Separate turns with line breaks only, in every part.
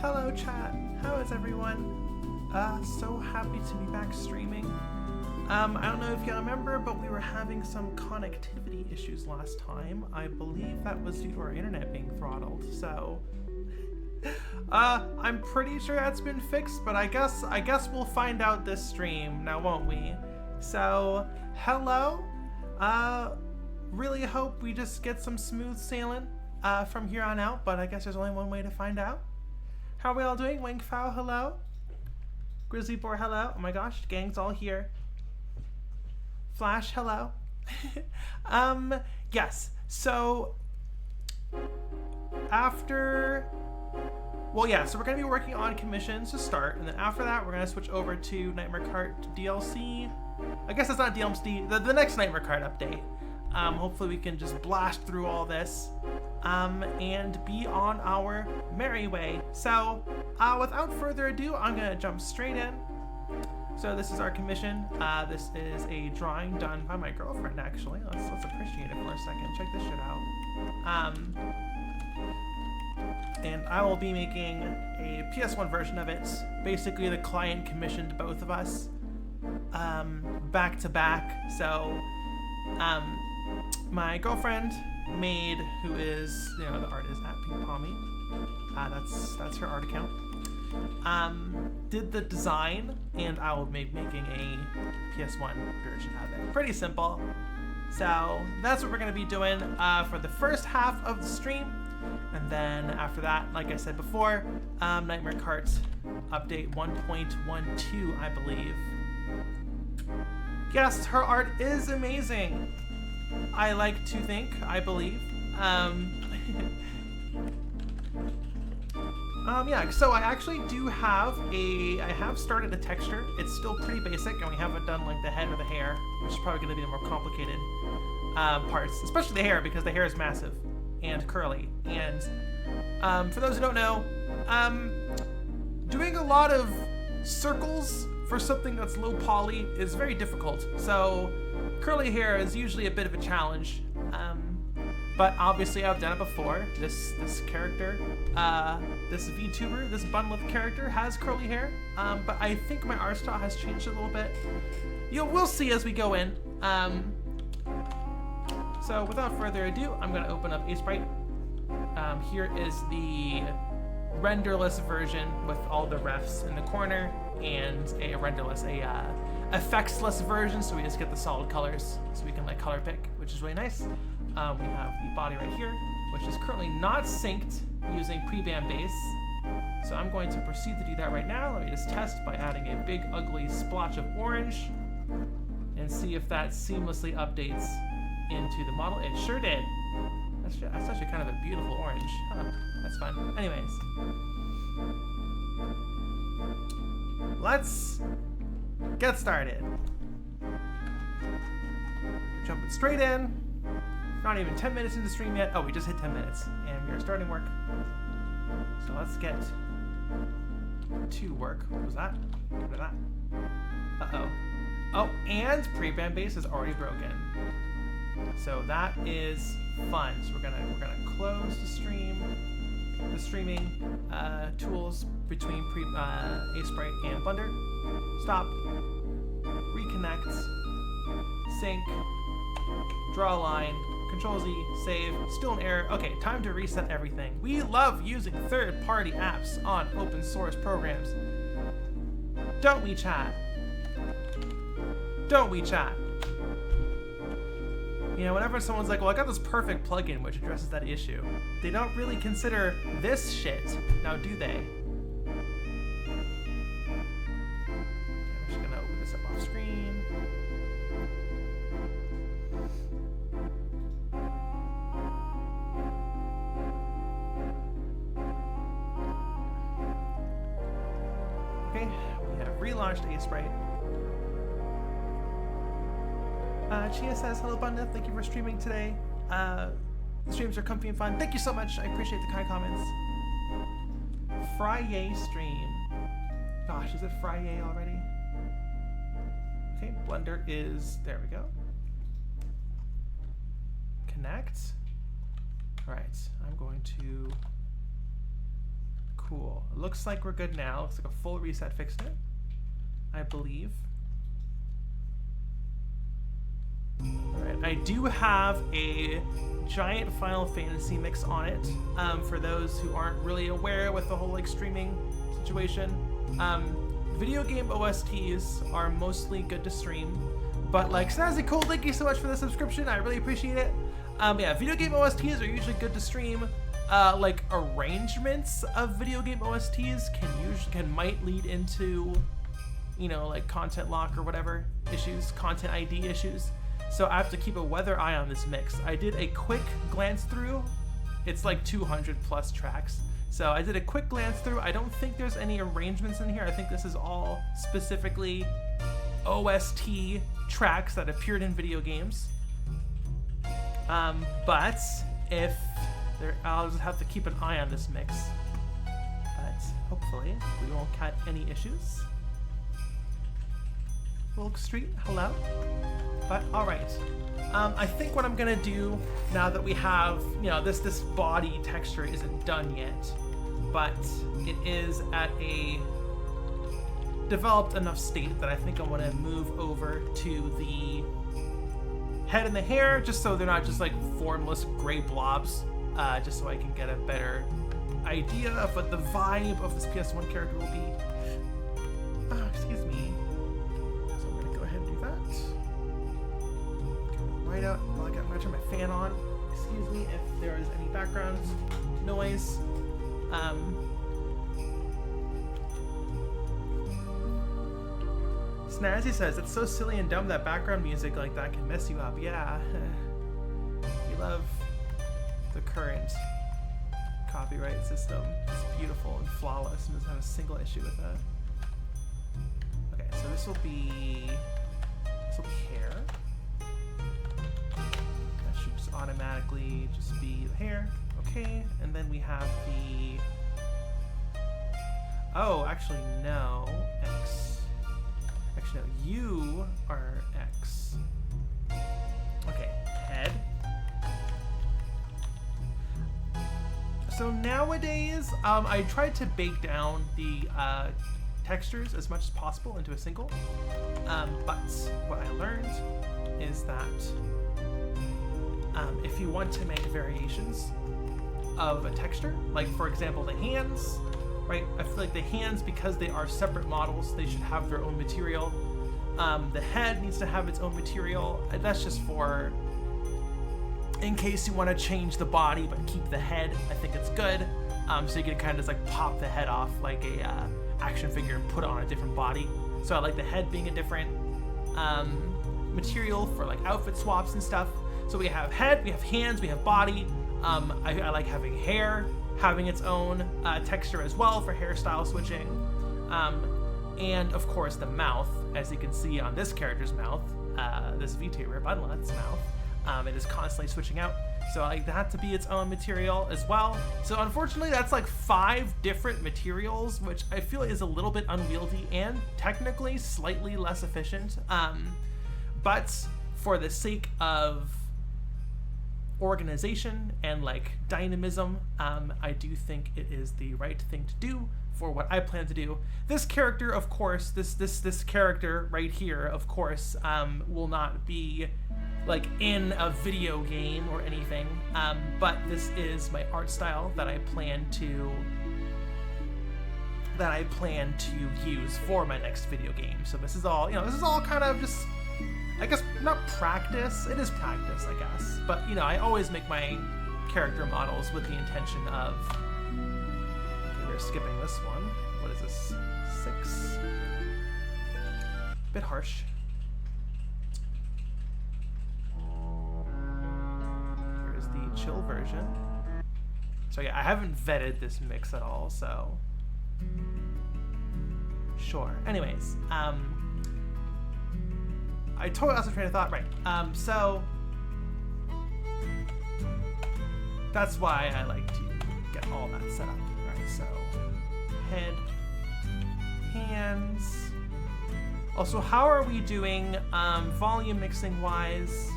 Hello chat, how is everyone? So happy to be back streaming. I don't know if y'all remember, but we were having some connectivity issues last time. I believe that was due to our internet being throttled, so... I'm pretty sure that's been fixed, but I guess we'll find out this stream now, won't we? So, hello. Really hope we just get some smooth sailing from here on out, but I guess there's only one way to find out. How are we all doing? Wingfowl, hello. Grizzly Boar, hello. Oh my gosh, gang's all here. Flash, hello. Yes, so after... Well, yeah, so we're going to be working on commissions to start, and then after that, we're going to switch over to Nightmare Kart DLC. I guess that's not DLC, the next Nightmare Kart update. Hopefully we can just blast through all this and be on our merry way. So, without further ado, I'm going to jump straight in. So this is our commission. This is a drawing done by my girlfriend, actually. Let's appreciate it for a second. Check this shit out. And I will be making a PS1 version of it. Basically, the client commissioned both of us back to back. So, my girlfriend, Maid, who is, the artist at Pink Pommy, that's her art account, did the design, and I will be making a PS1 version of it. Pretty simple. So, that's what we're going to be doing for the first half of the stream. And then after that, like I said before, Nightmare Kart update 1.12, I believe. Yes, her art is amazing. I like to think, I believe. Yeah, so I actually do have I have started a texture. It's still pretty basic, and we haven't done like the head or the hair, which is probably going to be the more complicated parts, especially the hair, because the hair is massive and curly. And for those who don't know, doing a lot of circles for something that's low poly is very difficult. So curly hair is usually a bit of a challenge. But obviously I've done it before. This character, this VTuber, this Bunlith character has curly hair. But I think my art style has changed a little bit. We'll see as we go in. So without further ado, I'm going to open up Sprite. Here is the renderless version with all the refs in the corner, and a renderless, effectsless version, so we just get the solid colors, so we can like color pick, which is really nice. We have the body right here, which is currently not synced using pre-band base. So I'm going to proceed to do that right now. Let me just test by adding a big ugly splotch of orange and see if that seamlessly updates into the model. It sure did. That's actually kind of a beautiful orange. Huh, that's fun. Anyways. Let's get started. Jumping straight in. Not even 10 minutes into the stream yet. Oh, we just hit 10 minutes. And we are starting work. So let's get to work. What was that? Get rid of that. Uh-oh. Oh, and pre-band base is already broken. So that is fun. So we're gonna close the streaming tools between Sprite and Blender. Stop. Reconnect. Sync. Draw a line. Control Z. Save. Still an error. Okay, time to reset everything. We love using third-party apps on open source programs. Don't we, chat? Don't we, chat? Whenever someone's like, well, I got this perfect plugin which addresses that issue, they don't really consider this shit. Now, do they? I'm just gonna open this up off screen. Okay, we have relaunched Sprite. Chia says, hello, Bunda. Thank you for streaming today. The streams are comfy and fun. Thank you so much. I appreciate the kind comments. Friday stream. Gosh, is it Friday already? Okay, Blender is... There we go. Connect. All right, I'm going to Cool. It looks like we're good now. Looks like a full reset fixed it, I believe. Alright, I do have a giant Final Fantasy mix on it. For those who aren't really aware with the whole like streaming situation, video game OSTs are mostly good to stream, but like Snazzy Cool, thank you so much for the subscription. I really appreciate it. Yeah, video game OSTs are usually good to stream. Like arrangements of video game OSTs might lead into, you know, like content lock or whatever issues, content ID issues. So I have to keep a weather eye on this mix. I did a quick glance through. It's like 200 plus tracks. So I did a quick glance through. I don't think there's any arrangements in here. I think this is all specifically OST tracks that appeared in video games. But if there, I'll just have to keep an eye on this mix. But hopefully we won't cut any issues. Wilk Street, hello. But all right, I think what I'm gonna do now that we have, you know, this body texture isn't done yet, but it is at a developed enough state that I think I want to move over to the head and the hair, just so they're not just like formless gray blobs, just so I can get a better idea of what the vibe of this PS1 character will be. Oh, excuse me. So I'm gonna go ahead and do that. Right out. Well, I'm gonna turn my fan on. Excuse me if there is any background noise. Snazzy says it's so silly and dumb that background music like that can mess you up. Yeah, we love the current copyright system. It's beautiful and flawless and doesn't have a single issue with it. Okay, so this will be hair. That should just automatically just be the hair. Okay, and then we have the. Oh, actually no, X. Actually, no, you are X. Okay, head. So nowadays, I tried to bake down the textures as much as possible into a single. But what I learned is that if you want to make variations of a texture, like for example the hands, right? I feel like the hands, because they are separate models, they should have their own material. The head needs to have its own material. That's just for in case you want to change the body but keep the head. I think it's good. So you can kind of just like pop the head off like a action figure and put it on a different body. So I like the head being a different material for like outfit swaps and stuff. So we have head, we have hands, we have body. I like having hair having its own texture as well for hairstyle switching. And of course the mouth, as you can see on this character's mouth, this VTuber Bunlet's mouth, it is constantly switching out. So I like that to be its own material as well. So unfortunately that's like 5 different materials, which I feel is a little bit unwieldy and technically slightly less efficient. But for the sake of organization and like dynamism, I do think it is the right thing to do for what I plan to do. This character, of course, this character right here, of course, will not be like in a video game or anything, but this is my art style that I plan to use for my next video game. So this is all, this is all kind of just, I guess, not practice. It is practice, I guess. But, I always make my character models with the intention of... Okay, we're skipping this one. What is this? 6? Bit harsh. Here's the chill version. So yeah, I haven't vetted this mix at all, so... Sure. Anyways, I totally lost my train of thought. Right. So that's why I like to get all that set up. All right. So head, hands. Also, how are we doing volume mixing wise?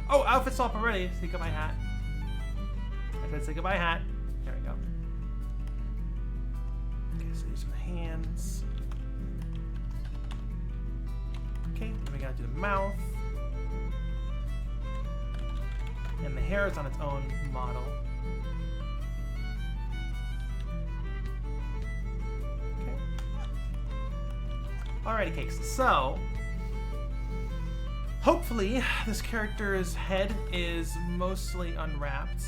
Oh, outfit swap already. Say goodbye hat. I said say goodbye hat. There we go. So these are the hands. Okay, then we gotta do the mouth. And the hair is on its own model. Okay. Alrighty, cakes. So, hopefully, this character's head is mostly unwrapped.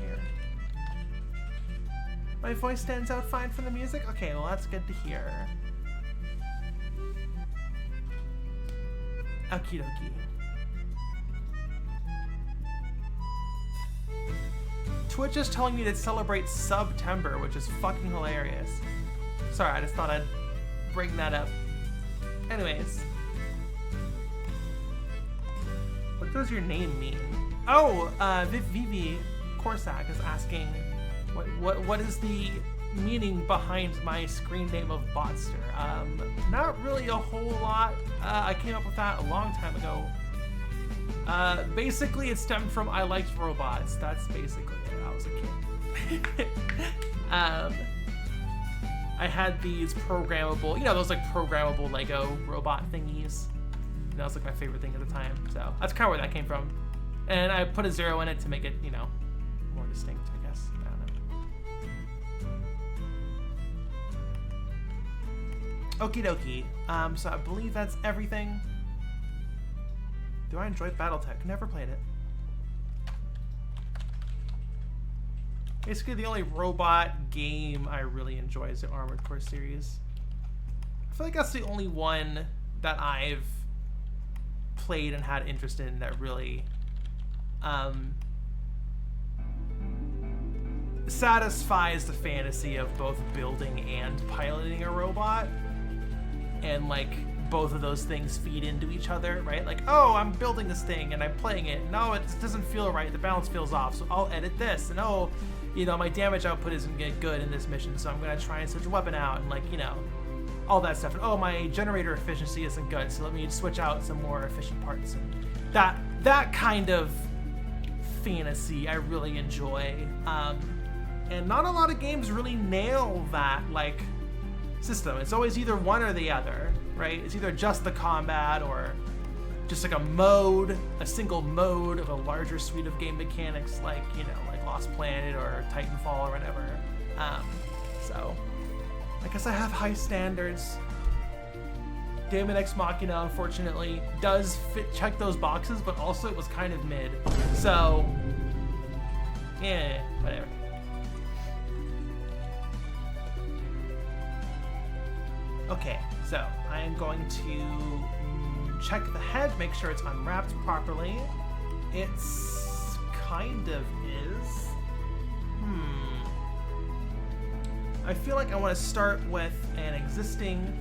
Hair. My voice stands out fine from the music? Okay, well, that's good to hear. Okie dokie. Twitch is telling me to celebrate September, which is fucking hilarious. Sorry, I just thought I'd bring that up. Anyways. What does your name mean? Oh, Vivi Corsac is asking what is the meaning behind my screen name of Botster? Not really a whole lot. I came up with that a long time ago. Basically, it stemmed from I liked robots. That's basically it. I was a kid. I had these programmable, you know, those like programmable Lego robot thingies. And that was like my favorite thing at the time. So that's kind of where that came from. And I put a 0 in it to make it, you know, more distinct, I guess. I don't know. Okie dokie. So I believe that's everything. Do I enjoy Battletech? Never played it. Basically, the only robot game I really enjoy is the Armored Core series. I feel like that's the only one that I've played and had interest in that really satisfies the fantasy of both building and piloting a robot. And like both of those things feed into each other, right? Like, oh, I'm building this thing and I'm playing it. No, it doesn't feel right. The balance feels off. So I'll edit this. And oh, you know, my damage output isn't good in this mission. So I'm going to try and switch a weapon out and like, you know, all that stuff. And oh, my generator efficiency isn't good. So let me switch out some more efficient parts. And that kind of fantasy I really enjoy. And not a lot of games really nail that like system. It's always either one or the other, right? It's either just the combat or just like a single mode of a larger suite of game mechanics, like, you know, like Lost Planet or Titanfall or whatever. So I guess I have high standards. Daemon Ex Machina, unfortunately, does check those boxes, but also it was kind of mid. So, yeah, whatever. Okay, so I am going to check the head, make sure it's unwrapped properly. It's kind of is. I feel like I want to start with an existing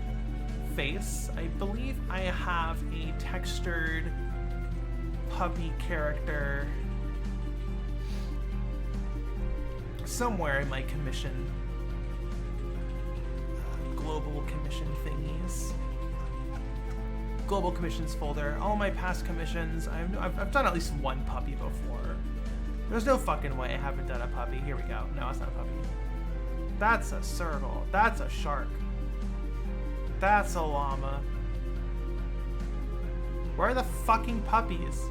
face. I believe I have a textured puppy character somewhere in my commission. Global commission thingies. Global commissions folder. All my past commissions. I've done at least one puppy before. There's no fucking way I haven't done a puppy. Here we go. No, it's not a puppy. That's a circle. That's a shark. That's a llama. Where are the fucking puppies?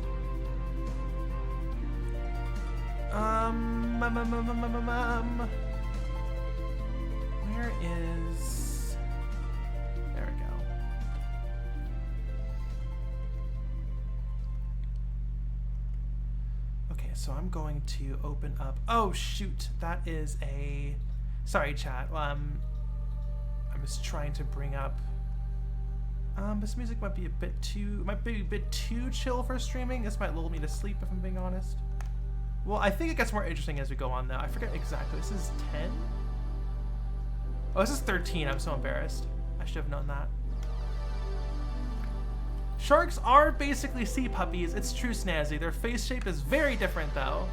Where is... There we go. Okay, so I'm going to open up... Oh, shoot. That is a... Sorry, chat. I'm just trying to bring up... this music might be a bit too chill for streaming. This might lull me to sleep, if I'm being honest. Well, I think it gets more interesting as we go on, though. I forget exactly. This is 10? Oh, this is 13. I'm so embarrassed. I should have known that. Sharks are basically sea puppies. It's true, Snazzy. Their face shape is very different, though.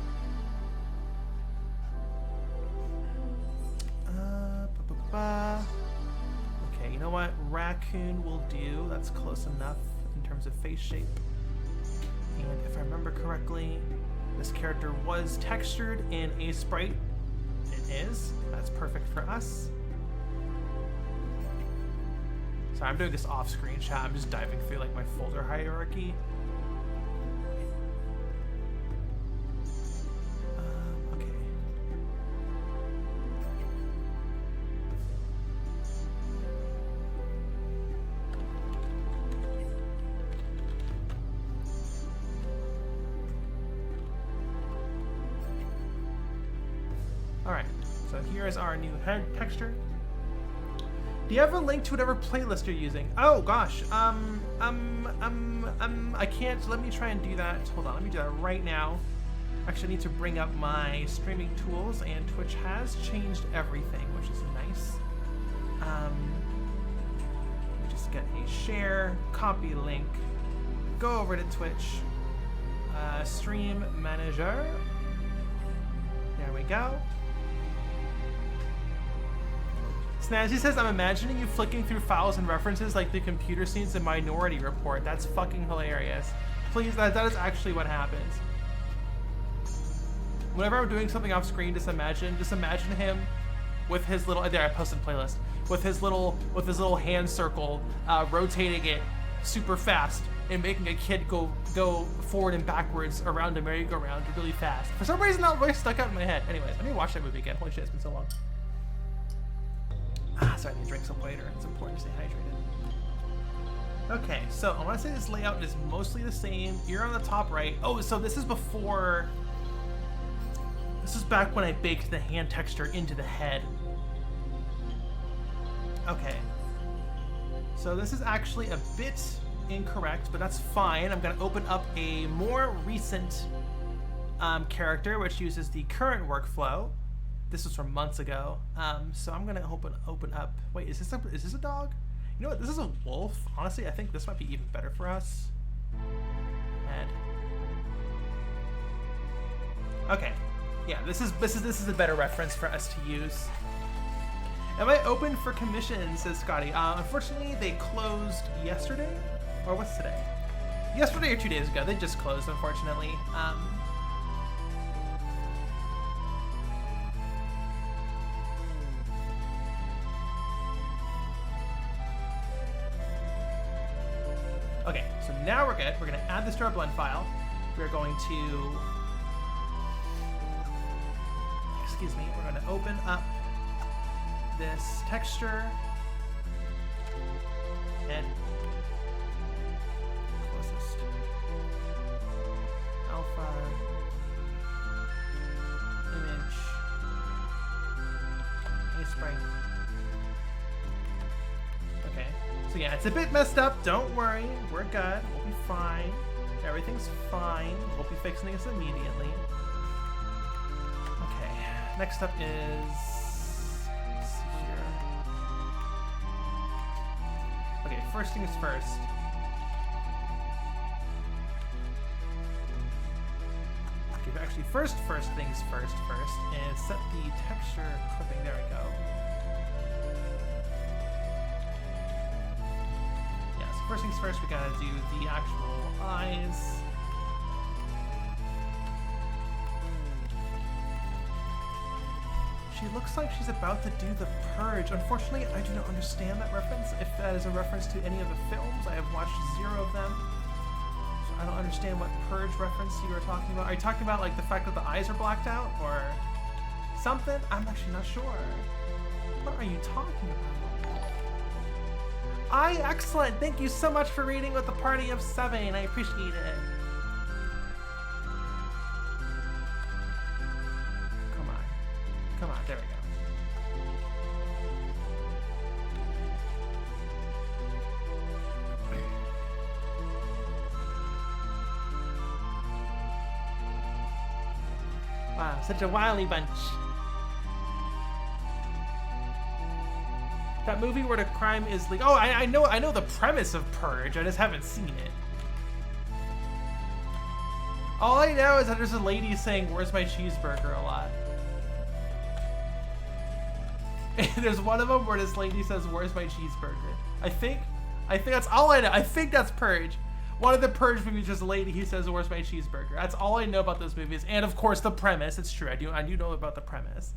Okay, you know what? Raccoon will do. That's close enough in terms of face shape. And if I remember correctly, this character was textured in a sprite. It is. That's perfect for us. Sorry, I'm doing this off-screen chat. I'm just diving through like my folder hierarchy. Okay. All right. So here is our new head texture. Do you have a link to whatever playlist you're using? Oh gosh, I can't. Let me try and do that. Hold on, let me do that right now. Actually, I need to bring up my streaming tools, and Twitch has changed everything, which is nice. Let me just get a share, copy link, go over to Twitch, stream manager. There we go. Snazzy says, I'm imagining you flicking through files and references like the computer scenes in Minority Report. That's fucking hilarious. Please, that is actually what happens. Whenever I'm doing something off screen, just imagine him with his little, there I posted playlist, with his little hand circle, rotating it super fast and making a kid go forward and backwards around a merry-go-round really fast. For some reason that voice stuck out in my head. Anyways, let me watch that movie again. Holy shit, it's been so long. Sorry, I need to drink some water. It's important to stay hydrated. Okay, so I want to say this layout is mostly the same. You're on the top right. Oh, so this is before... This is back when I baked the hand texture into the head. Okay. So this is actually a bit incorrect, but that's fine. I'm going to open up a more recent character, which uses the current workflow. This was from months ago, so I'm gonna open up. Wait, is this a dog? You know what? This is a wolf. Honestly, I think this might be even better for us. Head. Okay, yeah, this is a better reference for us to use. Am I open for commissions? Says Scotty. Unfortunately, they closed yesterday, or what's today? Yesterday or 2 days ago. They just closed, unfortunately. Okay, so now we're good. We're going to add this to our blend file. We're going to... Excuse me. We're going to open up this texture. And... Closest. Alpha. Image. A sprite. Okay. So yeah, it's a bit messed up. Don't worry. We're good. We'll be fine. Everything's fine. We'll be fixing this immediately. Okay. Next up is... Let's see here. Okay, first things first. Okay, actually, first things first is set the texture clipping. There we go. First things first, we gotta do the actual eyes. She looks like she's about to do the purge. Unfortunately, I do not understand that reference. If that is a reference to any of the films, I have watched 0 of them. So I don't understand what purge reference you are talking about. Are you talking about like the fact that the eyes are blacked out or something? I'm not sure. What are you talking about? Excellent. Thank you so much for reading with the party of 7. I appreciate it. Come on. Come on. There we go. Wow, such a wily bunch. That movie where the crime is legal. Oh, I know the premise of Purge. I just haven't seen it. All I know is that there's a lady saying, "Where's my cheeseburger?" a lot. And there's one of them where this lady says, "Where's my cheeseburger?" I think that's all I know. I think that's Purge. One of the Purge movies, there's a lady who says, "Where's my cheeseburger?" That's all I know about those movies. And of course, the premise. It's true. I do know about the premise.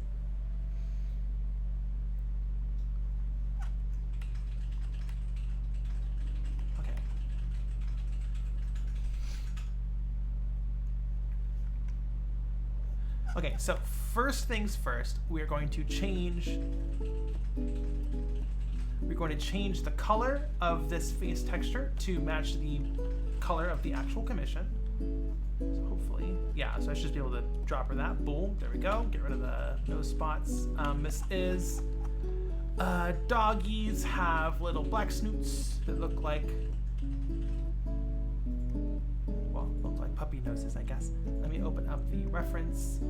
Okay, so first things first, we're going to change the color of this face texture to match the color of the actual commission. So hopefully, yeah, so I should just be able to drop her that. Boom, there we go. Get rid of the nose spots. Doggies have little black snoots that look like puppy noses, I guess. Let me open up the reference.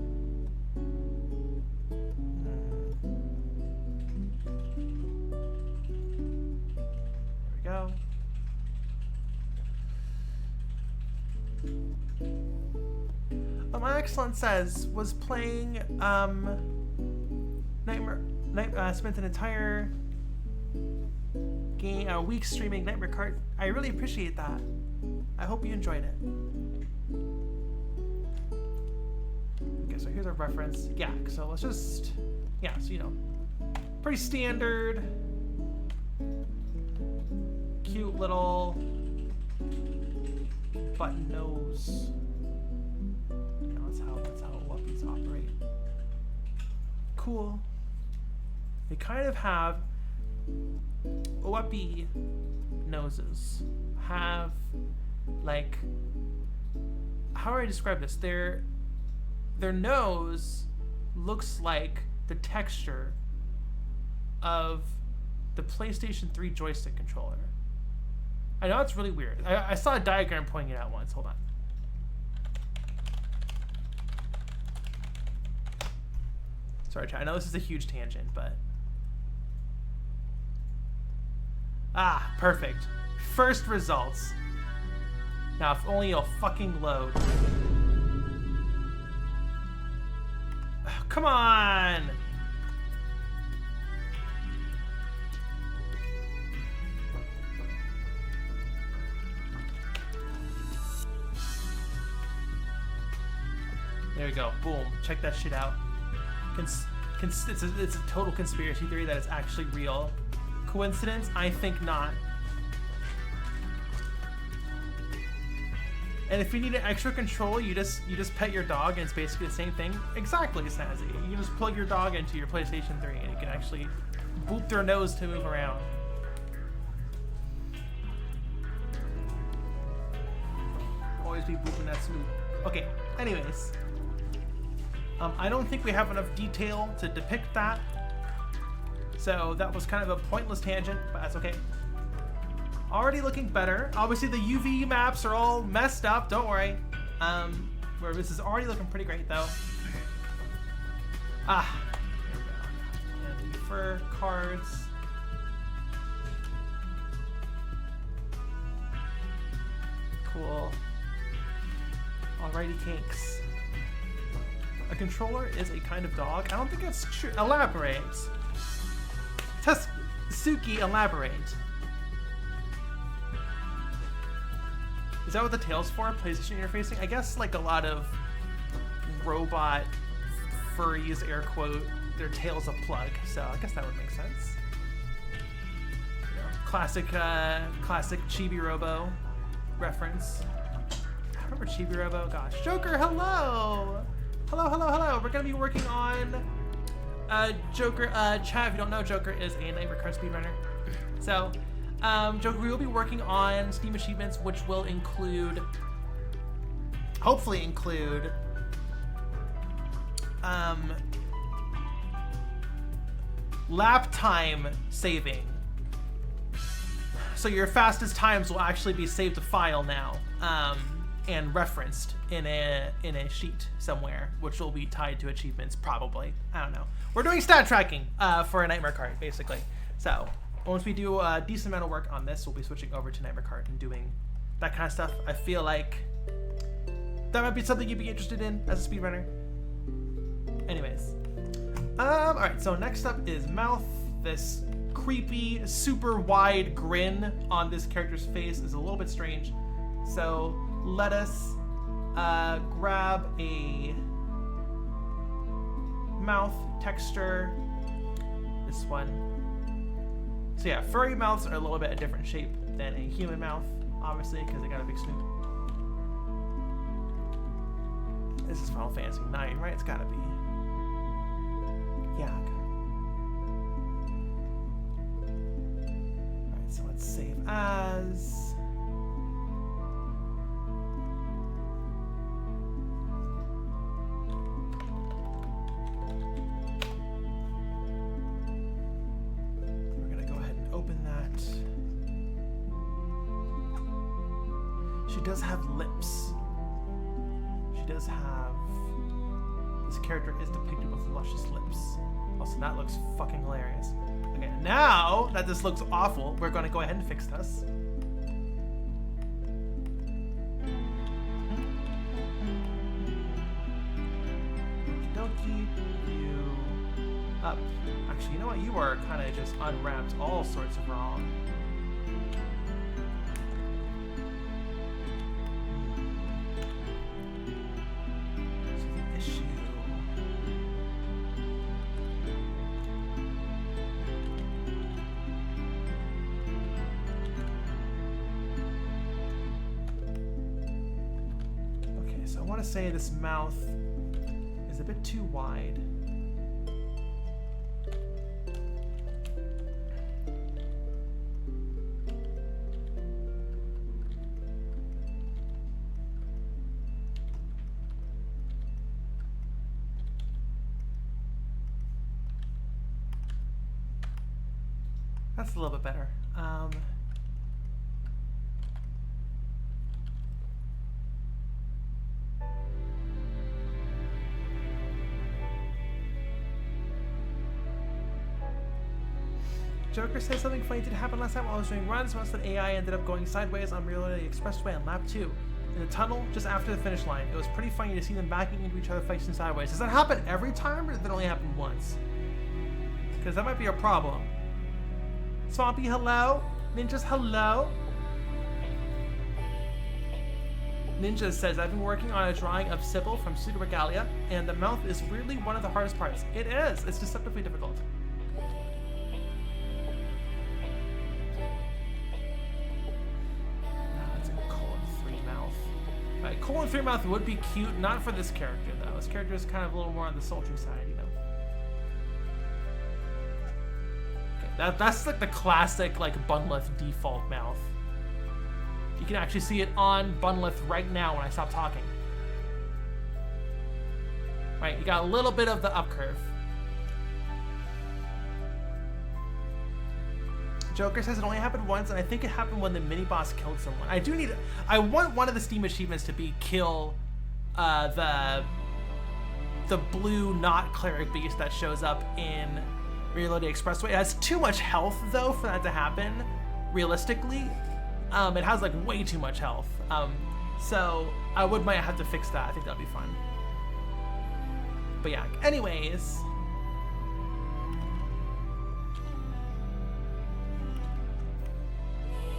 There we go. My Excellent says, was playing spent an entire week streaming Nightmare Kart. I really appreciate that. I hope you enjoyed it. Okay, so here's our reference. Yeah, so let's just, yeah, so you know, pretty standard, cute little button nose. You know, that's how Whoopies operate. Cool. They kind of have Whoopie noses. Have like, how do I describe this? Their nose looks like the texture of the PlayStation 3 joystick controller. I know it's really weird. I saw a diagram pointing it out once. Hold on. Sorry, chat. I know this is a huge tangent, but... Ah, perfect. First results. Now, if only it'll fucking load. Oh, come on! There we go. Boom. Check that shit out. It's a total conspiracy theory that it's actually real. Coincidence? I think not. And if you need an extra control, you just pet your dog, and it's basically the same thing. Exactly, Snazzy. You can just plug your dog into your PlayStation 3, and you can actually boop their nose to move around. Always be booping that snoot. Okay. Anyways. I don't think we have enough detail to depict that, so that was kind of a pointless tangent, but that's okay. Already looking better. Obviously the UV maps are all messed up, don't worry. Where this is already looking pretty great though. Ah, there we go. And the fur cards. Cool. Alrighty, kinks. A controller is a kind of dog. I don't think that's true. Elaborate. Suki, elaborate. Is that what the tail's for? PlayStation interfacing? I guess like a lot of robot furries, air quote, their tail's a plug. So I guess that would make sense. You know, classic Chibi Robo reference. I remember Chibi Robo. Gosh, Joker, hello. Hello. We're gonna be working on Joker. Chat, if you don't know, Joker is a Nightmare Kart speedrunner. So, Joker, we will be working on Steam achievements, which will include, hopefully include, lap time saving. So your fastest times will actually be saved to file now. And referenced in a sheet somewhere, which will be tied to achievements, probably. I don't know. We're doing stat tracking for a Nightmare Kart, basically. So once we do a decent amount of work on this, we'll be switching over to Nightmare Kart and doing that kind of stuff. I feel like that might be something you'd be interested in as a speedrunner. Anyways, all right. So next up is Mouth. This creepy, super wide grin on this character's face is a little bit strange. So let us grab a mouth texture. This one. So yeah, furry mouths are a little bit a different shape than a human mouth, obviously, because they got a big snoot. This is Final Fantasy 9, right? It's gotta be. Yeah. Alright, so let's save as. We're gonna go ahead and open that. She does have lips. She does have. This character is depicted with luscious lips. Also, that looks fucking hilarious. Okay, now that this looks awful, we're going to go ahead and fix this. Okie dokie, you up. Actually, you know what? You are kind of just unwrapped all sorts of wrong. So I want to say this mouth is a bit too wide. That's a little bit better. Joker says something funny did happen last time while I was doing runs. Once the AI ended up going sideways on Reality Expressway on lap 2. In the tunnel, just after the finish line. It was pretty funny to see them backing into each other facing sideways. Does that happen every time, or did it only happen once? Because that might be a problem. Swampy, hello? Ninjas, hello? Ninja says, I've been working on a drawing of Sybil from Pseudo Regalia, and the mouth is weirdly one of the hardest parts. It is. It's deceptively difficult. Colon 3 mouth would be cute, not for this character though. This character is kind of a little more on the sultry side, you know. Okay, that's like the classic like Bunleth default mouth. You can actually see it on Bunleth right now when I stop talking. Right, you got a little bit of the up curve. Joker says it only happened once, and I think it happened when the mini boss killed someone. I want one of the Steam achievements to be kill the blue not cleric beast that shows up in Reloaded Expressway. It has too much health though for that to happen. Realistically, it has like way too much health. So I might have to fix that. I think that'd be fun. But yeah, anyways.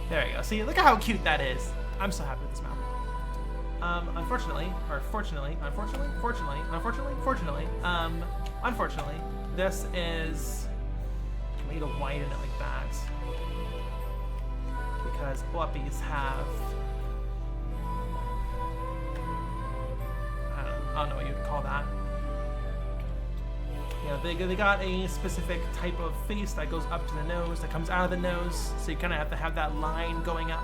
There you go. See, look at how cute that is. I'm so happy with this mouth. Unfortunately, this is... I need to widen it like that. Because Bluppies have... I don't know what you'd call that. You know, they got a specific type of face that goes up to the nose, that comes out of the nose, so you kind of have to have that line going up.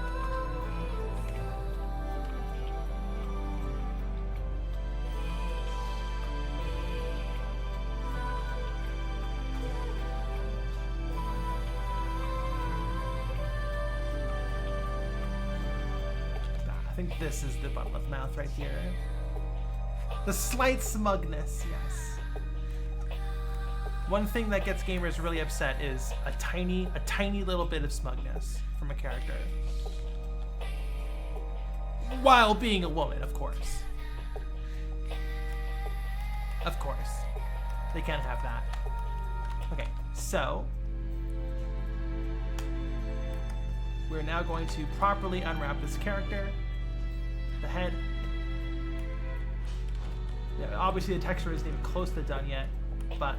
I think this is the Bunleth mouth right here. The slight smugness, yes. One thing that gets gamers really upset is a tiny little bit of smugness from a character. While being a woman, of course. Of course. They can't have that. Okay, so we're now going to properly unwrap this character. The head. Yeah, obviously the texture isn't even close to done yet, but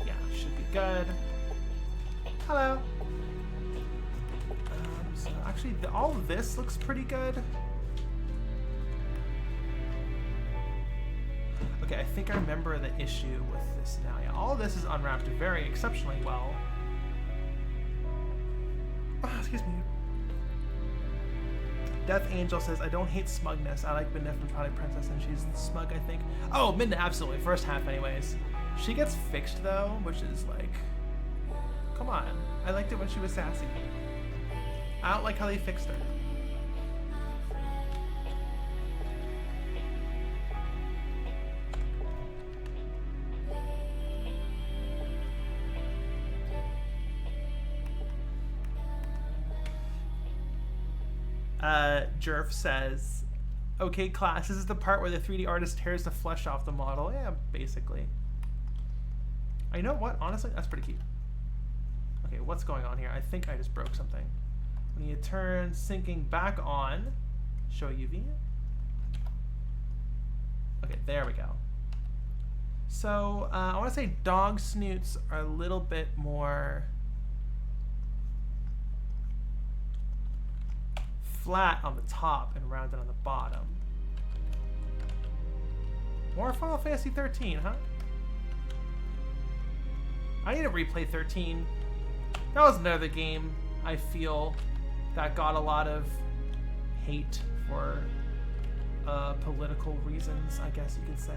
yeah, should be good. Hello. So actually, all of this looks pretty good. Okay, I think I remember the issue with this now. Yeah, all of this is unwrapped very exceptionally well. Oh, excuse me. Death Angel says, I don't hate smugness. I like Midna from Twilight Princess, and she's smug, I think. Oh, Midna, absolutely. First half, anyways. She gets fixed, though, which is like... Come on. I liked it when she was sassy. I don't like how they fixed her. Jerf says, okay, class, this is the part where the 3D artist tears the flesh off the model. Yeah, basically. You know what? Honestly, that's pretty cute. Okay, what's going on here? I think I just broke something. When you turn syncing back on, show UV. Okay, there we go. So, I want to say dog snoots are a little bit more flat on the top and rounded on the bottom. More Final Fantasy 13, huh? I need to replay 13. That was another game I feel that got a lot of hate for political reasons, I guess you could say.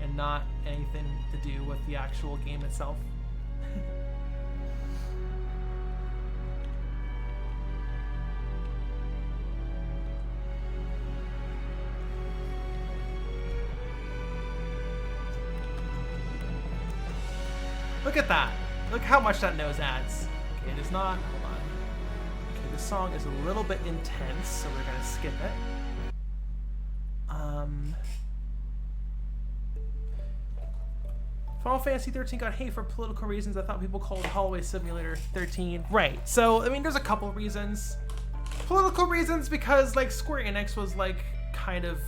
And not anything to do with the actual game itself. Look at that. Look how much that nose adds. Okay, it is not. Hold on. Okay, this song is a little bit intense, so we're gonna skip it. Final Fantasy 13 got hate for political reasons. I thought people called Hallway Simulator 13. Right. So, I mean, there's a couple reasons. Political reasons because, like, Square Enix was, like, kind of...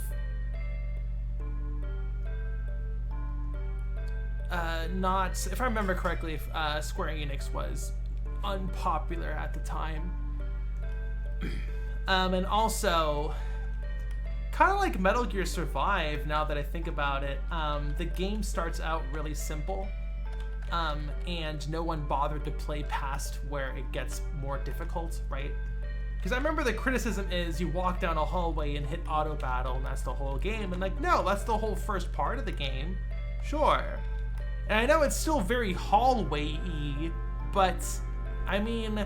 not... If I remember correctly, Square Enix was unpopular at the time. And also... kind of like Metal Gear Survive, now that I think about it, the game starts out really simple, and no one bothered to play past where it gets more difficult, right? Because I remember the criticism is you walk down a hallway and hit auto battle, and that's the whole game, and like, no, that's the whole first part of the game, sure. And I know it's still very hallway-y, but, I mean...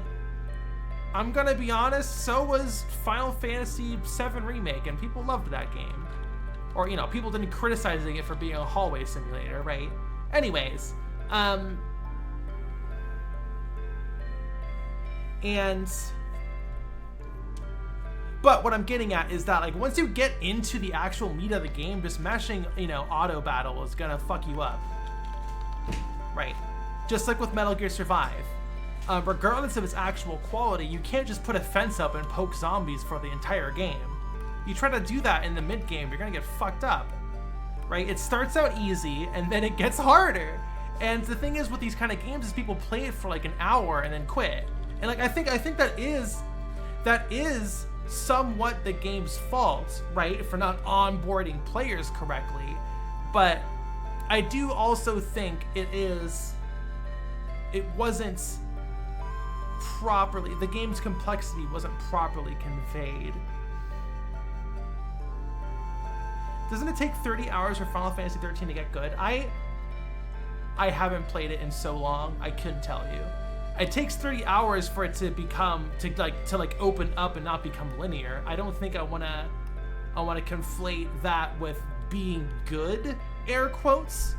I'm gonna be honest, so was Final Fantasy VII Remake, and people loved that game. Or, you know, people didn't criticizing it for being a hallway simulator, right? Anyways, but what I'm getting at is that, like, once you get into the actual meat of the game, just mashing, you know, auto battle is gonna fuck you up. Right. Just like with Metal Gear Survive. Regardless of its actual quality, you can't just put a fence up and poke zombies for the entire game. You try to do that in the mid-game, you're gonna get fucked up, right? It starts out easy, and then it gets harder. And the thing is with these kind of games is people play it for like an hour and then quit. And like I think that is somewhat the game's fault, right? For not onboarding players correctly. But I do also think it wasn't properly, the game's complexity wasn't properly conveyed. Doesn't it take 30 hours for Final Fantasy 13 to get good? I haven't played it in so long, I couldn't tell you. It takes 30 hours for it to become, to open up and not become linear. I don't think I wanna conflate that with being good, air quotes.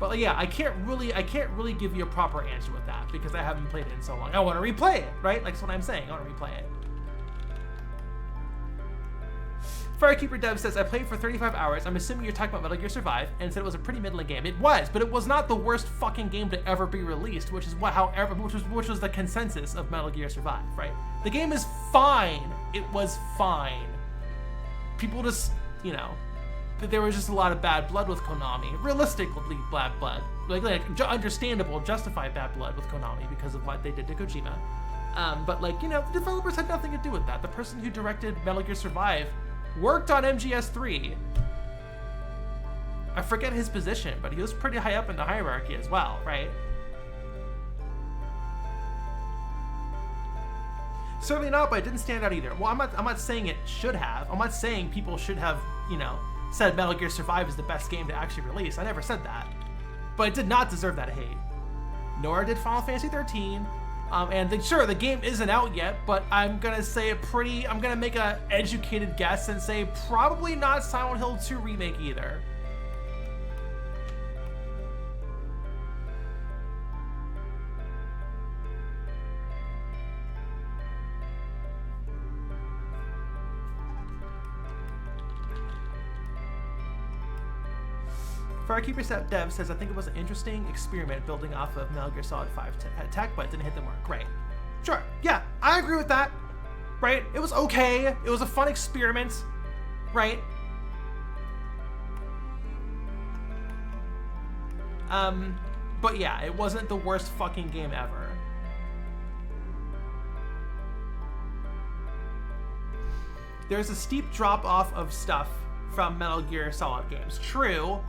But yeah, I can't really give you a proper answer with that because I haven't played it in so long. I want to replay it, right? Like, that's what I'm saying. I want to replay it. Firekeeper Dev says, I played for 35 hours. I'm assuming you're talking about Metal Gear Survive, and said it was a pretty middling game. It was, but it was not the worst fucking game to ever be released, which was the consensus of Metal Gear Survive, right? The game is fine. It was fine. People just, you know, there was just a lot of bad blood with Konami. Realistically, bad blood. Like understandable, justified bad blood with Konami because of what they did to Kojima. But like, you know, the developers had nothing to do with that. The person who directed Metal Gear Survive worked on MGS3. I forget his position, but he was pretty high up in the hierarchy as well, right? Certainly not, but it didn't stand out either. Well, I'm not saying it should have. I'm not saying people should have, you know, said Metal Gear Survive is the best game to actually release. I never said that. But it did not deserve that hate. Nor did Final Fantasy 13. Sure, the game isn't out yet, but I'm gonna say I'm gonna make a educated guess and say probably not Silent Hill 2 Remake either. Firekeeper Dev says, I think it was an interesting experiment building off of Metal Gear Solid 5 tech, but it didn't hit the mark. Right. Sure. Yeah, I agree with that. Right? It was okay. It was a fun experiment. Right? But yeah, it wasn't the worst fucking game ever. There's a steep drop off of stuff from Metal Gear Solid games. True.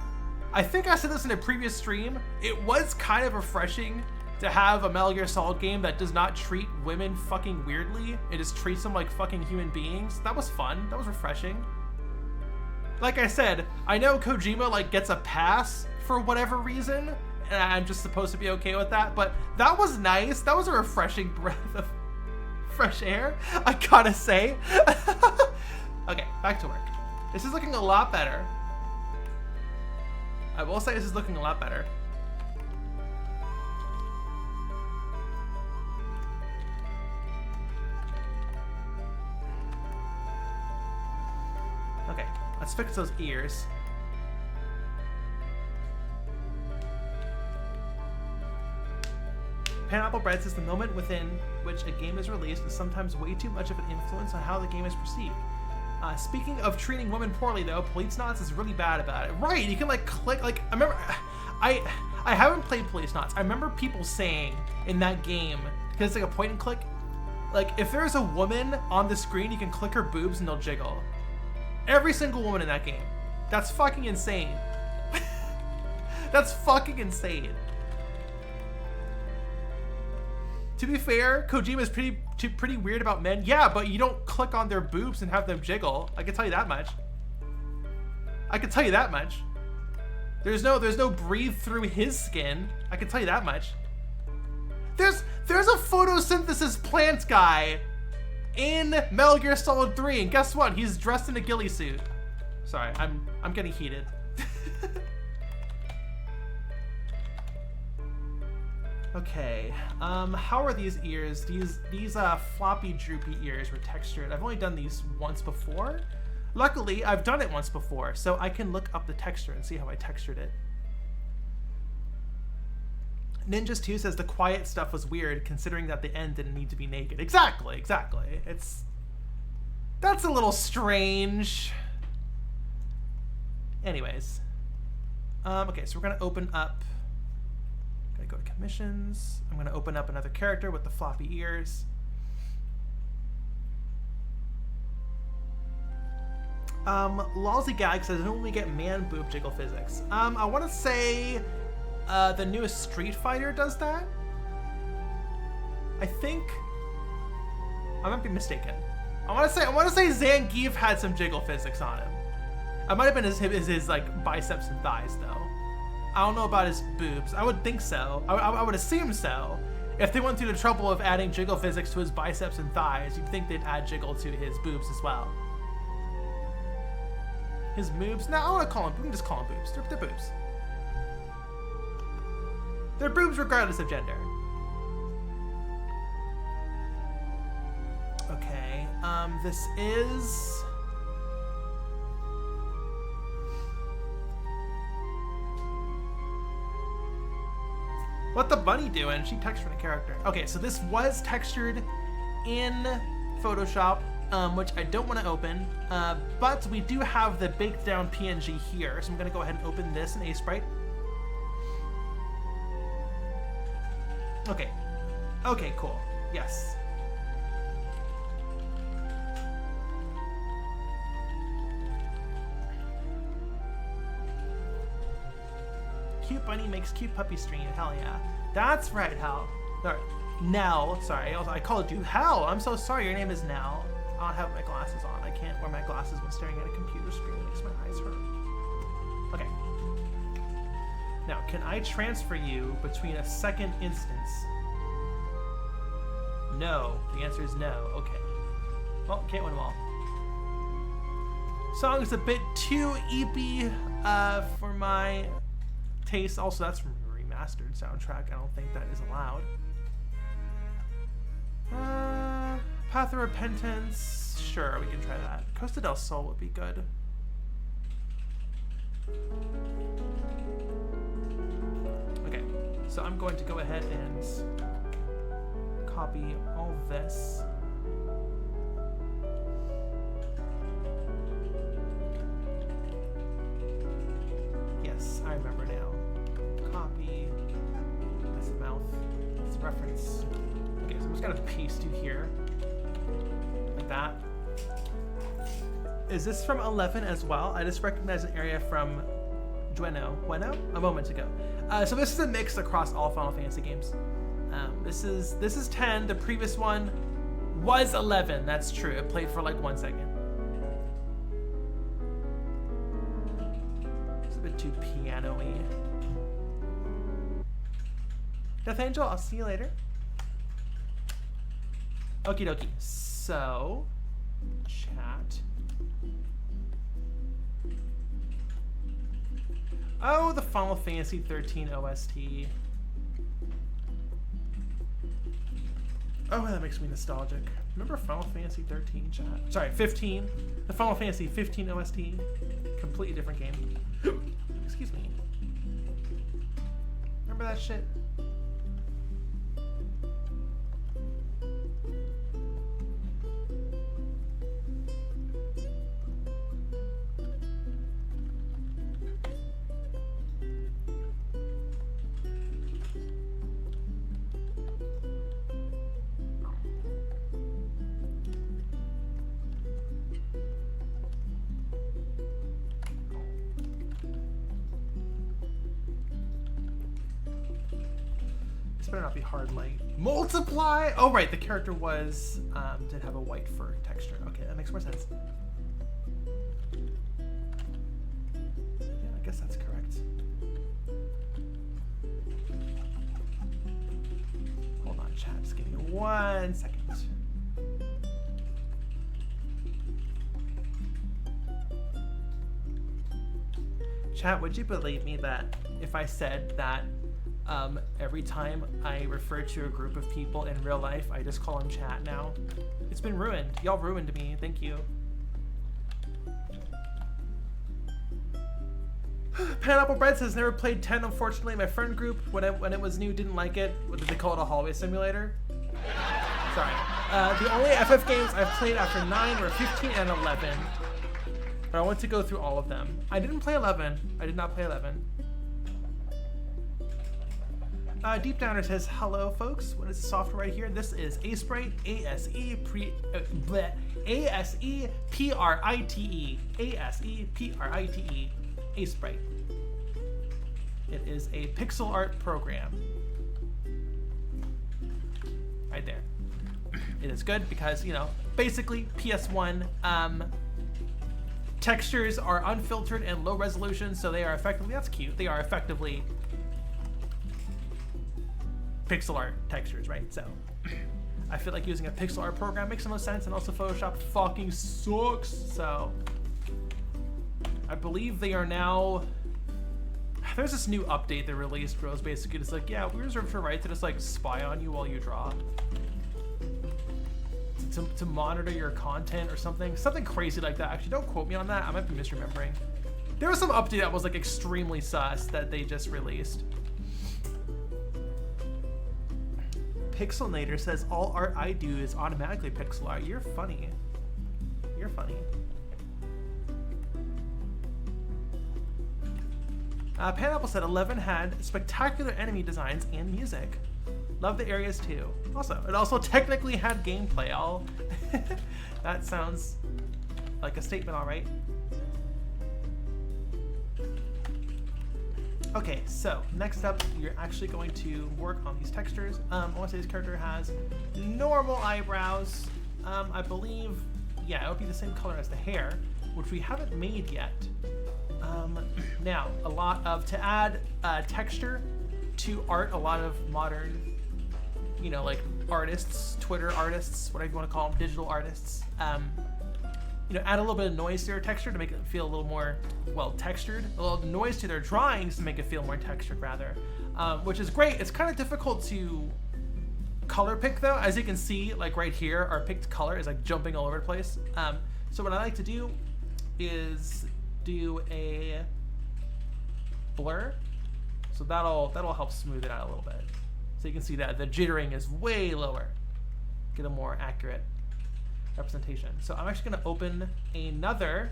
I think I said this in a previous stream. It was kind of refreshing to have a Metal Gear Solid game that does not treat women fucking weirdly. It just treats them like fucking human beings. That was fun. That was refreshing. Like I said, I know Kojima like gets a pass for whatever reason, and I'm just supposed to be okay with that, but that was nice. That was a refreshing breath of fresh air, I gotta say. Okay, back to work. This is looking a lot better. I will say this is looking a lot better. Okay, let's fix those ears. Pineapple Bread says the moment within which a game is released is sometimes way too much of an influence on how the game is perceived. Speaking of treating women poorly, though, Police Knots is really bad about it. Right, you can like click, like, I remember, I haven't played Police Knots. I remember people saying in that game, because it's like a point and click, like if there's a woman on the screen, you can click her boobs and they'll jiggle. Every single woman in that game. That's fucking insane. That's fucking insane. To be fair, Kojima's pretty weird about men. Yeah, but you don't click on their boobs and have them jiggle. I can tell you that much. I can tell you that much. There's no breathe through his skin. I can tell you that much. There's a photosynthesis plant guy in Metal Gear Solid 3, and guess what? He's dressed in a ghillie suit. Sorry, I'm getting heated. Okay, how are these ears? These floppy, droopy ears were textured. I've only done these once before. Luckily, I've done it once before, so I can look up the texture and see how I textured it. Ninjas 2 says the quiet stuff was weird, considering that the end didn't need to be naked. Exactly. That's a little strange. Anyways. Okay, so we're gonna open up. Go to commissions. I'm going to open up another character with the floppy ears. Lousy Gag says, when we get man boob jiggle physics? I want to say the newest Street Fighter does that. I think I might be mistaken. I want to say Zangief had some jiggle physics on him. I might have been his like biceps and thighs though. I don't know about his boobs. I would think so. I would assume so. If they went through the trouble of adding jiggle physics to his biceps and thighs, you'd think they'd add jiggle to his boobs as well. His boobs? No, I want to call him. We can just call them boobs. They're boobs. They're boobs regardless of gender. Okay. This is. What the bunny doing? She textured a character. Okay, so this was textured in Photoshop. which I don't want to open, but we do have the baked down PNG here, so I'm going to go ahead and open this in Sprite. Okay. Okay, cool. Yes. Cute bunny makes cute puppy stream. Hell yeah. That's right, Hal. Or, Nell. Sorry, I called you Hal. I'm so sorry. Your name is Nell. I don't have my glasses on. I can't wear my glasses when staring at a computer screen. It makes my eyes hurt. Okay. Now, can I transfer you between a second instance? No. The answer is no. Okay. Well, can't win them all. Song's a bit too eepy for my taste. Also, that's from a remastered soundtrack. I don't think that is allowed. Path of Repentance. Sure, we can try that. Costa del Sol would be good. Okay, so I'm going to go ahead and copy all this. Yes, I remember now. Copy. That's the mouth. That's the reference. Okay, so I'm just gonna paste you here. Like that. Is this from 11 as well? I just recognize an area from Bueno a moment ago. So this is a mix across all Final Fantasy games. This is 10. The previous one was 11. That's true. It played for like 1 second. It's a bit too piano-y. Death Angel, I'll see you later. Okie dokie. So, chat. Oh, the Final Fantasy 13 OST. Oh, that makes me nostalgic. Remember Final Fantasy 13, chat? Sorry, 15. The Final Fantasy 15 OST. Completely different game. Excuse me. Remember that shit? Better not be hard light. Multiply! Oh right, the character was did have a white fur texture. Okay, that makes more sense. Yeah, I guess that's correct. Hold on, chat. Just give me 1 second. Chat, would you believe me that if I said that every time I refer to a group of people in real life, I just call them chat now? It's been ruined. Y'all ruined me. Thank you. Pineapple Bread says, never played 10, unfortunately. My friend group, when it was new, didn't like it. What did they call it? A hallway simulator? Sorry. The only FF games I've played after 9 were 15 and 11. But I want to go through all of them. I didn't play 11. I did not play 11. Deep Downer says, hello folks, what is the software right here? This is Sprite, A-S-E-P-R-I-T-E, A-S-E-P-R-I-T-E, Sprite. It is a pixel art program. Right there. It is good because, you know, basically PS1 textures are unfiltered and low resolution, so they are effectively, that's cute, they are effectively pixel art textures, right? So I feel like using a pixel art program makes the most sense, and also Photoshop fucking sucks. So I believe they are now, there's this new update they released where it was basically just like, yeah, we reserve the right to just like spy on you while you draw. To monitor your content or something crazy like that. Actually, don't quote me on that. I might be misremembering. There was some update that was like extremely sus that they just released. Pixelnator says all art I do is automatically pixel art. You're funny. you're funny. Pineapple said 11 had spectacular enemy designs and music. Love the areas too. Also, it also technically had gameplay. That sounds like a statement, all right. Okay, so next up, you're actually going to work on these textures. I want to say this character has normal eyebrows. I believe, yeah, it would be the same color as the hair, which we haven't made yet. Now, to add texture to art, a lot of modern, you know, like artists, Twitter artists, whatever you want to call them, digital artists, you know, add a little bit of noise to their texture to make it feel a little more, well, textured. A little noise to their drawings to make it feel more textured, rather, which is great. It's kind of difficult to color pick, though. As you can see, like right here, our picked color is like jumping all over the place. So what I like to do is do a blur, so that'll help smooth it out a little bit. So you can see that the jittering is way lower. Get a more accurate representation. So I'm actually going to open another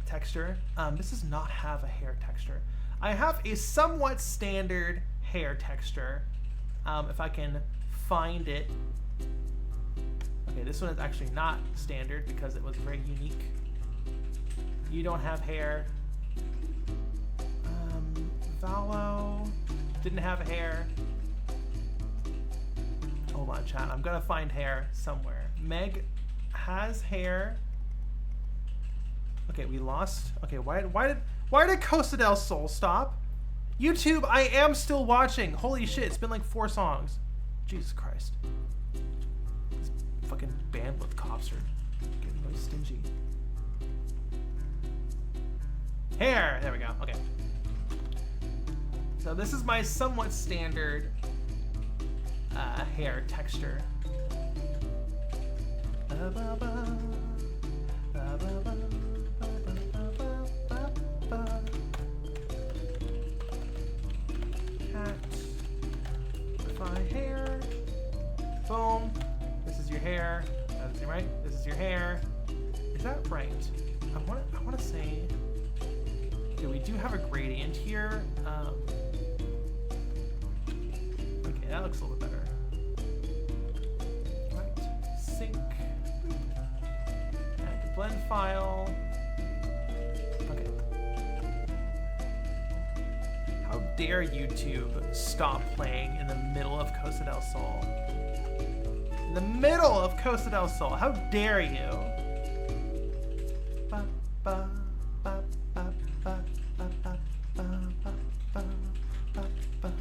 texture. This does not have a hair texture. I have a somewhat standard hair texture. If I can find it. Okay, this one is actually not standard because it was very unique. You don't have hair. Valo didn't have hair. Hold on, chat. I'm gonna find hair somewhere. Meg has hair. Okay, we lost. Okay, why did Costa del Sol stop? YouTube, I am still watching. Holy shit, it's been like 4 songs. Jesus Christ. These fucking bandwidth cops are getting really stingy. Hair! There we go. Okay. So this is my somewhat standard hair texture. Cat. Define hair. Boom. This is your hair. That's right. This is your hair. Is that right? I want to say. Okay, we do have a gradient here. Okay, that looks a little bit better. Right, sync. Add the blend file. Okay. How dare YouTube stop playing in the middle of Costa del Sol? In the middle of Costa del Sol, how dare you? Ba, ba, ba, ba, ba, ba, ba, ba, ba, ba, ba, ba.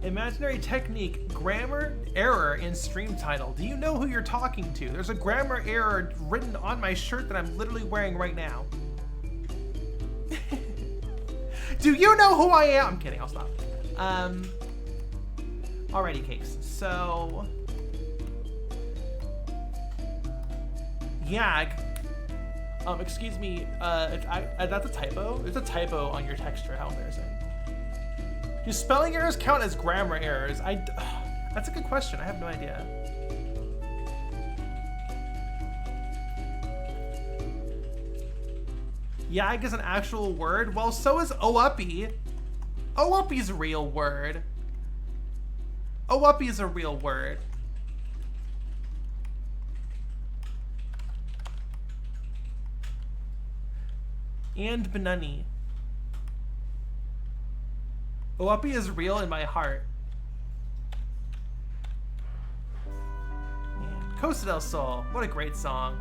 Imaginary technique, grammar error in stream title. Do you know who you're talking to? There's a grammar error written on my shirt that I'm literally wearing right now. Do you know who I am? I'm kidding, I'll stop. Alrighty, cakes. So, Yag. Excuse me, that's a typo? There's a typo on your texture, how embarrassing. Do spelling errors count as grammar errors? That's a good question. I have no idea. Yag is an actual word? Well, so is O-uppy. O-uppy's a real word. O-uppy is a real word. And Benani. O-uppy is real in my heart. Man. Costa del Sol, what a great song.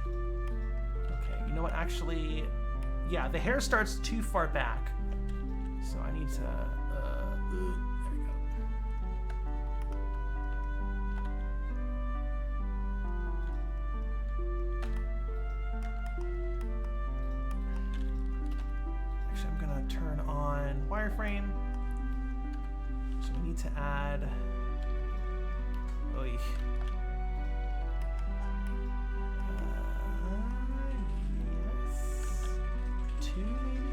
Okay, you know what, actually, yeah, the hair starts too far back. So I need to, there we go. Actually, I'm gonna turn on wireframe. So we need to add. Oy. Yes. 2 maybe?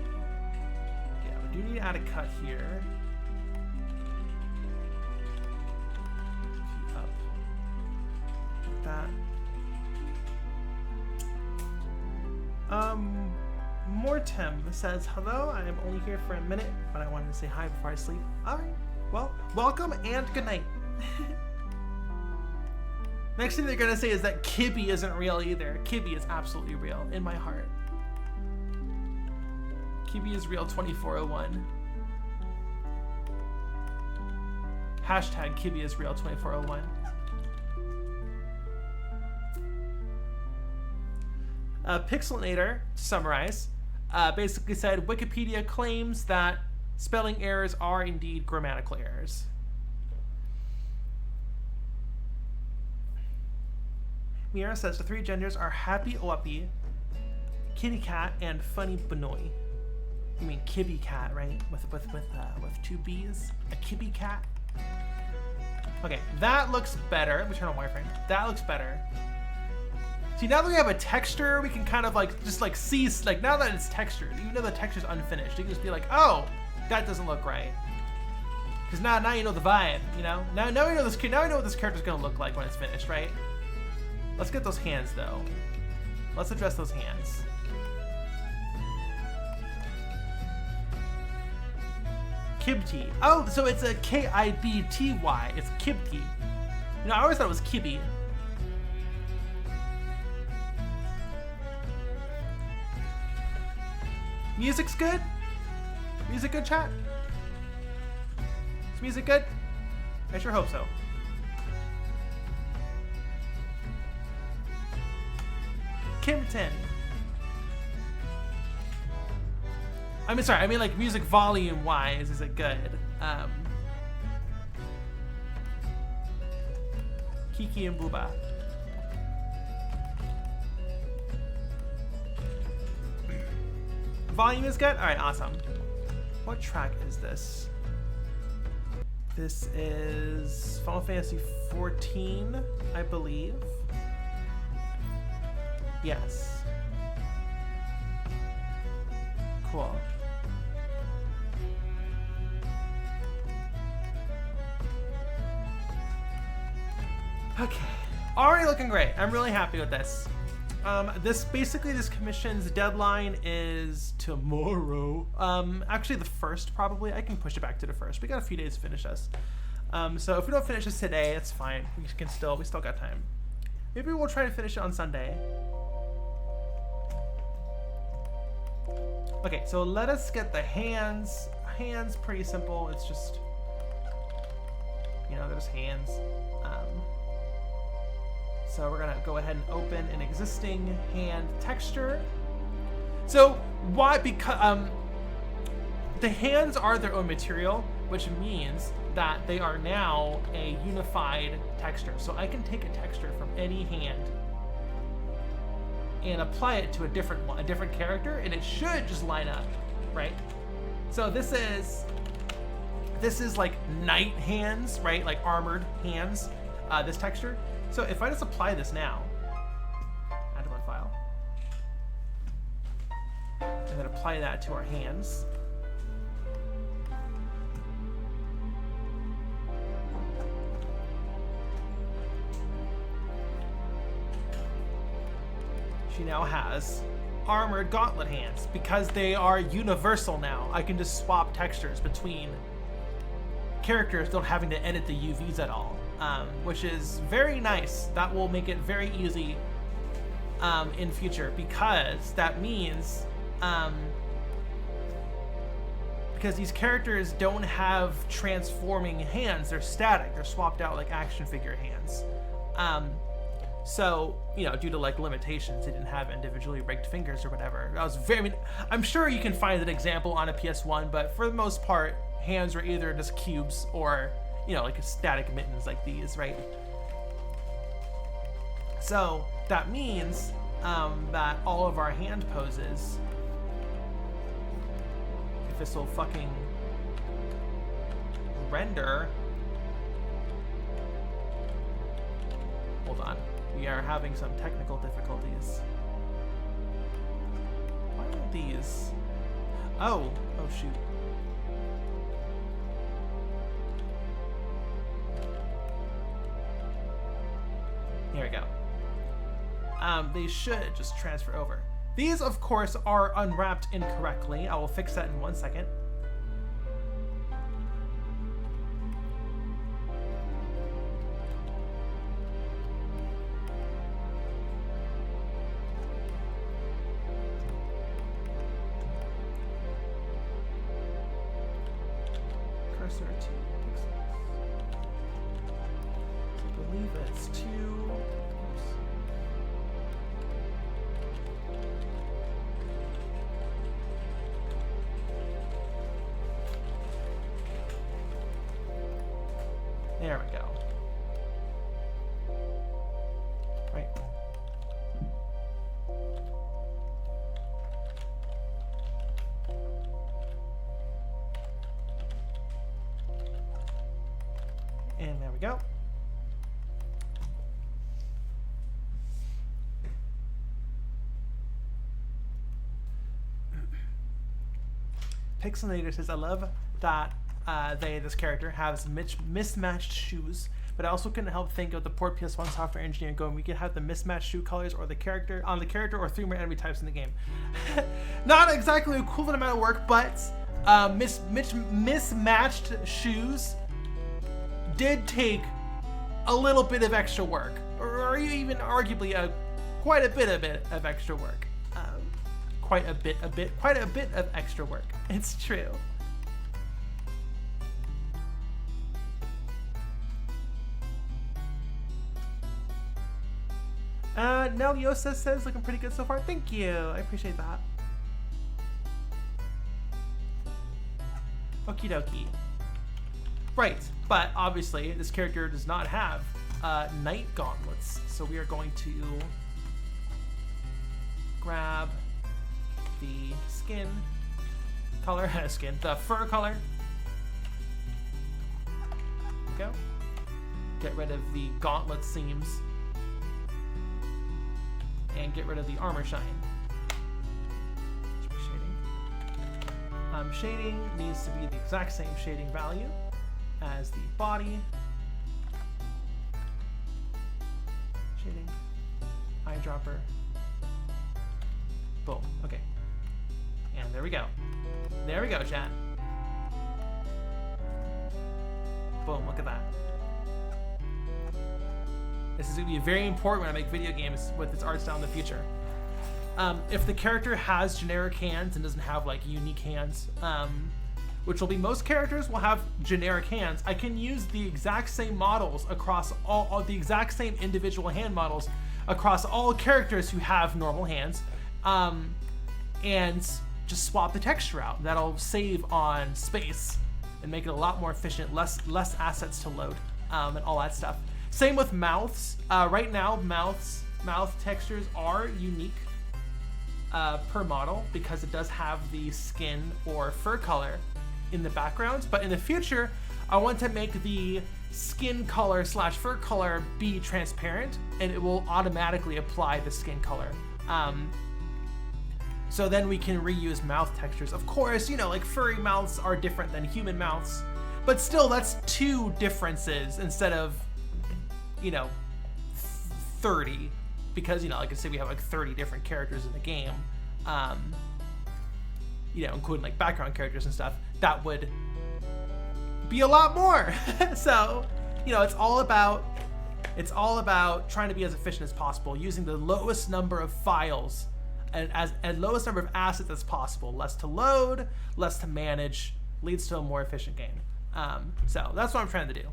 Yeah, we do need to add a cut here. Up. Like that. Mortem says, hello, I am only here for a minute, but I wanted to say hi before I sleep. Alright, well, welcome and good night. Next thing they're gonna say is that Kibby isn't real either. Kibby is absolutely real, in my heart. Kibby is real 2401. Hashtag Kibby is real 2401. Pixelinator, to summarize, basically said Wikipedia claims that spelling errors are indeed grammatical errors. Mira says the 3 genders are Happy Oapi, Kitty Cat, and Funny Benoy. You mean Kibby Cat, right? With 2 B's? A Kibby Cat? Okay, that looks better. Let me turn on wireframe. That looks better. See, now that we have a texture, we can kind of like, just like see, like now that it's textured, even though the texture's unfinished, you can just be like, oh, that doesn't look right. Because now you know the vibe, you know? Now we know this, now we know what this character's gonna look like when it's finished, right? Let's get those hands though. Let's address those hands. Kibty. Oh, so it's a K-I-B-T-Y. It's Kibty. You know, I always thought it was Kibby. Music's good? Music good, chat? Is music good? I sure hope so. Kimpton. I mean, sorry, I mean like music volume wise, is it good? Kiki and Booba. Volume is good? Alright, awesome. What track is this? This is Final Fantasy 14, I believe. Yes. Cool. Okay. Already looking great. I'm really happy with this. This commission's deadline is tomorrow. Actually the 1st probably. I can push it back to the 1st. We got a few days to finish this. So if we don't finish this today, it's fine. We still got time. Maybe we'll try to finish it on Sunday. Okay, so let us get the hands. Hands, pretty simple. It's just, you know, there's hands. So we're gonna go ahead and open an existing hand texture. So why? Because the hands are their own material, which means that they are now a unified texture. So I can take a texture from any hand and apply it to a different one, a different character, and it should just line up, right? So this is like knight hands, right? Like armored hands, this texture. So if I just apply this now, add to one file, and then apply that to our hands. She now has armored gauntlet hands because they are universal now. I can just swap textures between characters without having to edit the UVs at all, which is very nice. That will make it very easy in future, because that means because these characters don't have transforming hands. They're static. They're swapped out like action figure hands. So, you know, due to like limitations, they didn't have individually rigged fingers or whatever. That was very, I mean, I'm sure you can find an example on a PS1, but for the most part, hands were either just cubes or, you know, like static mittens like these, right? So that means that all of our hand poses, if this will fucking render. Hold on. We are having some technical difficulties. Why are these? Oh shoot. Here we go. They should just transfer over. These, of course, are unwrapped incorrectly. I will fix that in 1 second. Cursor to pixels. I believe it's 2. There we go. Right. And there we go. Pixelnator says, I love that this character has mismatched shoes, but I also couldn't help think of the poor PS1 software engineer going, we could have the mismatched shoe colors or the character or 3 more enemy types in the game. Not exactly equivalent amount of work, but mismatched shoes did take a little bit of extra work, or even arguably quite a bit of extra work. Quite a bit of extra work. It's true. Neliosa says looking pretty good so far. Thank you. I appreciate that. Okie dokie. Right, but obviously this character does not have night gauntlets, so we are going to grab the skin color, the fur color. Go. Get rid of the gauntlet seams. And get rid of the armor shine. Shading. Shading needs to be the exact same shading value as the body. Shading. Eyedropper. Boom. Okay. And there we go. There we go, chat. Boom, look at that. This is going to be very important when I make video games with its art style in the future. If the character has generic hands and doesn't have like unique hands, which will be most characters will have generic hands, I can use the exact same models across all the exact same individual hand models across all characters who have normal hands, and just swap the texture out. That'll save on space and make it a lot more efficient, less assets to load, and all that stuff. Same with mouths. Right now, mouth textures are unique per model because it does have the skin or fur color in the background. But in the future, I want to make the skin color / fur color be transparent, and it will automatically apply the skin color. So then we can reuse mouth textures. Of course, you know, like furry mouths are different than human mouths, but still, that's 2 differences instead of, you know, 30, because, you know, like I said, we have like 30 different characters in the game, you know, including like background characters and stuff. That would be a lot more. So, you know, it's all about trying to be as efficient as possible, using the lowest number of files and lowest number of assets as possible. Less to load, less to manage, leads to a more efficient game. So that's what I'm trying to do.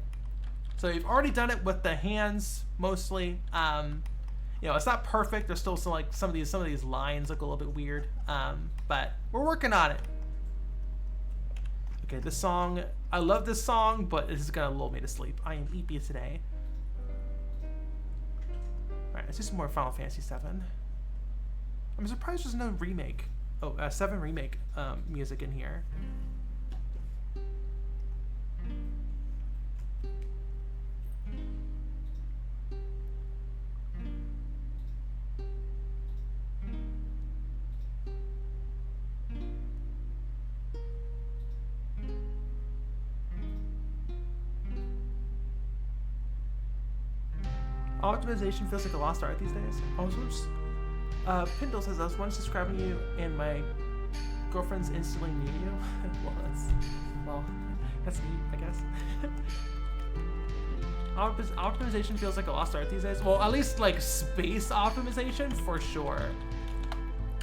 So you've already done it with the hands mostly. You know, it's not perfect. There's still some of these lines look a little bit weird, but we're working on it. Okay, this song, I love this song, but this is gonna lull me to sleep. I am EP today. All right, let's do some more Final Fantasy VII. I'm surprised there's no remake. 7 remake music in here. Optimization feels like a lost art these days. Pindle says, I was once describing you and my girlfriend's instantly knew you. well, that's neat, I guess. Optimization feels like a lost art these days. Well, at least like space optimization for sure.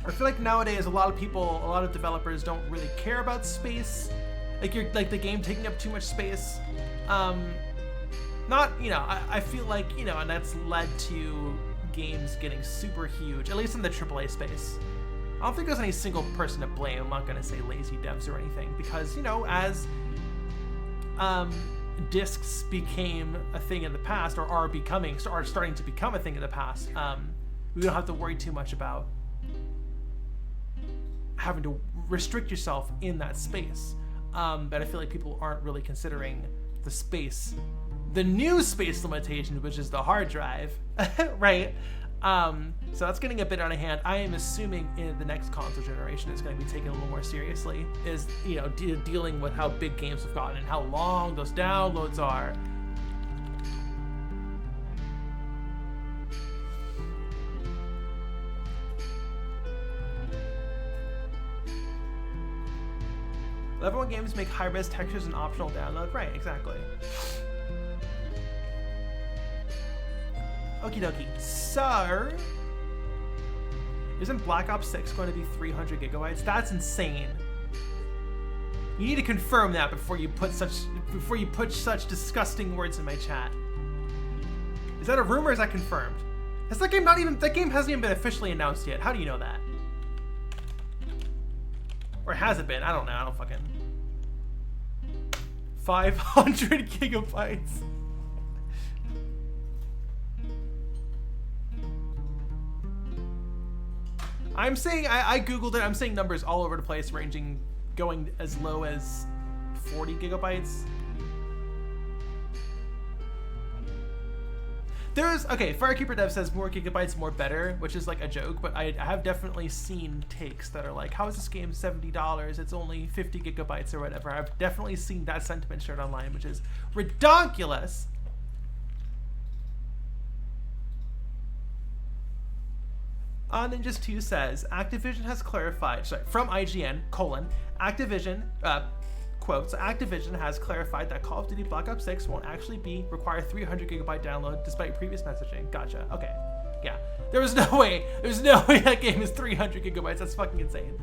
I feel like nowadays a lot of developers don't really care about space. Like the game taking up too much space. I feel like, and that's led to games getting super huge, at least in the AAA space. I don't think there's any single person to blame. I'm not going to say lazy devs or anything, because, as discs became a thing in the past, or are starting to become a thing in the past, we don't have to worry too much about having to restrict yourself in that space. But I feel like people aren't really considering the new space limitation, which is the hard drive, right? So that's getting a bit out of hand. I am assuming in the next console generation it's going to be taken a little more seriously, is dealing with how big games have gotten and how long those downloads are. Level 1 games make high-res textures an optional download. Right, exactly. Okie dokie. So, isn't Black Ops 6 going to be 300 gigabytes? That's insane. You need to confirm that before you put such disgusting words in my chat. Is that a rumor or is that confirmed? That game hasn't even been officially announced yet. How do you know that? Or has it been? I don't know. I don't fucking... 500 gigabytes. I'm saying, I googled it, I'm saying numbers all over the place, going as low as 40 gigabytes. Firekeeper Dev says more gigabytes, more better, which is like a joke, but I have definitely seen takes that are like, how is this game $70? It's only 50 gigabytes or whatever. I've definitely seen that sentiment shared online, which is ridiculous. Ninjas2 says, Activision has clarified, from IGN, Activision, quotes, Activision has clarified that Call of Duty Black Ops 6 won't actually require 300 gigabyte download despite previous messaging. Gotcha. Okay. Yeah. There's no way that game is 300 gigabytes. That's fucking insane.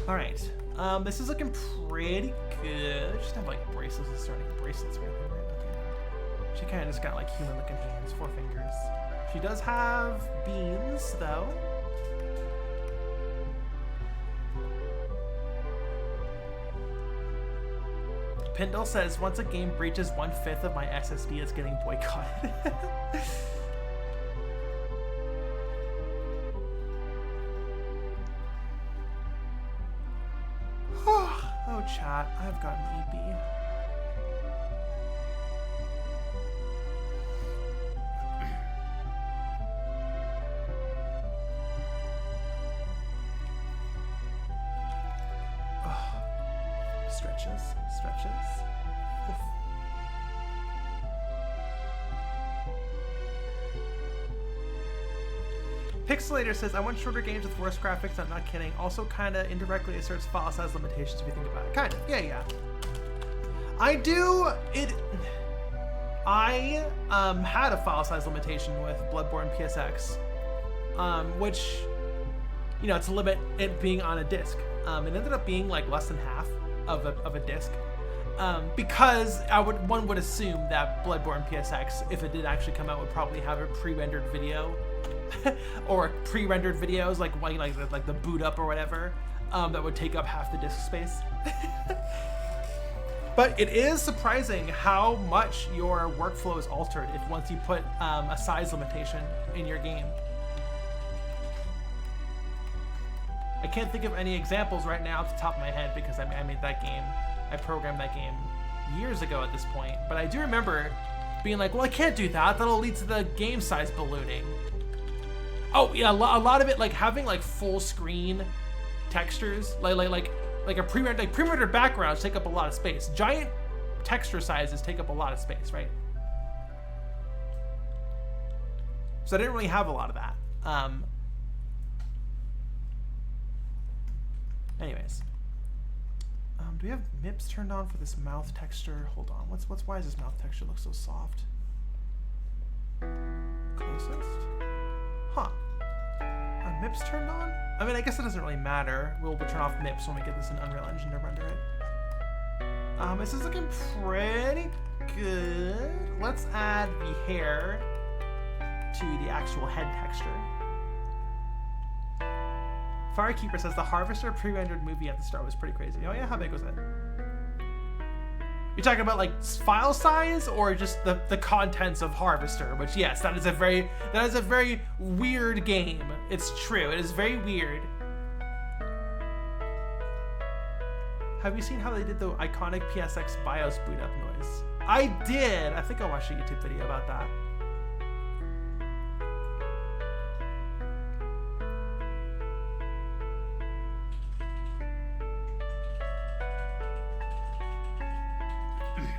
All right. This is looking pretty good. Just have like bracelets and starting bracelets right there. She kind of just got like human looking hands, 4 fingers. She does have beans though. Pindle says, once a game breaches 1/5 of my SSD, it's getting boycotted. Oh, chat, I've gotten EP. Stretches. Oof. Pixelator says, I want shorter games with worse graphics. I'm not kidding. Also, kind of indirectly asserts file size limitations if you think about it. Kind of. Yeah. I do. I had a file size limitation with Bloodborne PSX, which, to limit it being on a disc. It ended up being like less than half of a disc, because one would assume that Bloodborne PSX, if it did actually come out, would probably have a pre-rendered video, or pre-rendered videos like the boot up or whatever, that would take up half the disk space. But it is surprising how much your workflow is altered once you put a size limitation in your game. I can't think of any examples right now off the top of my head because I made that game. I programmed that game years ago at this point. But I do remember being like, well, I can't do that. That'll lead to the game size ballooning. Oh yeah, a lot of it, like having like full screen textures, like a pre-rendered backgrounds take up a lot of space. Giant texture sizes take up a lot of space, right? So I didn't really have a lot of that. Anyways, do we have MIPS turned on for this mouth texture? Hold on, why does this mouth texture look so soft? Closest? Huh. Are MIPS turned on? I mean, I guess it doesn't really matter. We'll turn off MIPS when we get this in Unreal Engine to render it. This is looking pretty good. Let's add the hair to the actual head texture. Firekeeper says the Harvester pre-rendered movie at the start was pretty crazy. Oh yeah, how big was it? You're talking about like file size or just the contents of Harvester? Which yes, that is a very weird game. It's true. It is very weird. Have you seen how they did the iconic PSX BIOS boot up noise? I did. I think I watched a YouTube video about that.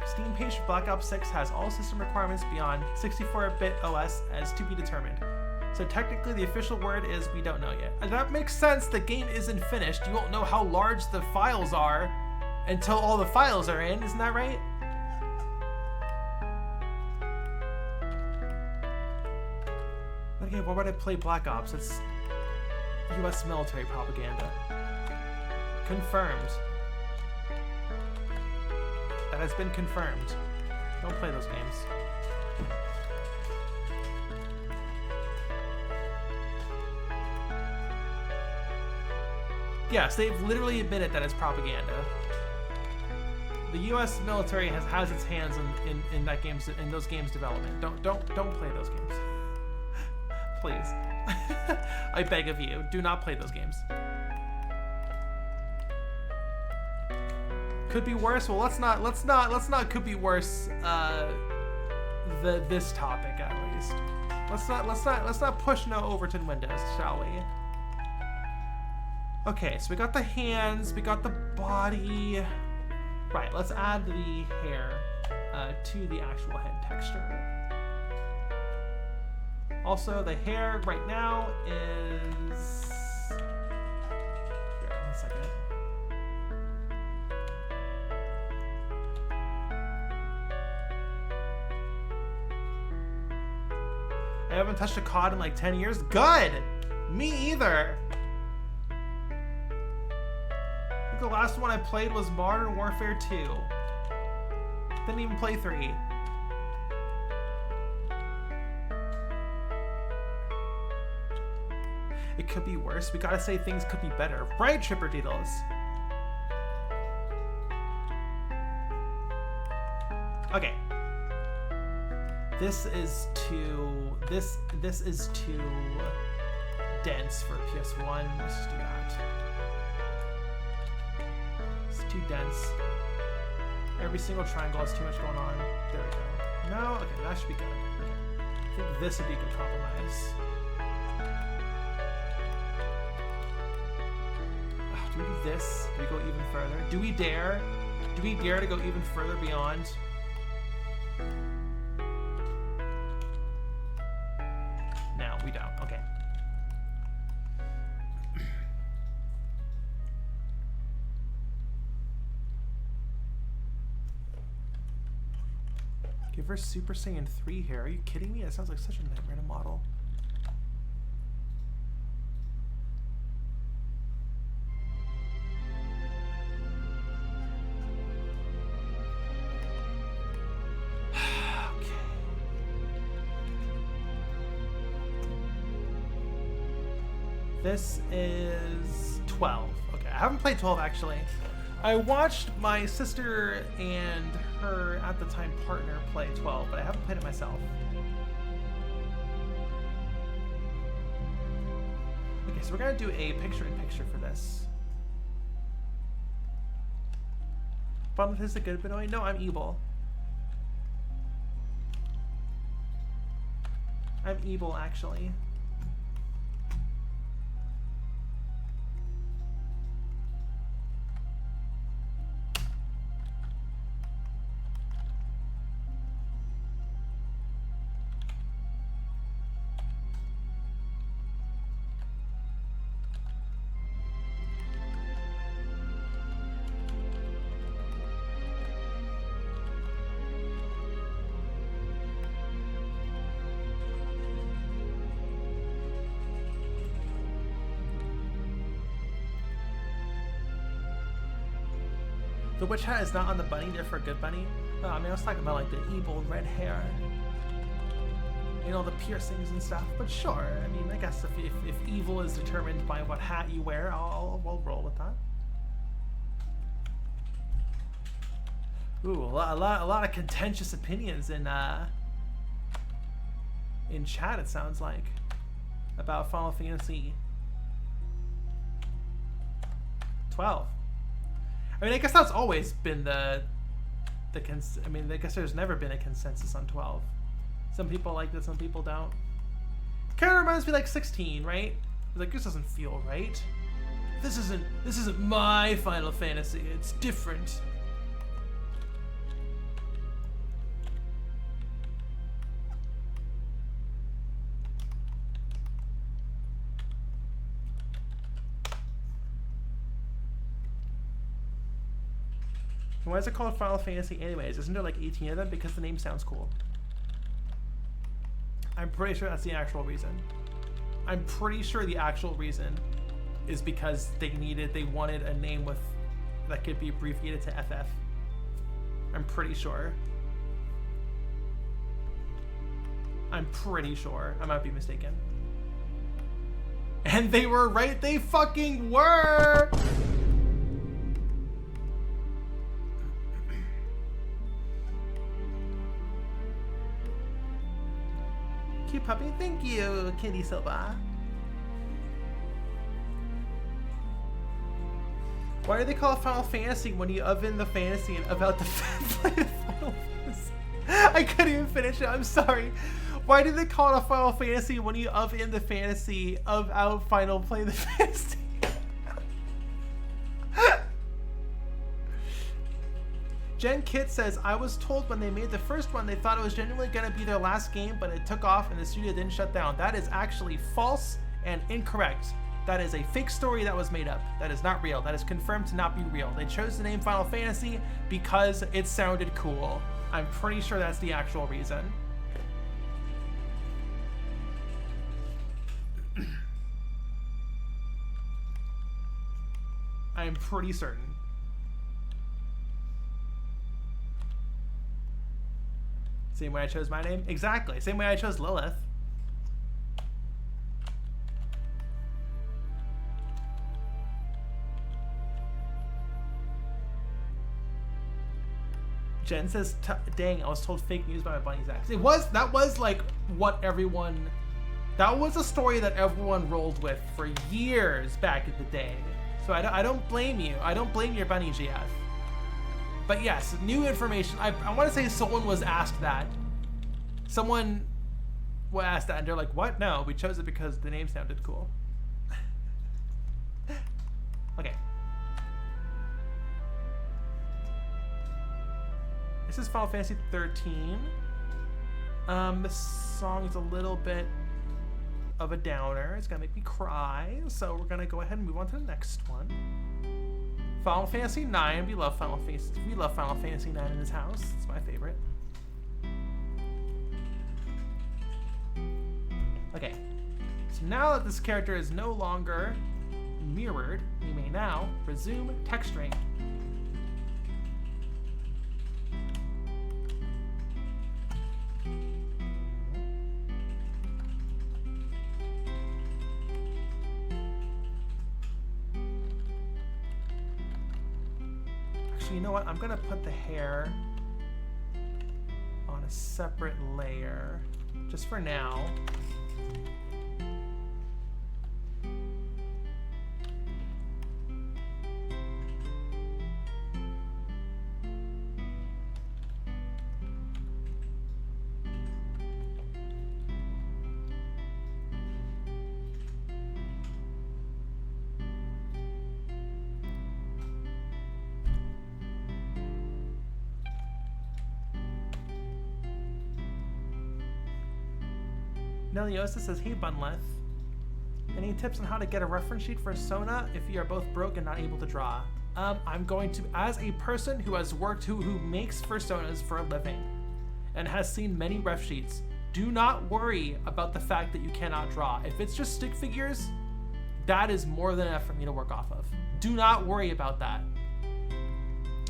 Steam page for Black Ops 6 has all system requirements beyond 64-bit OS as to be determined. So technically the official word is we don't know yet. And that makes sense. The game isn't finished. You won't know how large the files are until all the files are in. Isn't that right? But again, why would I play Black Ops? It's US military propaganda. Confirmed. That has been confirmed. Don't play those games. Yes, they've literally admitted that it's propaganda. The U.S. military has its hands in those games development. Don't play those games. Please. I beg of you, do not play those games. Could be worse. Well, let's not could be worse this topic at least. Let's not push no Overton windows, shall we? Okay, so we got the hands, we got the body. Right, let's add the hair to the actual head texture. Also, the hair right now is... Here, 1 second. I haven't touched a COD in like 10 years. Good! Me either! I think the last one I played was Modern Warfare 2. Didn't even play 3. It could be worse. We gotta say things could be better. Right, Tripper Deedles? Okay. This is too dense for PS1. Let's just do that. It's too dense. Every single triangle has too much going on. There we go. No, okay, that should be good. Okay. I think this would be a good compromise. Do we do this? Do we go even further? Do we dare? Do we dare to go even further beyond? No, we don't. Okay. Give her Super Saiyan 3 hair. Are you kidding me? That sounds like such a nightmare to model. This is 12. Okay, I haven't played 12 actually. I watched my sister and her at the time partner play 12, but I haven't played it myself. Okay, so we're gonna do a picture-in-picture for this. Bummed is a good Benoit? No, I'm evil. I'm evil actually. The witch hat is not on the bunny, therefore a good bunny. I mean, I was talking about like the evil red hair, you know, the piercings and stuff. But sure, I mean, I guess if evil is determined by what hat you wear, we'll roll with that. Ooh, a lot of contentious opinions in chat. It sounds like about Final Fantasy 12. I mean, I guess that's always been I mean, I guess there's never been a consensus on 12. Some people like this, some people don't. Kind of reminds me like 16, right? Like, this doesn't feel right. This isn't my Final Fantasy. It's different. Why is it called Final Fantasy anyways? Isn't there like 18 of them? Because the name sounds cool. I'm pretty sure that's the actual reason. I'm pretty sure the actual reason is because they wanted a name that could be abbreviated to FF. I'm pretty sure. I'm pretty sure. I might be mistaken. And they were right. They fucking were! Cute puppy, thank you, Candy Silva. Why do they call it Final Fantasy when you oven the fantasy and about the Final Fantasy? I couldn't even finish it, I'm sorry. Why do they call it a Final Fantasy when you oven the fantasy of out Final Play the Fantasy? Jen Kit says, I was told when they made the first one, they thought it was genuinely going to be their last game, but it took off and the studio didn't shut down. That is actually false and incorrect. That is a fake story that was made up. That is not real. That is confirmed to not be real. They chose the name Final Fantasy because it sounded cool. I'm pretty sure that's the actual reason. I'm pretty certain. Same way I chose my name? Exactly. Same way I chose Lilith. Jen says, dang, I was told fake news by my bunny's ex. That was like what everyone, that was a story that everyone rolled with for years back in the day. So I don't blame you. I don't blame your bunny, GF. But yes, new information. I want to say someone was asked that. Someone was asked that, and they're like, what? No, we chose it because the name sounded cool. Okay. This is Final Fantasy 13. This song is a little bit of a downer. It's gonna make me cry. So we're gonna go ahead and move on to the next one. Final Fantasy 9. We love Final Fantasy 9 in this house. It's my favorite. Okay. So now that this character is no longer mirrored, we may now resume texturing. You know what? I'm gonna put the hair on a separate layer just for now. Neliosa says, hey Bunleth, any tips on how to get a reference sheet for Sona if you are both broke and not able to draw? I'm going to, as a person who has worked, who makes personas for a living and has seen many ref sheets, do not worry about the fact that you cannot draw. If it's just stick figures, that is more than enough for me to work off of. Do not worry about that.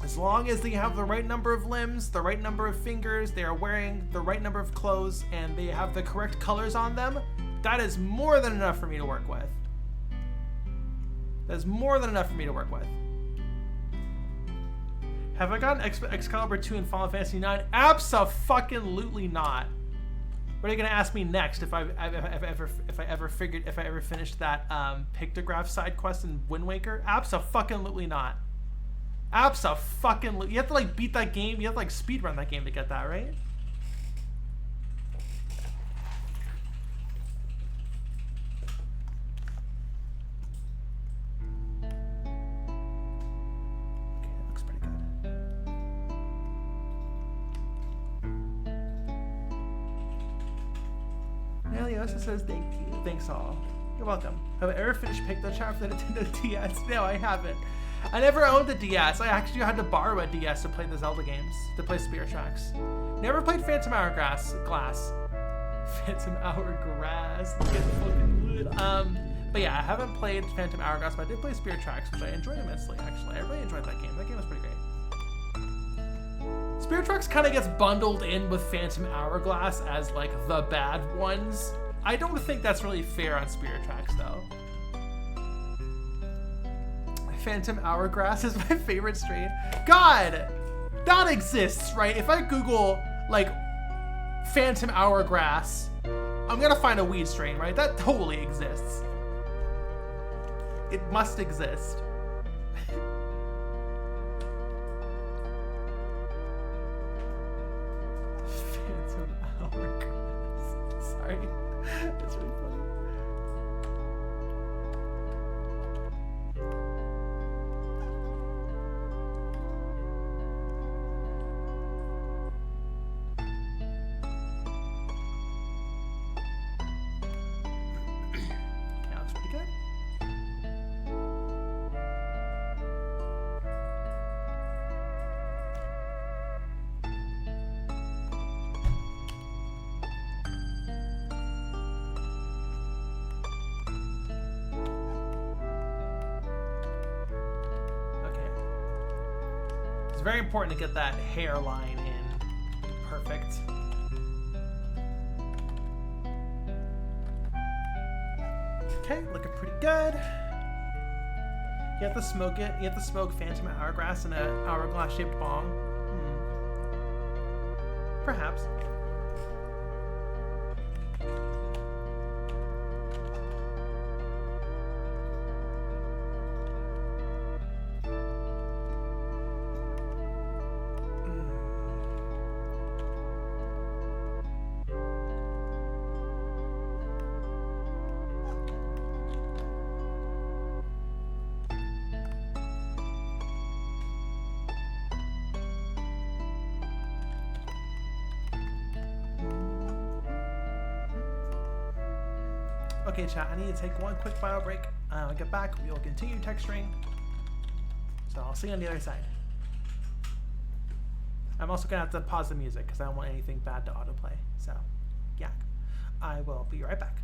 As long as they have the right number of limbs, the right number of fingers, they are wearing the right number of clothes, and they have the correct colors on them, that is more than enough for me to work with. That is more than enough for me to work with. Have I gotten Excalibur 2 in Final Fantasy 9? Abso-fucking-lutely not. What are you gonna ask me next if I ever finished that pictograph side quest in Wind Waker? Abso-fucking-lutely not. Abso-fucking-lutely. You have to like beat that game. You have to like speedrun that game to get that, right? Eliosa says thank you. Thanks all. You're welcome. Have I ever finished Picto Chart for the Nintendo DS? No, I haven't. I never owned a DS. I actually had to borrow a DS to play the Zelda games, to play Spirit Tracks. Never played Phantom Hourglass. Phantom Hourglass. But yeah, I haven't played Phantom Hourglass, but I did play Spirit Tracks, which I enjoyed immensely, actually. I really enjoyed that game. That game was pretty great. Spirit Tracks kind of gets bundled in with Phantom Hourglass as like the bad ones. I don't think that's really fair on Spirit Tracks though. Phantom Hourglass is my favorite strain. God, that exists, right? If I Google like Phantom Hourglass, I'm gonna find a weed strain, right? That totally exists. It must exist. Sorry. That's really funny. Okay, looks pretty good. It's very important to get that hairline in perfect. Okay, looking pretty good. You have to smoke it. You have to smoke Phantom Hourglass in an hourglass-shaped bong. Perhaps. Okay, chat, I need to take one quick bio break. When I get back, we will continue texturing. So I'll see you on the other side. I'm also gonna have to pause the music because I don't want anything bad to autoplay. So, yeah, I will be right back.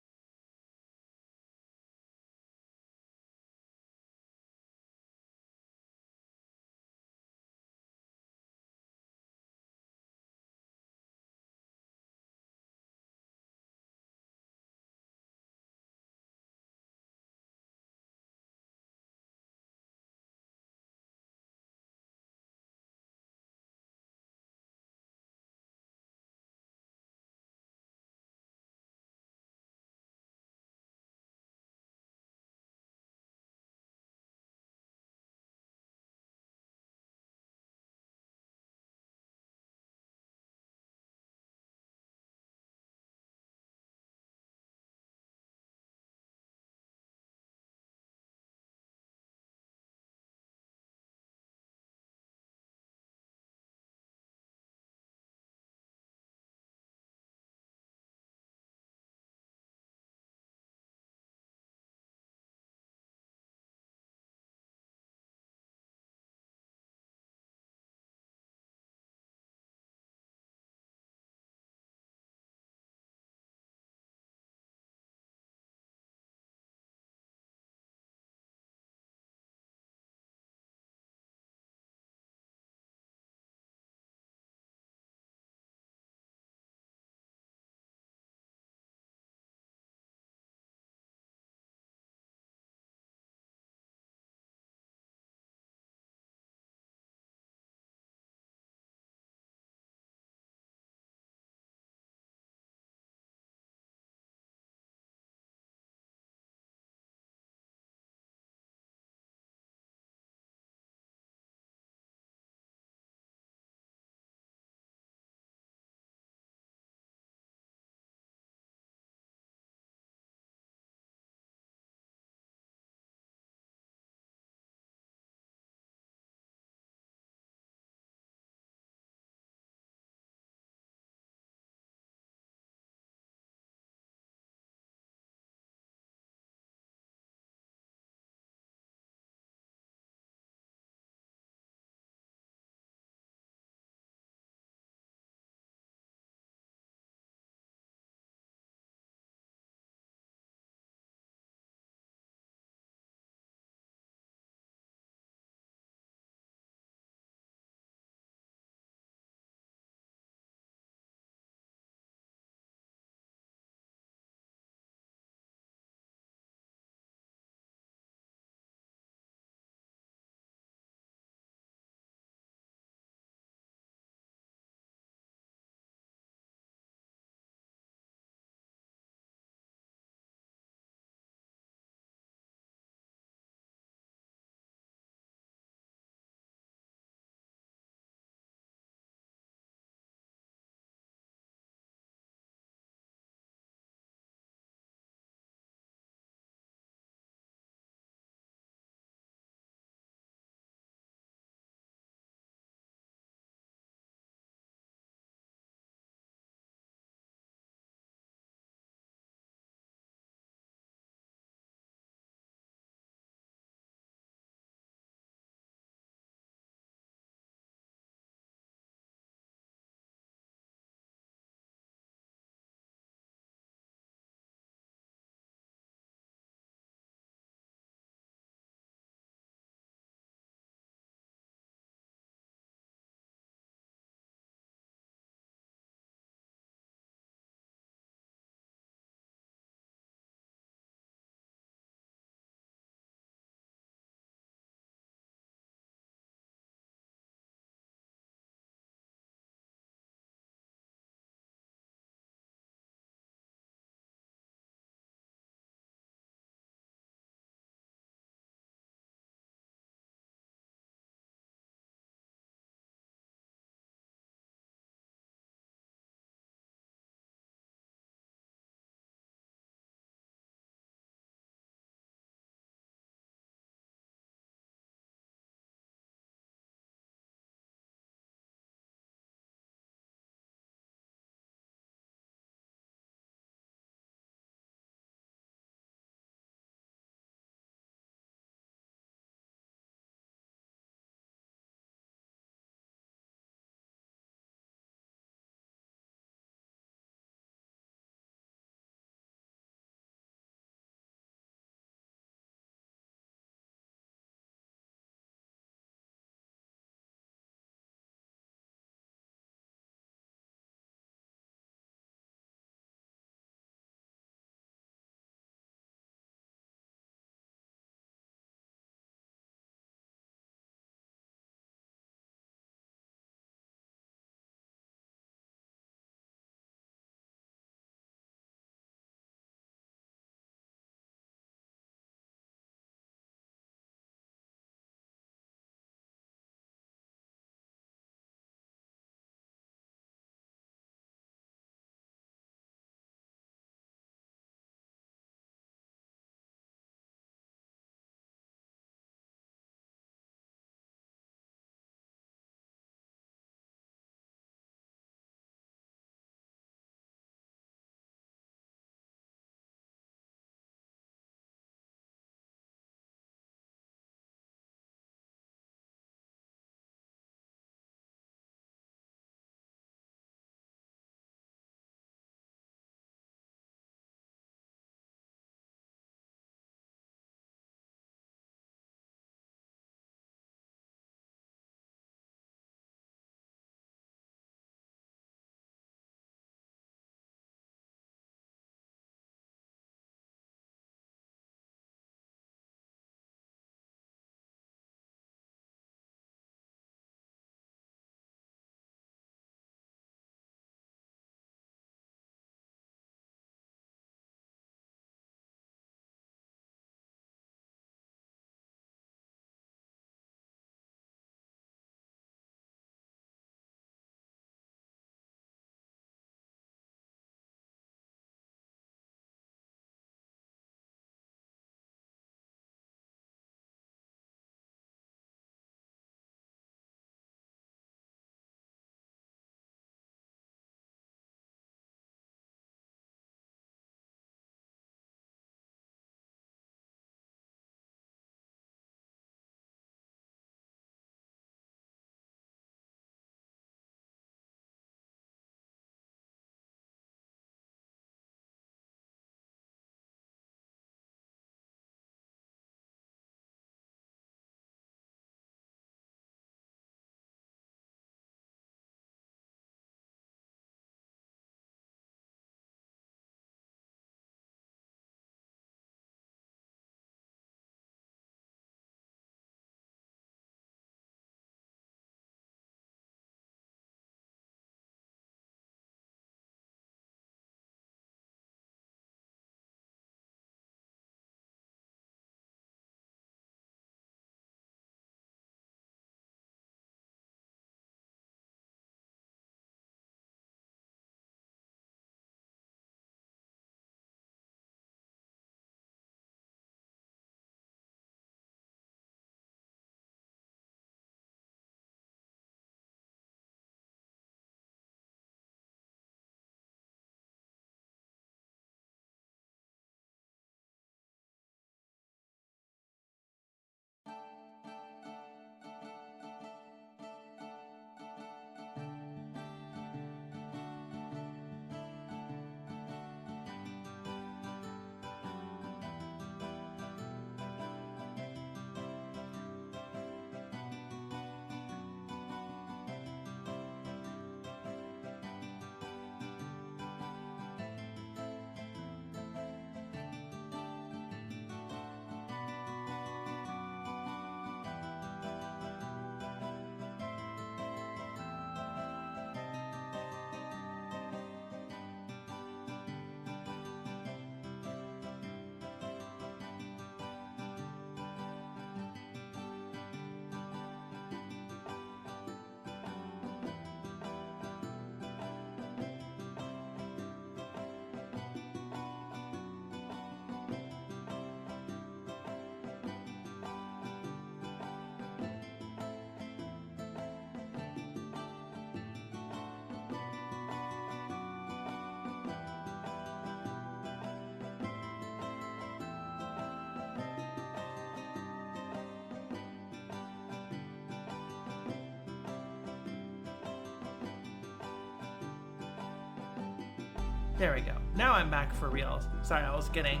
There we go. Now I'm back for real. Sorry, I was getting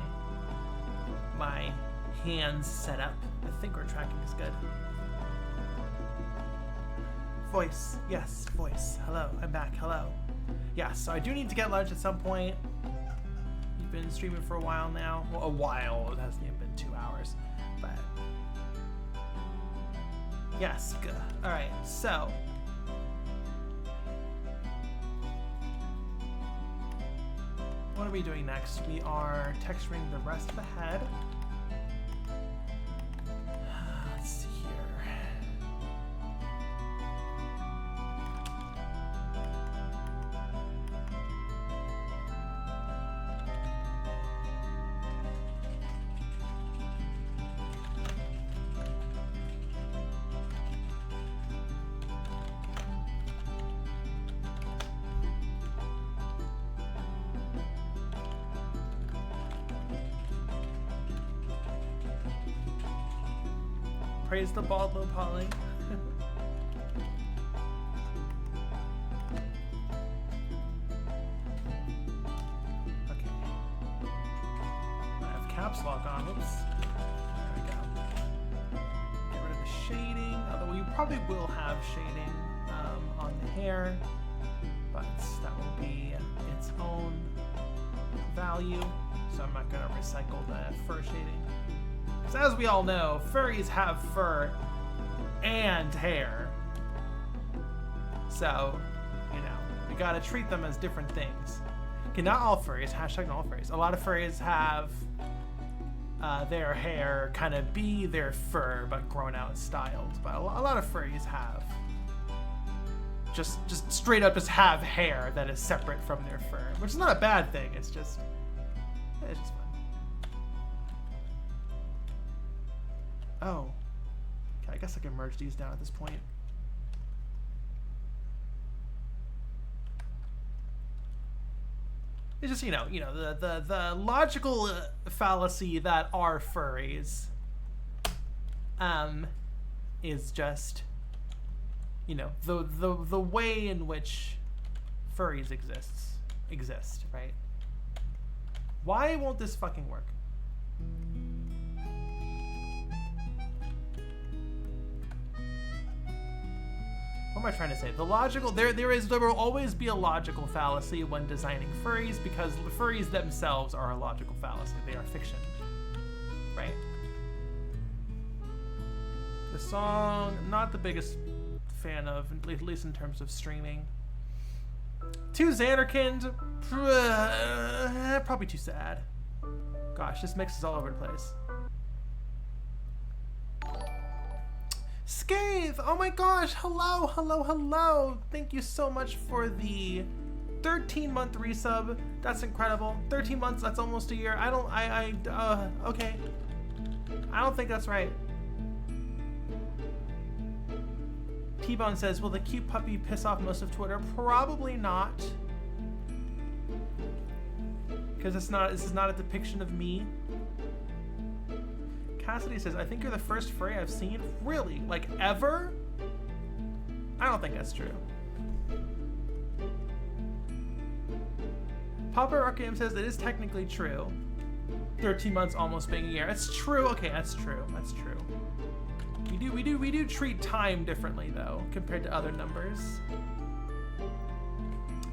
my hands set up. I think our tracking is good. Voice. Yes, voice. Hello, I'm back. Hello. Yeah, so I do need to get lunch at some point. You've been streaming for a while now. Well, a while. It hasn't even been 2 hours. But yes, good. All right, so what are we doing next? We are texturing the rest of the head. Let's see here. Praise the bald low poly. Okay. I have caps lock on. Oops. There we go. Get rid of the shading. Although we probably will have shading on the hair, but that will be its own value. So I'm not going to recycle the fur shading. As we all know, furries have fur and hair. So, you know, we gotta treat them as different things. Okay, not all furries, hashtag not all furries. A lot of furries have their hair kind of be their fur, but grown out and styled. But a lot of furries have just straight up just have hair that is separate from their fur, which is not a bad thing. It's just fun. Oh, okay, I guess I can merge these down at this point. It's just, you know, the logical fallacy that are furries, is just, you know, the way in which furries exist, right? Why won't this fucking work? What am I trying to say? The logical, there will always be a logical fallacy when designing furries, because the furries themselves are a logical fallacy. They are fiction, right? The song, not the biggest fan of, at least in terms of streaming. Too Xanarkand, probably too sad. Gosh, this mix is all over the place. Scathe! Oh my gosh! Hello! Thank you so much for the 13-month resub. That's incredible. 13 months, that's almost a year. Okay. I don't think that's right. T-Bone says, will the cute puppy piss off most of Twitter? Probably not. Because this is not a depiction of me. Cassidy says, I think you're the first furry I've seen. Really? Like, ever? I don't think that's true. Papa Arkham says, it is technically true. 13 months almost being a year. It's true. Okay, that's true. That's true. We do treat time differently, though, compared to other numbers.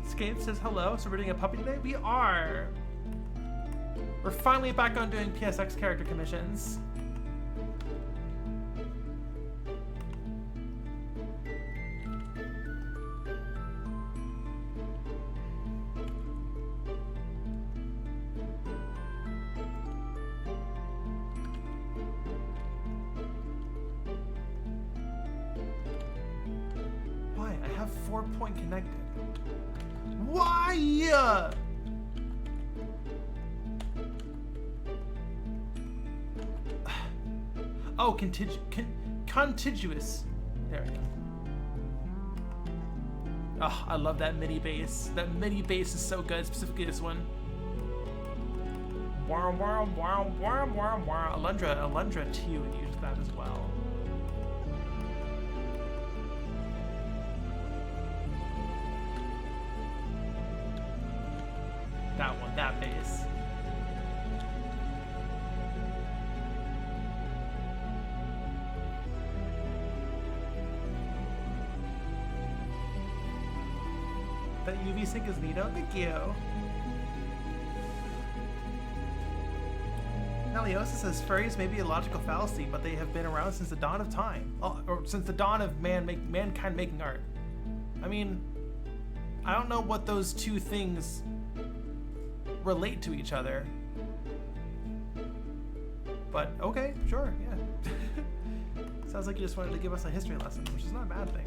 Skate says, hello. So we're doing a puppy today? We are. We're finally back on doing PSX character commissions. Why? I have 4-point connected. Why? Oh, contiguous. There we go. Oh, I love that MIDI bass. That MIDI bass is so good, specifically this one. Alundra too used that as well. that one, that base. That UV sync is neato. Thank you. Neliosa says furries may be a logical fallacy, but they have been around since the dawn of time. Or since the dawn of mankind making art. I mean, I don't know what those two things relate to each other. But okay, sure, yeah. Sounds like you just wanted to give us a history lesson, which is not a bad thing.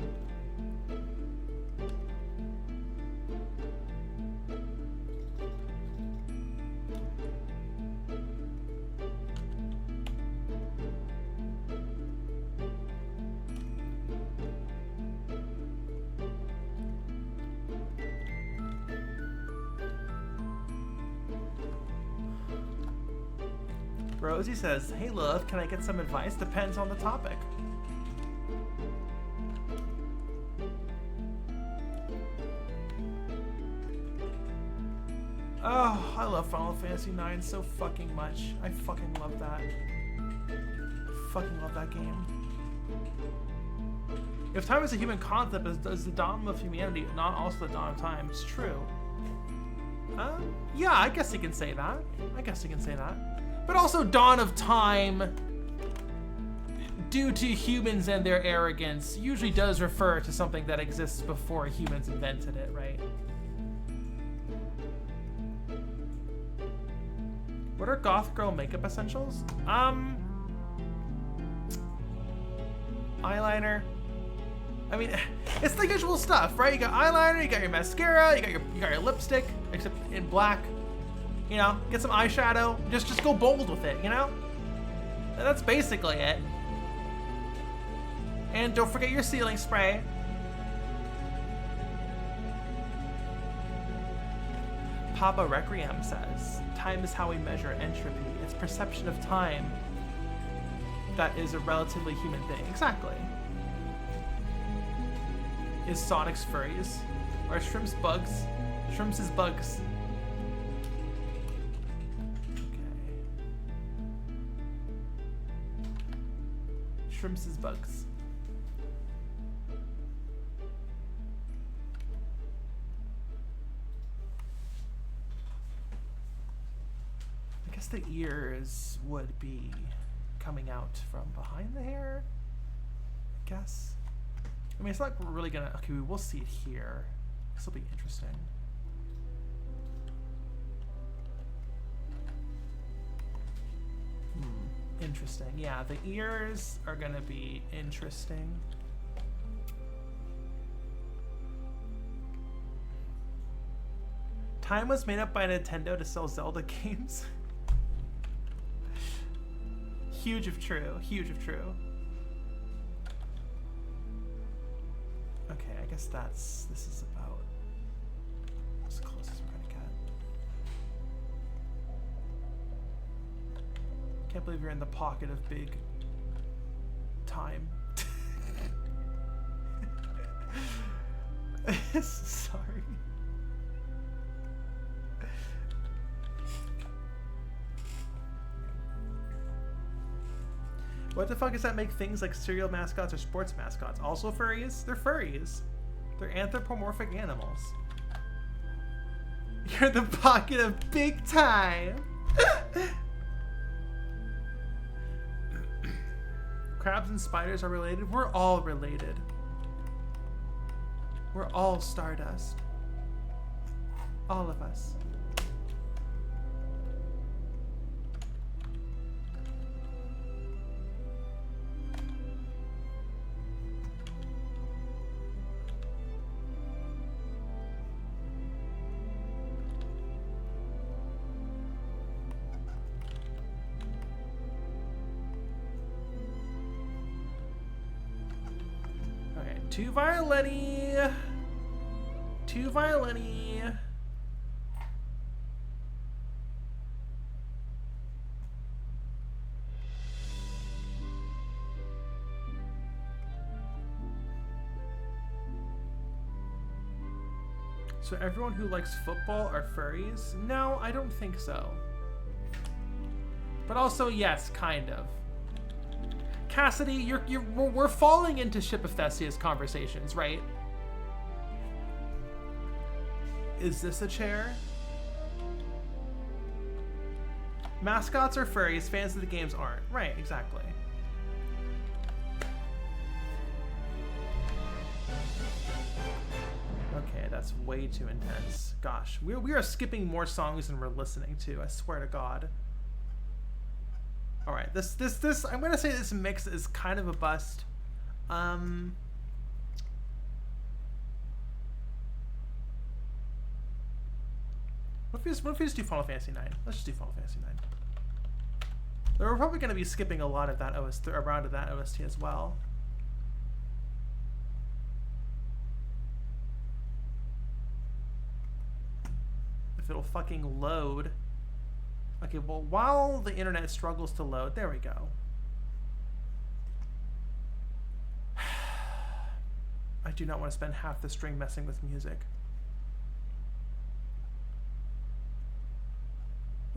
Rosie says, hey love, can I get some advice? Depends on the topic. Oh, I love Final Fantasy IX so fucking much. I fucking love that. I fucking love that game. If time is a human concept, is the dawn of humanity not also the dawn of time? It's true. Yeah, I guess you can say that. I guess you can say that. But also dawn of time, due to humans and their arrogance, usually does refer to something that exists before humans invented it, right? What are goth girl makeup essentials? Eyeliner. I mean, it's the usual stuff, right? You got eyeliner, you got your mascara, you got your lipstick, except in black. You know, get some eyeshadow. Just go bold with it, you know? And that's basically it. And don't forget your ceiling spray. Papa Requiem says, time is how we measure entropy. It's perception of time that is a relatively human thing. Exactly. Is Sonic's furries? Are shrimps bugs? Shrimps is bugs. Shrimps is bugs. I guess the ears would be coming out from behind the hair, I guess. I mean, it's not really gonna, okay, we'll see it here. This will be interesting. Interesting. Yeah, the ears are gonna be interesting. Time was made up by Nintendo to sell Zelda games. Huge if true. Huge if true. Okay, I guess this is about as close as we're gonna get. Can't believe you're in the pocket of big time. Sorry. What the fuck does that make things like cereal mascots or sports mascots? Also furries? They're furries. They're anthropomorphic animals. You're in the pocket of big time. Crabs and spiders are related. We're all related. We're all stardust. All of us. Too violent-y. Too violent-y. So everyone who likes football are furries? No, I don't think so. But also, yes, kind of. Cassidy, we're falling into Ship of Theseus conversations, right? Is this a chair? Mascots are furries, fans of the games aren't. Right, exactly. Okay, that's way too intense. Gosh, we are skipping more songs than we're listening to, I swear to God. All right, this I'm gonna say this mix is kind of a bust. What if we just do Final Fantasy 9? Let's just do Final Fantasy 9. We're probably gonna be skipping a lot of that OST, around of that OST as well. If it'll fucking load. Okay, well, while the internet struggles to load, there we go. I do not want to spend half the stream messing with music.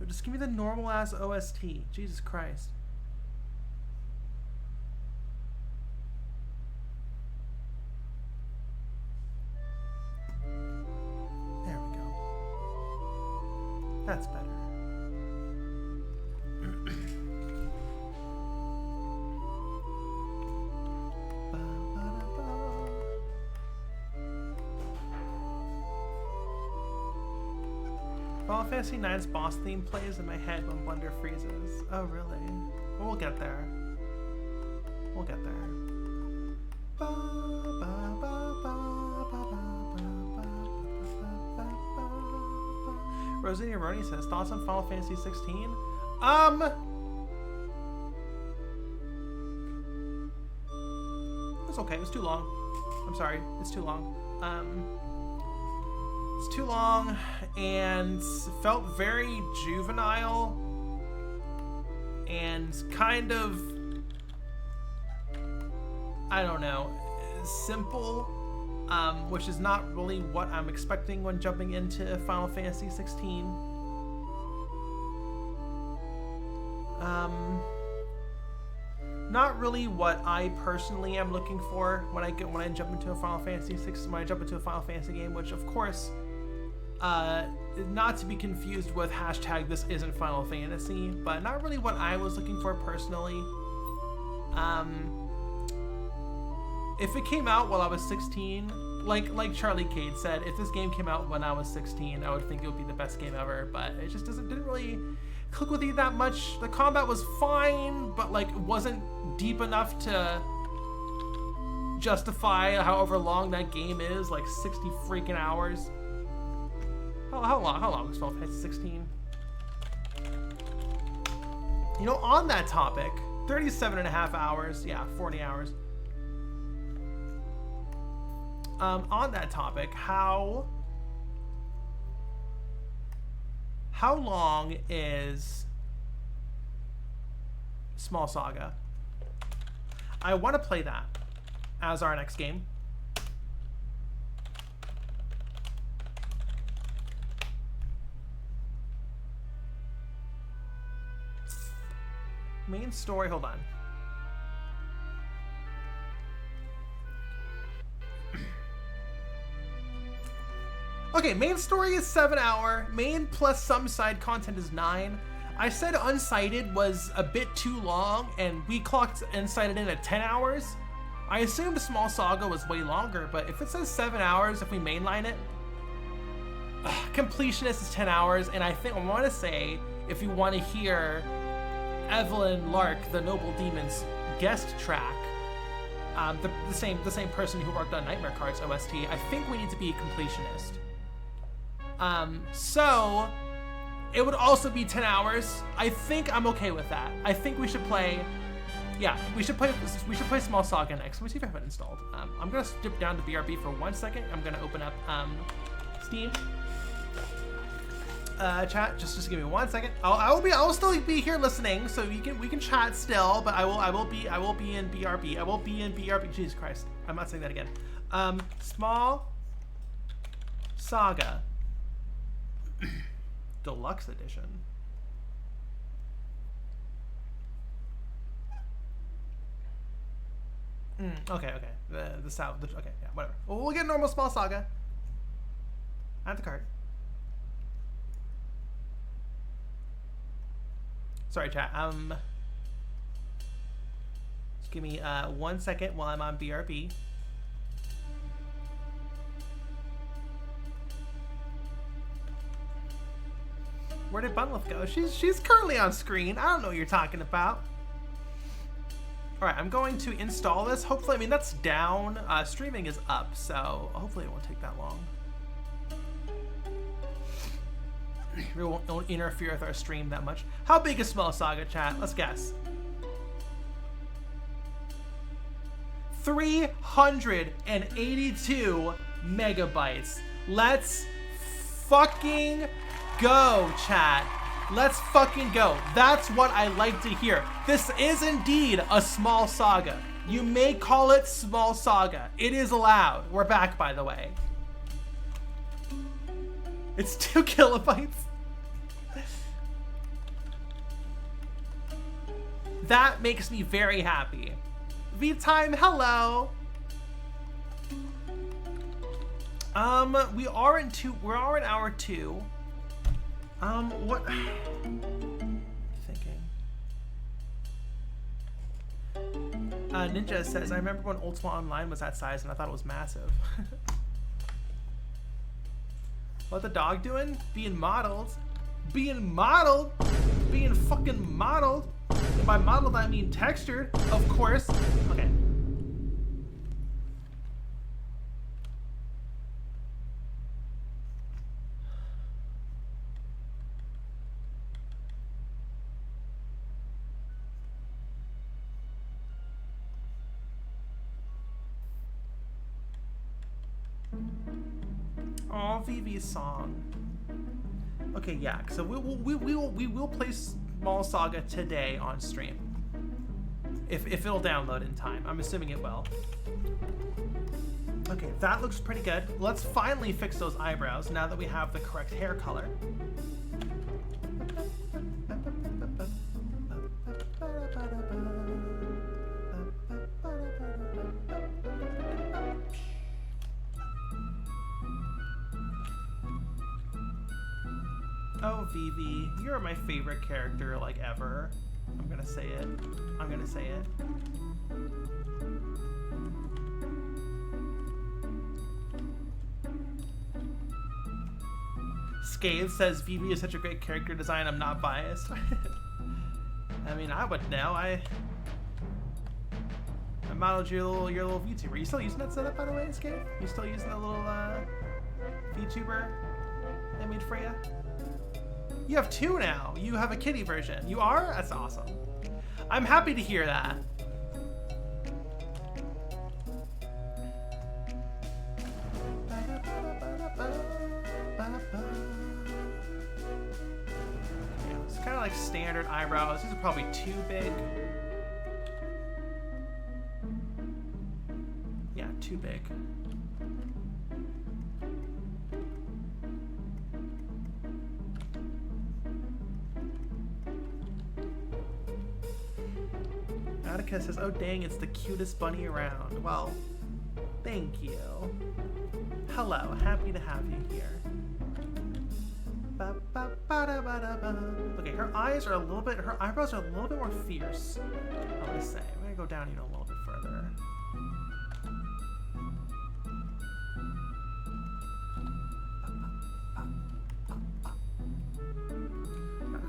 Just give me the normal ass OST. Jesus Christ. There we go. That's better. Final Fantasy IX's boss theme plays in my head when Blender freezes. Oh, really? Well, we'll get there. We'll get there. Rosanna Roni says, thoughts on Final Fantasy 16? It's okay. It was too long. I'm sorry. It's too long. It's too long and felt very juvenile and kind of, I don't know, simple, which is not really what I'm expecting when jumping into Final Fantasy 16. Not really what I personally am looking for when I jump into a Final Fantasy game, which of course, not to be confused with hashtag this isn't Final Fantasy, but not really what I was looking for personally. If it came out while I was 16, like Charlie Cade said, if this game came out when I was 16, I would think it would be the best game ever, but it just didn't really click with me that much. The combat was fine, but like it wasn't deep enough to justify however long that game is, like 60 freaking hours. How long is Final Fantasy 16? You know, on that topic, 37.5 hours, yeah, 40 hours. On that topic, how long is Small Saga? I want to play that as our next game. Main story, hold on. Okay, main story is 7 hour. Main plus some side content is 9. I said Unsighted was a bit too long, and we clocked Unsighted in at 10 hours. I assumed Small Saga was way longer, but if it says 7 hours, if we mainline it, completionist is 10 hours, and I want to say, if you want to hear Evelyn Lark, the Noble Demon's guest track, the same person who worked on Nightmare Kart's OST, I think we need to be a completionist. So it would also be 10 hours. I think I'm okay with that. I think we should play, yeah, we should play Small Saga next. Let me see if I have it installed. I'm gonna skip down to BRB for 1 second. I'm gonna open up Steam. Chat, just give me 1 second. I will still be here listening, so we can chat still, but I will be in BRB. I will be in BRB. Jesus Christ, I'm not saying that again. Small Saga. Deluxe edition. Okay. The south. Okay, yeah, whatever. Well, we'll get normal small Saga. Add the cart. Sorry, chat. Just give me 1 second while I'm on BRB. Where did Bunleth go? She's currently on screen. I don't know what you're talking about. All right, I'm going to install this. Hopefully, I mean, that's down. Streaming is up, so hopefully it won't take that long. It won't interfere with our stream that much. How big is Small Saga, chat? Let's guess. 382 megabytes. Let's fucking go, chat. Let's fucking go. That's what I like to hear. This is indeed a small saga. You may call it small saga. It is allowed. We're back, by the way. It's 2 kilobytes. That makes me very happy. V-Time, hello. We are in hour 2. What? Thinking. Ninja says, I remember when Ultima Online was that size and I thought it was massive. What the dog doing? Being modeled. Being modeled? Being fucking modeled? And by modeled, I mean textured, of course. Okay. Oh, Vivi's song. Okay, yeah. So we will play Small Saga today on stream. If it'll download in time, I'm assuming it will. Okay, that looks pretty good. Let's finally fix those eyebrows now that we have the correct hair color. Oh, Vivi, you're my favorite character, like, ever. I'm gonna say it. I'm gonna say it. Scathe says Vivi is such a great character design, I'm not biased. I mean, I would know. I modeled your little VTuber. Are you still using that setup, by the way, Scathe? You still using the little VTuber I made for you? You have 2 now. You have a kitty version. You are? That's awesome. I'm happy to hear that. Yeah, it's kind of like standard eyebrows. These are probably too big. Yeah, too big. Attica says, oh dang, it's the cutest bunny around. Well, thank you. Hello, happy to have you here. Okay, her eyes are a little bit, her eyebrows are a little bit more fierce, I would say. I'm gonna go down even a little bit further.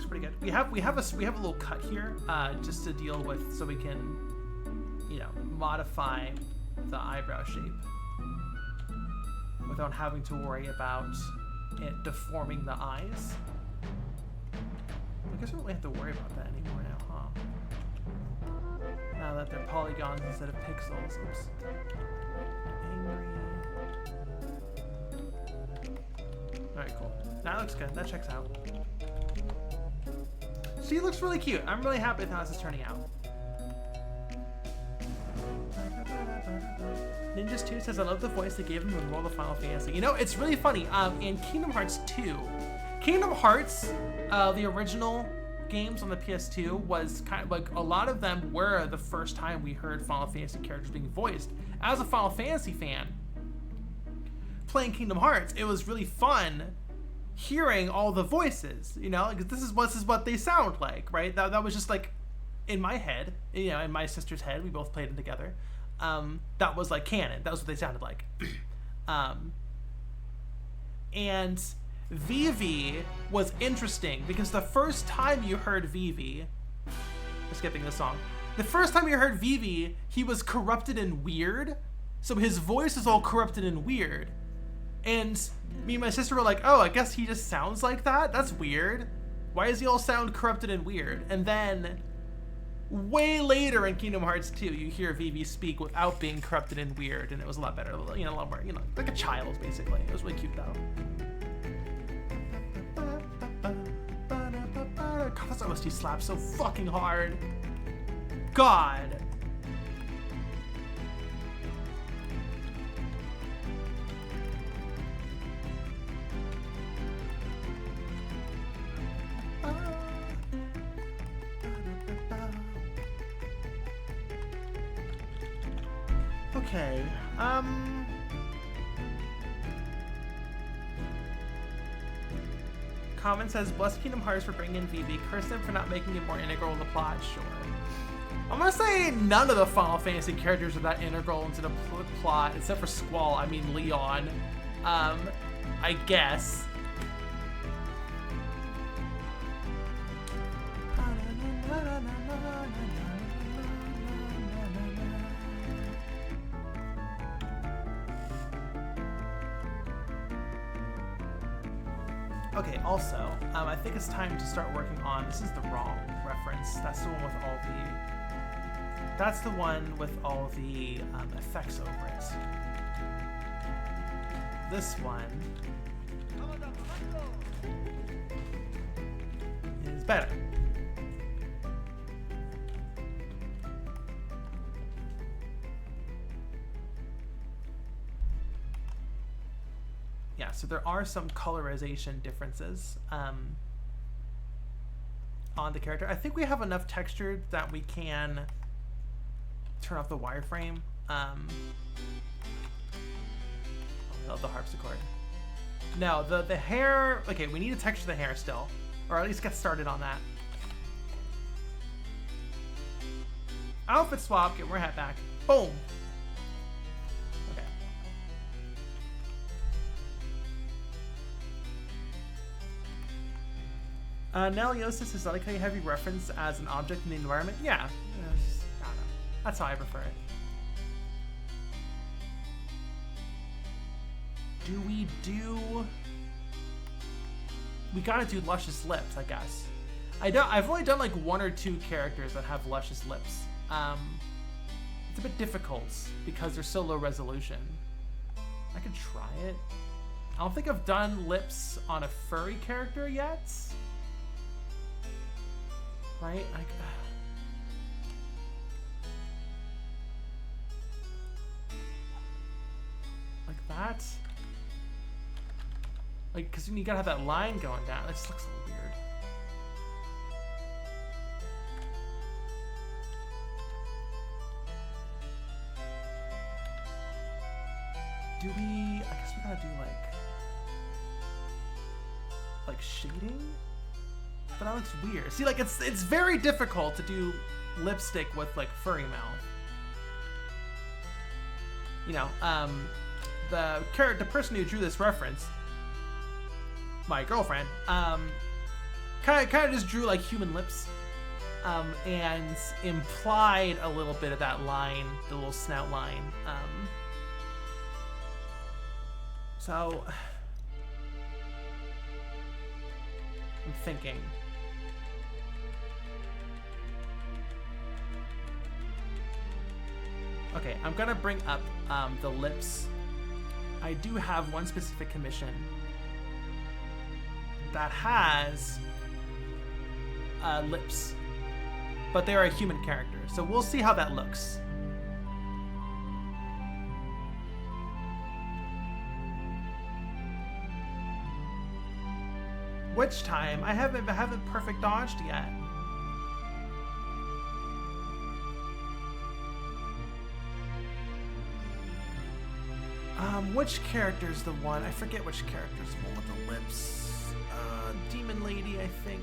Pretty good. We have a little cut here just to deal with, so we can, you know, modify the eyebrow shape without having to worry about it deforming the eyes. I guess we don't really have to worry about that anymore now, huh? Now that they're polygons instead of pixels. Oops. Angry. Alright, cool. That looks good. That checks out. She looks really cute. I'm really happy with how this is turning out. Ninjas 2 says, I love the voice they gave him in the world of Final Fantasy. You know, it's really funny. In Kingdom Hearts 2, Kingdom Hearts, the original games on the PS2 was kind of like, a lot of them were the first time we heard Final Fantasy characters being voiced. As a Final Fantasy fan, playing Kingdom Hearts, it was really fun hearing all the voices, you know, because this is what they sound like, right? That was just like in my head, you know, in my sister's head. We both played them together. That was like canon. That was what they sounded like. And Vivi was interesting because the first time you heard Vivi, skipping the song, the first time you heard Vivi, he was corrupted and weird. So his voice is all corrupted and weird. And me and my sister were like, oh, I guess he just sounds like that? That's weird. Why does he all sound corrupted and weird? And then way later in Kingdom Hearts 2, you hear Vivi speak without being corrupted and weird, and it was a lot better. You know, a lot more, you know, like a child, basically. It was really cute, though. God, this OST slaps so fucking hard. God. Okay, Common says, bless Kingdom Hearts for bringing in Vivi, curse them for not making it more integral in the plot. Sure. I'm gonna say none of the Final Fantasy characters are that integral into the plot, except for Squall, I mean Leon. I guess. Okay, also, I think it's time to start working on, this is the wrong reference, that's the one with all the, that's the one with all the effects over it. This one is better. Yeah, so there are some colorization differences on the character. I think we have enough texture that we can turn off the wireframe. Oh, the harpsichord. No, the hair, okay, we need to texture the hair still, or at least get started on that. Outfit swap, get more hat back. Boom. Neliosis is like how you have your reference as an object in the environment. Yeah, I don't know. That's how I prefer it. We gotta do luscious lips, I guess. I've only done like 1 or 2 characters that have luscious lips. It's a bit difficult because they're so low resolution. I could try it. I don't think I've done lips on a furry character yet. Right? Like that? Like, because you gotta have that line going down. That just looks a little weird. Do we... I guess we gotta do like shading? But that looks weird. See, like, it's very difficult to do lipstick with, like, furry mouth. You know, the person who drew this reference, my girlfriend, kind of just drew, like, human lips, and implied a little bit of that line, the little snout line. So, I'm thinking. Okay, I'm gonna bring up the lips. I do have one specific commission that has lips, but they're a human character, so we'll see how that looks. Which time? I haven't perfect dodged yet. Which character's the one? I forget which character's the one with the lips. Demon Lady, I think.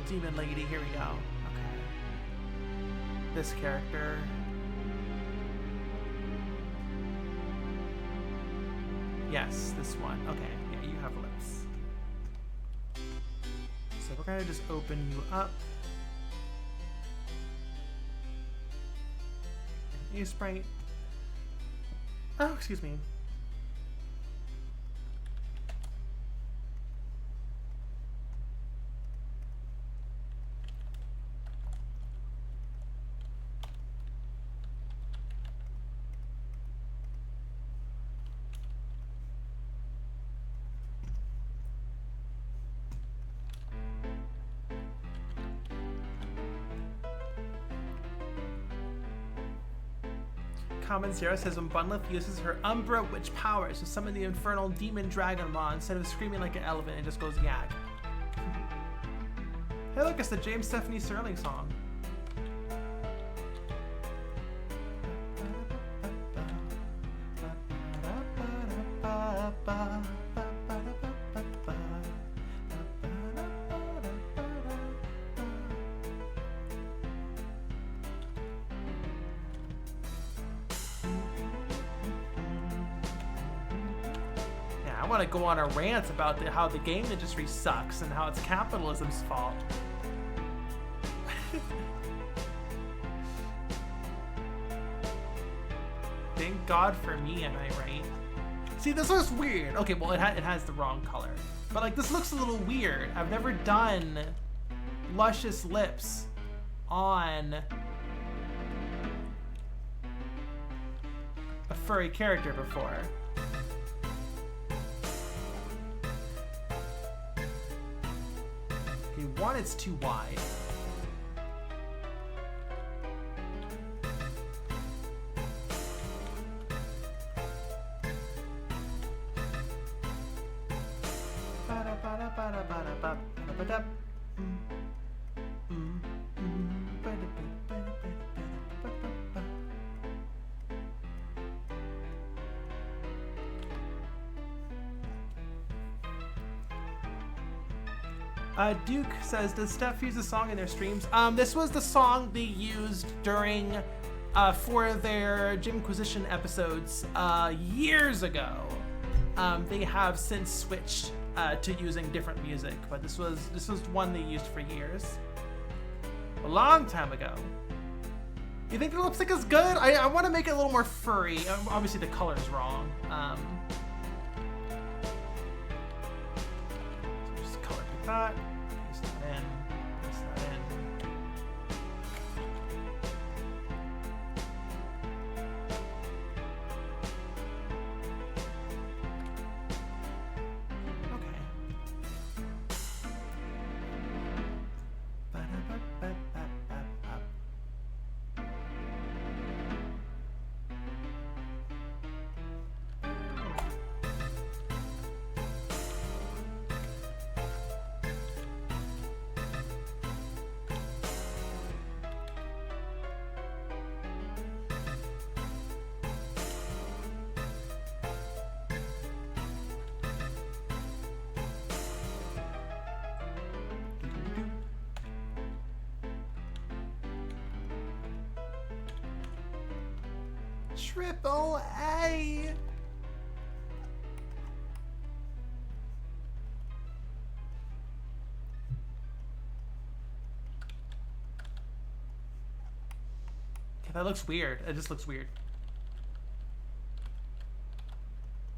Demon Lady, here we go. Okay. This character. Yes, this one. Okay, yeah, you have lips. So we're gonna just open you up. You sprite. Oh, excuse me. Common Zero says when Bunlith uses her Umbra Witch powers to summon the infernal demon Dragonmon, instead of screaming like an elephant, it just goes yag. Hey look, it's the James Stephanie Sterling song. I want to go on a rant about how the game industry sucks and how it's capitalism's fault. Thank God for me, am I right? See, this looks weird. Okay, well, it has the wrong color. But, like, this looks a little weird. I've never done luscious lips on a furry character before. One, it's too wide. Duke says, does Steph use a song in their streams? This was the song they used during, for their Jimquisition episodes years ago. They have since switched to using different music, but this was one they used for years. A long time ago. You think the lipstick is good? I want to make it a little more furry. Obviously the color's wrong. So just color pick that. Paste that in. Paste that in. Okay. Triple A. Okay, that looks weird. It just looks weird.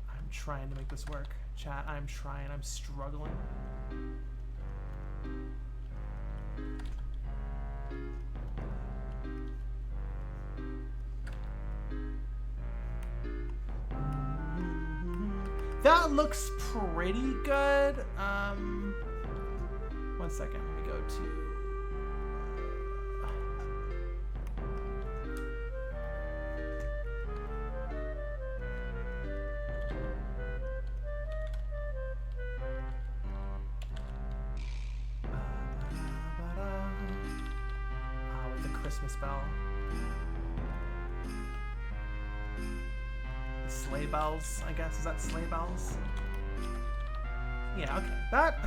I'm trying to make this work. Chat, I'm trying. I'm struggling. That looks pretty good. One second, let me go to... Christmas bell. Sleigh bells, I guess. Is that sleigh bells? Yeah, okay. That,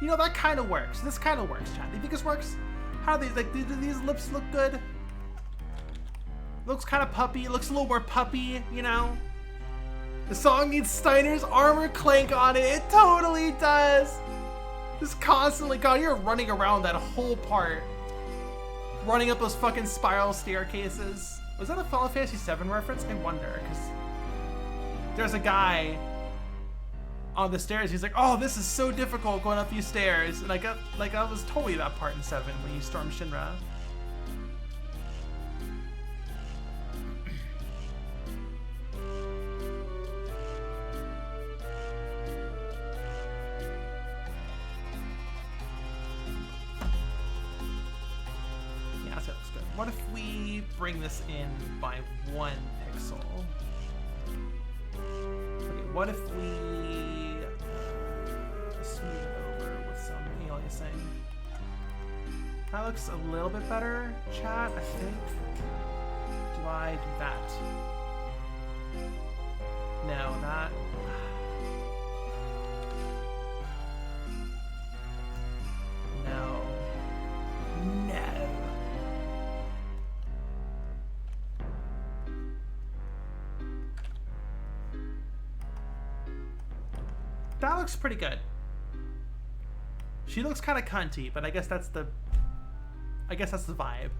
you know, that kind of works. This kind of works, chat. Do you think this works? How do these, like, do these lips look good? Looks kind of puppy. It looks a little more puppy, you know? The song needs Steiner's armor clank on it. It totally does. Just constantly, God, you're running around that whole part. Running up those fucking spiral staircases. Was that a Final Fantasy VII reference? I wonder, because there's a guy on the stairs. He's like, "Oh, this is so difficult going up these stairs," and I was totally that part in 7 when you storm Shinra. Yeah, that looks good. What if we bring this in by 1 pixel? Okay, what if we smooth it over with some aliasing? That looks a little bit better, chat, I think. Do I do that? No, that... No. No. That looks pretty good. She looks kind of cunty, but I guess that's the vibe.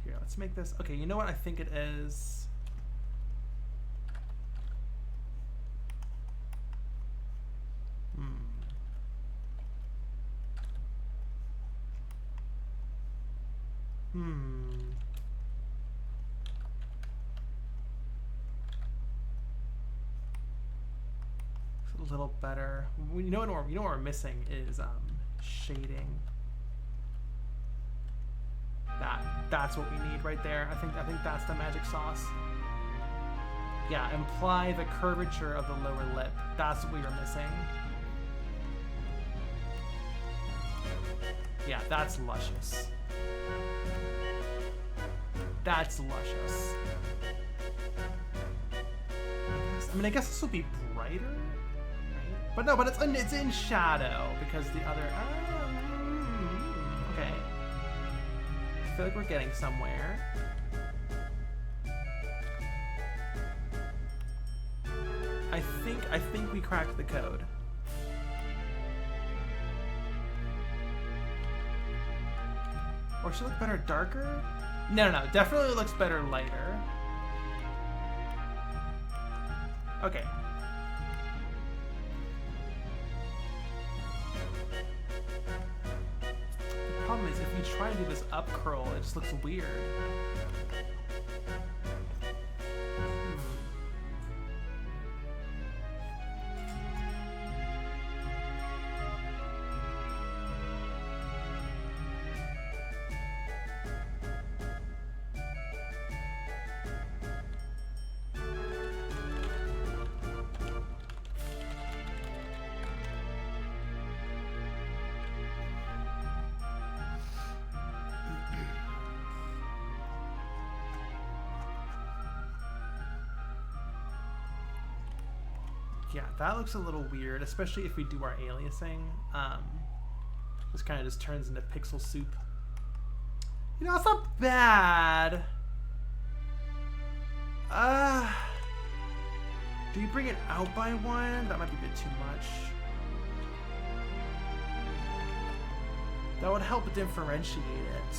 Here, let's make this. Okay, you know what I think it is? A little better. You know what we're missing is shading. That's what we need right there. I think that's the magic sauce. Yeah, imply the curvature of the lower lip. That's what we were missing. Yeah, that's luscious. That's luscious. I guess this will be brighter. But no, but it's in shadow because the other. Okay. I feel like we're getting somewhere. I think we cracked the code. Or should it look better darker? No, definitely looks better lighter. Okay. The problem is if we try and do this up curl, it just looks weird. Yeah, that looks a little weird, especially if we do our aliasing. This kind of just turns into pixel soup. You know, it's not bad. Do you bring it out by 1? That might be a bit too much. That would help differentiate it.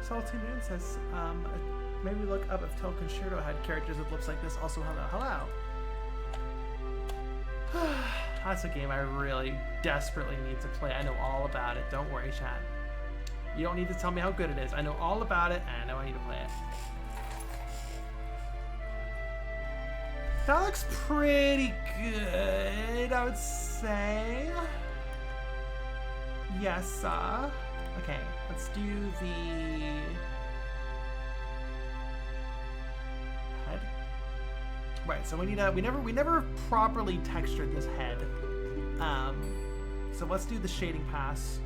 Salty Moon says, maybe look up if Tel Concerto had characters with lips like this. Also, hello. That's a game I really desperately need to play. I know all about it. Don't worry, chat. You don't need to tell me how good it is. I know all about it, and I know I need to play it. That looks pretty good, I would say. Yes, okay, let's do the head. Right, so we need we never properly textured this head. So let's do the shading pass.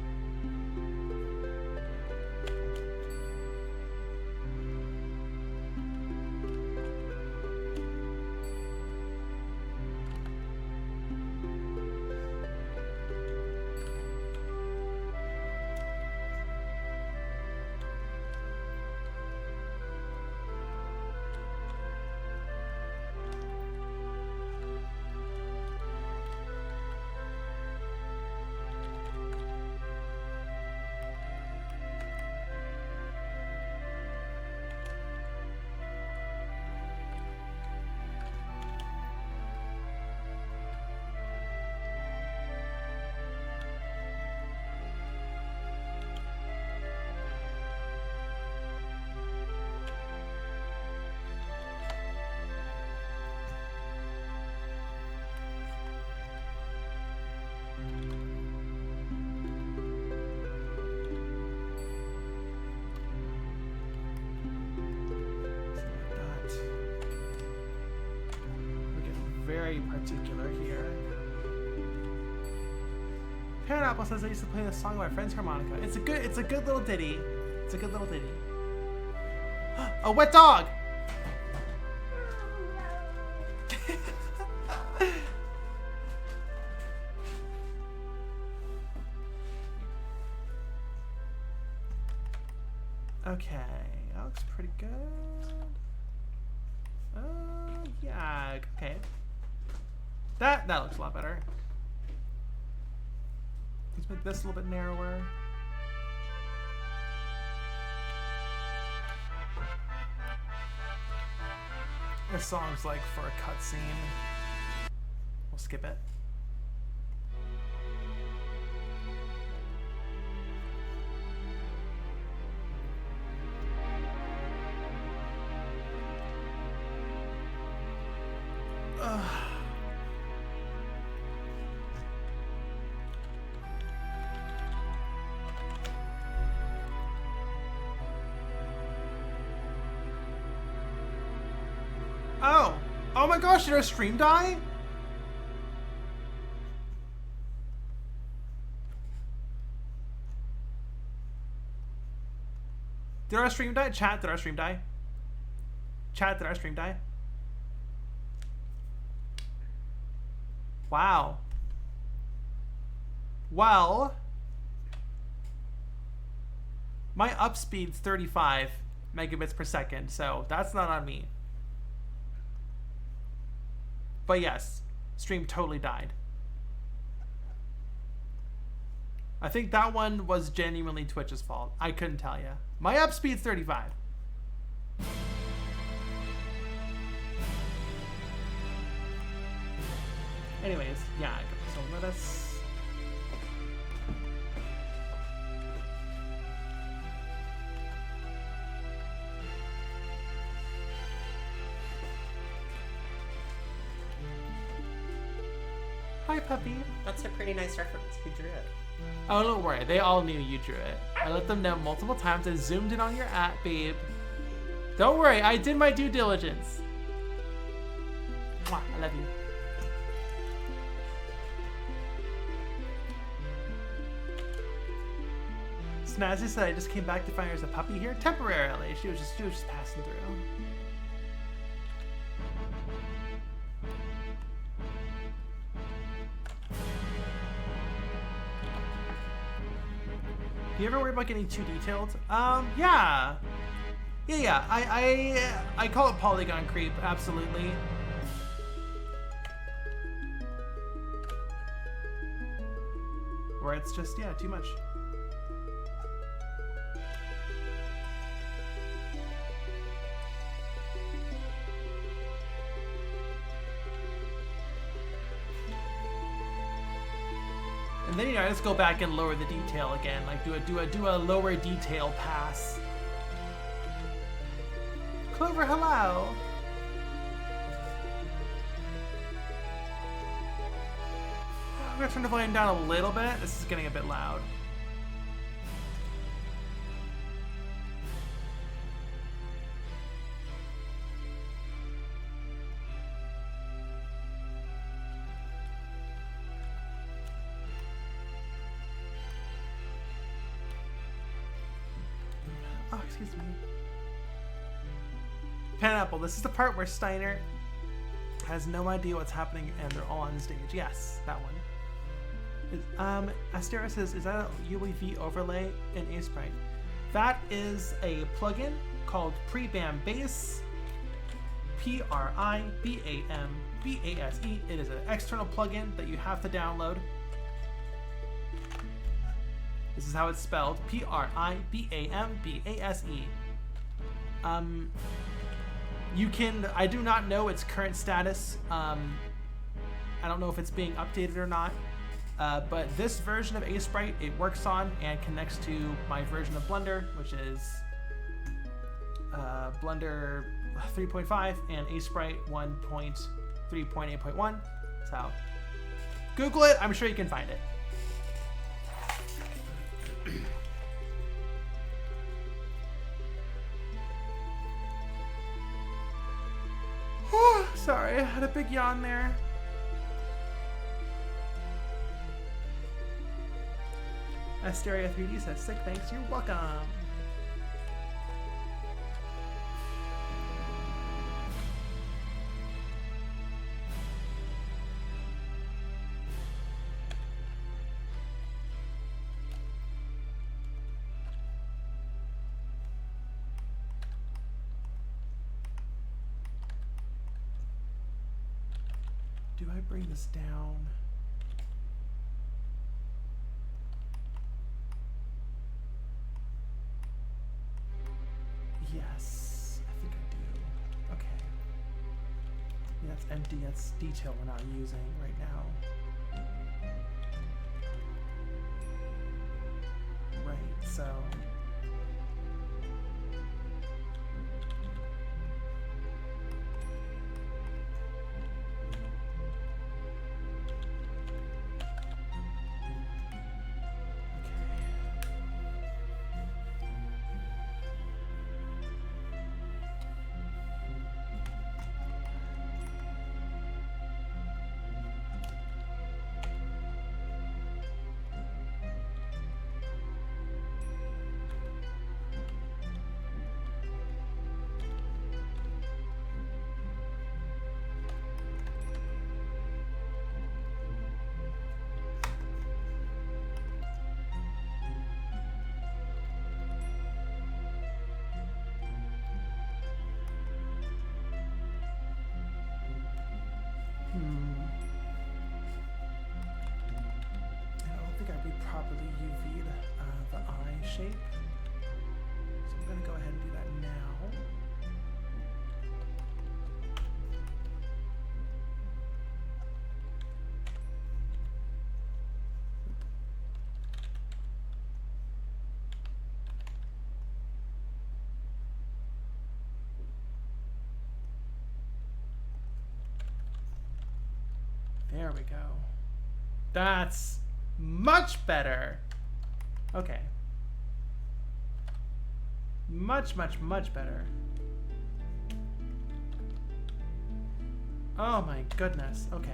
Very particular here. Pineapple says I used to play this song on my friend's harmonica. It's a good little ditty. It's a good little ditty. A wet dog! Okay, that looks pretty good. Yeah, okay. That looks a lot better. Let's make this a little bit narrower. This song's like for a cutscene. We'll skip it. Oh my gosh, did our stream die? Did our stream die? Chat, did our stream die? Chat, did our stream die? Wow. Well, my up speed's 35 megabits per second, so that's not on me. But yes, stream totally died. I think that one was genuinely Twitch's fault. I couldn't tell you. My up speed's 35. Anyways, yeah, so let us... Hi, puppy.
That's a pretty nice reference. Who drew it?
Oh, don't worry. They all knew you drew it. I let them know multiple times. I zoomed in on your app, babe. Don't worry. I did my due diligence. Mwah, I love you. Snazzy said I just came back to find her as a puppy here temporarily. She was just passing through. Do you ever worry about getting too detailed? Yeah. I call it polygon creep, absolutely. Where it's just, yeah, too much. And then, you know, I just go back and lower the detail again, like do a lower detail pass. Clover, hello. I'm gonna turn the volume down a little bit. This is getting a bit loud. Oh, excuse me. Pineapple, this is the part where Steiner has no idea what's happening and they're all on stage. Yes, that one. Astera says, is that a UEV overlay in Sprite? That is a plugin called Prebam Bass. P-R-I-B-A-M-B-A-S-E. It is an external plugin that you have to download. This is how it's spelled. P-R-I-B-A-M-B-A-S-E. You can, I do not know its current status. I don't know if it's being updated or not. But this version of Sprite, it works on and connects to my version of Blender, which is Blender 3.5 and Sprite 1.3.8.1. So Google it. I'm sure you can find it. Sorry, I had a big yawn there. Asteria 3D says, sick, thanks, you're welcome. Do I bring this down? Yes, I think I do. Okay. Yeah, that's empty. That's detail we're not using right now. Right, so... I don't think I properly UV'd the eye shape. So I'm going to go ahead and do that now. There we go. That's much better. Okay. Much, much, much better. Oh my goodness. Okay.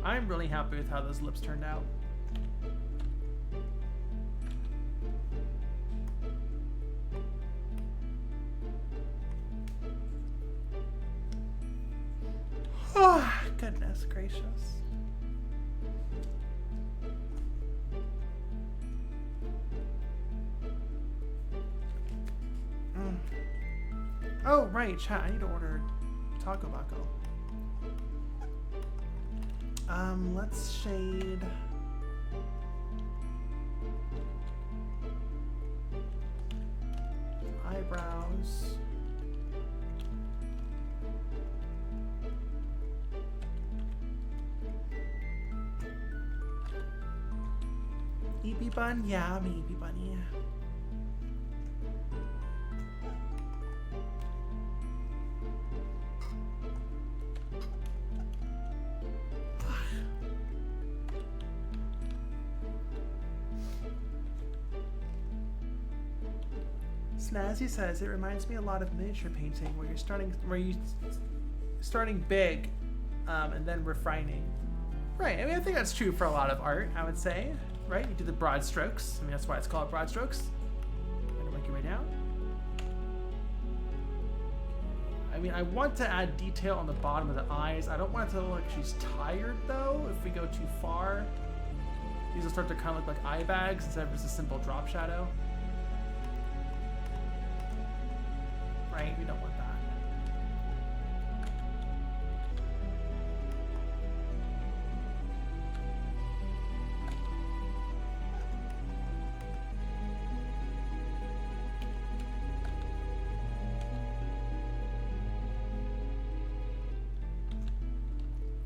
I'm really happy with how those lips turned out. Oh, goodness gracious. Oh, right, chat. I need to order Taco Baco. Let's shade. Eyebrows. EP bun? Yeah, I'm an EP bunny. Snazzy says it reminds me a lot of miniature painting, where you starting big, and then refining. Right. I mean, I think that's true for a lot of art. I would say, right? You do the broad strokes. I mean, that's why it's called broad strokes. And work your way down. I mean, I want to add detail on the bottom of the eyes. I don't want it to look like she's tired, though, if we go too far. These will start to kind of look like eye bags instead of just a simple drop shadow. Right? We don't want that.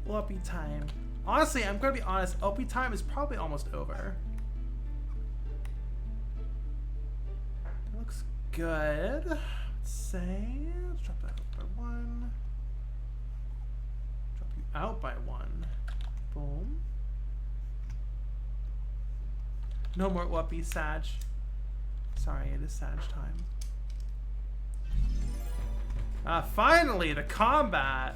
LP time. Honestly, I'm gonna be honest, LP time is probably almost over. It looks good. Let's say, let's drop that out by 1. Drop you out by 1. Boom. No more whoopee, Sag. Sorry, it is Sag time. Finally, the combat.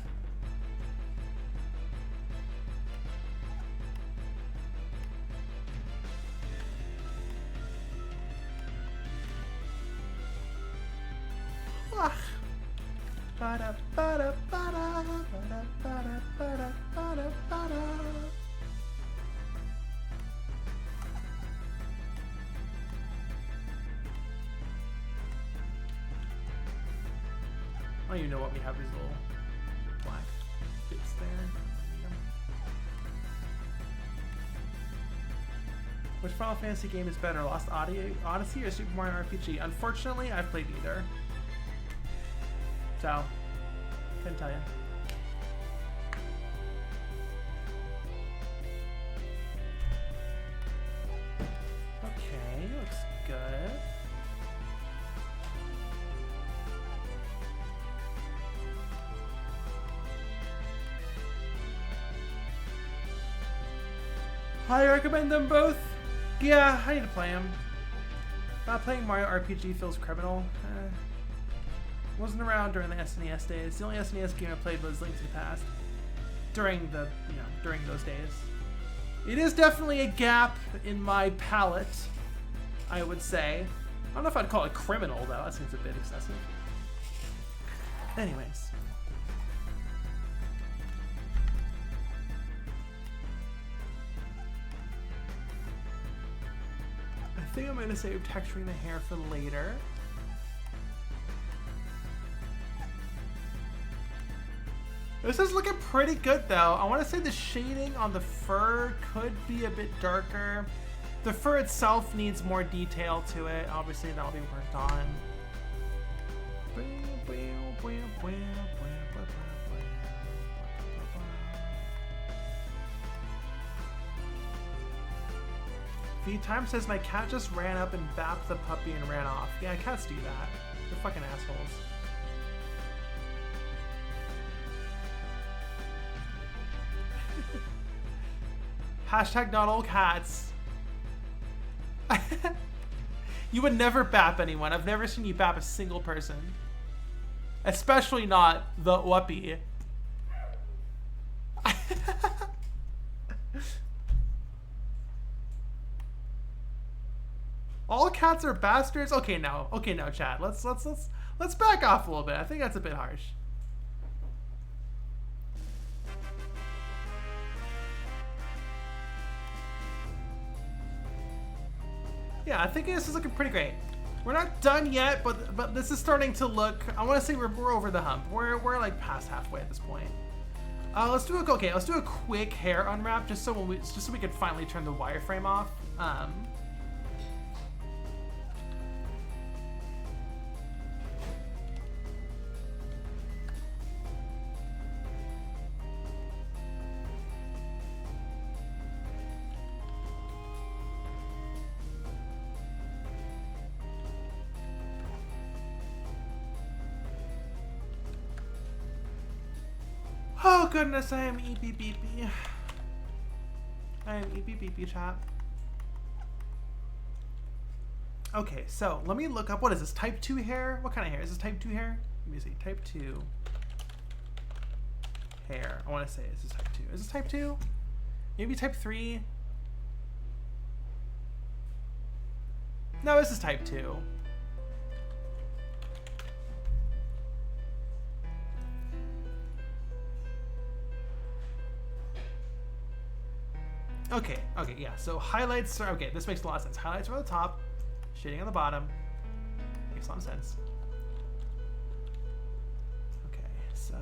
I don't even know what we have these little black bits there. Which Final Fantasy game is better, Lost Odyssey or Super Mario RPG? Unfortunately, I've played neither. So, couldn't tell you. Okay, looks good. I recommend them both. Yeah, I need to play them. Not playing Mario RPG feels criminal. Wasn't around during the SNES days. The only SNES game I played was Link to the Past. During those days. It is definitely a gap in my palette, I would say. I don't know if I'd call it criminal, though. That seems a bit excessive. Anyways. I think I'm going to save texturing the hair for later. This is looking pretty good, though. I want to say the shading on the fur could be a bit darker. The fur itself needs more detail to it. Obviously, that'll be worked on. V-Time says, my cat just ran up and bapped the puppy and ran off. Yeah, cats do that. They're fucking assholes. Hashtag not all cats. You would never bap anyone. I've never seen you bap a single person. Especially not the whoopee. All cats are bastards? Okay now, chat. Let's back off a little bit. I think that's a bit harsh. Yeah, I think this is looking pretty great. We're not done yet, but this is starting to look. I want to say we're over the hump. We're like past halfway at this point. Let's do a quick hair unwrap just so we can finally turn the wireframe off. Oh goodness, I am EPBP. I am EPBP, chat. Okay, so let me look up. What is this? Type 2 hair? What kind of hair? Is this type 2 hair? Let me see. Type 2 hair. I want to say, is this type 2? Is this type 2? Maybe type 3? No, this is type 2. Okay, yeah. So highlights are, okay, this makes a lot of sense. Highlights are on the top, shading on the bottom. Makes a lot of sense. Okay, so...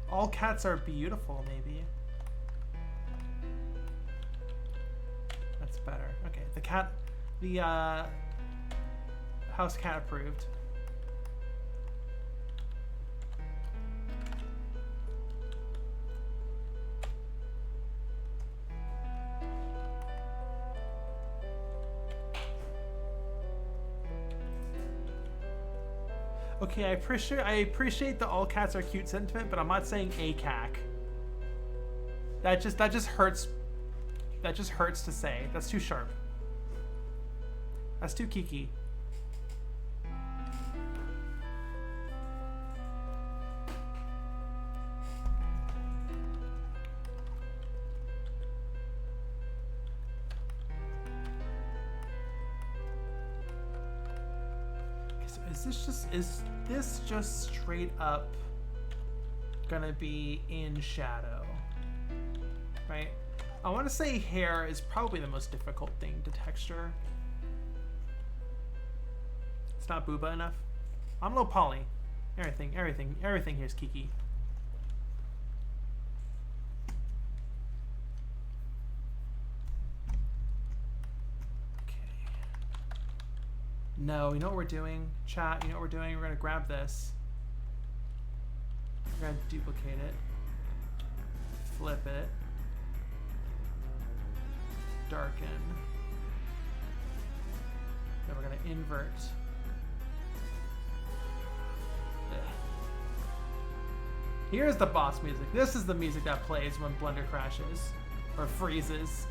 All cats are beautiful, maybe. That's better. Okay, the house cat approved. Okay, I appreciate the all cats are cute sentiment, but I'm not saying a cack. That just hurts. That just hurts to say. That's too sharp. That's too kiki. Is this just straight up gonna be in shadow, right? I want to say hair is probably the most difficult thing to texture. It's not booba enough. I'm low poly. Everything here is kiki. No, you know what we're doing? Chat, you know what we're doing? We're going to grab this. We're going to duplicate it. Flip it. Darken. Then we're going to invert. Ugh. Here's the boss music. This is the music that plays when Blender crashes. Or freezes.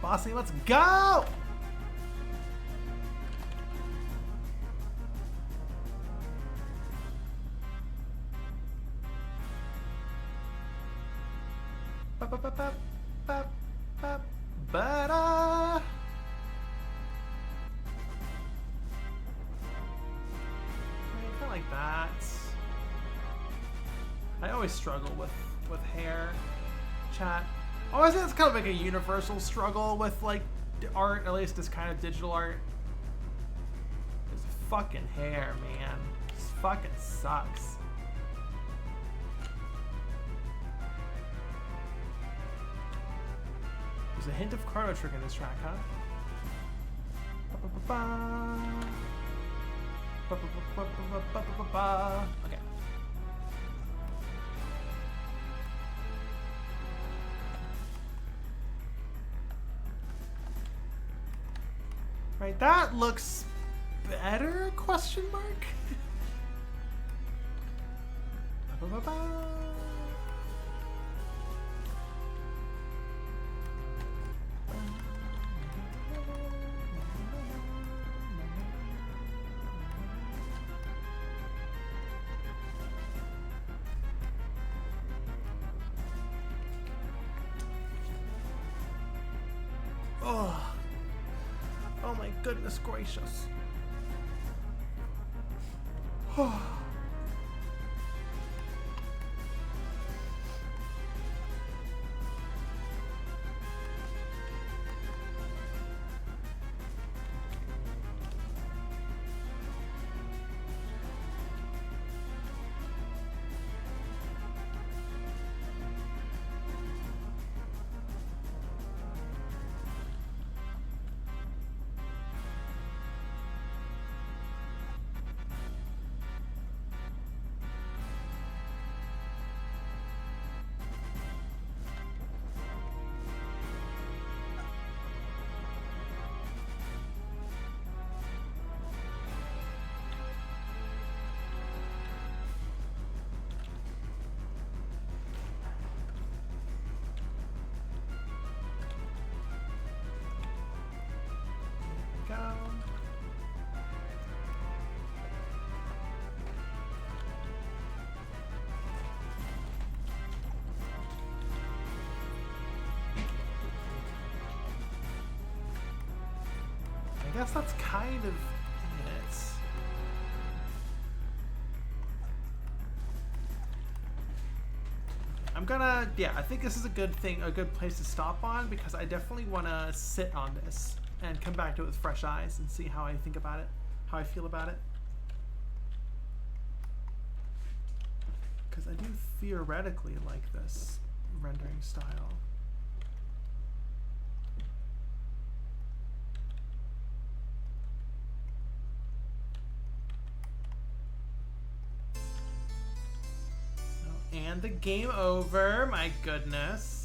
Bossy, let's go! Kind of like that. I always struggle with hair. Chat. Honestly, it's kind of like a universal struggle with like art, at least this kind of digital art. This fucking hair, man. This fucking sucks. There's a hint of Chrono Trigger in this track, huh? Okay. Right, that looks better? Question mark? goodness gracious. Go. I guess that's kind of it. I'm gonna, yeah, I think this is a good thing, a good place to stop on, because I definitely want to sit on this and come back to it with fresh eyes and see how I think about it, how I feel about it. Because I do theoretically like this rendering style. Oh, and the game over, my goodness.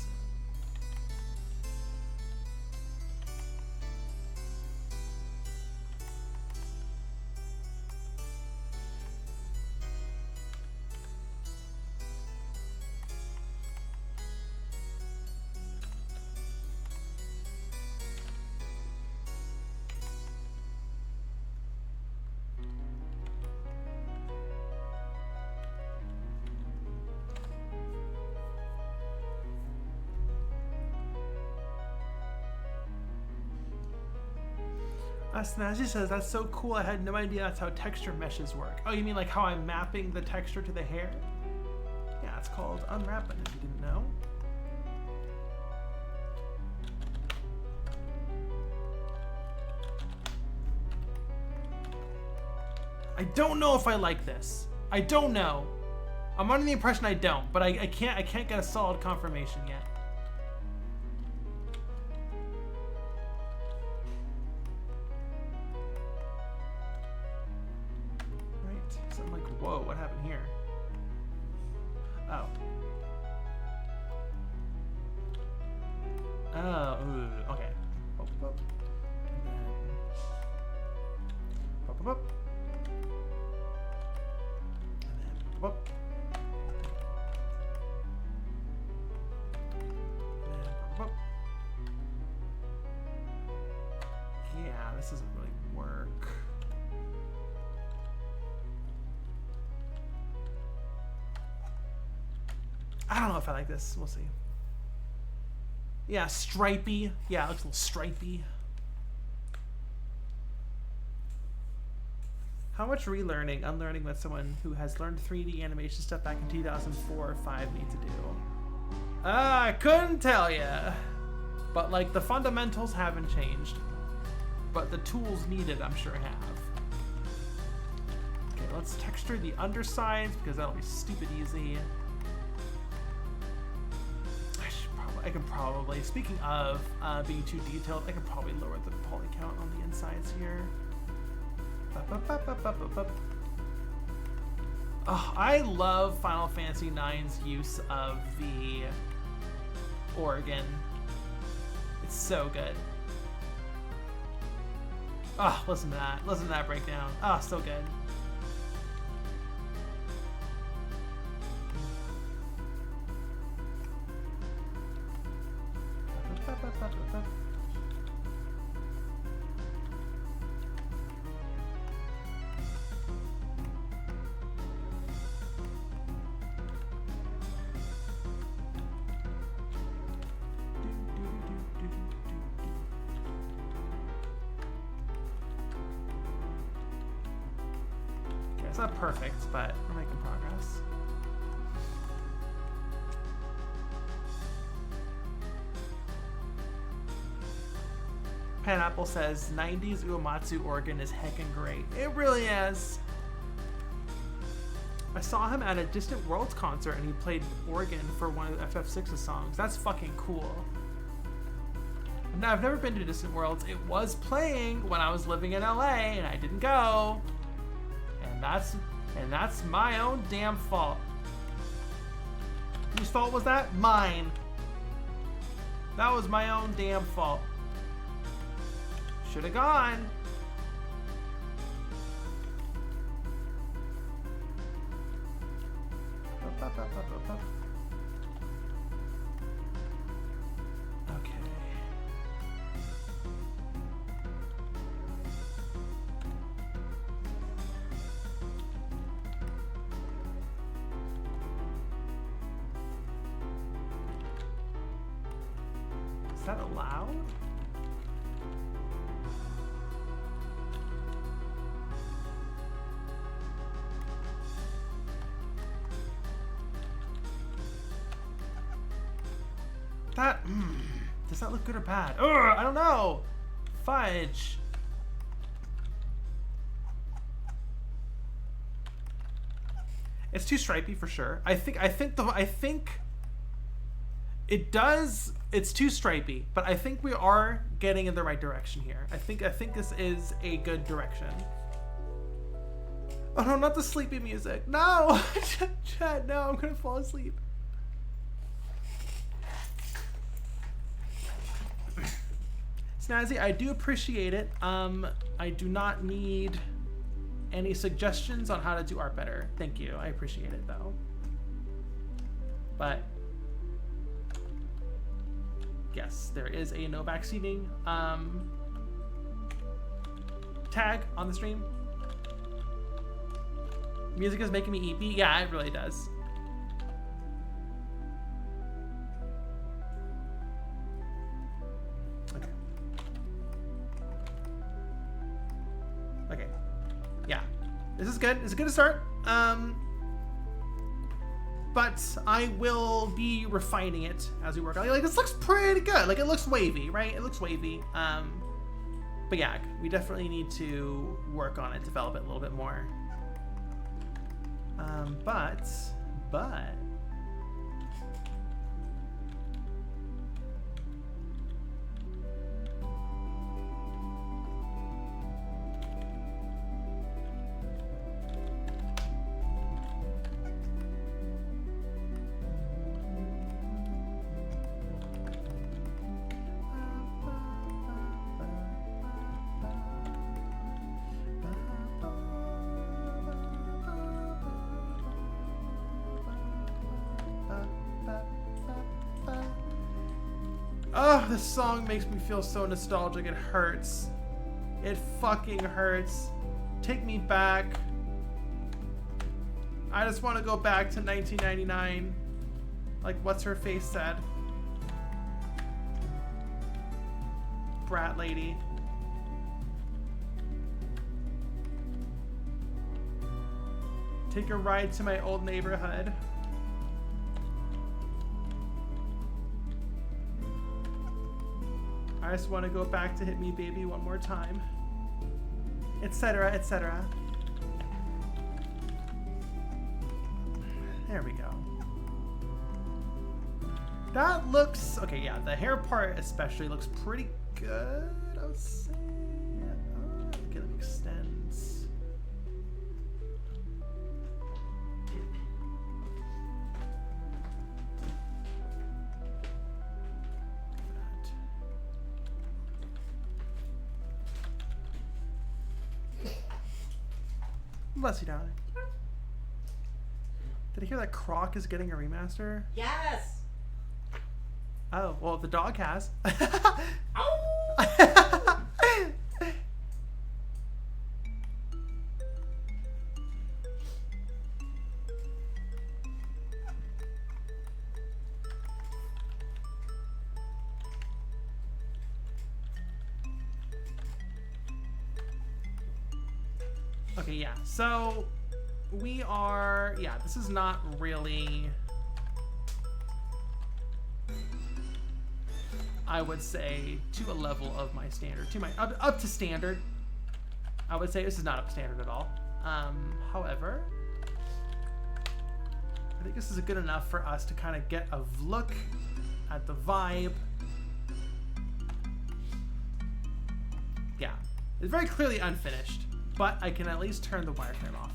Snazzy says, that's so cool, I had no idea that's how texture meshes work. Oh, you mean like how I'm mapping the texture to the hair? Yeah, it's called unwrapping, if you didn't know. I don't know if I like this. I don't know. I'm under the impression I don't, but I can't get a solid confirmation yet. Whoa, what happened here? Oh. Oh, ooh, okay. Up, up. And then... Up, up, up. And then up, up. And then up, up. Yeah, this doesn't really work. I don't know if I like this. We'll see. Yeah, stripey. Yeah, it looks a little stripey. How much relearning, unlearning what someone who has learned 3D animation stuff back in 2004 or 5 need to do? I couldn't tell you. But like the fundamentals haven't changed. But the tools needed, I'm sure have. Okay, let's texture the undersides because that'll be stupid easy. I can probably, speaking of being too detailed, I can probably lower the poly count on the insides here. Oh, I love Final Fantasy IX's use of the organ. It's so good. Oh, listen to that. Listen to that breakdown. Oh, so good. It's not perfect, but we're making progress. Pineapple says 90s Uematsu organ is heckin' great. It really is. I saw him at a Distant Worlds concert and he played organ for one of FF6's songs. That's fucking cool. Now, I've never been to Distant Worlds. It was playing when I was living in LA and I didn't go. And that's my own damn fault. Whose fault was that? Mine. That was my own damn fault. Should have gone. Okay. Is that allowed? That, does that look good or bad? Ugh, I don't know. Fudge. It's too stripy for sure. I think it does. It's too stripy, but I think we are getting in the right direction here. I think this is a good direction. Oh no, not the sleepy music. No, Chad, no, I'm gonna fall asleep. Snazzy, I do appreciate it. I do not need any suggestions on how to do art better. Thank you. I appreciate it though. But yes, there is a no backseating tag on the stream. Music is making me EP. Yeah, it really does. Okay. Yeah. This is good. It's a good start. But I will be refining it as we work on it. Like, this looks pretty good. Like, it looks wavy, right? It looks wavy. But yeah, we definitely need to work on it, develop it a little bit more. But oh, this song makes me feel so nostalgic. It hurts. It fucking hurts. Take me back. I just want to go back to 1999. Like, what's her face said? Brat lady. Take a ride to my old neighborhood. I just want to go back to Hit Me Baby one more time. Etc., etc. There we go. That looks... Okay, yeah, the hair part especially looks pretty good, I would say. Okay, let me extend. Bless you, darling. Did I hear that Croc is getting a remaster?
Yes.
Oh, well, the dog has. Okay, yeah. So we are, yeah, this is not really, I would say, to a level of my standard, to my, up to standard. I would say this is not up to standard at all. However, I think this is good enough for us to kind of get a look at the vibe. Yeah, it's very clearly unfinished, but I can at least turn the wireframe off.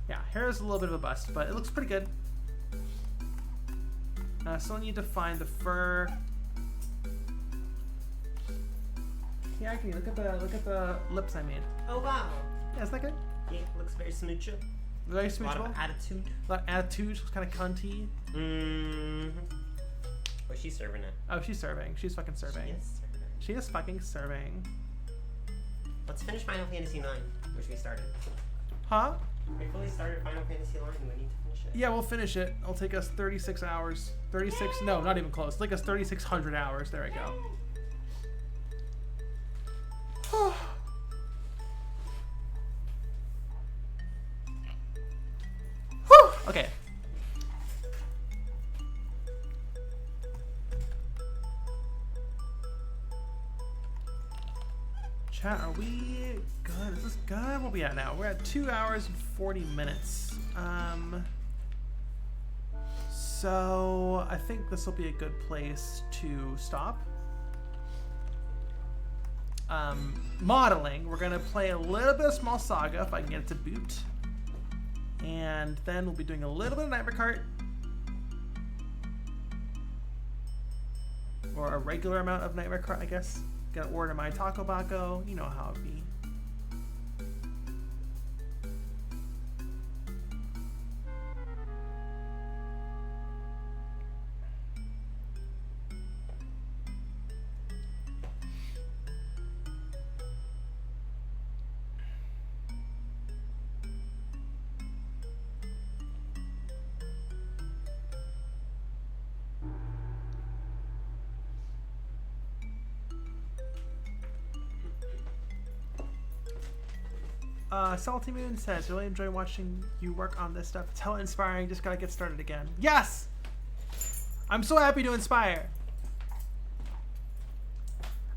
Yeah, hair is a little bit of a bust, but it looks pretty good. Still need to find the fur. Yeah, I can look at the lips I made.
Oh wow.
Yeah, isn't that good?
Yeah, looks very smoochable.
Very
A lot
smoochable.
of attitude.
A lot of attitude. She looks kind of cunty.
Mm-hmm. Oh, she's serving it.
Oh, she's serving. She's fucking serving.
She is serving it.
She is fucking serving.
Let's finish Final Fantasy IX, which we started.
Huh?
We fully started Final Fantasy IX, and we need to finish it.
Yeah, we'll finish it. It'll take us 36 hours. 36? No, not even close. It'll take us 3,600 hours. There we go. Whew. Okay. Chat, are we good? Is this good? What are we at now? We're at 2 hours and 40 minutes. So I think this will be a good place to stop. Modeling, we're gonna play a little bit of small Saga if I can get it to boot, and then we'll be doing a little bit of Nightmare Kart, or a regular amount of Nightmare Kart, I guess. Gonna order my Taco Baco, you know how it be. Salty Moon says, really enjoy watching you work on this stuff. It's hella inspiring. Just gotta get started again. Yes! I'm so happy to inspire.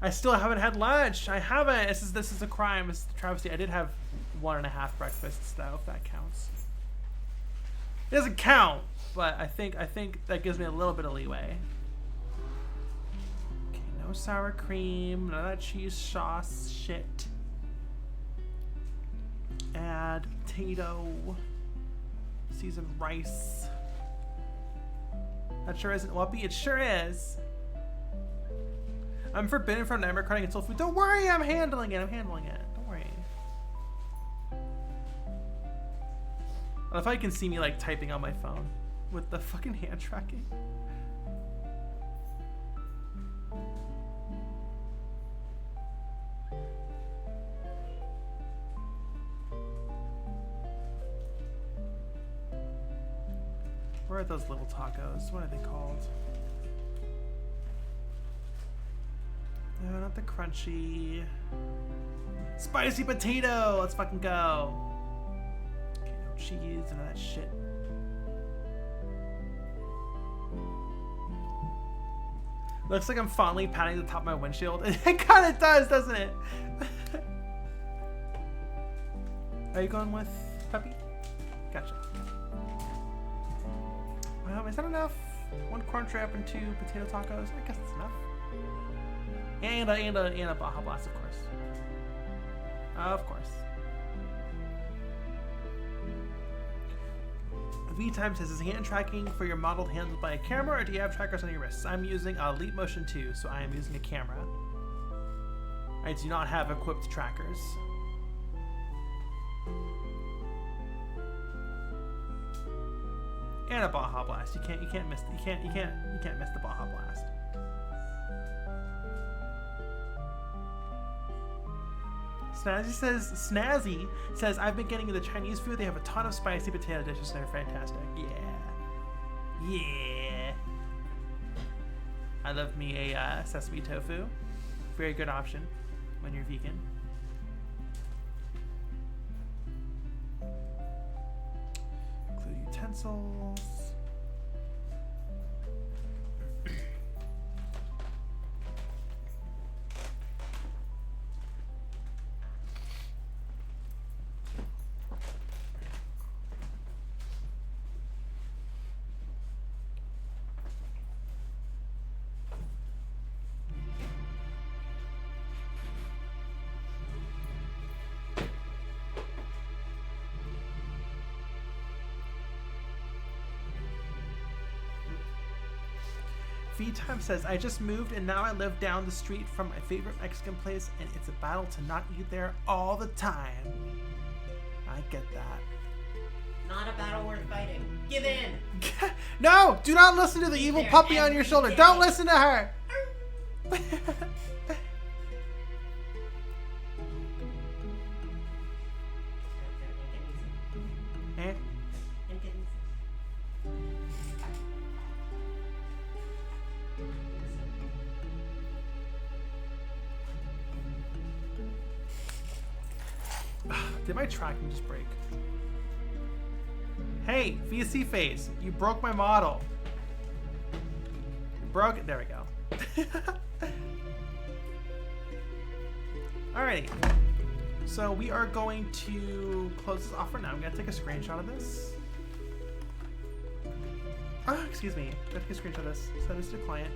I still haven't had lunch. I haven't. This is a crime. It's a travesty. I did have 1.5 breakfasts though, if that counts. It doesn't count, but I think that gives me a little bit of leeway. Okay, no sour cream, none of that cheese sauce shit. Add potato, seasoned rice. That sure isn't Whoopie. It sure is. I'm forbidden from Nightmare Karting and soul food. Don't worry, I'm handling it. Don't worry. If I can see me like typing on my phone with the fucking hand tracking. Where are those little tacos? What are they called? No, not the crunchy. Spicy potato! Let's fucking go. Okay, no cheese, none of that shit. Looks like I'm fondly patting the top of my windshield. It kind of does, doesn't it? Are you going with Peppy? Gotcha. Is that enough? 1 corn trap and 2 potato tacos? I guess that's enough. And a Baja Blast, of course. Of course. V-Time says, is hand tracking for your model handled by a camera, or do you have trackers on your wrists? I'm using a Leap Motion 2, so I am using a camera. I do not have equipped trackers. And a Baja Blast. You can't miss the Baja Blast. Snazzy says, I've been getting into Chinese food. They have a ton of spicy potato dishes and they're fantastic. Yeah. I love me a sesame tofu. Very good option when you're vegan. pencils. V-Time says, I just moved and now I live down the street from my favorite Mexican place and it's a battle to not eat there all the time. I get that.
Not a battle worth fighting. Give in!
No! Do not listen to the evil puppy on your shoulder. Don't listen to her! Eh? Did my tracking just break? Hey, VC face, you broke my model. You broke it. There we go. Alrighty. So we are going to close this off for now. I'm going to take a screenshot of this. Excuse me. I'm going to take a screenshot of this. Send this to the client.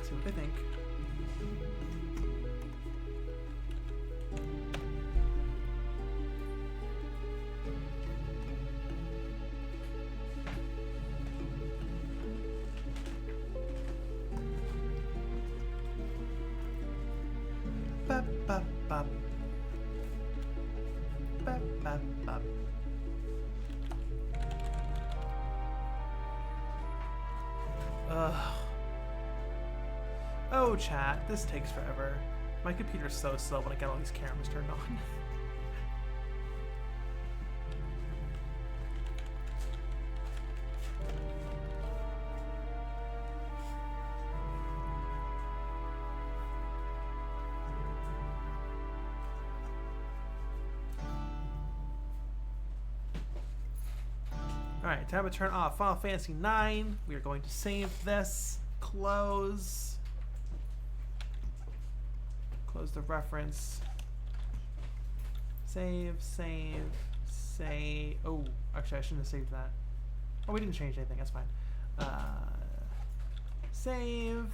See what they think. Oh, chat, this takes forever. My computer's so slow when I get all these cameras turned on. Alright, time to turn off Final Fantasy IX. We are going to save this. Close. Close the reference. Save, save, save. Oh, actually I shouldn't have saved that. Oh, we didn't change anything, that's fine. Save.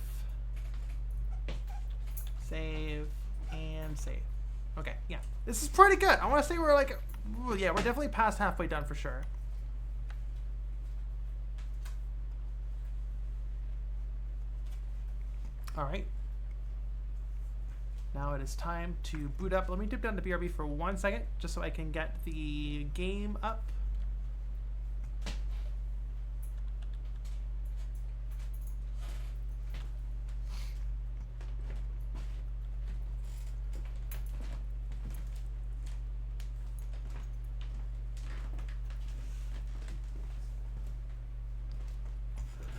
Save, and save. Okay, yeah. This is pretty good. I want to say we're like, yeah, we're definitely past halfway done for sure. Alright. Now it is time to boot up. Let me dip down to BRB for 1 second, just so I can get the game up.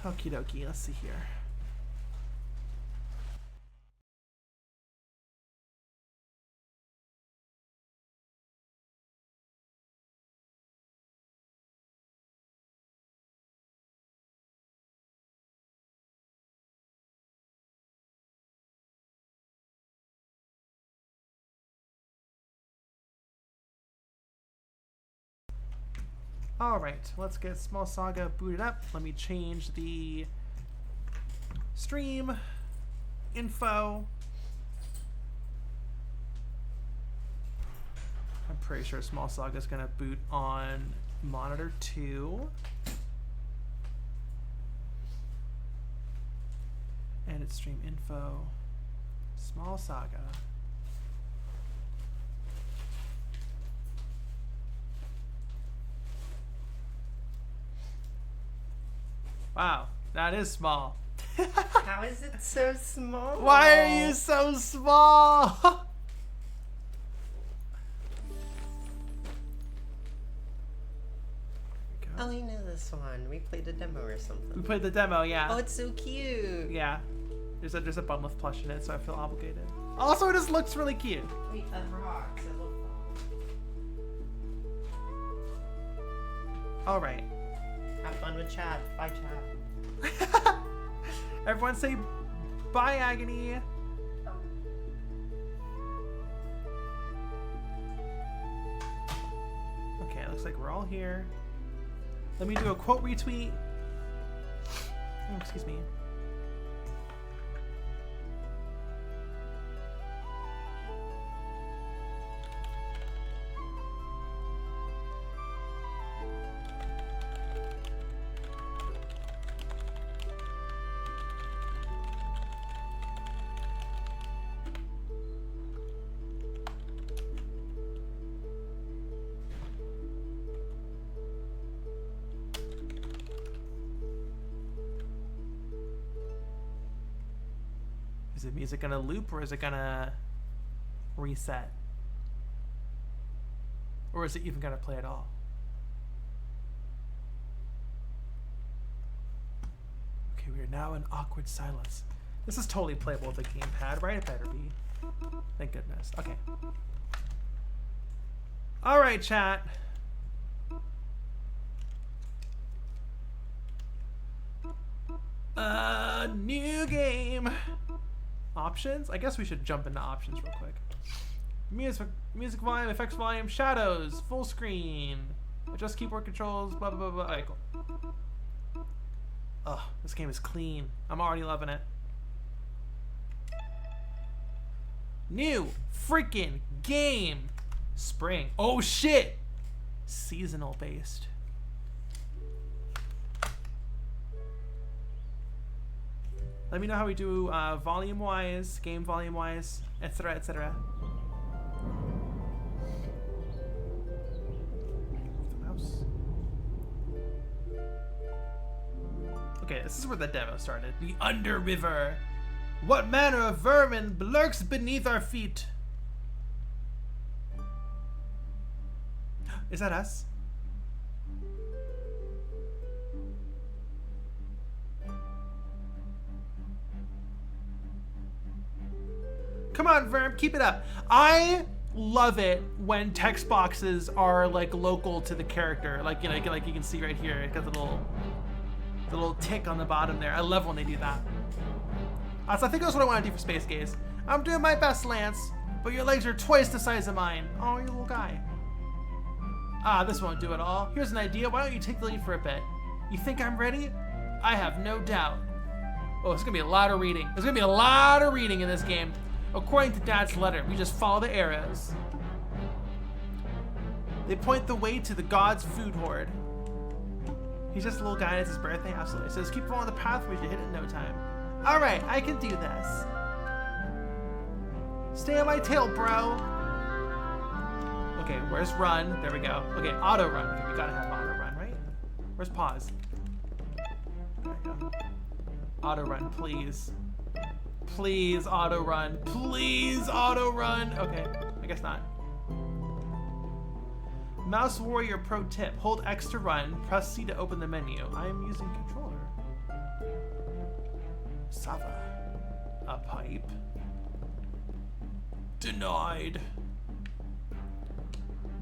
Okie dokie, let's see here. Alright, let's get Small Saga booted up. Let me change the stream info. I'm pretty sure Small Saga is going to boot on monitor 2. Edit stream info. Small Saga. Wow, that is small.
How is it so small?
Why are you so small?
Oh, we know this one. We played a demo or something.
We played the demo, yeah.
Oh, it's so cute.
Yeah. There's a Bunleth plush in it, so I feel obligated. Also, it just looks really cute.
Wait, a rock.
All right.
Have fun with chat. Bye, chat.
Everyone say bye, Agony. Okay, looks like we're all here. Let me do a quote retweet. Oh, excuse me. Is the music gonna loop or is it gonna reset? Or is it even gonna play at all? Okay, we are now in awkward silence. This is totally playable with the gamepad, right? It better be. Thank goodness. Okay. Alright, chat. New game. Options? I guess we should jump into options real quick. Music volume, effects volume, shadows, full screen, adjust keyboard controls, blah, blah, blah, blah. Alright, cool. Oh, this game is clean. I'm already loving it. New freaking game. Spring. Oh, shit. Seasonal based. Let me know how we do volume-wise, game volume-wise, etc., etc. Move the mouse. Okay, this is where the demo started. The Under River. What manner of vermin lurks beneath our feet? Is that us? Come on, Verm, keep it up. I love it when text boxes are like local to the character. Like, you know, like you can see right here, it got the little tick on the bottom there. I love when they do that. So I think that's what I want to do for Space Gaze. I'm doing my best, Lance, but your legs are twice the size of mine. Oh, you little guy. Ah, this won't do it all. Here's an idea. Why don't you take the lead for a bit? You think I'm ready? I have no doubt. Oh, it's gonna be a lot of reading. There's gonna be a lot of reading in this game. According to Dad's letter, we just follow the arrows. They point the way to the god's food hoard. He's just a little guy and it's his birthday, absolutely. So just keep following the path, we should hit it in no time. Alright, I can do this. Stay on my tail, bro. Okay, where's run? There we go. Okay, auto run. Okay, we gotta have auto run, right? Where's pause? There we go. Auto run, please. Please auto run. Please auto run. Okay, I guess not. Mouse Warrior pro tip. Hold X to run. Press C to open the menu. I am using controller. Saga. A pipe. Denied.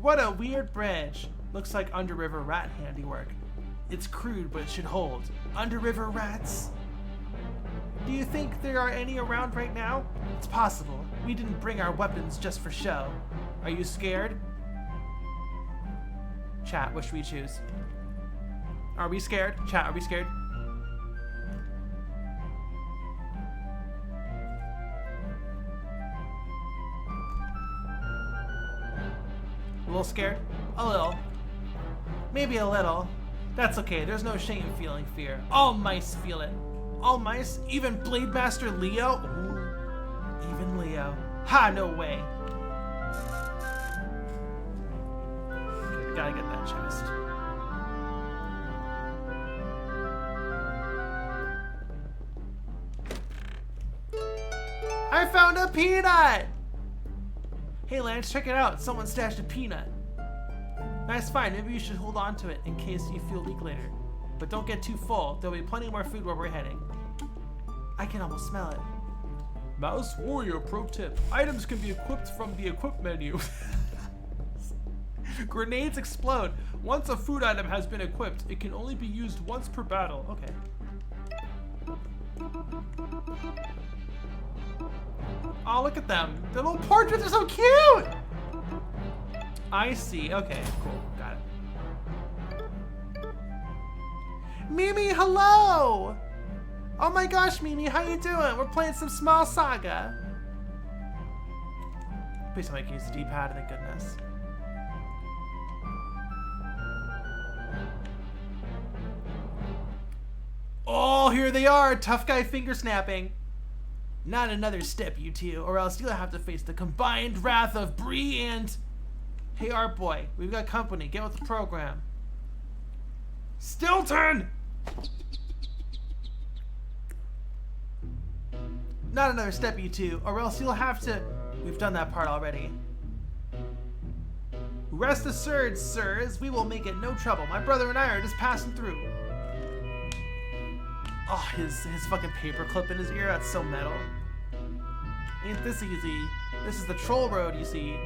What a weird bridge. Looks like underriver rat handiwork. It's crude, but it should hold. Underriver rats. Do you think there are any around right now? It's possible. We didn't bring our weapons just for show. Are you scared? Chat, what should we choose? Are we scared? Chat, are we scared? A little scared? A little. Maybe a little. That's okay, there's no shame feeling fear. All mice feel it. All mice? Even Blade Master Leo? Ooh, even Leo. Ha, no way. Okay, we gotta get that chest. I found a peanut! Hey Lance, check it out. Someone stashed a peanut. Nice find. Maybe you should hold on to it in case you feel weak later. But don't get too full. There'll be plenty more food where we're heading. I can almost smell it. Mouse Warrior pro tip. Items can be equipped from the equip menu. Grenades explode. Once a food item has been equipped, it can only be used once per battle. Okay. Oh, look at them. The little portraits are so cute. I see. Okay, cool. Got it. Mimi, hello. Oh my gosh, Mimi, how you doing? We're playing some small Saga. Please tell me I can use the D-pad, thank goodness. Oh, here they are, tough guy finger snapping. Not another step, you two, or else you'll have to face the combined wrath of Bree and... Hey, Art Boy, we've got company. Get with the program. Stilton! Not another step, you two, or else you'll have to... We've done that part already. Rest assured, sirs, we will make it no trouble. My brother and I are just passing through. Oh, his fucking paperclip in his ear, that's so metal. Ain't this easy? This is the troll road, you see.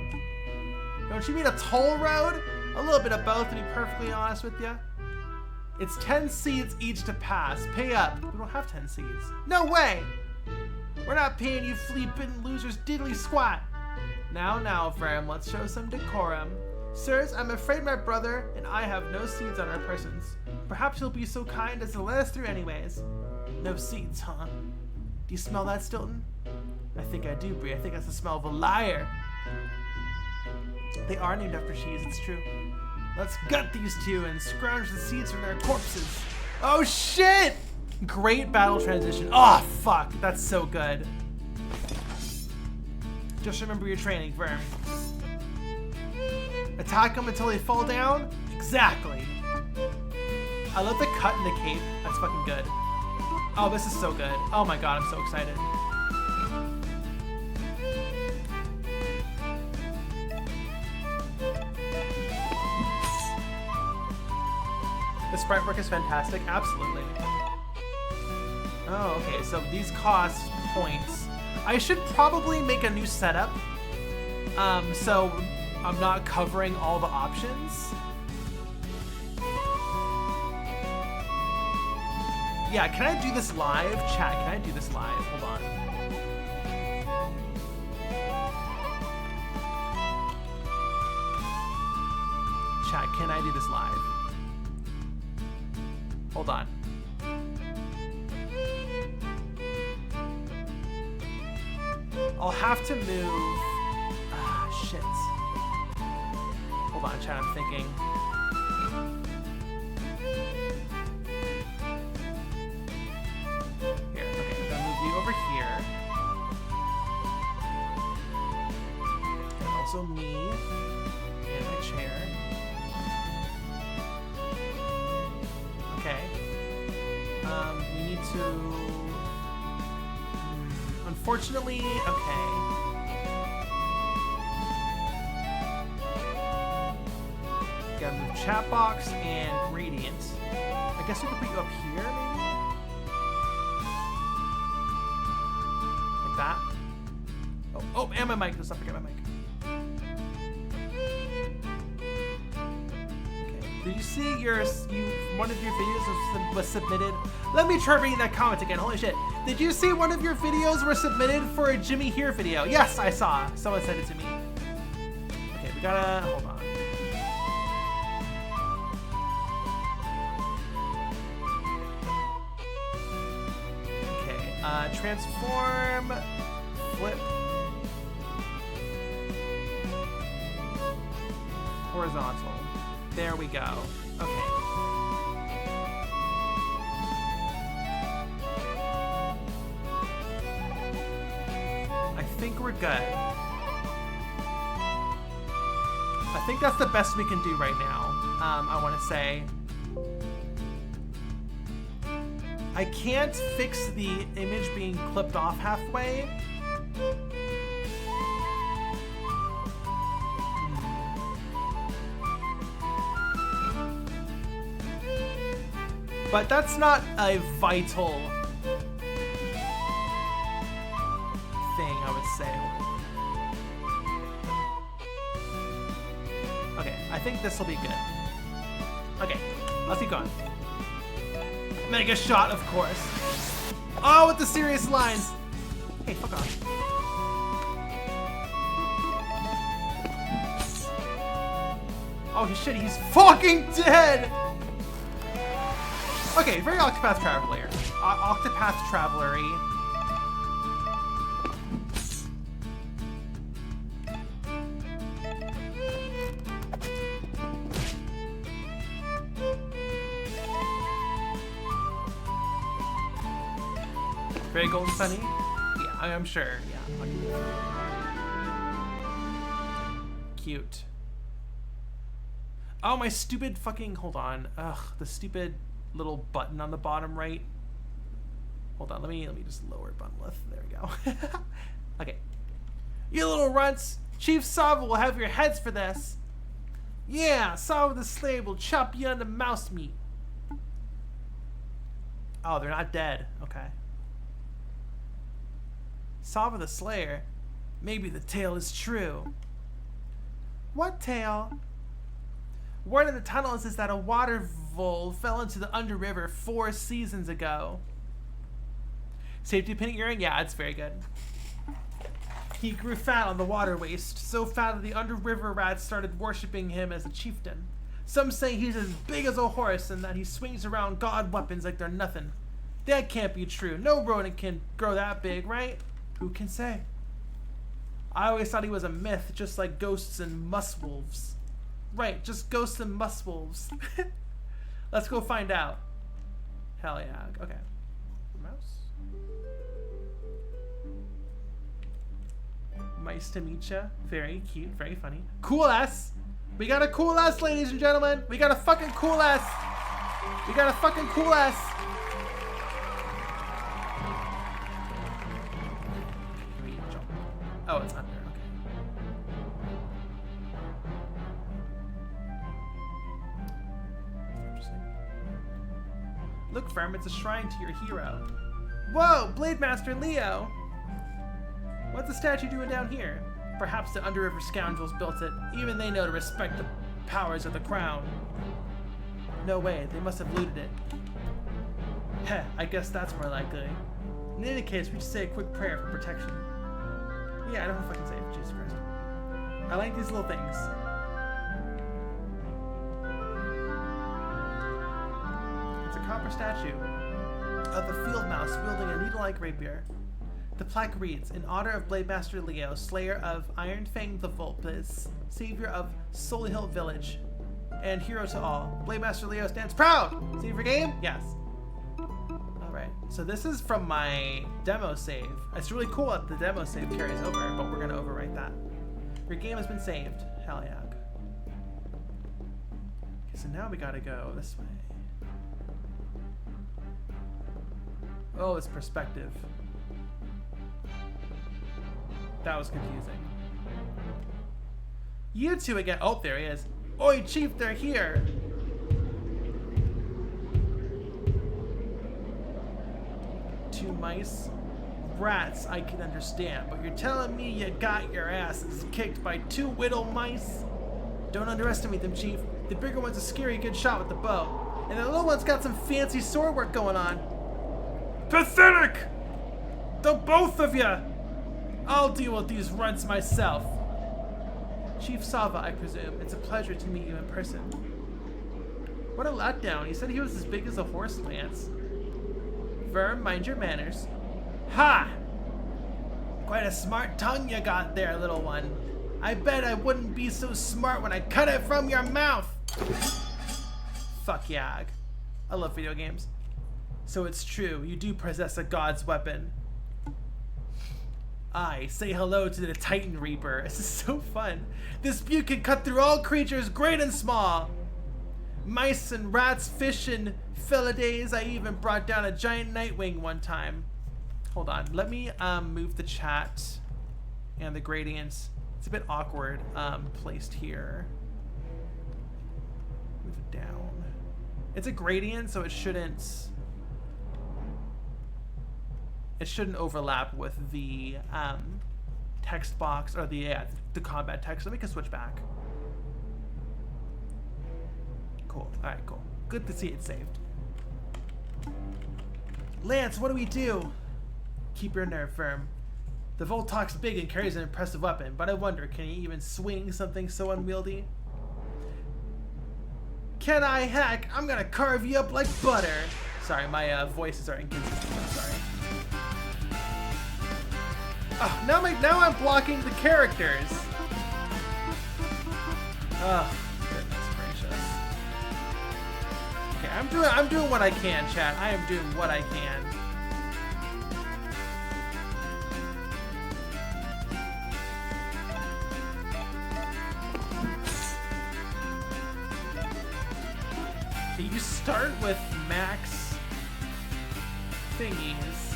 Don't you mean a toll road? A little bit of both, to be perfectly honest with you. It's 10 seeds each to pass. Pay up. We don't have 10 seeds. No way! We're not paying you fleepin' losers diddly squat. Now, Fram, let's show some decorum. Sirs, I'm afraid my brother and I have no seeds on our persons. Perhaps you'll be so kind as to let us through anyways. No seeds, huh? Do you smell that, Stilton? I think I do, Bree. I think that's the smell of a liar. They are named after cheese, it's true. Let's gut these two and scrounge the seeds from their corpses. Oh shit! Great battle transition. Oh fuck, that's so good. Just remember your training, Vern. Attack them until they fall down? Exactly. I love the cut in the cape. That's fucking good. Oh, this is so good. Oh my god, I'm so excited. The sprite work is fantastic. Absolutely. Oh, okay. So these cost points. I should probably make a new setup. So I'm not covering all the options. Yeah, can I do this live? Chat, can I do this live? Hold on. Chat, can I do this live? Hold on. I'll have to move... Ah, shit. Hold on, chat, I'm thinking. Here, okay, I'm gonna move you over here. And also me. And my chair. Okay. We need to... Unfortunately, okay. Gotta move chat box and gradient. I guess we could put you up here, maybe? Like that. Oh, and my mic. Let's not forget my mic. Okay. Did you see one of your videos was submitted? Let me try reading that comment again. Holy shit. Did you see one of your videos were submitted for a Jimmy Here video? Yes, I saw. Someone sent it to me. Okay, we gotta... Hold on. Okay, transform, flip, horizontal. There we go. Okay. I think we're good. I think that's the best we can do right now. I want to say. I can't fix the image being clipped off halfway. But that's not a vital thing, I would say. Okay, I think this will be good. Okay, let's keep going. Mega shot, of course. Oh, with the serious lines. Hey, fuck off. Oh shit, he's fucking dead! Okay, very Octopath Traveler. Octopath Traveler-y. Very Golden Sunny? Yeah, I'm sure. Yeah. Cute. Oh, my stupid fucking... Hold on. Ugh, the stupid little button on the bottom right. Hold on, let me just lower button left. There we go. Okay. You little runts! Chief Saga will have your heads for this. Yeah, Saga the Slayer will chop you into mouse meat. Oh, they're not dead. Okay. Saga the Slayer? Maybe the tale is true. What tale? Word in the tunnels is that a water vole fell into the Under River 4 seasons ago. Safety pin earring? Yeah, it's very good. He grew fat on the water waste, so fat that the Under River rats started worshipping him as a chieftain. Some say he's as big as a horse and that he swings around god weapons like they're nothing. That can't be true. No rodent can grow that big, right? Who can say? I always thought he was a myth, just like ghosts and musswolves. Right, just ghosts and musswolves. Let's go find out. Hell yeah. Okay. Mouse. Nice to meet ya. Very cute, very funny. Cool ass. We got a cool ass, ladies and gentlemen. We got a fucking cool ass. We got a fucking cool ass. Oh, it's under. Okay. Interesting. Look, Firm, it's a shrine to your hero. Whoa, Blade Master Leo! What's the statue doing down here? Perhaps the Underriver scoundrels built it. Even they know to respect the powers of the crown. No way, they must have looted it. Heh, I guess that's more likely. In any case, we should say a quick prayer for protection. Yeah, I don't know if I can say it. Jesus Christ. I like these little things. It's a copper statue of the field mouse wielding a needle-like rapier. The plaque reads, in honor of Blade Master Leo, slayer of Iron Fang the Vulpes, savior of Soul Hill Village, and hero to all. Blade Master Leo stands proud! Save your game? Yes. Alright, so this is from my demo save. It's really cool that the demo save carries over, but we're gonna overwrite that. Your game has been saved. Hell yeah. Okay, so now we gotta go this way. Oh, it's perspective. That was confusing. You two again. Oh, there he is. Oi, Chief, they're here. Two mice. Rats, I can understand, but you're telling me you got your asses kicked by two little mice? Don't underestimate them, Chief. The bigger one's a scary good shot with the bow, and the little one's got some fancy sword work going on. Pathetic! The both of you! I'll deal with these runts myself. Chief Saga, I presume. It's a pleasure to meet you in person. What a letdown. He said he was as big as a horse, Lance. Verm, mind your manners. Ha! Quite a smart tongue you got there, little one. I bet I wouldn't be so smart when I cut it from your mouth. Fuck yeah. I love video games. So it's true, you do possess a god's weapon. I say hello to the Titan Reaper. This is so fun. This spear can cut through all creatures, great and small. Mice and rats, fish and felidays. I even brought down a giant nightwing one time. Hold on, let me move the chat and the gradients. It's a bit awkward placed here. Move it down. It's a gradient, so it shouldn't overlap with the text box or the combat text. Let me switch back. Cool. Alright, cool. Good to see it saved. Lance, what do we do? Keep your nerve firm. The Voltok's big and carries an impressive weapon, but I wonder, can he even swing something so unwieldy? Can I hack? I'm gonna carve you up like butter. Sorry, my voices are inconsistent. I'm sorry. Oh, now I'm blocking the characters. Oh, goodness gracious. Okay, I'm doing what I can, chat. I am doing what I can. Okay, you start with max thingies,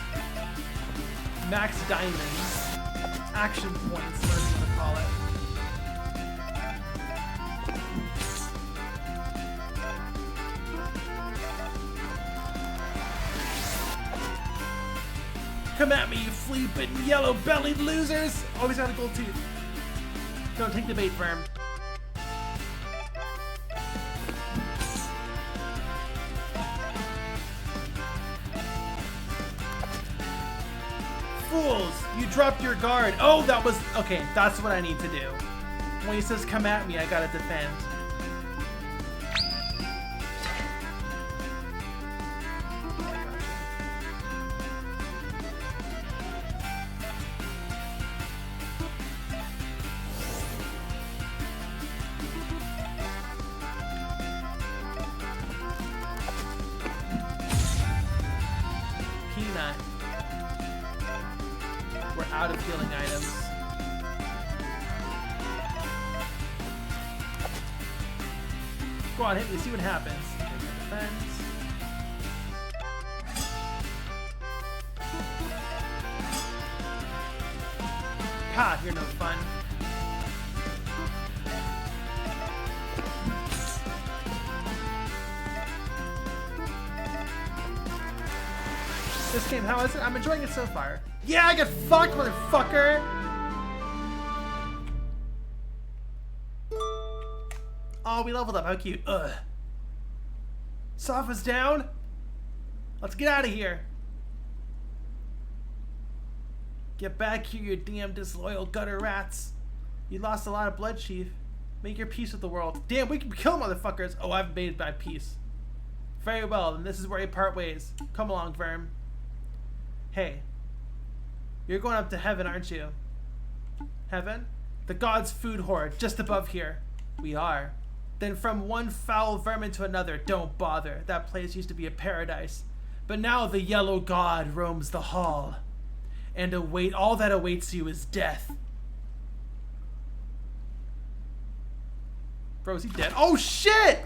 max diamonds, action points, whatever you want to call it. Come at me, you flea-bitten, yellow-bellied losers! Always got a gold tooth. Don't take the bait, Verm. Fools! You dropped your guard. Oh, that was... Okay, that's what I need to do. When he says come at me, I gotta defend. Peanut. We're out of healing items. Go on, hit me, see what happens. Defense. Ha, you're no fun. This game, how is it? I'm enjoying it so far. Yeah, I get fucked, motherfucker! Oh, we leveled up. How cute. Ugh. Sopha's down. Let's get out of here. Get back here, you damn disloyal gutter rats. You lost a lot of blood, Chief. Make your peace with the world. Damn, we can kill motherfuckers. Oh, I've made my peace. Very well, then this is where we part ways. Come along, Verm. Hey. You're going up to heaven, aren't you? Heaven? The gods' food hoard, just above here. We are. Then from one foul vermin to another, don't bother. That place used to be a paradise. But now the yellow god roams the hall. And all that awaits you is death. Bro, is he dead? Oh, shit!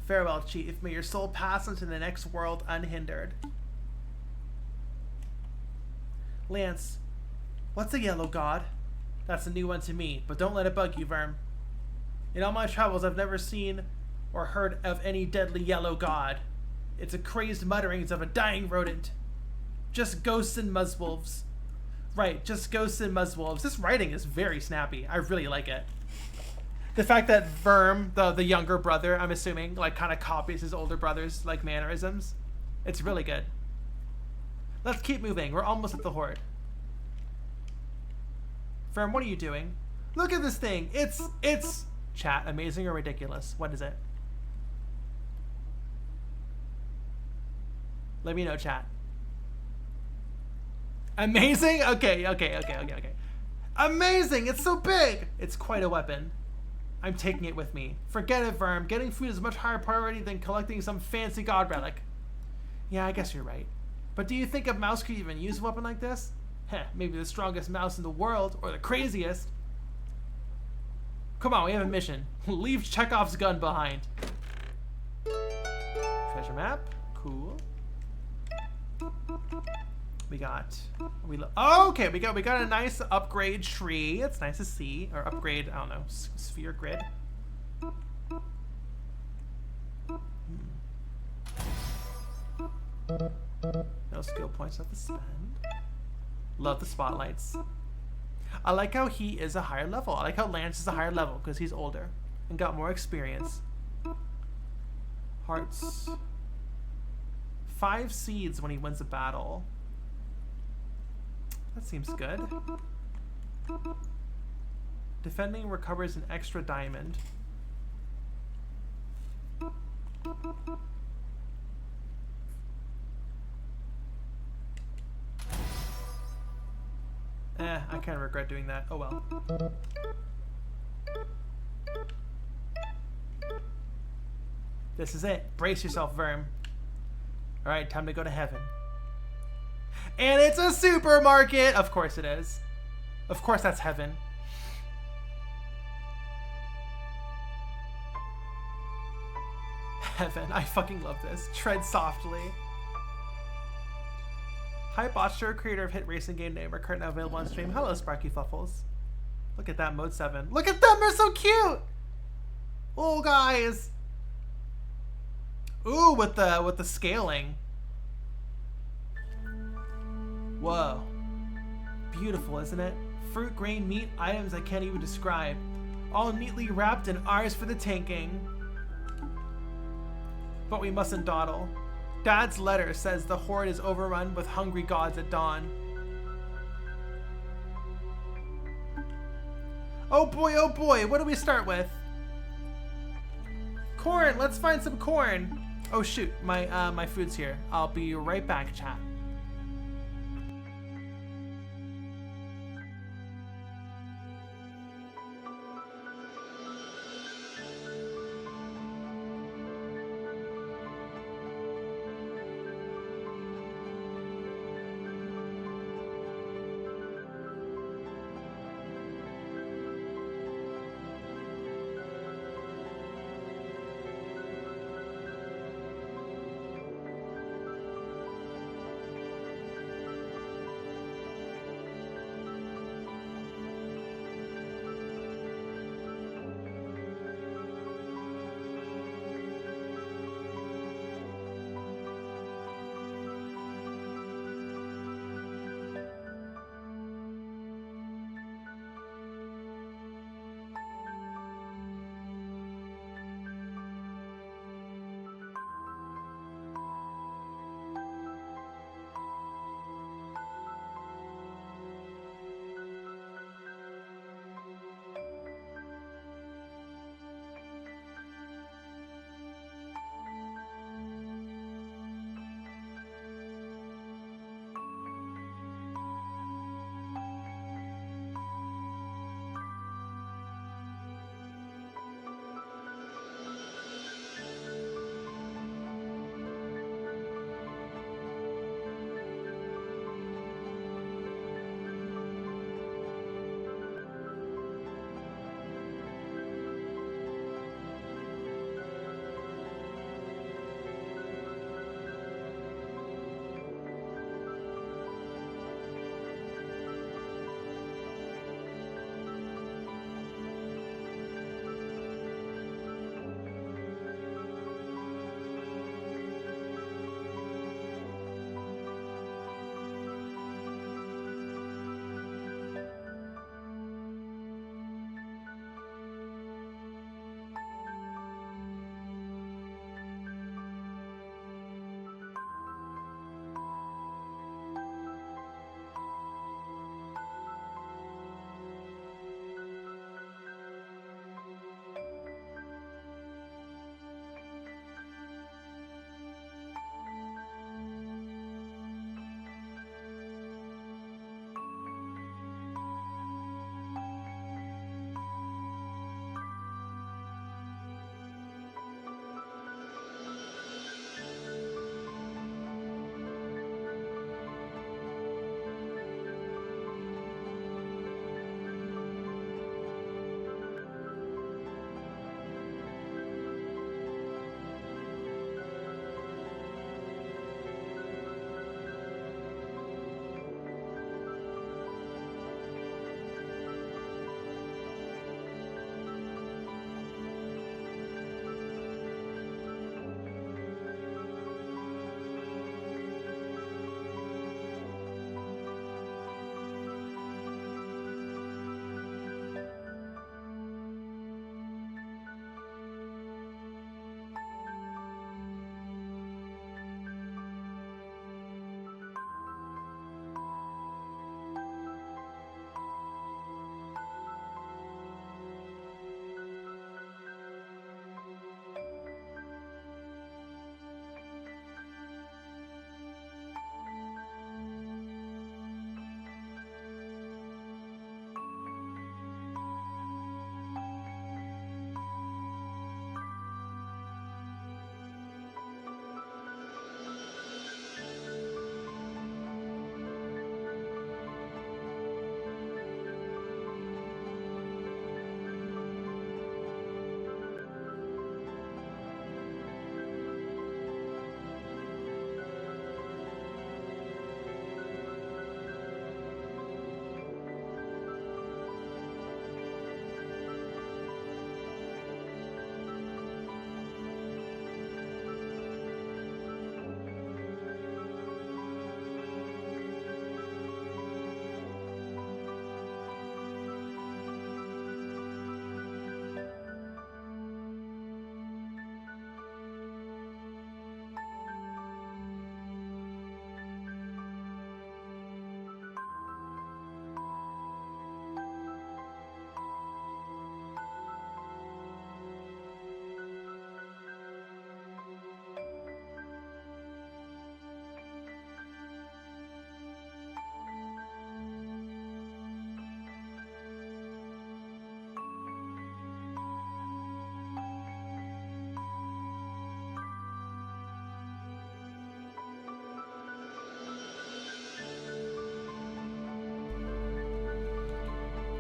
Farewell, Chief. May your soul pass into the next world unhindered. Lance, what's a yellow god? That's a new one to me, but don't let it bug you, Verm. In all my travels, I've never seen or heard of any deadly yellow god. It's a crazed mutterings of a dying rodent. Just ghosts and muzzwolves. Right, just ghosts and muzzwolves. This writing is very snappy. I really like it. The fact that Verm, the younger brother, I'm assuming, like kind of copies his older brother's like mannerisms. It's really good. Let's keep moving. We're almost at the horde. Verm, what are you doing? Look at this thing. It's chat, amazing or ridiculous? What is it? Let me know, chat. Amazing? Okay. Amazing! It's so big! It's quite a weapon. I'm taking it with me. Forget it, Verm. Getting food is a much higher priority than collecting some fancy god relic. Yeah, I guess you're right. But do you think a mouse could even use a weapon like this? Heh, maybe the strongest mouse in the world, or the craziest. Come on, we have a mission. Leave Chekhov's gun behind. Treasure map. Cool. We got... okay, we got a nice upgrade tree. It's nice to see. Or upgrade, I don't know, sphere grid. No skill points left to spend. Love the spotlights. I like how he is a higher level. I like how Lance is a higher level because he's older and got more experience. Hearts. 5 seeds when he wins a battle. That seems good. Defending recovers an extra diamond. I kind of regret doing that. Oh well. This is it. Brace yourself, Verm. Alright, time to go to heaven. And it's a supermarket! Of course it is. Of course that's heaven. Heaven. I fucking love this. Tread softly. Hi Botcher, creator of hit racing game name Kart, now available on stream. Hello Sparky Fluffles. Look at that, mode 7. Look at them, they're so cute! Oh guys! Ooh, with the scaling. Whoa. Beautiful, isn't it? Fruit, grain, meat, items I can't even describe. All neatly wrapped and ours for the tanking. But we mustn't dawdle. Dad's letter says the horde is overrun with hungry gods at dawn. Oh boy, what do we start with? Corn, let's find some corn. Oh shoot, my food's here. I'll be right back, chat.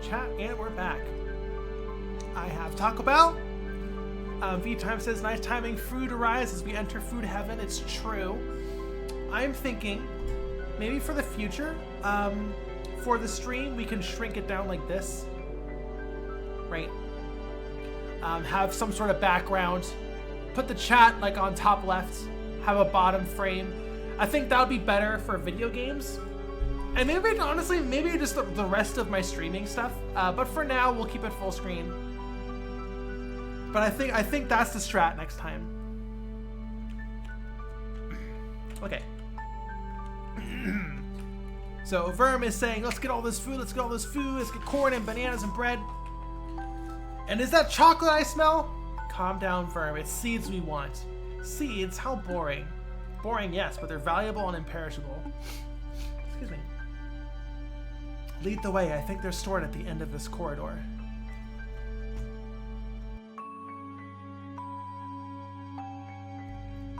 chat, and we're back. I have Taco Bell. V-Time says, nice timing, food arrives as we enter food heaven. It's true. I'm thinking, maybe for the future, for the stream, we can shrink it down like this. Right? Have some sort of background. Put the chat like on top left. Have a bottom frame. I think that would be better for video games. And maybe, honestly, maybe just the rest of my streaming stuff. But for now, we'll keep it full screen. But I think that's the strat next time. Okay. So Verm is saying, let's get all this food, let's get corn and bananas and bread. And is that chocolate I smell? Calm down, Verm. It's seeds we want. Seeds? How boring. Boring, yes, but they're valuable and imperishable. Excuse me. Lead the way. I think they're stored at the end of this corridor.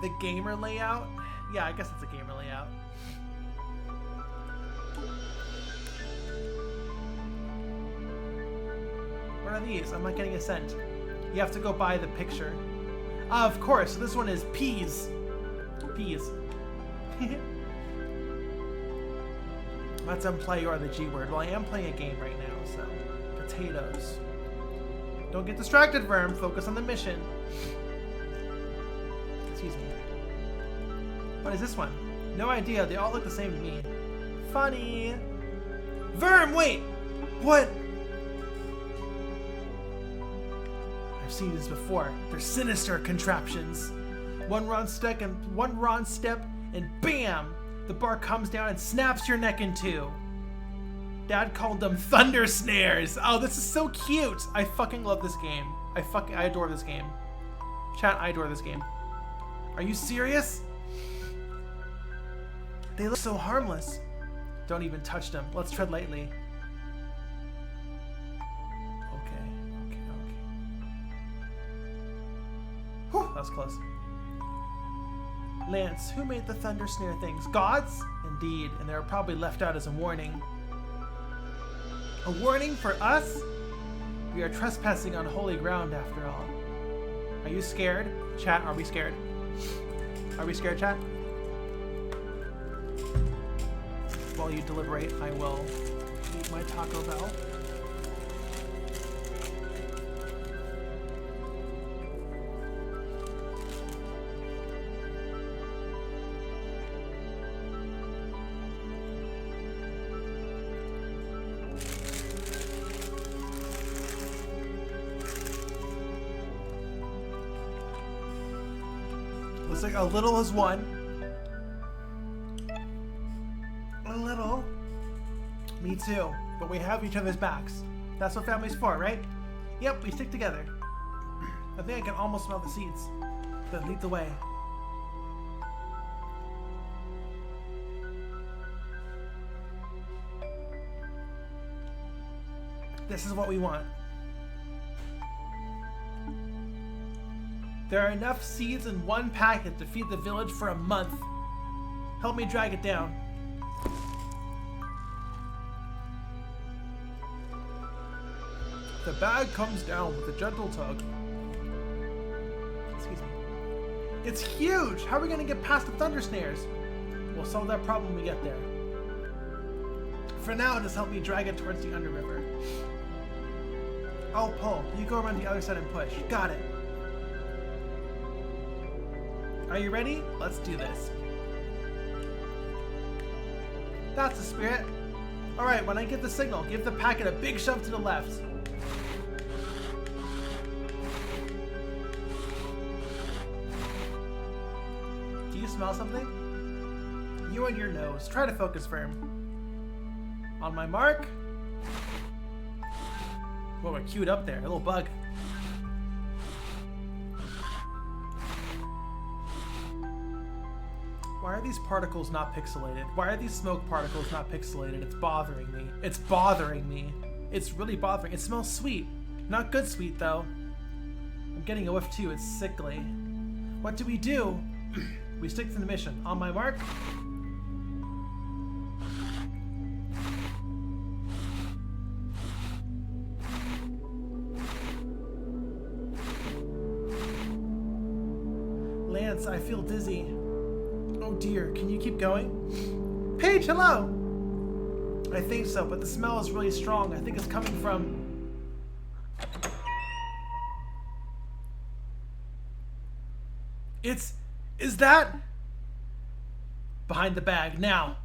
The gamer layout? Yeah, I guess it's a gamer layout. What are these? I'm not getting a cent. You have to go buy the picture. Of course, this one is peas. Peas. Let's unplay or the G word. Well, I am playing a game right now, so. Potatoes. Don't get distracted, Verm. Focus on the mission. Excuse me. What is this one? No idea. They all look the same to me. Funny. Verm, wait! What? I've seen this before. They're sinister contraptions. One wrong step and bam! The bar comes down and snaps your neck in two. Dad called them thunder snares. Oh, this is so cute. I fucking love this game. I adore this game. Chat, I adore this game. Are you serious? They look so harmless. Don't even touch them. Let's tread lightly. Okay. Whew, that was close. Lance, who made the thunder snare things? Gods? Indeed, and they were probably left out as a warning. A warning for us? We are trespassing on holy ground after all. Are you scared? Chat, are we scared? Are we scared, chat? While you deliberate, I will eat my Taco Bell. Looks like a little is one. A little. Me too. But we have each other's backs. That's what family's for, right? Yep, we stick together. I think I can almost smell the seeds. Then lead the way. This is what we want. There are enough seeds in one packet to feed the village for a month. Help me drag it down. The bag comes down with a gentle tug. Excuse me. It's huge! How are we gonna get past the thunder snares? We'll solve that problem when we get there. For now, just help me drag it towards the underriver. I'll pull. You go around the other side and push. Got it. Are you ready? Let's do this. That's the spirit. Alright, when I give the signal, give the packet a big shove to the left. Do you smell something? You and your nose. Try to focus, Firm. On my mark. Whoa, we're queued up there. A little bug. Why are these particles not pixelated? Why are these smoke particles not pixelated? It's bothering me. It's bothering me. It's really bothering. It smells sweet. Not good sweet, though. I'm getting a whiff, too. It's sickly. What do? We stick to the mission. On my mark. Lance, I feel dizzy. Oh dear, can you keep going? Paige, hello! I think so, but the smell is really strong. I think it's coming from... Is that... Behind the bag, now.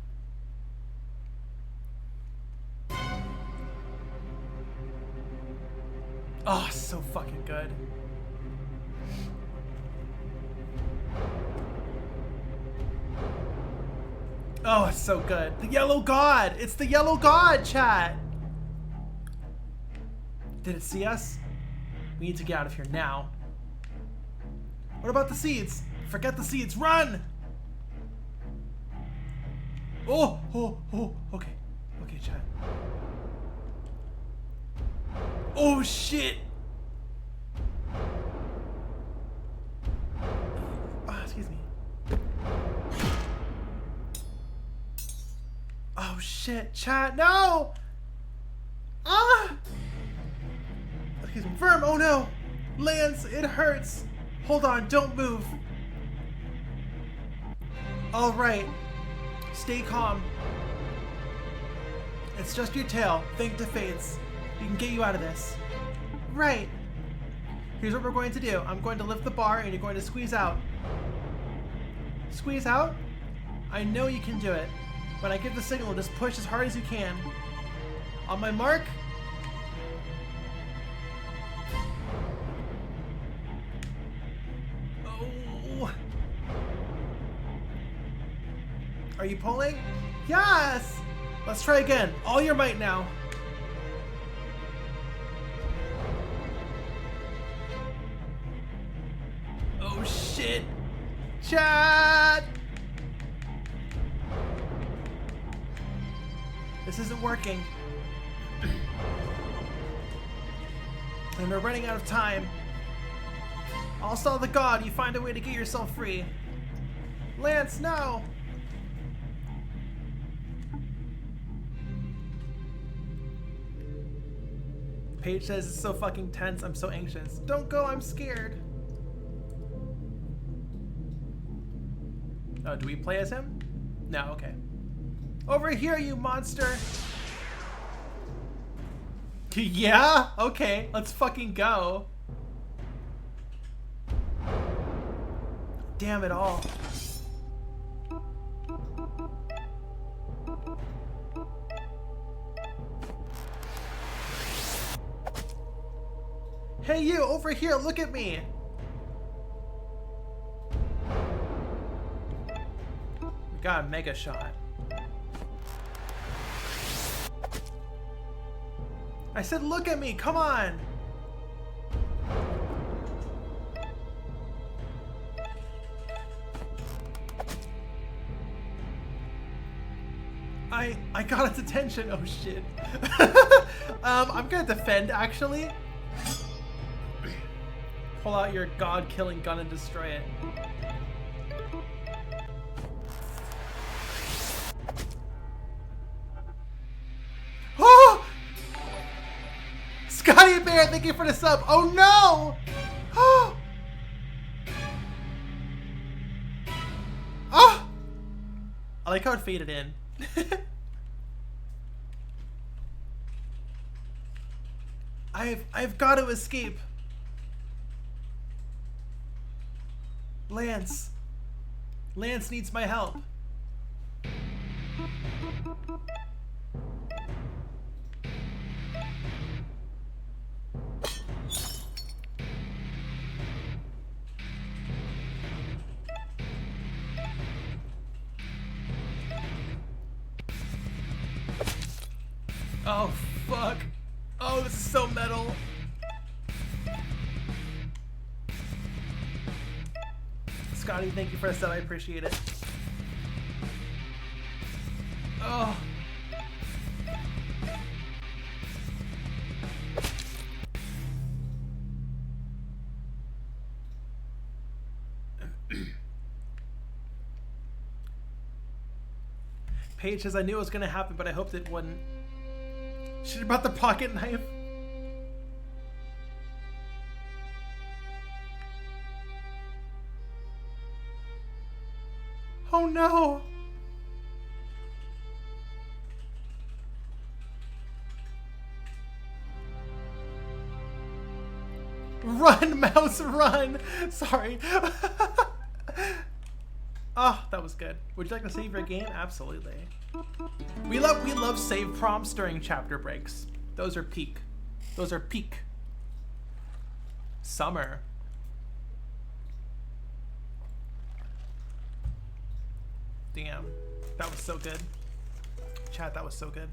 Oh, so fucking good. Oh, it's so good. The yellow god! It's the yellow god, chat! Did it see us? We need to get out of here now. What about the seeds? Forget the seeds. Run! Oh, okay. Okay, chat. Oh, shit! Oh, excuse me. Oh, shit, chat, no! Ah! Excuse me. Verm, oh no! Lance, it hurts! Hold on, don't move. Alright. Stay calm. It's just your tail. Think the fates. We can get you out of this. Right. Here's what we're going to do. I'm going to lift the bar and you're going to squeeze out. Squeeze out? I know you can do it. When I give the signal, just push as hard as you can. On my mark. Oh. Are you pulling? Yes! Let's try again. All your might now. Oh shit! Chat! This isn't working. And we're running out of time. I'll stall the god. You find a way to get yourself free. Lance, no! Paige says it's so fucking tense. I'm so anxious. Don't go. I'm scared. Oh, do we play as him? No, okay. Over here, you monster! Yeah? Okay, let's fucking go. Damn it all. Hey you, over here, look at me! We got a mega shot. I said look at me, come on! I got its attention, oh shit. I'm gonna defend actually. Pull out your god-killing gun and destroy it. Oh! Scotty Bear, thank you for the sub. Oh no! Oh! Oh! I like how it faded in. I've got to escape. Lance needs my help. Oh fuck. Oh, this is so metal. Scotty, thank you for the sub. I appreciate it. Oh. Paige says, I knew it was going to happen, but I hoped it wouldn't. Should have brought the pocket knife. Oh no! Run, mouse, run! Sorry. Oh, that was good. Would you like to save your game? Absolutely. We love save prompts during chapter breaks. Those are peak. Those are peak. Summer. Damn. That was so good. Chat, that was so good.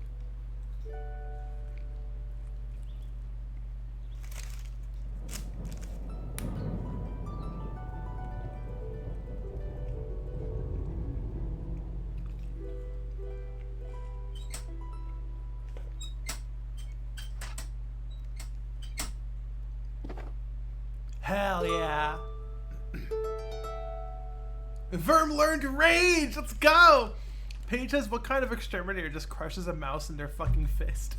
Hell yeah. Verm learned rage! Let's go! Paige says, what kind of exterminator just crushes a mouse in their fucking fist?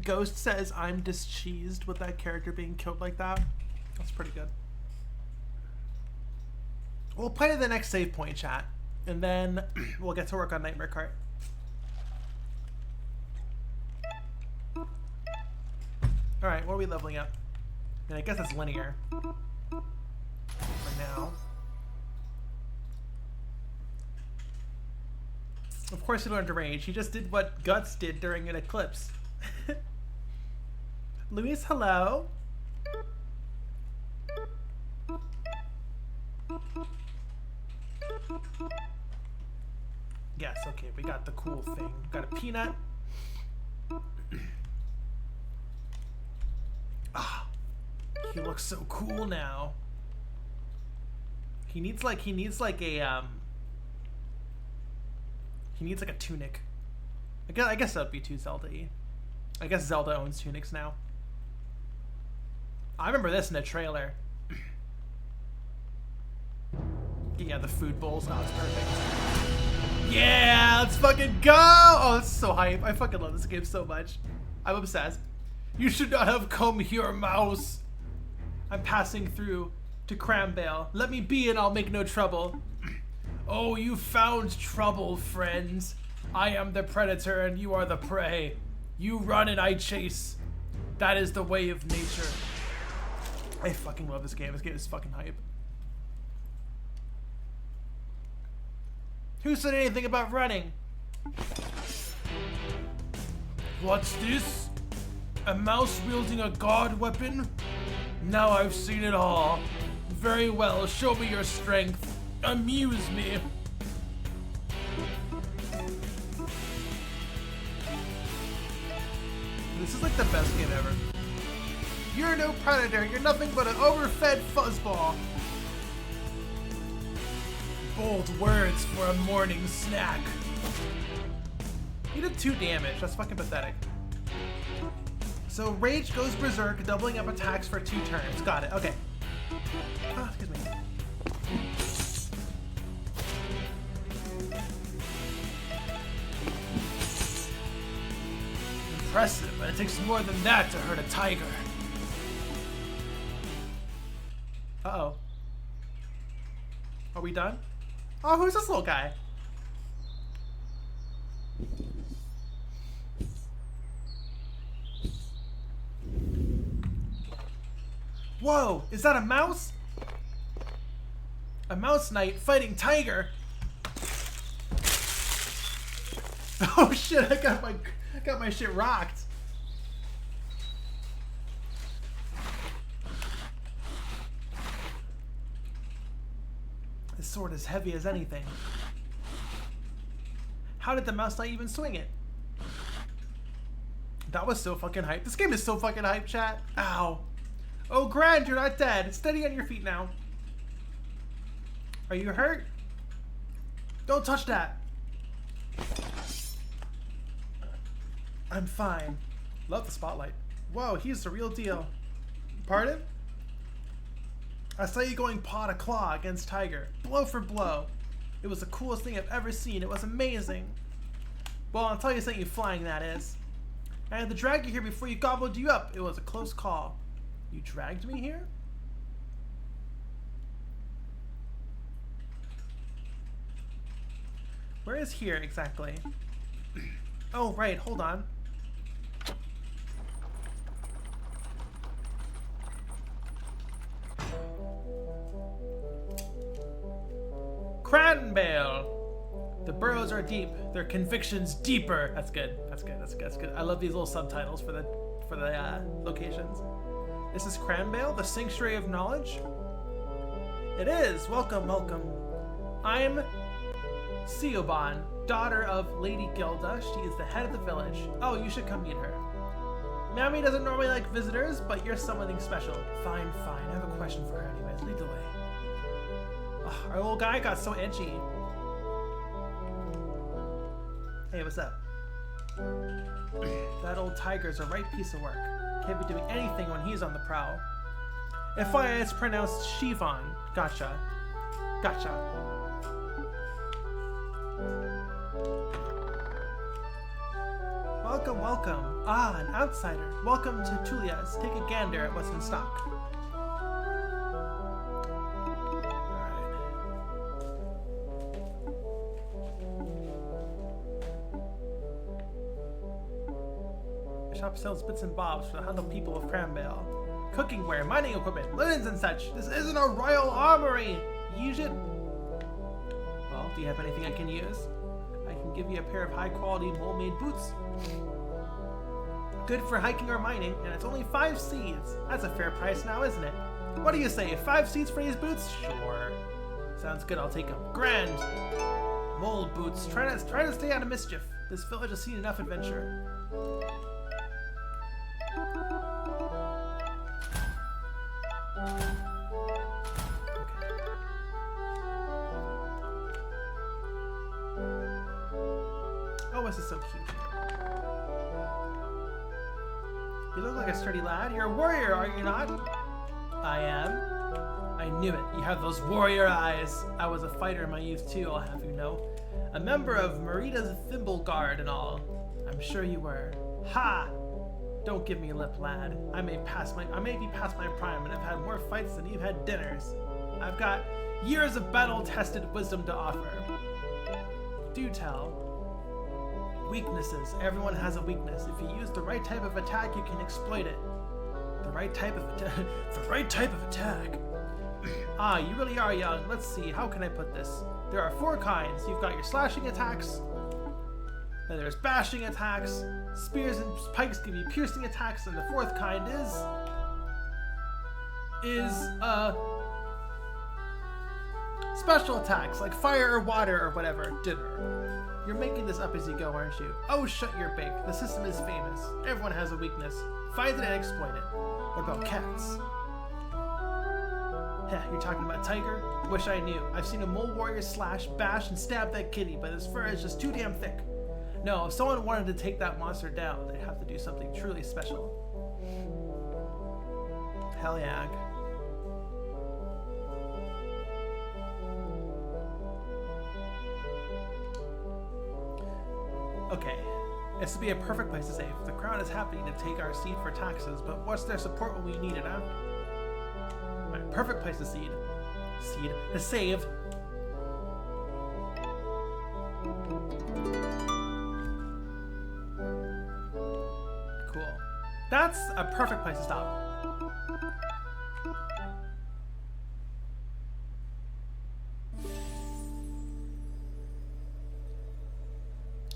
Ghost says, I'm discheesed with that character being killed like that. That's pretty good. We'll play the next save point, chat. And then we'll get to work on Nightmare Kart. Alright, what are we leveling up? And I guess it's linear. For now. Of course he learned to rage. He just did what Guts did during an eclipse. Luis, hello. Yes, okay, we got the cool thing. We got a peanut. Ah, he looks so cool now. He needs like a tunic. I guess that'd be too Zelda-y. I guess Zelda owns tunics now. I remember this in a trailer. Yeah, the food bowls. Oh, it's perfect. Yeah, let's fucking go! Oh, this is so hype. I fucking love this game so much. I'm obsessed. You should not have come here, mouse. I'm passing through to Crambale. Let me be and I'll make no trouble. Oh, you found trouble, friends. I am the predator and you are the prey. You run and I chase. That is the way of nature. I fucking love this game. This game is fucking hype. Who said anything about running? What's this? A mouse wielding a god weapon? Now I've seen it all. Very well, show me your strength. Amuse me. This is like the best game ever. You're no predator, you're nothing but an overfed fuzzball. Bold words for a morning snack. You did 2 damage, that's fucking pathetic. So Rage goes berserk, doubling up attacks for 2 turns. Got it, okay. Oh, excuse me. Impressive, but it takes more than that to hurt a tiger. Uh-oh. Are we done? Oh, who's this little guy? Whoa, is that a mouse? A mouse knight fighting tiger. Oh shit, I got my shit rocked. This sword is heavy as anything. How did the mouse knight even swing it? That was so fucking hype. This game is so fucking hype, chat. Ow. Oh, Grand, you're not dead. Steady on your feet now. Are you hurt? Don't touch that. I'm fine. Love the spotlight. Whoa, he's the real deal. Pardon? I saw you going paw to claw against Tiger. Blow for blow. It was the coolest thing I've ever seen. It was amazing. Well, I'll tell you something, you flying that is. I had to drag you here before you gobbled you up. It was a close call. You dragged me here? Where is here exactly? Oh, right, hold on. Cranbale! The burrows are deep, their convictions deeper. That's good. That's good. That's good. That's good. I love these little subtitles for the locations. This is Cranbale, the sanctuary of knowledge. It is. Welcome, welcome. I'm Siobhan, daughter of Lady Gilda. She is the head of the village. Oh, you should come meet her. Mammy doesn't normally like visitors, but you're something special. Fine, fine. I have a question for her anyways. Lead the way. Oh, our old guy got so edgy. Hey, what's up? That old tiger's a right piece of work. Can't be doing anything when he's on the prowl. FYI, it's pronounced Shivon. Gotcha. Gotcha. Welcome, welcome. Ah, an outsider. Welcome to Tulia's. Take a gander at what's in stock. Shop sells bits and bobs for the humble people of Cranbale. Cookingware, mining equipment, linens and such. This isn't a royal armory! Use it. Well, do you have anything I can use? I can give you a pair of high-quality mole-made boots. Good for hiking or mining, and it's only 5 seeds. That's a fair price now, isn't it? What do you say, 5 seeds for these boots? Sure. Sounds good, I'll take them. Grand! Mole boots. Try to stay out of mischief. This village has seen enough adventure. Oh, this is so cute. You look like a sturdy lad. You're a warrior, are you not? I am. I knew it. You have those warrior eyes. I was a fighter in my youth too, I'll have you know. A member of Merita's Thimble Guard and all. I'm sure you were. Ha! Don't give me lip, lad. I may be past my prime and have had more fights than you've had dinners. I've got years of battle-tested wisdom to offer. Do tell. Weaknesses. Everyone has a weakness. If you use the right type of attack, you can exploit it. The right type of attack. The right type of attack. Ah, you really are young. Let's see. How can I put this? There are 4 kinds. You've got your slashing attacks. Then there's bashing attacks. Spears and pikes give you piercing attacks, and the 4th kind is special attacks like fire or water or whatever. Dinner. You're making this up as you go, aren't you? Oh, shut your beak. The system is famous. Everyone has a weakness. Find it and exploit it. What about cats? Heh, you're talking about tiger? Wish I knew. I've seen a mole warrior slash, bash, and stab that kitty, but his fur is just too damn thick. No, if someone wanted to take that monster down, they'd have to do something truly special. Hell yeah. Okay, this would be a perfect place to save. The crown is happy to take our seed for taxes, but what's their support when we need it, huh? Right, perfect place to to save. Cool. That's a perfect place to stop.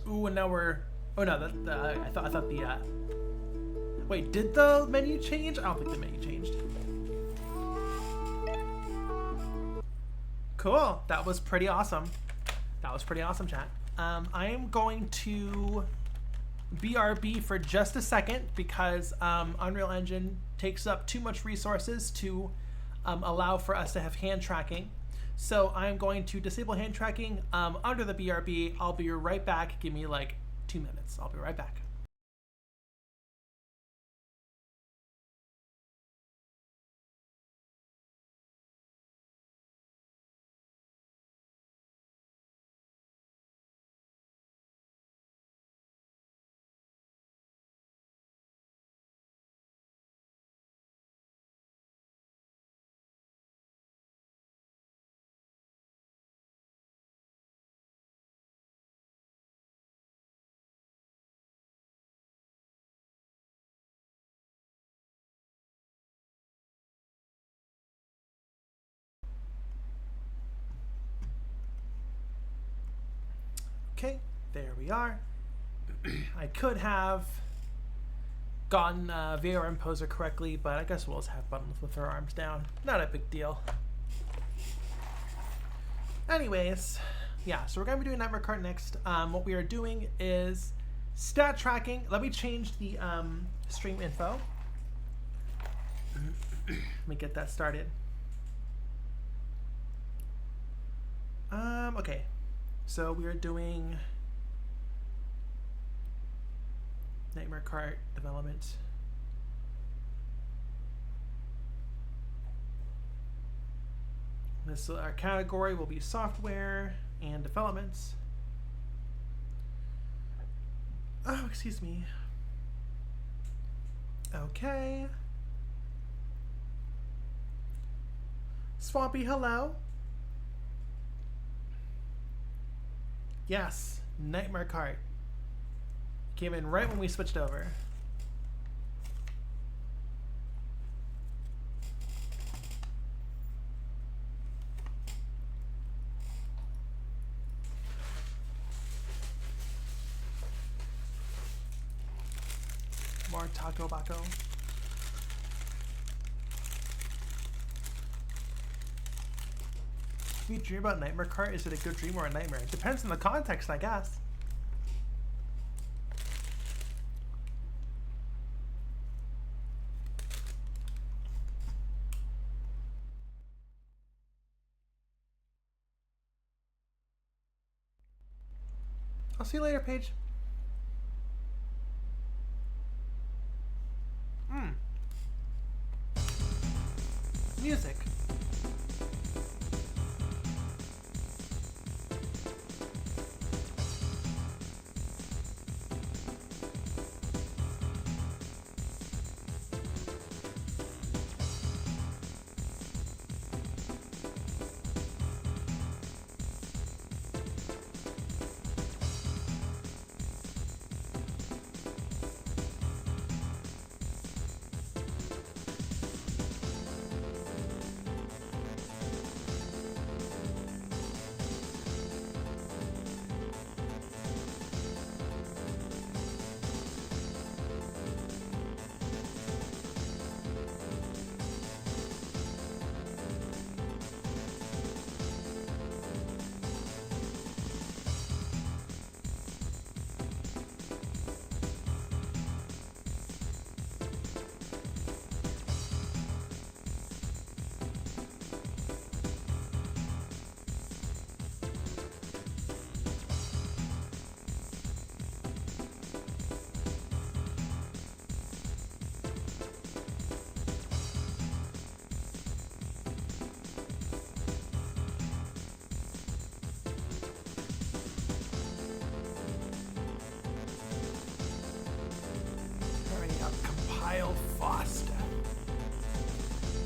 Ooh, and now we're. Oh no, I thought the. Wait, did the menu change? I don't think the menu changed. Cool. That was pretty awesome. That was pretty awesome, chat. I am going to BRB for just a second because Unreal Engine takes up too much resources to allow for us to have hand tracking. So I'm going to disable hand tracking under the BRB. I'll be right back. Give me like 2 minutes. I'll be right back. Okay, there we are. I could have gotten VRM poser correctly, but I guess we'll just have buttons with her arms down. Not a big deal. Anyways, yeah, so we're going to be doing Nightmare Kart next. What we are doing is stat tracking. Let me change the stream info. Let me get that started. Okay, so we are doing Nightmare Kart development. This our category will be software and developments. Oh, excuse me. Okay. Swampy, hello. Yes, Nightmare Kart. Came in right when we switched over. More Taco Baco. If you dream about Nightmare Kart, is it a good dream or a nightmare? It depends on the context, I guess. I'll see you later, Paige. Music.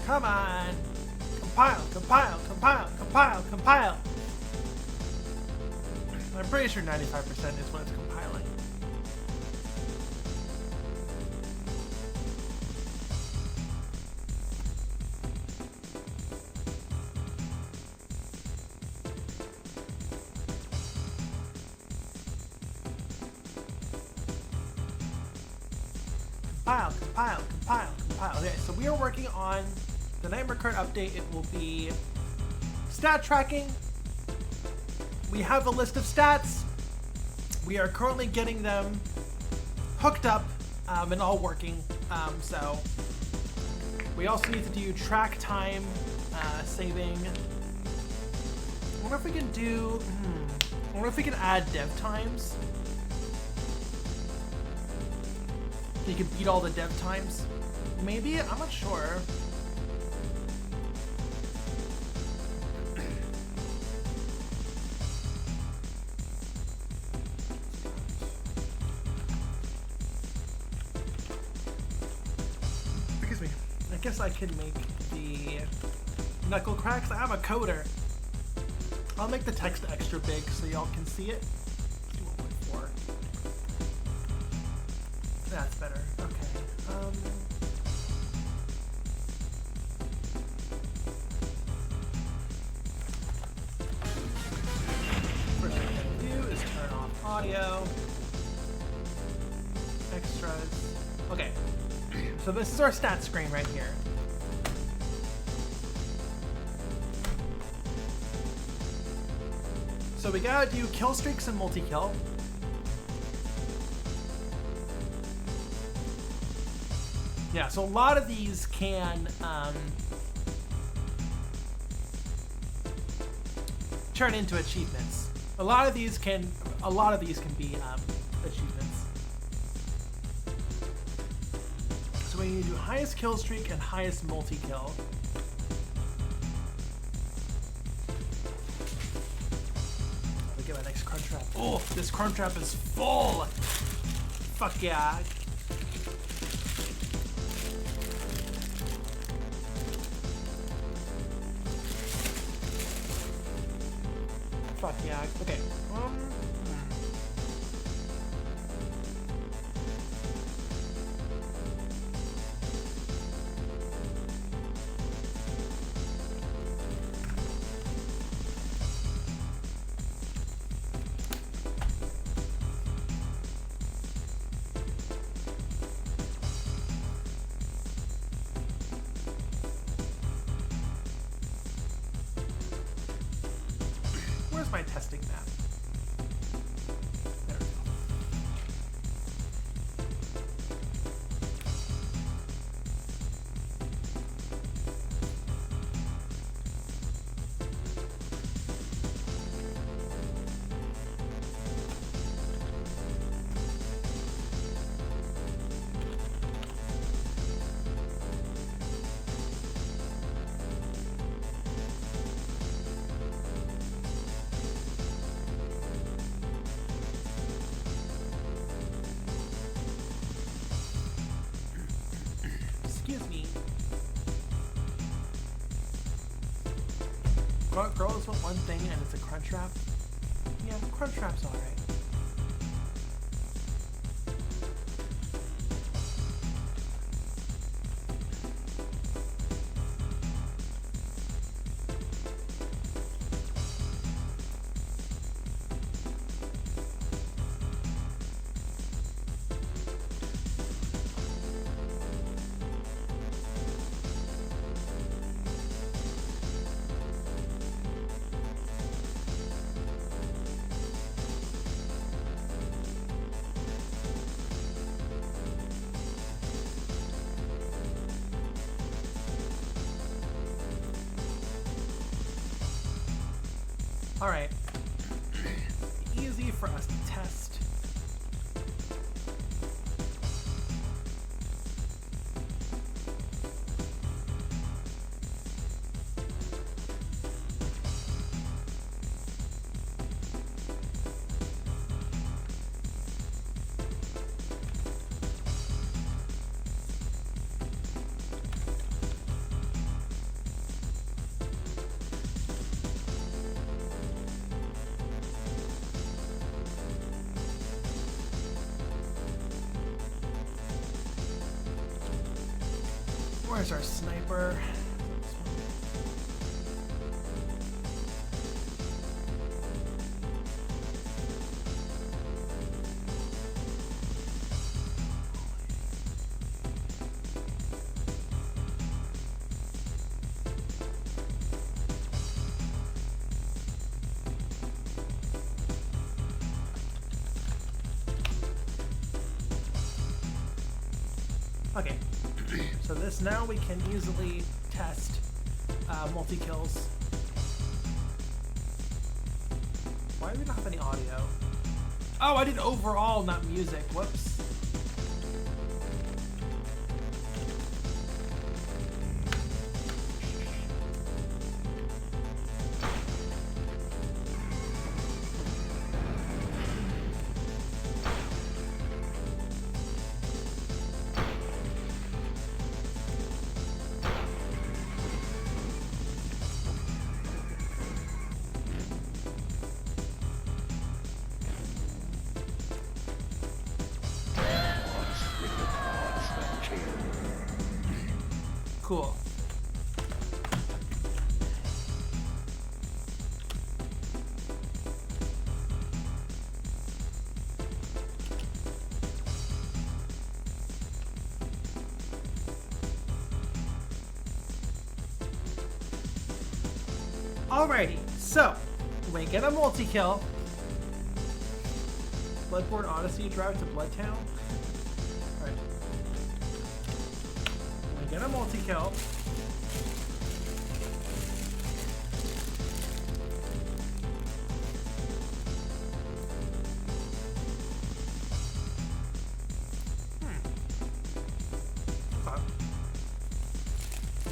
Come on. Compile, compile, compile, compile, compile. I'm pretty sure 95% is when it's compiling. Compile, compile, compile, compile. Okay, so we are working on the Nightmare Kart update. It will be stat tracking. We have a list of stats. We are currently getting them hooked up and all working. So we also need to do track time saving. I wonder if we can do. I wonder if we can add dev times. You can beat all the dev times. Maybe? I'm not sure. Excuse me. I guess I could make the knuckle cracks. I'm a coder. I'll make the text extra big so y'all can see it. 1.4. That's better. Okay. First thing I'm gonna do is turn off audio, extras. Okay, so this is our stats screen right here. So we gotta do kill streaks and multi-kill. Yeah, so a lot of these can turn into achievements. A lot of these can be achievements. So we need to do highest kill streak and highest multi-kill. Get my next crunch trap. Oh, this crunch trap is full. Fuck yeah. Fuck yeah. Okay. Where's my testing map? There we go. Excuse me. Girls want one thing and it's a crunch trap. Yeah, crunch trap's alright. Alright. Easy for us to test. Where's our sniper? Okay, so this now we can easily test multi-kills. Why do we not have any audio? Oh, I did overall, not music. Whoops. Cool. Alrighty, so we get a multi-kill. Bloodborne Odyssey drive to Bloodtown. Alright. We get a multi-kill.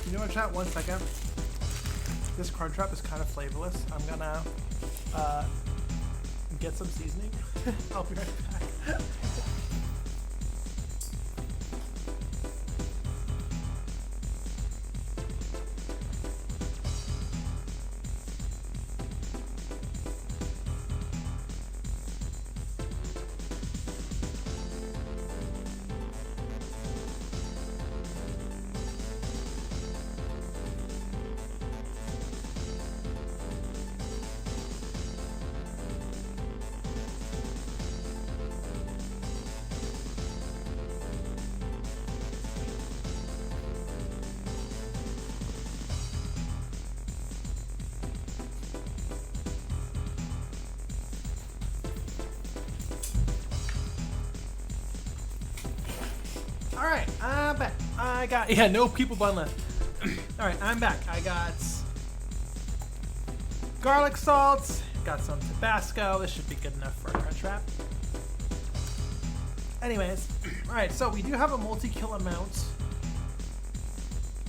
You know what, chat? 1 second. This Crunchwrap is kind of flavorless. I'm gonna get some seasoning. I'll be right back. Alright, I'm back. I got, yeah, no people bun left. Alright, I'm back. I got garlic salt, got some Tabasco. This should be good enough for a Crunchwrap. Anyways, alright, so we do have a multi-kill amount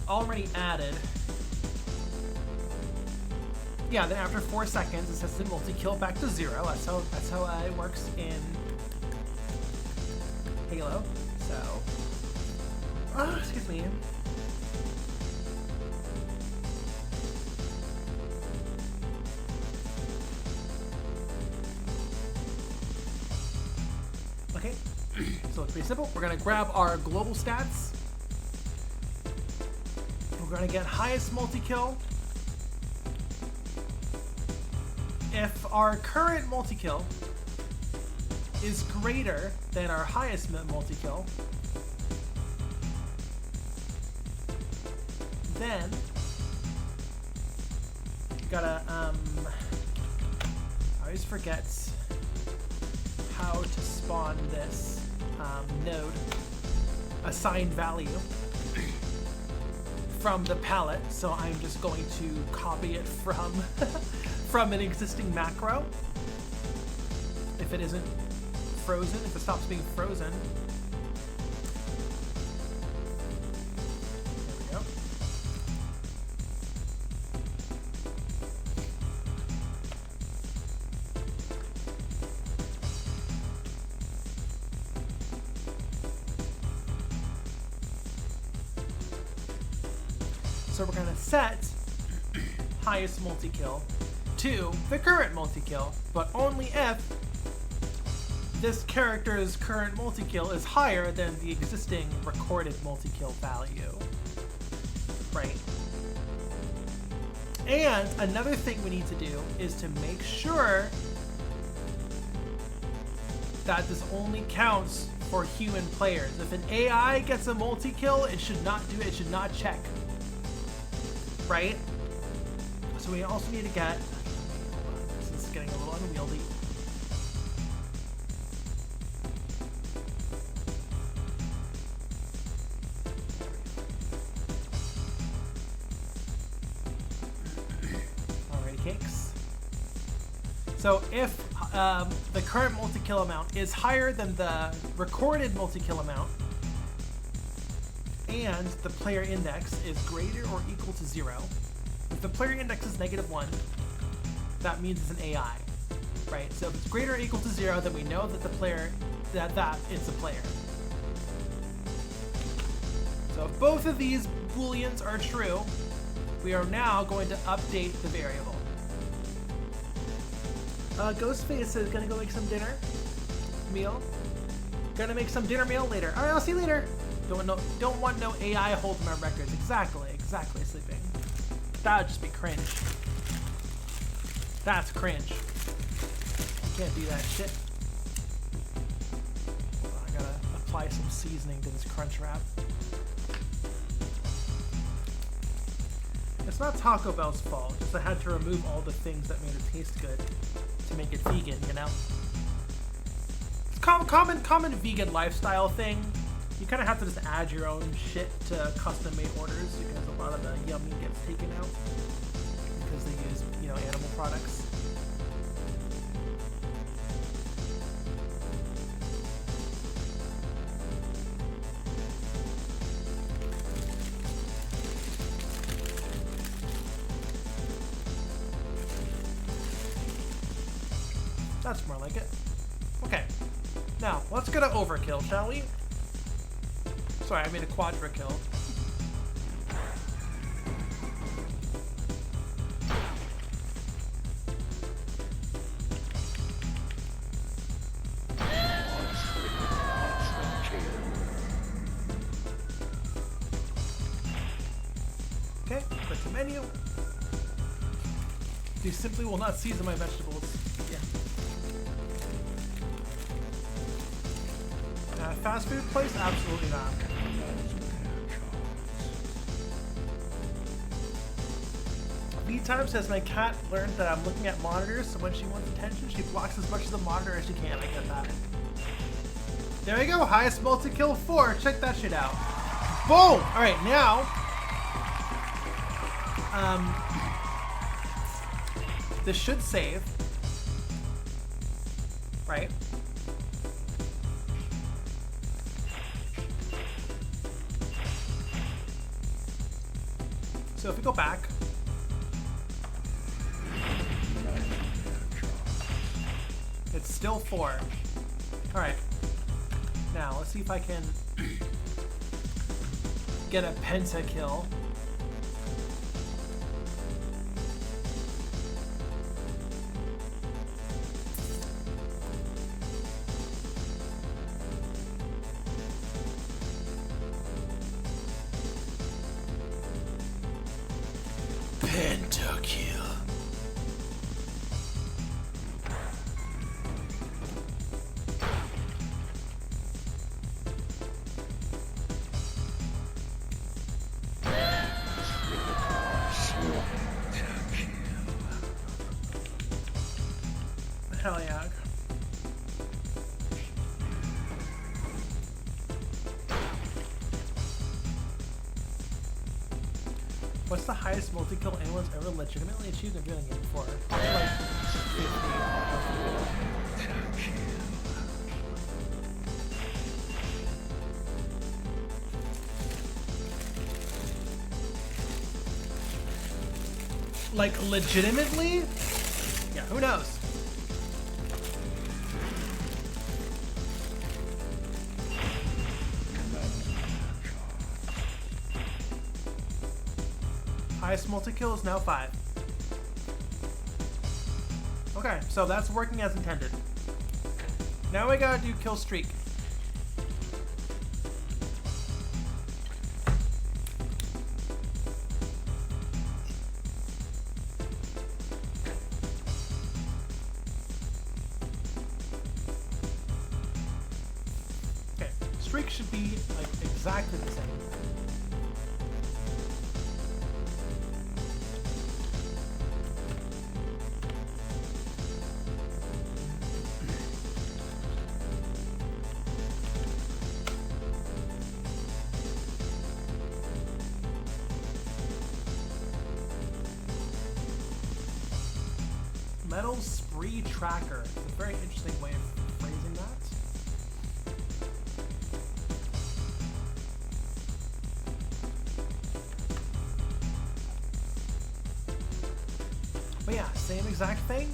already added. Yeah, then after 4 seconds, it sets the multi-kill back to 0. That's how it works in Halo. So, excuse me. Okay, so it's pretty simple. We're gonna grab our global stats. We're gonna get highest multi-kill. If our current multi-kill is greater than our highest multi-kill, then you gotta I always forget how to spawn this node assigned value from the palette, so I'm just going to copy it from from an existing macro. If it isn't frozen, if it stops being frozen. There we go. So we're gonna set highest multi-kill to the current multi-kill, but only if this character's current multi-kill is higher than the existing recorded multi-kill value. Right. And another thing we need to do is to make sure that this only counts for human players. If an AI gets a multi-kill, it should not do it, it should not check. Right? So we also need to get, this is getting a little unwieldy. Alrighty, cakes. So if the current multi-kill amount is higher than the recorded multi-kill amount, and the player index is greater or equal to 0. If the player index is -1, that means it's an AI, right? So if it's greater or equal to 0, then we know that the player, that it's a player. So if both of these booleans are true, we are now going to update the variable. Ghostface is gonna go make some dinner meal. Gonna make some dinner meal later. All right, I'll see you later. Don't want no AI holding my records. Exactly, sleeping. That would just be cringe. That's cringe. You can't do that shit. I gotta apply some seasoning to this Crunchwrap. It's not Taco Bell's fault, just I had to remove all the things that made it taste good to make it vegan, you know? It's common vegan lifestyle thing. You kind of have to just add your own shit to custom-made orders because a lot of the yummy gets taken out because they use, you know, animal products. That's more like it. Okay. Now, let's get an overkill, shall we? Sorry, I made a quadra kill. Okay, click the menu. You simply will not season my vegetables. Yeah. Fast food place? Absolutely not. B-Time says my cat learned that I'm looking at monitors, so when she wants attention, she blocks as much of the monitor as she can. I get that. There we go. Highest multi-kill 4. Check that shit out. Boom! Alright, now... this should save. Right? So if we go back, it's still 4. All right. Now let's see if I can get a pentakill. Pentakill. Hell yeah. What's the highest multi-kill anyone's ever legitimately achieved in a video game before? Probably like 50. Like legitimately? Yeah, who knows? Highest multi-kill is now 5. Okay, so that's working as intended. Now we gotta do kill streak. Okay, streak should be like exactly the same. Metal spree tracker. It's a very interesting way of phrasing that. But yeah, same exact thing.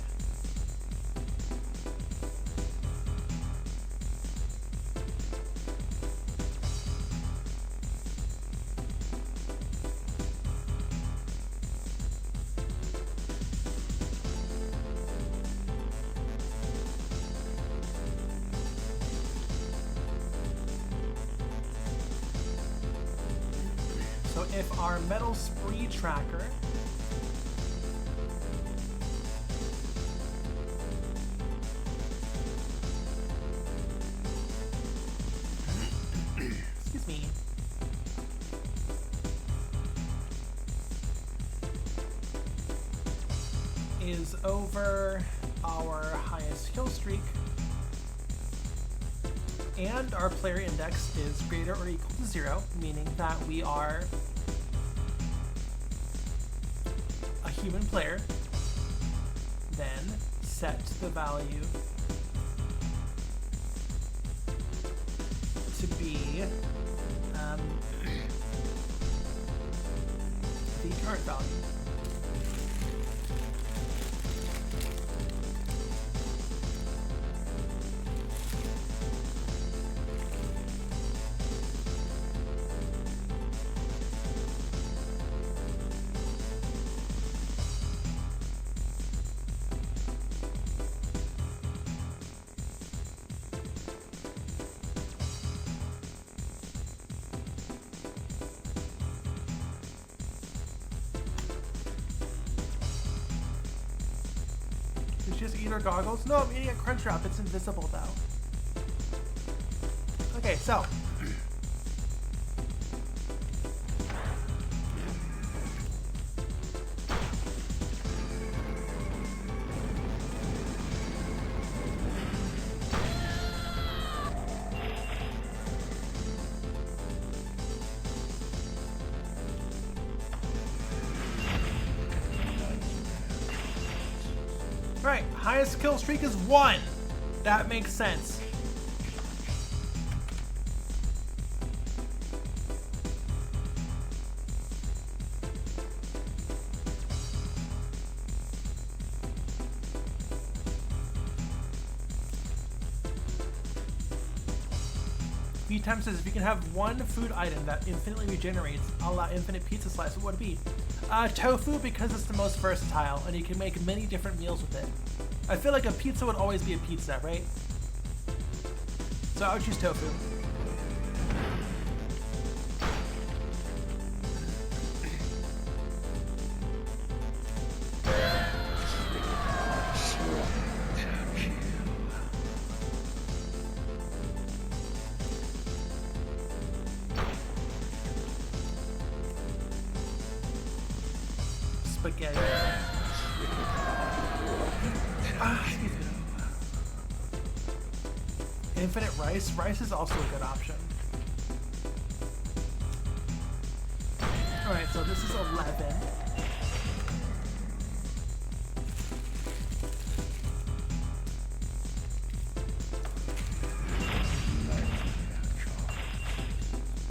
So if our metal spree tracker excuse me. is over our highest kill streak, and our player index is greater or equal to 0, meaning that we are a human player, then set the value to be the current value. Just eat her goggles? No, I'm eating a Crunchwrap. It's invisible though. Okay, so. Right, highest kill streak is 1. That makes sense. V-Time says if you can have one food item that infinitely regenerates, a la infinite pizza slice, what would it be? Tofu, because it's the most versatile and you can make many different meals with it. I feel like a pizza would always be a pizza, right? So I would choose tofu. Spaghetti. Excuse me. Infinite rice. Rice is also a good option. Alright, so this is 11.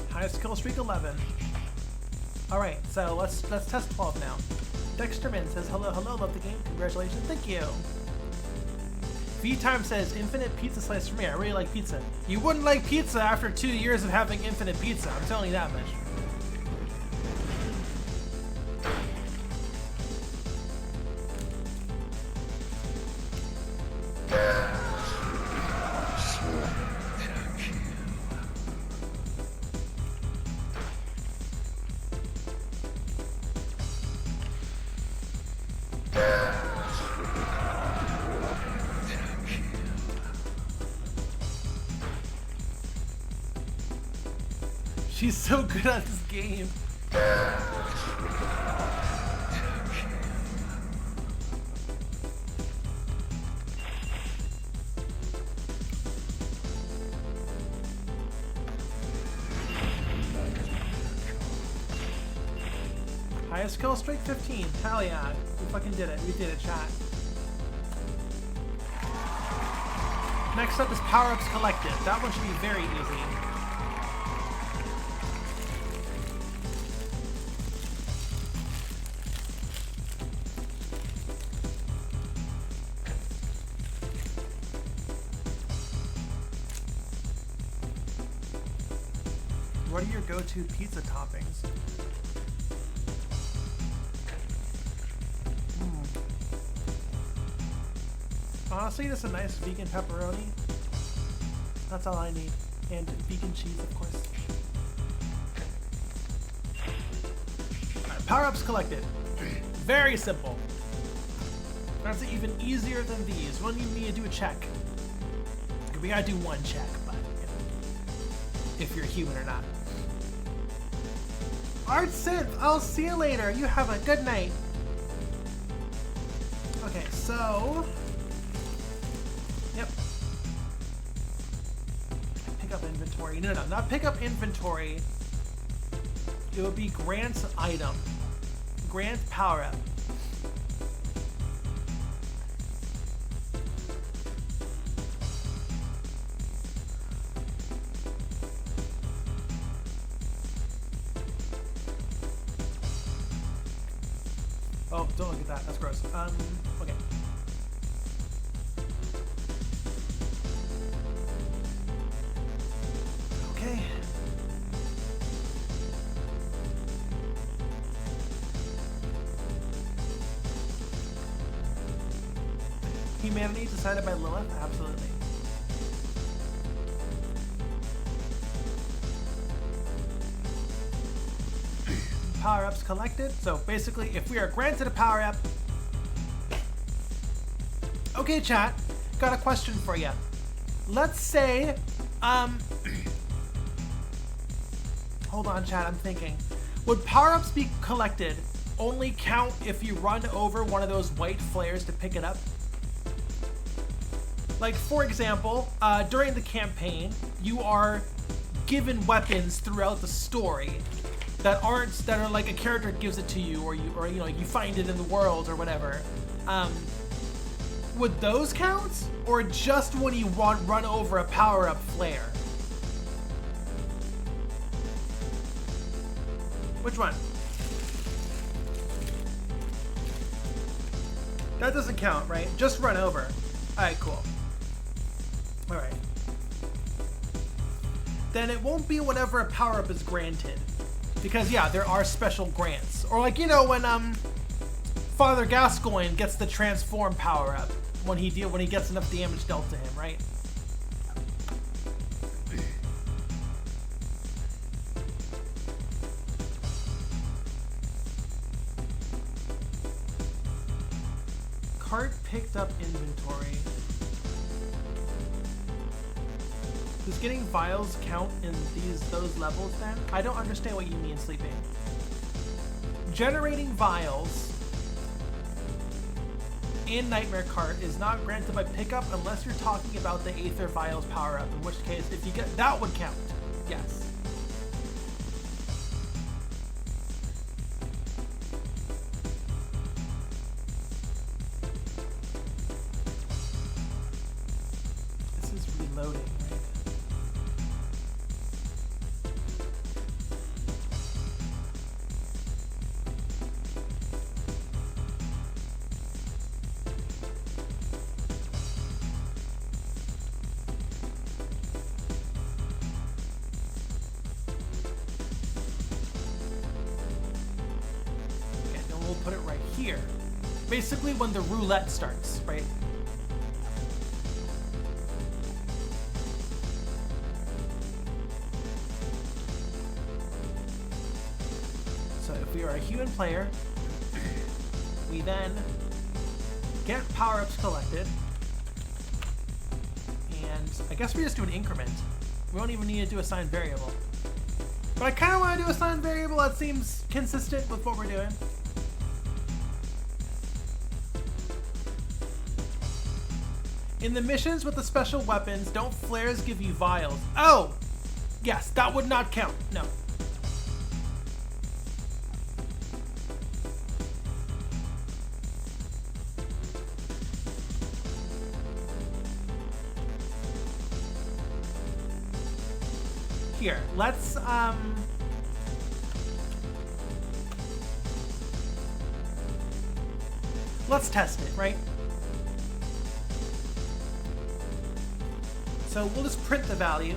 Highest kill streak 11. Alright, so let's test 12 now. Dexterman says, hello, love the game, congratulations, thank you. V-Time says, infinite pizza slice for me, I really like pizza. You wouldn't like pizza after 2 years of having infinite pizza, I'm telling you that much. She's so good at this game. Highest kill streak 15. Hell yeah. We fucking did it. We did it, chat. Next up is Power-Ups Collected. That one should be very easy. What are your go-to pizza toppings? Honestly, just a nice vegan pepperoni. That's all I need. And vegan cheese, of course. Alright, power-ups collected. Very simple. That's even easier than these. We don't even need to do a check. We gotta do one check, but you know, if you're human or not. Art Synth, I'll see you later. You have a good night. Okay, so... Yep. Pick up inventory. No, not pick up inventory. It would be grant item. Grant power up. Oh, don't look at that. That's gross. Okay. Okay. Humanity decided by Lilith? Absolutely. Power-ups collected. So basically, if we are granted a power-up... Okay, chat. Got a question for you. Let's say... Hold on, chat. I'm thinking. Would power-ups be collected only count if you run over one of those white flares to pick it up? Like, for example, during the campaign, you are given weapons throughout the story that are like a character gives it to you, or you know, you find it in the world or whatever. Would those count, or just when you run over a power-up flare? Which one? That doesn't count, right? Just run over. All right, cool. All right. Then it won't be whenever a power-up is granted. Because, yeah, there are special grants. Or, like, you know, when Father Gascoigne gets the transform power-up when he gets enough damage dealt to him, right? Kart picked up inventory. Does getting vials count in those levels then? I don't understand what you mean, Sleeping. Generating vials in Nightmare Kart is not granted by pickup unless you're talking about the Aether Vials power-up, in which case, if you get that would count. Yes. This is reloading, right? Put it right here. Basically when the roulette starts, right? So if we are a human player, we then get power-ups collected, and I guess we just do an increment. We don't even need to do a signed variable. But I kind of want to do a signed variable that seems consistent with what we're doing. In the missions with the special weapons, don't flares give you vials? Oh! Yes, that would not count. No. Here, let's test it, right? So we'll just print the value.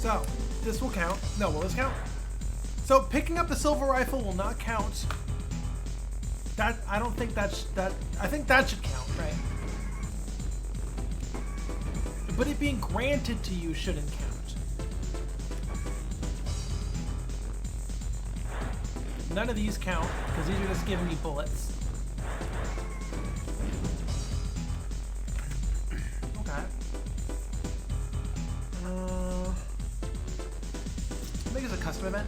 So, this will count. No, will this count? So, picking up the silver rifle will not count. That, I don't think that I think that should count, right? But it being granted to you shouldn't count. None of these count, because these are just giving me bullets. Okay. I think it's a custom event.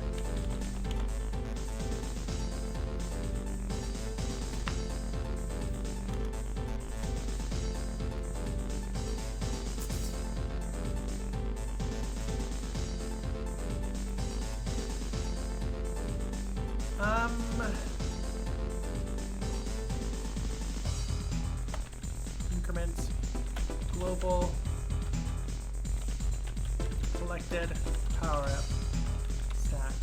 Increments, global, collected, power up, stat.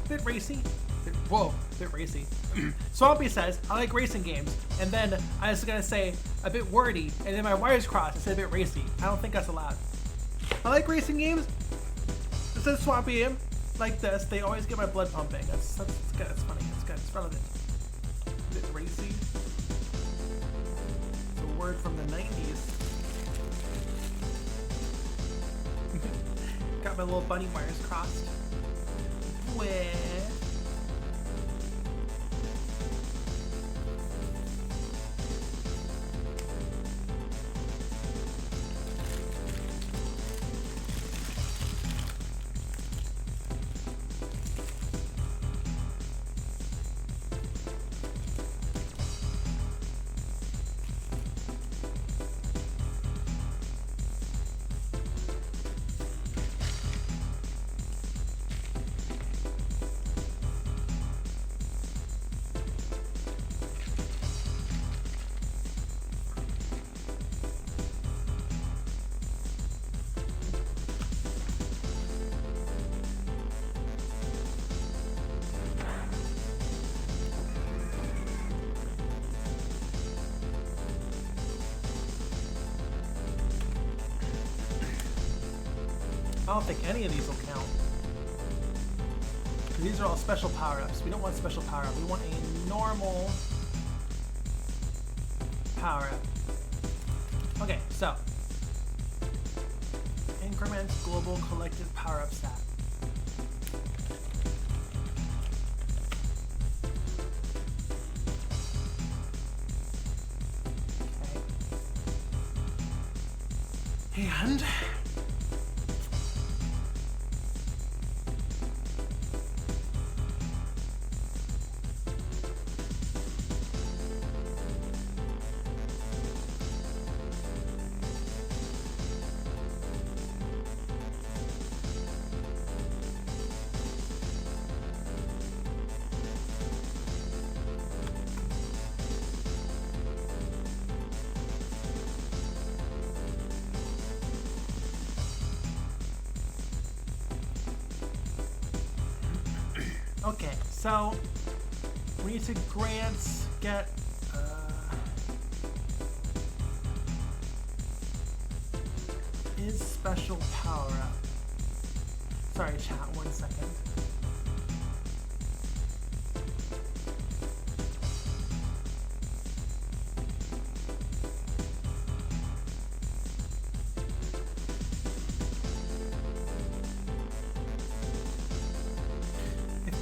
Bit racy. Bit racy. Swampy says, I like racing games, and then I was gonna say a bit wordy, and then my wires crossed and said a bit racy. I don't think that's allowed. I like racing games. It says Swampy like this. They always get my blood pumping. That's good. That's funny. That's good. It's relevant. A bit racy. It's a word from the 90s. Got my little bunny wires crossed. Where? I don't think any of these will count. These are all special power-ups. We don't want special power-up. We want a normal power-up. Okay, so increment global collective power-up stat. Okay. And okay, so we need to get is special power up. Sorry, chat, 1 second.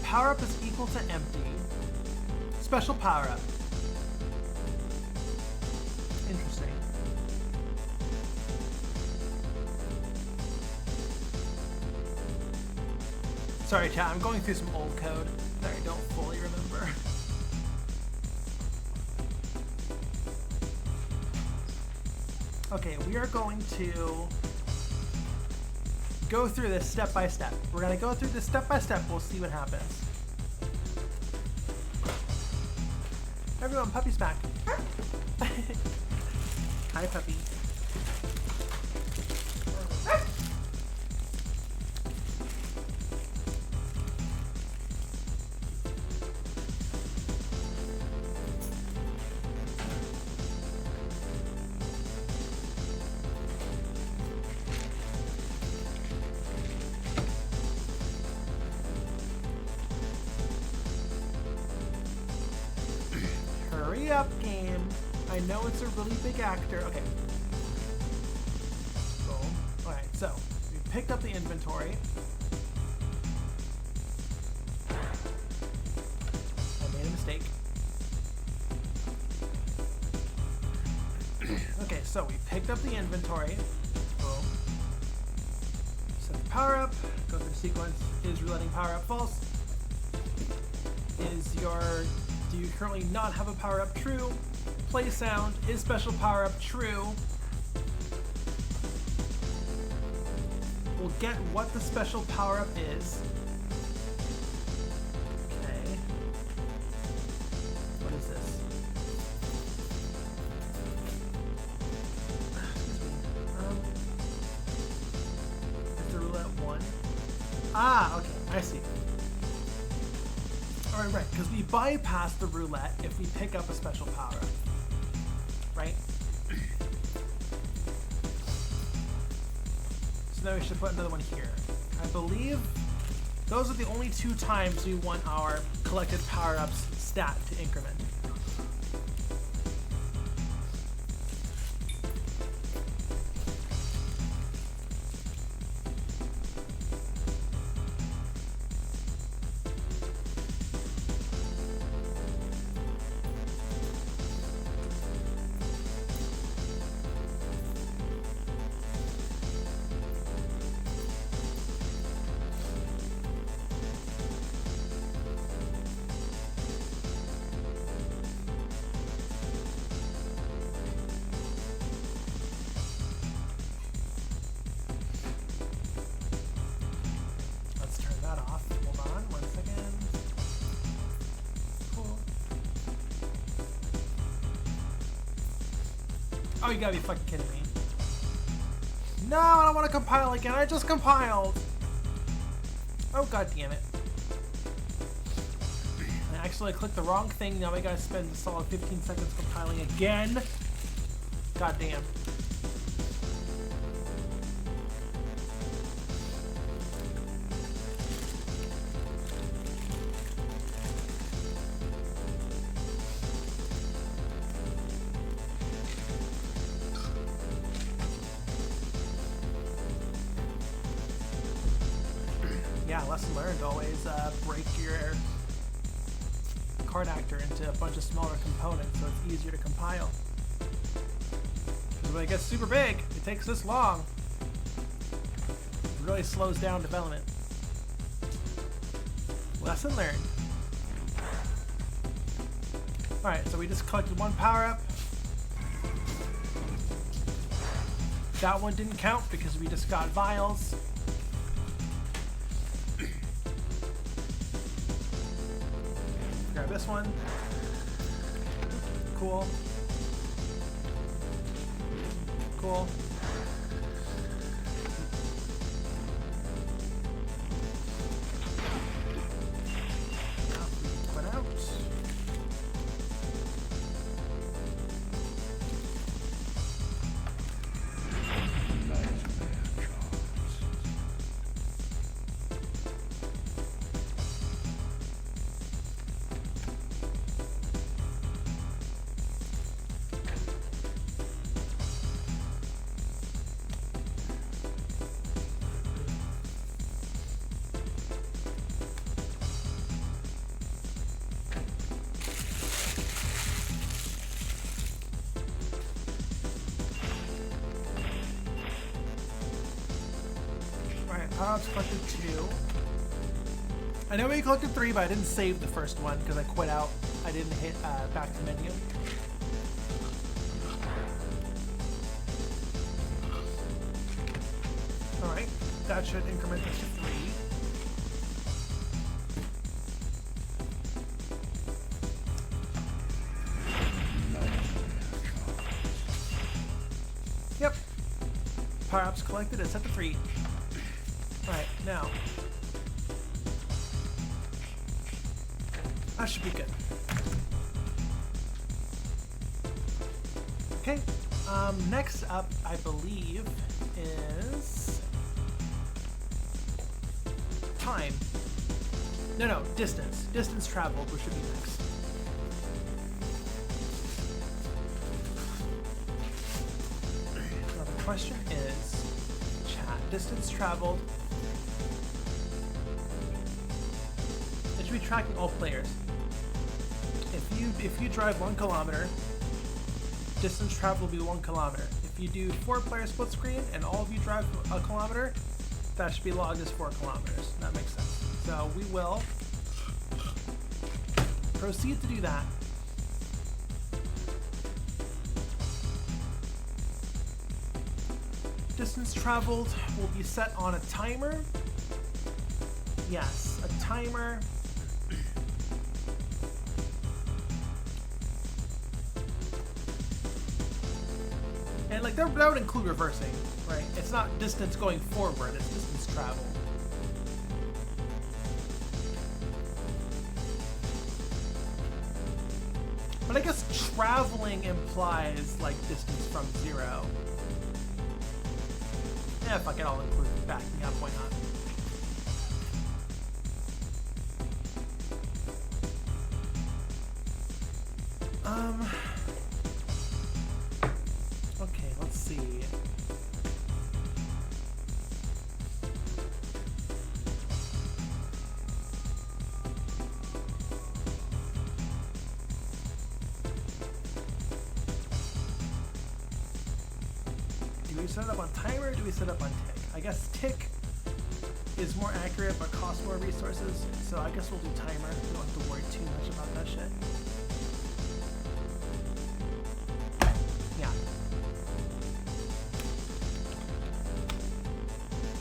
Power up is equal to empty. Special power up. Interesting. Sorry, chat, I'm going through some old code that I don't fully remember. Okay, we are going to go through this step by step. We're gonna go through this step by step. We'll see what happens. Everyone, Puppy's back. Hi, Puppy. Hurry up, game. I know it's a really big actor. Okay. Boom. Alright, so we picked up the inventory. I made a mistake. Okay, so we picked up the inventory. Boom. Set the power up. Go through the sequence. Is reloading power up false? Do you currently not have a power up? True. Play sound. Is special power up? True. We'll get what the special power up is. Okay. What is this? Is the roulette 1? Ah, okay, I see. Alright, right, because we bypass the roulette if we pick up a special power up. Right? So now we should put another one here. I believe those are the only 2 times we want our collected power-ups stat to increment. Oh, you gotta be fucking kidding me. No, I don't want to compile again. I just compiled. Oh, god damn it. I actually clicked the wrong thing. Now I gotta spend a solid 15 seconds compiling again. God damn. Yeah, lesson learned, always break your card actor into a bunch of smaller components so it's easier to compile. Because when it gets super big, it takes this long. It really slows down development. Lesson learned. Alright, so we just collected 1 power-up. That one didn't count because we just got vials. Grab this one. Cool. Cool. Put out. Power-ups collected 2. I know we collected 3, but I didn't save the first one because I quit out. I didn't hit back to menu. Alright, that should increment us to 3. Yep. Power-ups collected is set to 3. Alright, now. That should be good. Okay, next up, I believe, is time. No, distance. Distance traveled, which should be next. question is, chat, distance traveled. It should be tracking all players. If you drive 1 kilometer, distance traveled will be 1 kilometer. If you do 4-player split screen and all of you drive a kilometer, that should be logged as 4 kilometers. That makes sense. So we will proceed to do that. Distance traveled will be set on a timer. Yes, a timer. And like that would include reversing, right? It's not distance going forward, it's distance traveled. But I guess traveling implies like distance from 0. Yeah, fuck it, I'll include backing up, why not? Okay, let's see. Do we set it up on timer or do we set it up on tick? I guess tick is more accurate but costs more resources, so I guess we'll do timer. We don't have to worry too much about that shit. Yeah.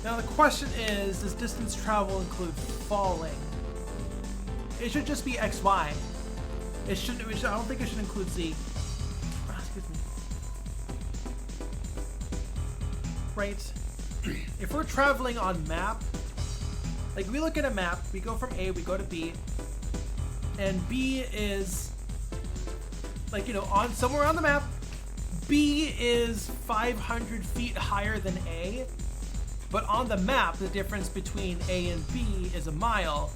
Now the question is, does distance travel include falling? It should just be XY. It shouldn't. I don't think it should include Z. Excuse me. Right. If we're traveling on map, like we look at a map, we go from A, we go to B, and B is like, you know, on somewhere on the map, B is 500 feet higher than A, but on the map, the difference between A and B is a mile.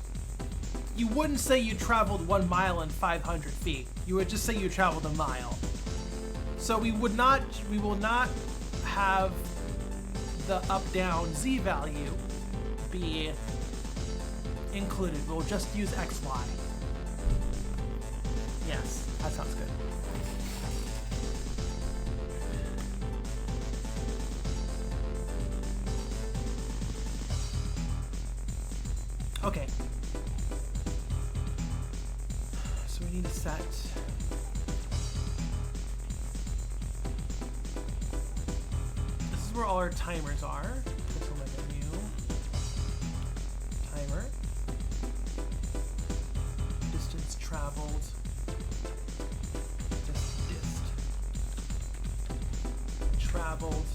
You wouldn't say you traveled 1 mile and 500 feet. You would just say you traveled a mile. So we will not have the up-down Z value be included. We'll just use XY. Yes, that sounds good. Okay. So we need to set. This is where all our timers are. This will make a new timer. Distance traveled. Dist. Traveled.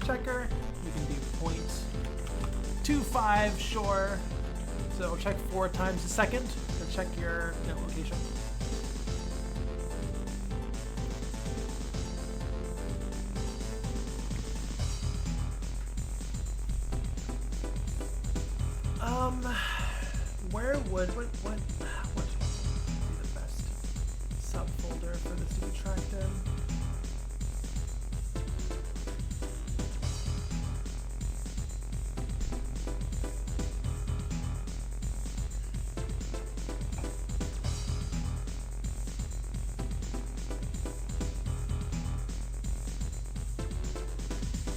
Checker. We can do 0.25, sure. So check 4 times a second to check your location. Where would what would be the best subfolder for this to be tracked in?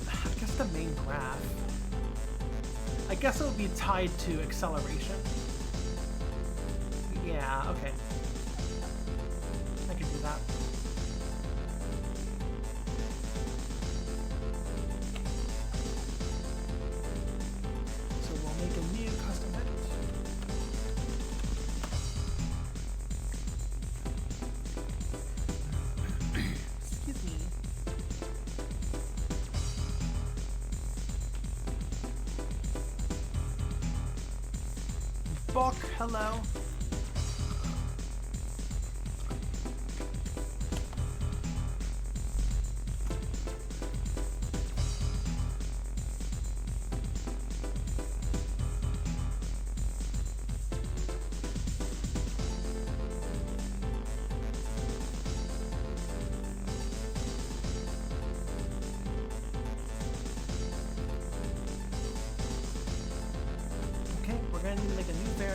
I guess the main graph. I guess it would be tied to acceleration. Yeah, okay. I could do that. So we'll make a new custom edit. Excuse me. Bok, hello.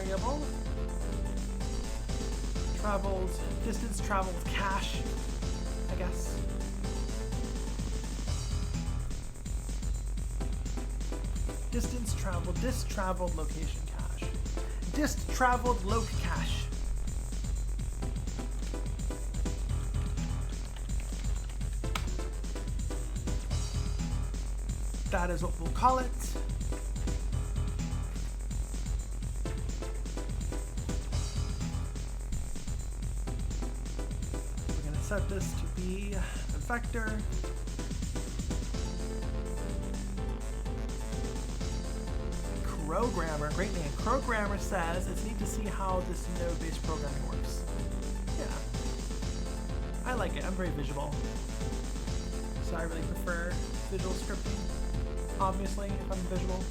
variable. Traveled, distance traveled cache, I guess. Distance traveled, dist traveled location cache. Dist traveled loc cache. That is what we'll call it. We're going to set this to be a vector. Programmer, great name. Programmer says it's neat to see how this node-based programming works. Yeah, I like it. I'm very visual, so I really prefer visual scripting. Obviously, if I'm visual.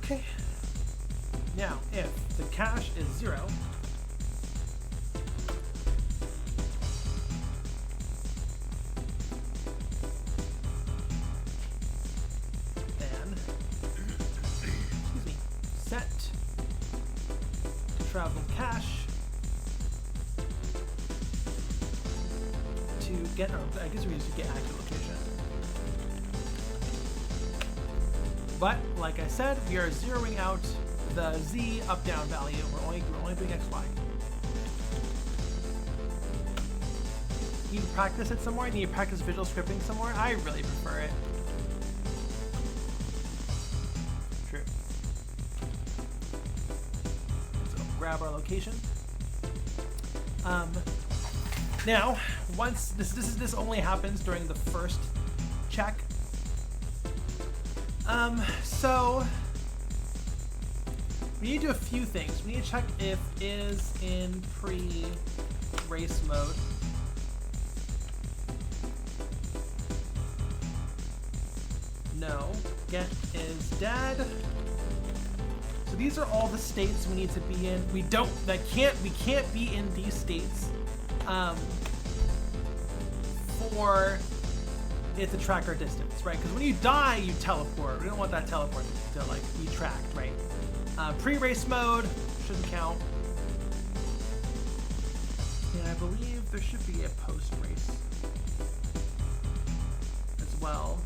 Okay. Now, if the cache is 0, travel cache to get, or I guess we used to get accurate location. But like I said, we are zeroing out the Z up down value. We're only doing XY. You need to practice it some more. You need to practice visual scripting some more. I really prefer it. True. Grab our location. Now, once this only happens during the first check. So we need to do a few things. We need to check if is in pre-race mode. No. Get is dead. So these are all the states we need to be in. We can't be in these states for it to track our distance, right? Because when you die, you teleport. We don't want that teleport to like be tracked, right? Pre-race mode shouldn't count. And I believe there should be a post-race as well.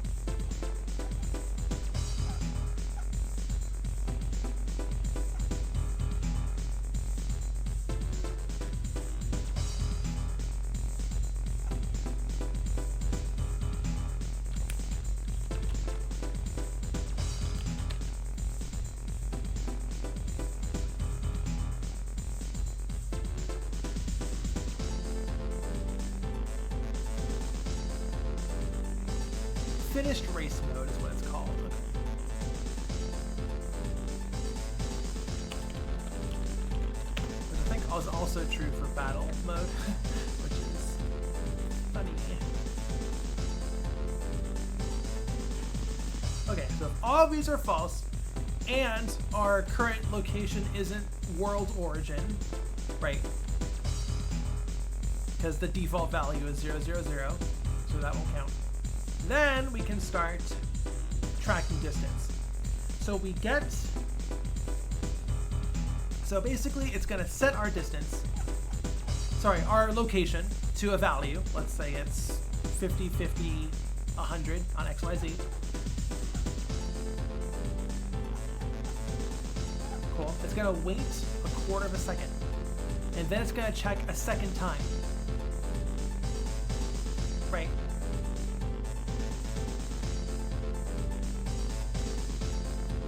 Finished race mode is what it's called. Which I think is also true for battle mode, which is funny. Okay, so if all of these are false, and our current location isn't world origin, right? Because the default value is 000, so that won't count. Then we can start tracking distance. So we get, so basically it's gonna set our distance, our location to a value. Let's say it's 50, 50, 100 on XYZ. Cool. It's gonna wait a quarter of a second. And then it's gonna check a second time. Right.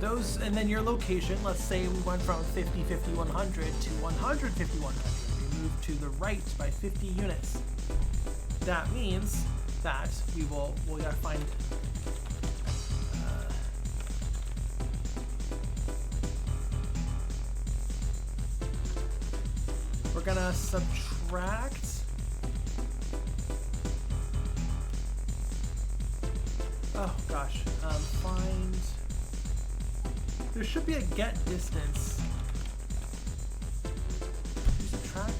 Those, and then your location, let's say we went from 50, 50, 100 to 100, 50, 100. We moved to the right by 50 units. That means that we gotta find, we're gonna subtract find. There should be a get distance. You subtract.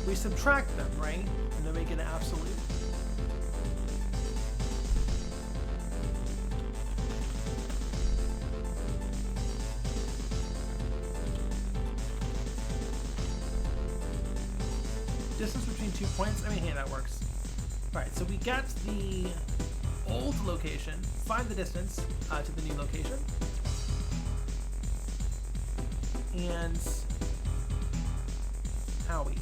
we subtract them, right? And to make it an absolute. Distance between 2 points. I mean, hey, that works. Alright, so we get the old location, find the distance to the new location, and owie.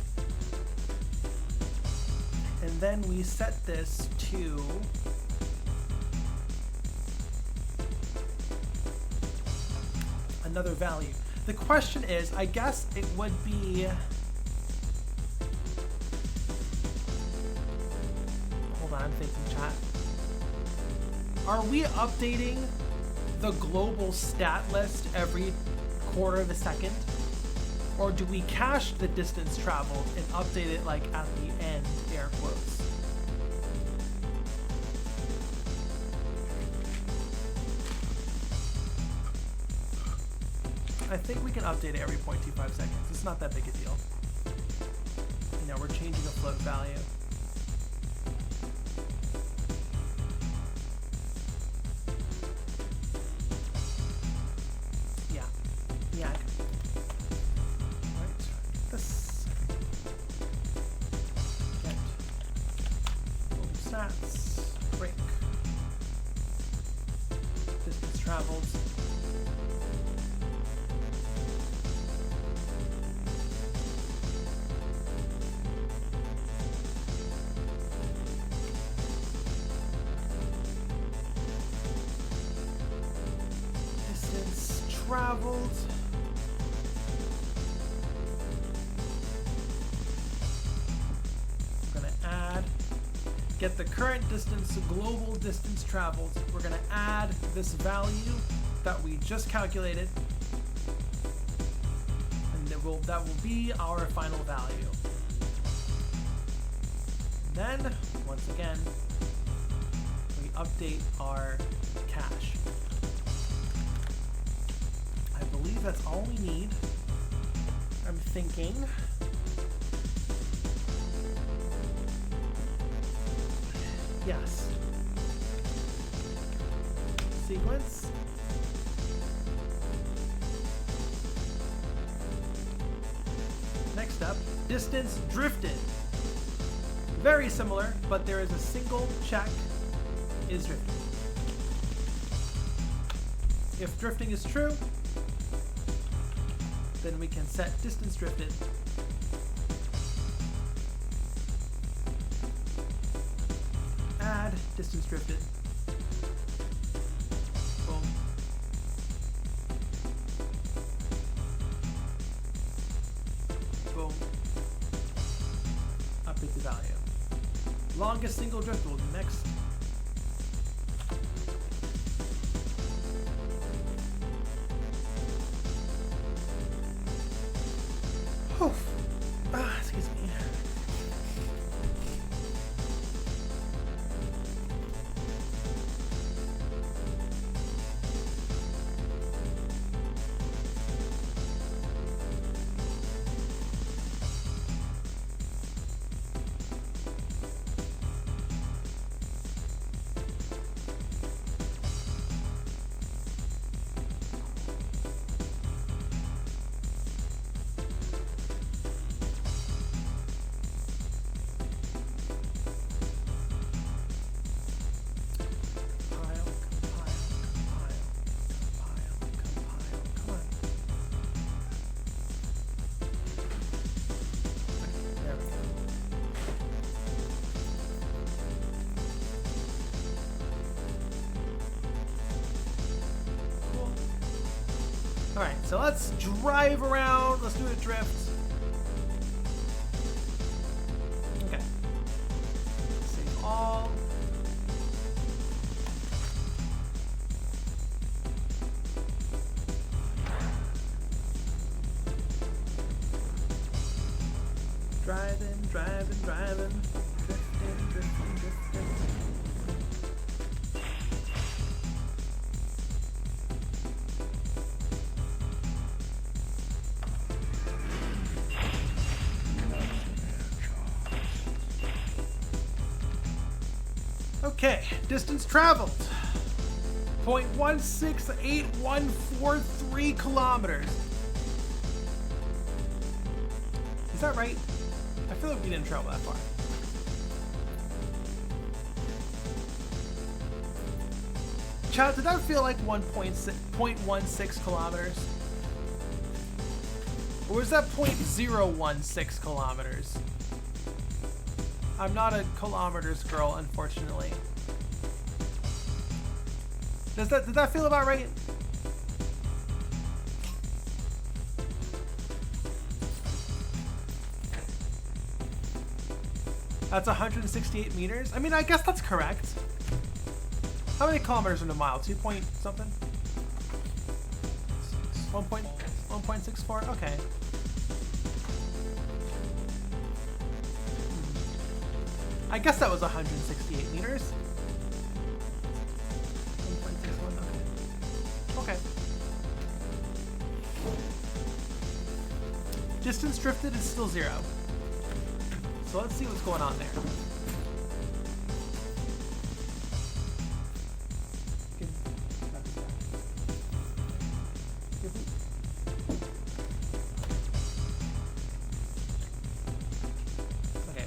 And then we set this to another value. The question is, I guess it would be, hold on, I'm thinking, chat. Are we updating the global stat list every quarter of a second? Or do we cache the distance traveled and update it like at the end, air quotes? I think we can update it every 0.25 seconds. It's not that big a deal. You know, we're changing a float value. Traveled. We're going to add, get the current distance, global distance traveled. We're going to add this value that we just calculated, and that will be our final value. And then, once again, we update our cache. I believe that's all we need. I'm thinking. Yes. Sequence. Next up, distance drifted. Very similar, but there is a single check, is drifting. If drifting is true, then we can set distance drifted add distance drifted. Boom. Boom. Update the value. Longest single drift will be next. Excuse me. Alright, so let's drive around. Let's do a drift. Okay. Save all. Driving, driving, driving. Drifting, drifting, drifting. Okay, distance traveled. 0.168143 kilometers. Is that right? I feel like we didn't travel that far. Chat, did that feel like 1.16 kilometers? Or was that 0.016 kilometers? I'm not a kilometers girl, unfortunately. Did that feel about right? That's 168 meters? I mean, I guess that's correct. How many kilometers in a mile? 2 point something? 1.64? Okay. I guess that was 168 meters. 1.61, okay. Okay. Distance drifted is still 0. So let's see what's going on there. Okay.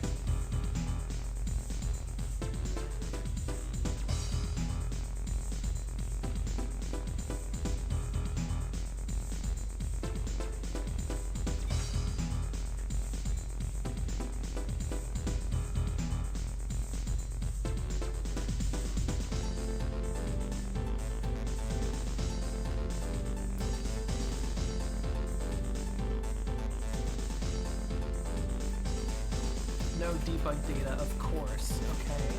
No debug data, of course. Okay.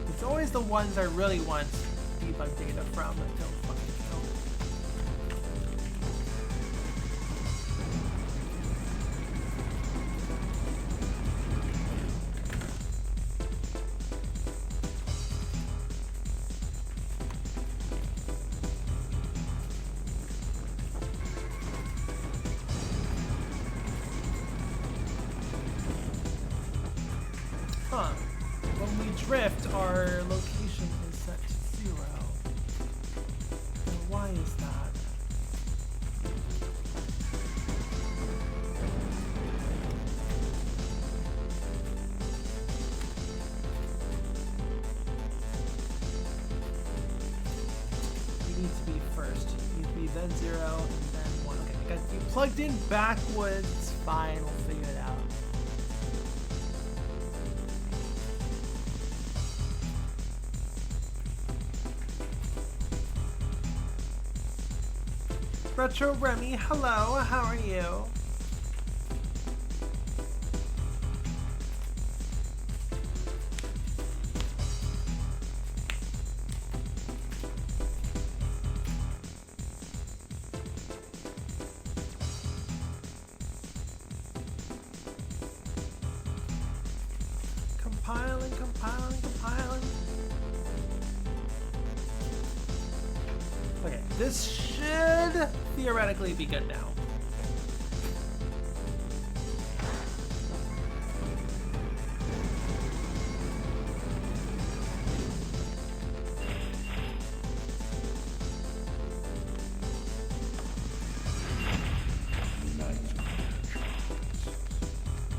It's always the ones I really want debug data from that don't fucking kill. Huh. When we drift, our location is set to 0. Now, why is that? You need to be first. You need to be then 0 and then 1. Okay, I got you plugged in backwards. Fine, we'll figure it out. Retro Remy, hello, how are you? Compiling. Okay, this should theoretically be good now.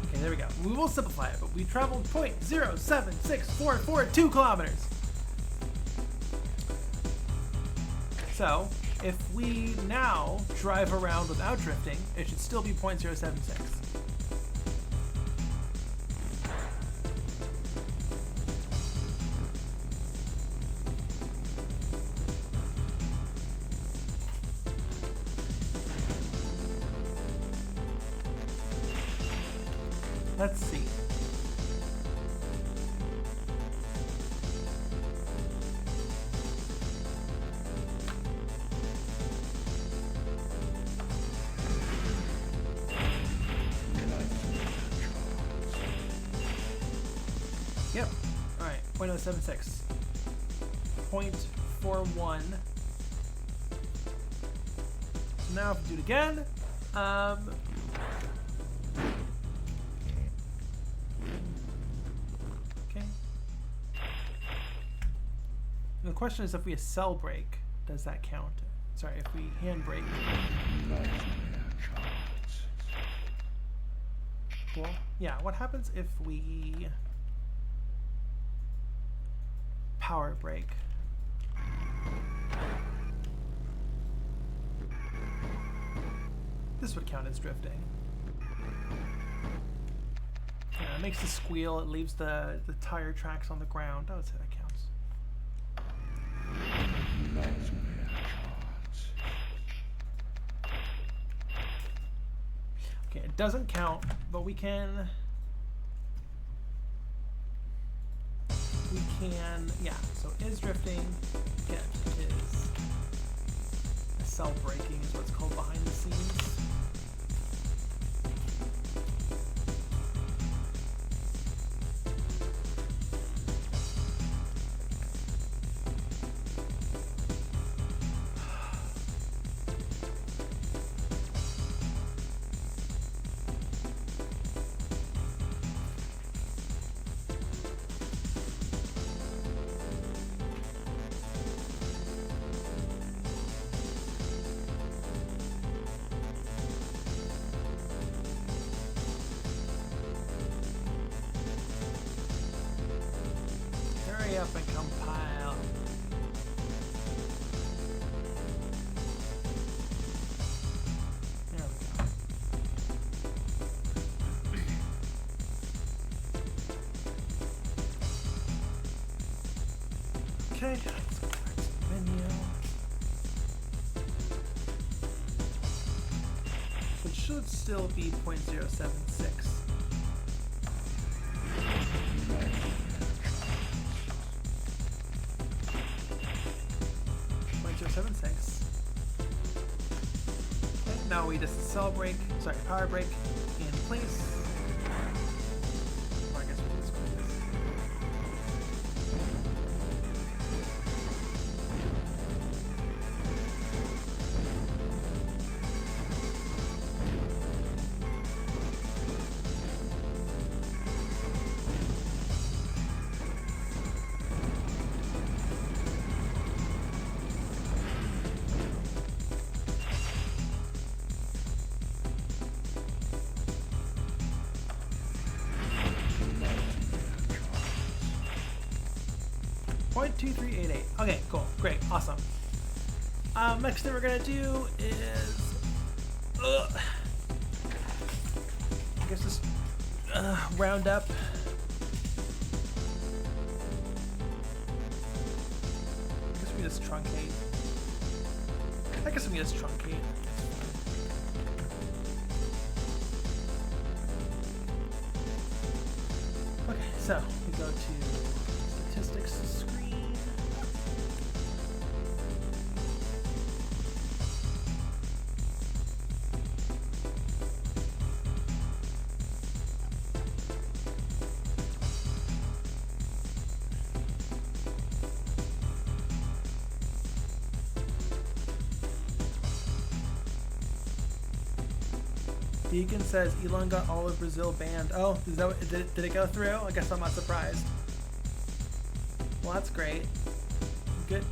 Okay, there we go. We will simplify it, but we traveled 0.076442 kilometers. So, if we now drive around without drifting, it should still be 0.076. Let's see. Yep. All right. 0.076. 0.41. So now if we do it again, okay. The question is, if we accel brake, does that count? Sorry, if we hand brake. Cool. Yeah, what happens if we power brake? This would count as drifting. Yeah, it makes the squeal, it leaves the tire tracks on the ground. I would say that counts. Okay, it doesn't count, but we can, yeah, so is drifting, again, is accel braking is what's called behind the scenes. Up and compile. There we go. Okay, let's go back to the menu. So it should still be 0.076. Okay, now we just power brake in place. Well, I guess we can just go with this. .2388. Okay, cool, great, awesome. Next thing we're gonna do is, I guess just round up. I guess we just truncate. Okay, so we go to statistics screen. Deacon says Elon got all of Brazil banned. Oh, is that what, did it go through? I guess I'm not surprised. Well, that's great. Good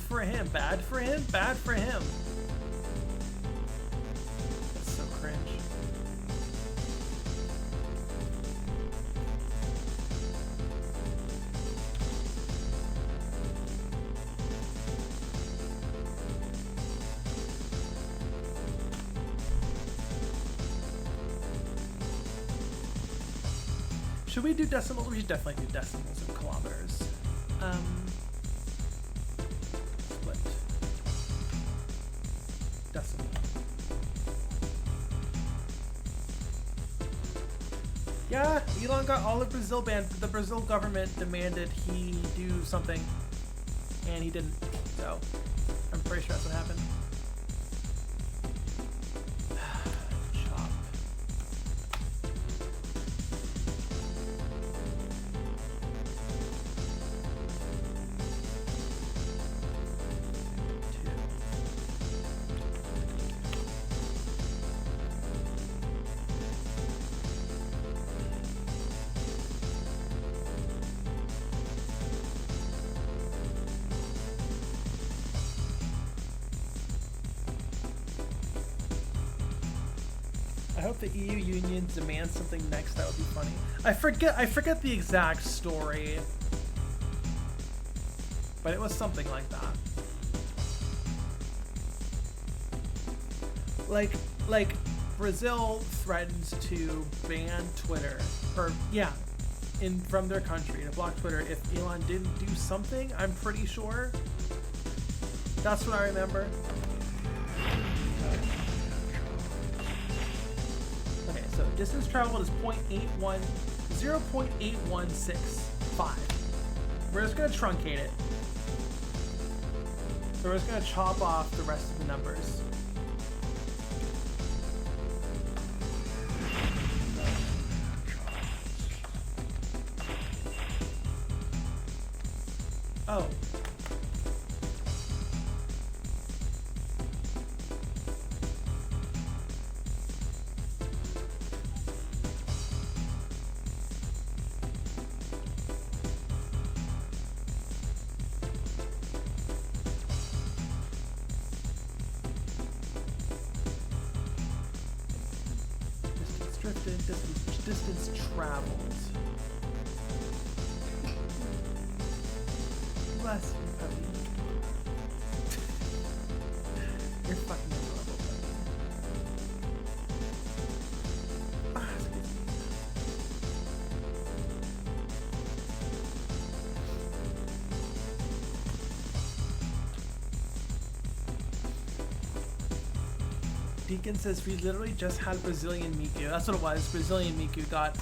for him. Bad for him? Bad for him. That's so cringe. Should we do decimals? We should definitely do decimals in kilometers. Split. Decimal. Yeah, Elon got all of Brazil banned. The Brazil government demanded he do something, and he didn't. So, I'm pretty sure that's what happened. I hope the EU Union demands something next. That would be funny. I forget the exact story, but it was something like that. Like Brazil threatened to ban Twitter, or yeah, from their country, to block Twitter if Elon didn't do something. I'm pretty sure. That's what I remember. Okay, so distance traveled is 0.8165. We're just gonna truncate it. So we're just gonna chop off the rest of the numbers. Oh. Distance drifted, distance traveled. Bless you, puppy. You're fucking adorable, puppy. Ah, it's good. Deacon says we literally just had Brazilian Miku. That's what it was. Brazilian Miku got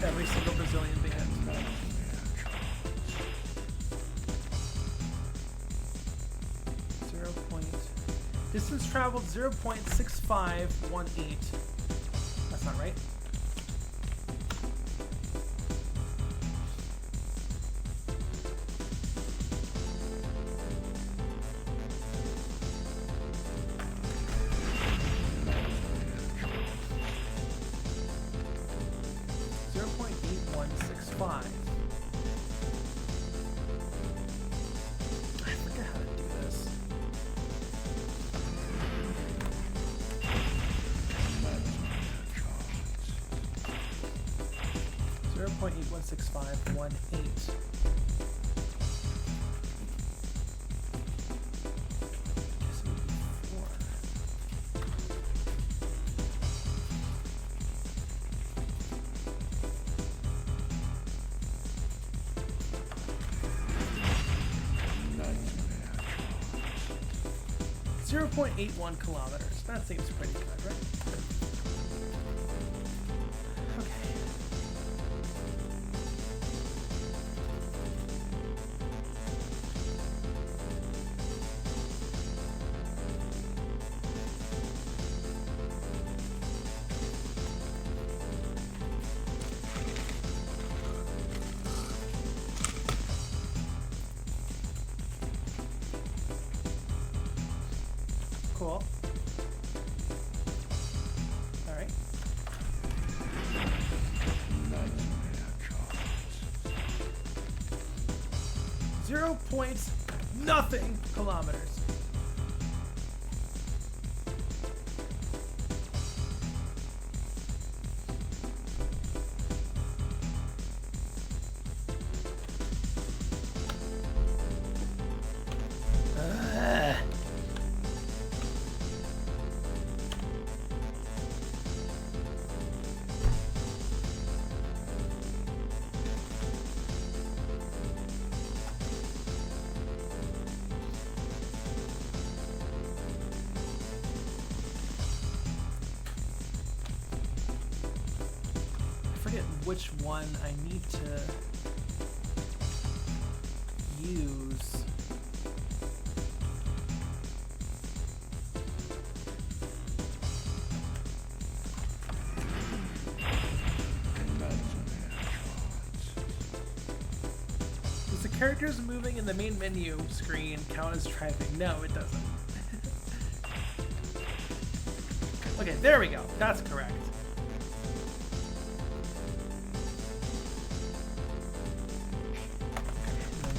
every single Brazilian band. Distance traveled 0.6518. That's not right. I forget how to do this. 0.816518. .81 kilometers. That seems pretty good, right? Okay. Cool. All right. .0 kilometers. Which one I need to use. Does the characters moving in the main menu screen count as typing? No, it doesn't. Okay, there we go. That's correct.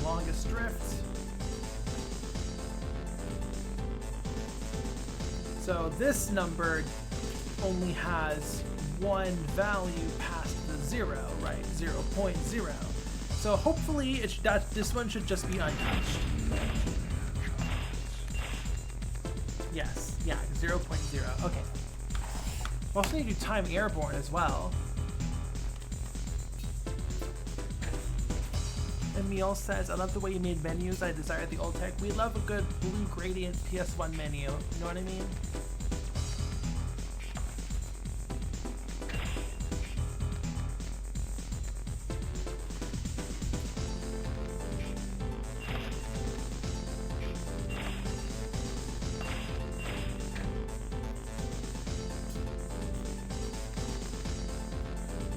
Longest drift. So this number only has one value past the 0, right? 0.0. So hopefully this one should just be untouched. Yes, yeah, 0.0. Okay. We also need to do time airborne as well. Emil says, I love the way you made menus. I desire the old tech. We love a good blue gradient PS1 menu. You know what I mean?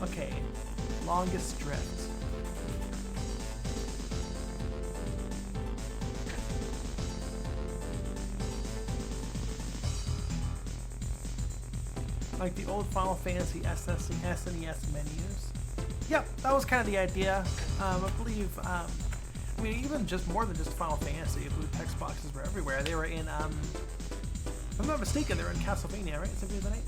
Okay, longest drift. Like the old Final Fantasy SNES menus. Yep, that was kind of the idea. I believe, I mean, even just more than just Final Fantasy, blue text boxes were everywhere. They were in, if I'm not mistaken, they were in Castlevania, right? Symphony of the Night?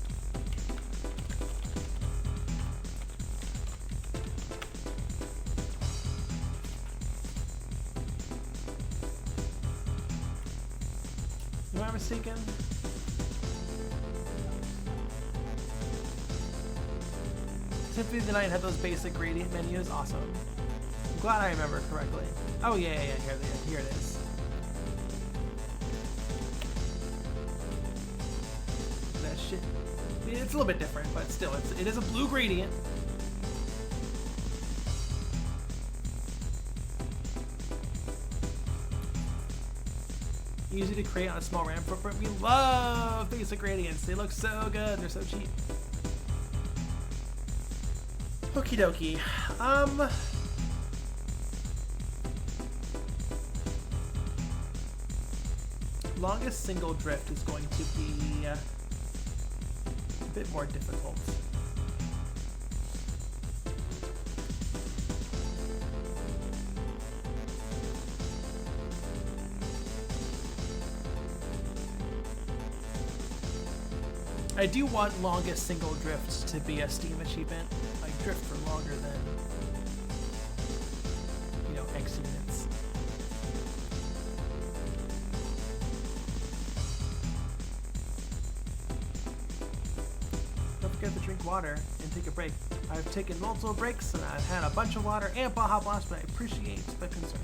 Am I mistaken? Symphony of the Night had those basic gradient menus. Awesome. I'm glad I remember correctly. Oh yeah. Here it is. That shit. I mean, it's a little bit different, but still, it is a blue gradient. Easy to create on a small RAM footprint. We love basic gradients. They look so good. They're so cheap. Okie dokie. Longest single drift is going to be a bit more difficult. I do want longest single drift to be a Steam achievement. Like drift for longer than, you know, X units. Don't forget to drink water and take a break. I've taken multiple breaks and I've had a bunch of water and Baja Blast, but I appreciate the concern.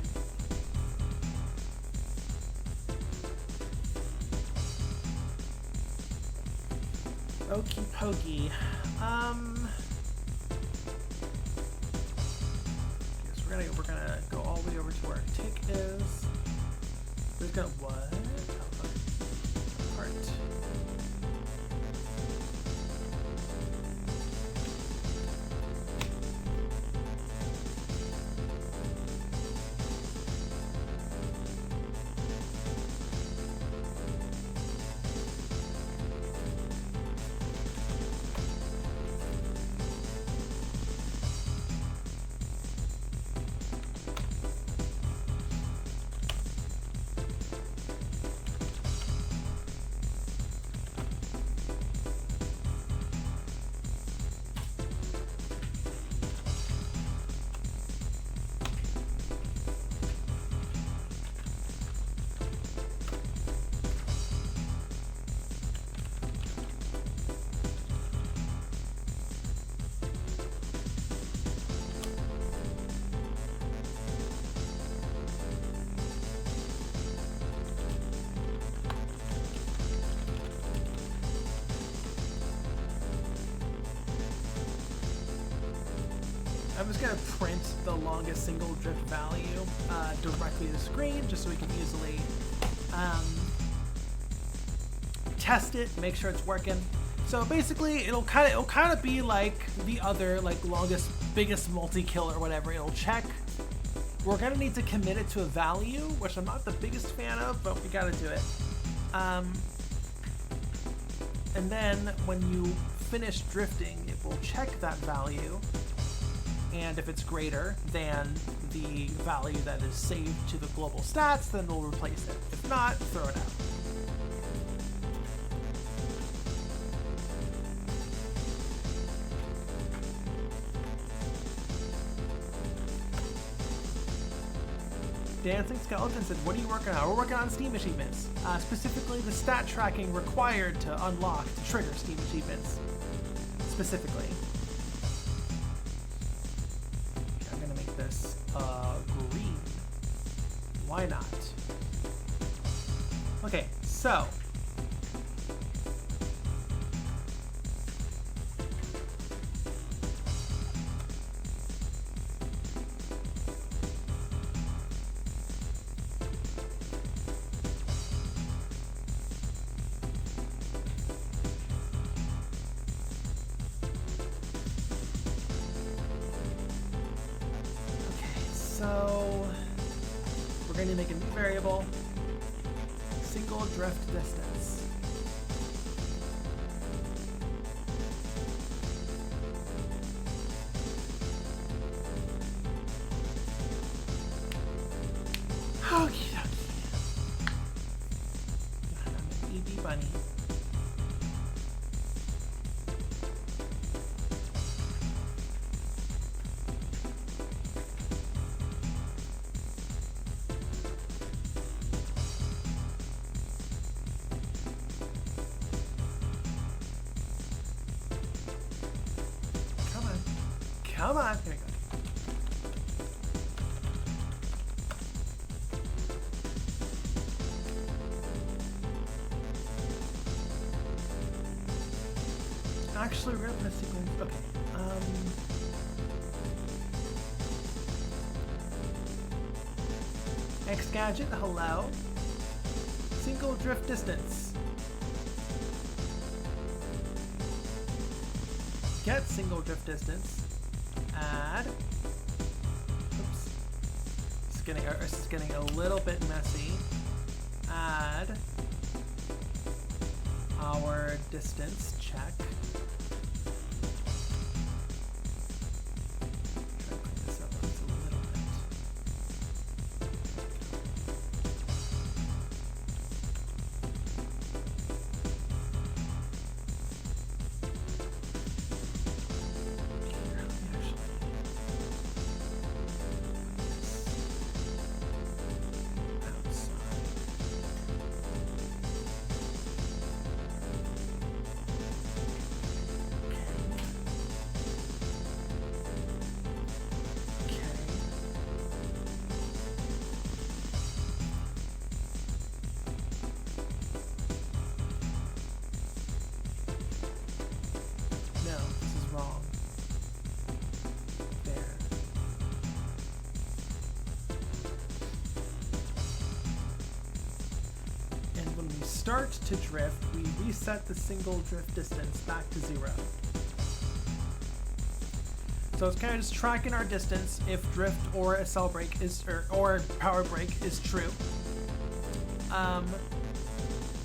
Okie pokey. Yes, we're gonna go all the way over to where tick is. We've got what? Kart. I'm just going to print the longest single drift value directly to the screen just so we can easily test it, make sure it's working. So basically it'll kind of be like the other like longest biggest multi-kill or whatever. It'll check. We're going to need to commit it to a value, which I'm not the biggest fan of, but we got to do it. And then when you finish drifting, it will check that value. And if it's greater than the value that is saved to the global stats, then we'll replace it. If not, throw it out. Dancing Skeleton said, what are you working on? We're working on Steam achievements. Specifically the stat tracking required to unlock, to trigger Steam achievements. Specifically. Okay, I'm gonna make this green. Why not? Okay, so. So we're going to make a new variable, single drift distance. Okie dokie. I'm an EB bunny. Come on. Here we go. Actually, we're gonna put a sequence. Okay. X gadget. Hello. Single drift distance. Get single drift distance. Add. Oops. This is getting a little bit messy. Add our distance check. Try to clean this up just a little bit. Start to drift, we reset the single drift distance back to 0. So it's kind of just tracking our distance if drift or a cell break is or power break is true.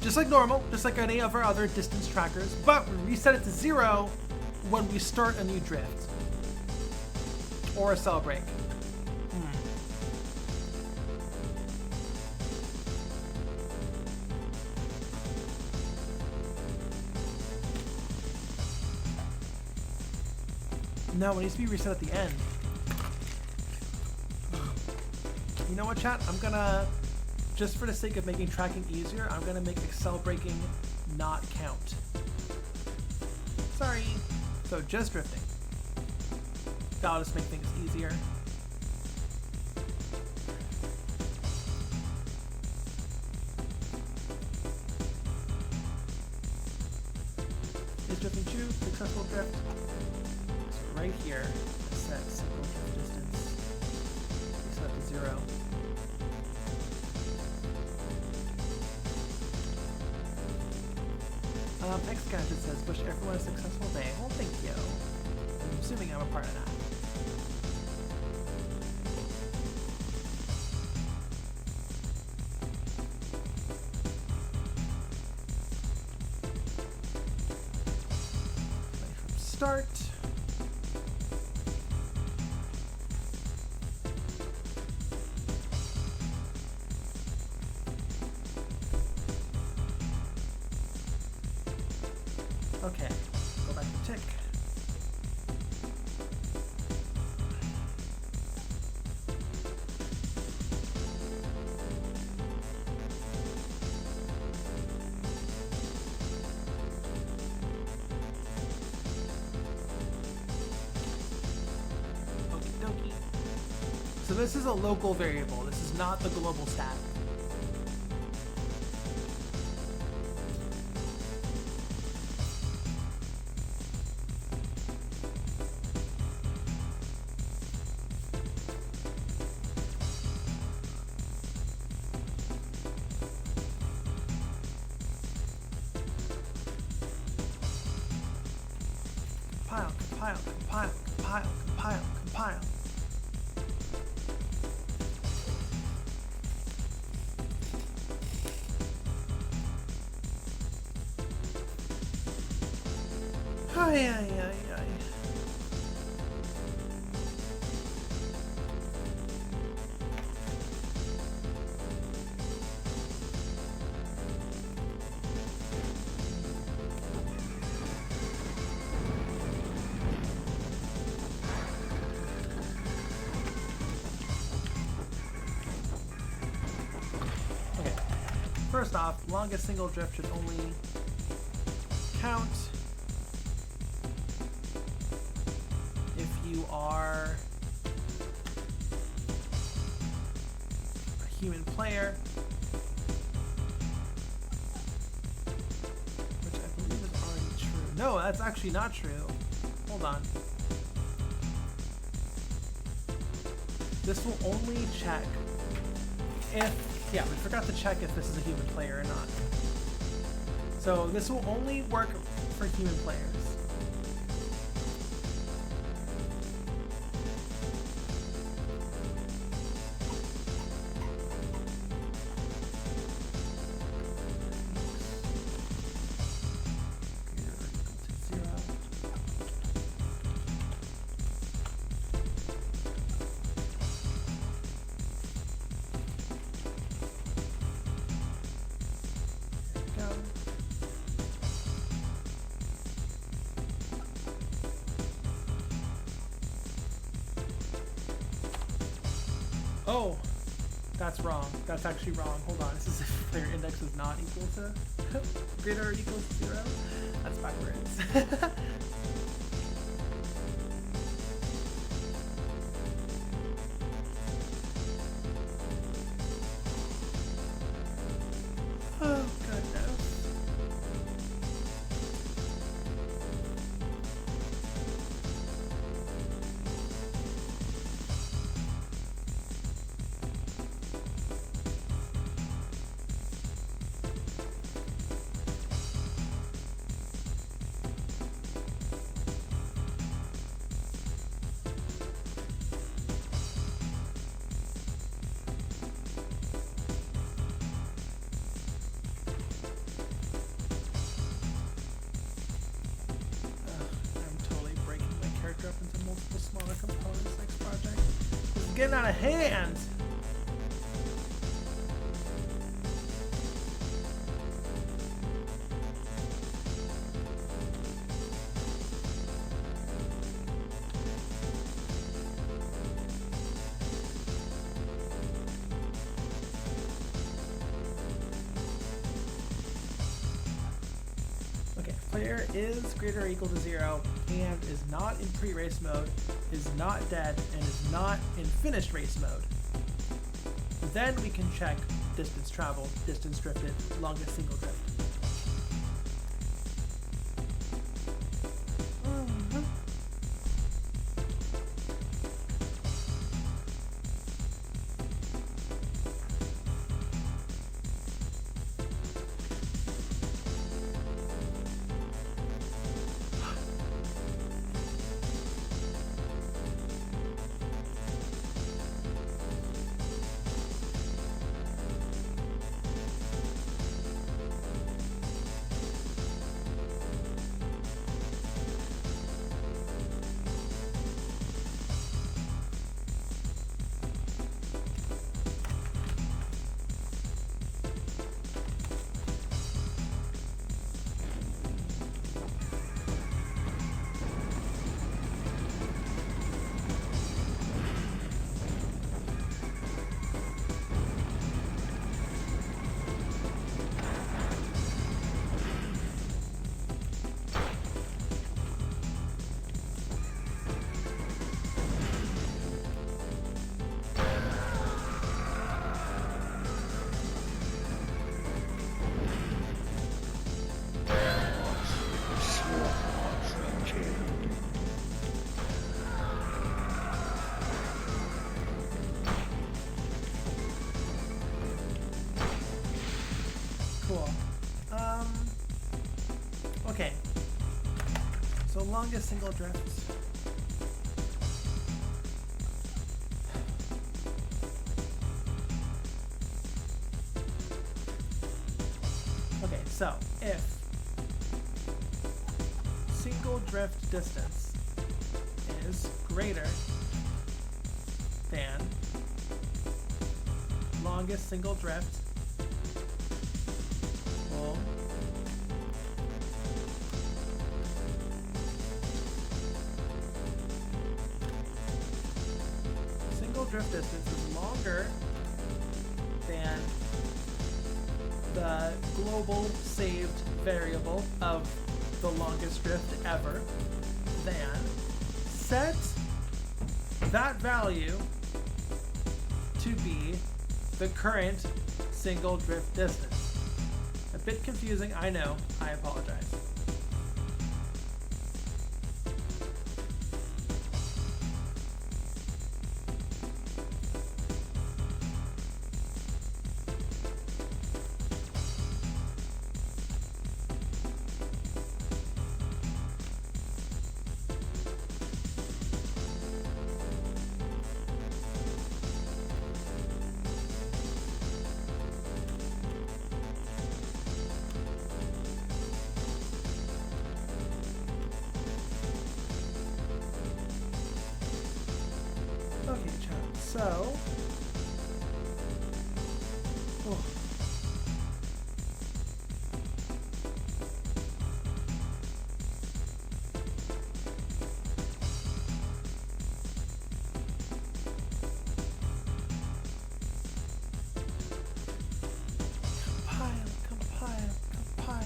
Just like normal, just like any of our other distance trackers, but we reset it to 0 when we start a new drift or a cell break. No, it needs to be reset at the end. You know what, chat? I'm gonna, just for the sake of making tracking easier, I'm gonna make Excel breaking not count. Sorry. So just drifting. That'll just make things easier. Is drifting true? Successful drift. Right here, set single drift distance. Set to 0. X Gadget says, wish everyone a successful day. Well, thank you. I'm assuming I'm a part of that. Play from start. Okay, go back to tick. this is a local variable. This is not the global stat. Compile, compile, compile, compile, compile, compile. Ay, ay, ay, ay. Okay. First off, longest single drift should only count if you are a human player, which I believe is already true. No, that's actually not true. Hold on. This will only check if, yeah, we forgot to check if this is a human player or not. So this will only work for human players. Oh, that's wrong. That's actually wrong. Hold on. This is if player index is not equal to greater or equal to 0. That's backwards. Oh, goodness. Up into multiple smaller components next project. This is getting out of hand. Okay, player is greater or equal to 0 and is not in pre-race mode, is not dead, and is not in finished race mode. Then we can check distance traveled, distance drifted, longest single drift. Cool. Okay. So longest single drift. Okay, so if single drift distance is greater than longest single drift, well, single drift distance is longer than the global saved variable of the longest drift ever, then set that value to be the current single drift distance. A bit confusing, I know, I apologize. Okay, chat. So, oh. Compile.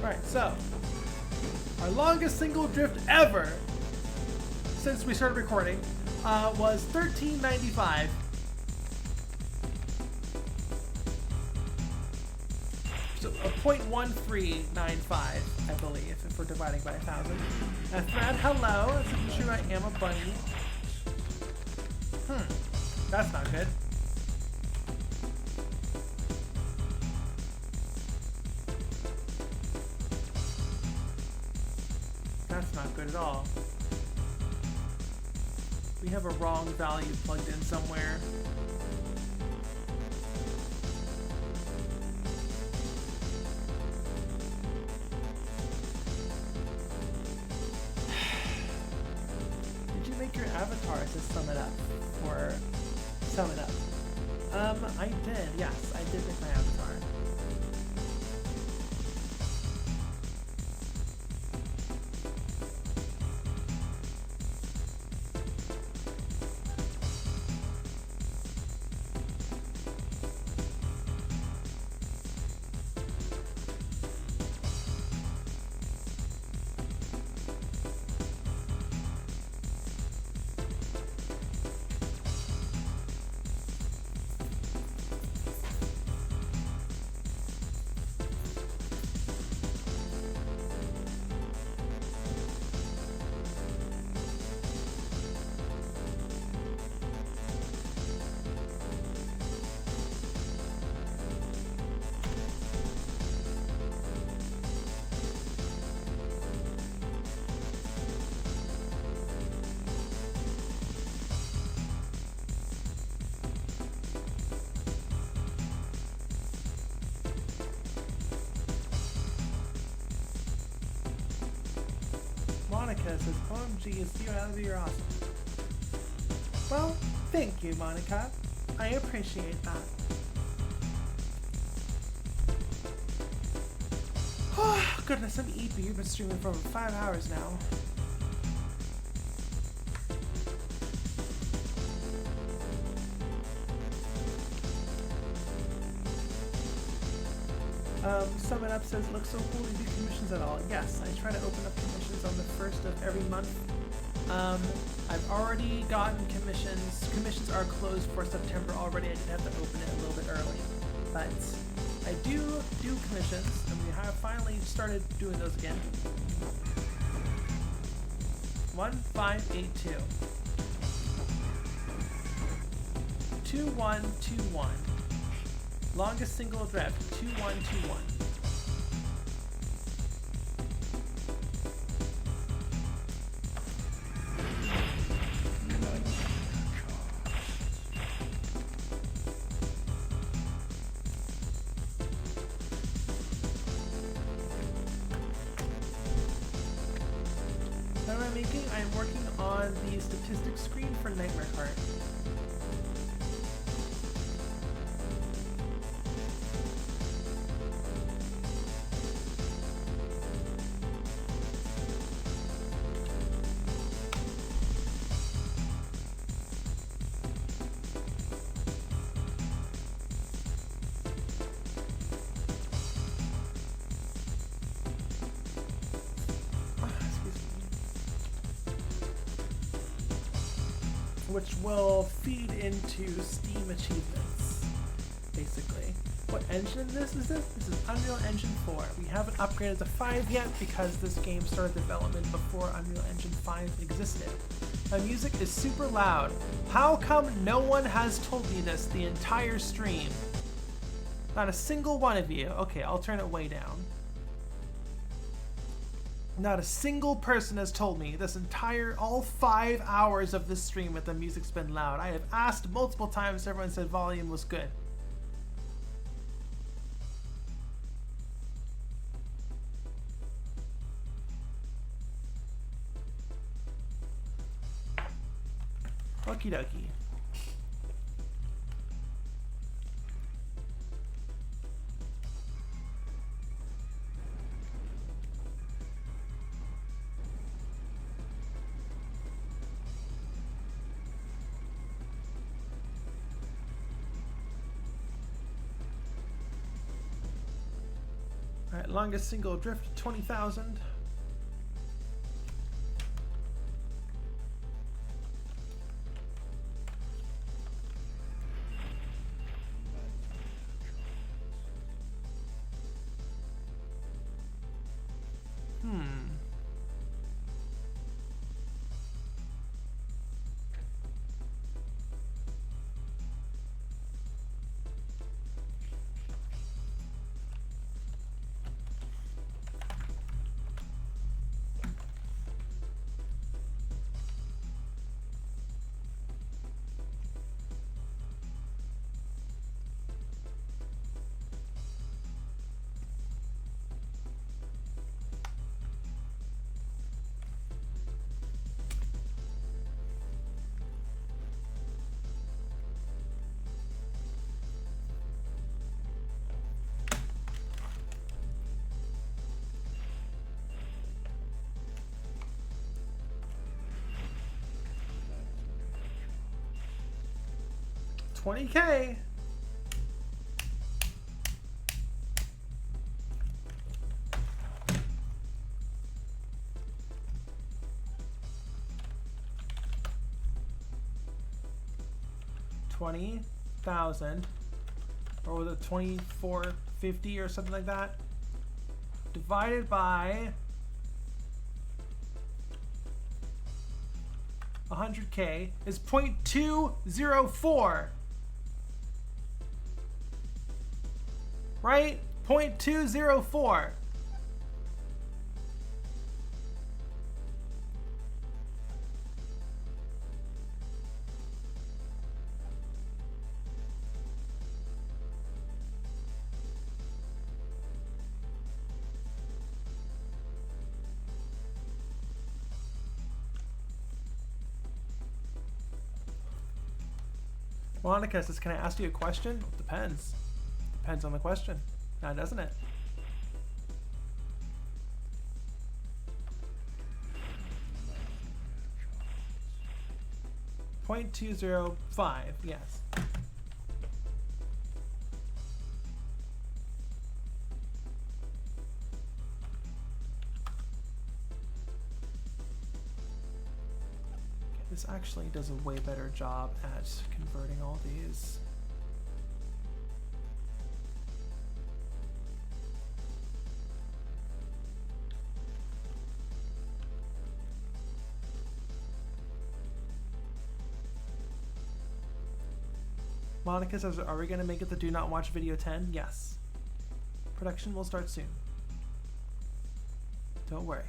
Alright, so our longest single drift ever since we started recording was 1395. So a 0.1395, I believe, if we're dividing by 1,000. Fred, hello. It's true, I am a bunny. That's not good. That's not good at all. We have a wrong value plugged in somewhere. Did you make your avatar to sum it up? Or sum it up? I did, yes, I did make my avatar. Monica says, OMG, it's you, you're awesome. Well, thank you, Monica. I appreciate that. Oh, goodness, I'm EP. You've been streaming for over 5 hours now. Sum It Up says, looks so cool to do commissions at all. Yes, I try to open up commissions on the 1st of every month. I've already gotten commissions. Commissions are closed for September already. I did have to open it a little bit early. But I do commissions, and we have finally started doing those again. 1582. 2121. Longest single drift, 2121. What am I making? I am working on the statistics screen for Nightmare Kart. Which will feed into Steam achievements, basically. What engine this is this? This is Unreal Engine 4. We haven't upgraded to 5 yet because this game started development before Unreal Engine 5 existed. My music is super loud. How come no one has told me this the entire stream? Not a single one of you. Okay, I'll turn it way down. Not a single person has told me this entire, all 5 hours of this stream that the music's been loud. I have asked multiple times, everyone said volume was good. Okie dokie. Alright, longest single drift, 20,000. $20K. $20,000, or was it 2450 or something like that? Divided by 100K is 0.204. Right? 0.204. Monica says, can I ask you a question? Well, depends. Depends on the question. Now, doesn't it? .205, yes. This actually does a way better job at converting all these. Monica says, are we going to make it the do not watch video 10? Yes. Production will start soon. Don't worry.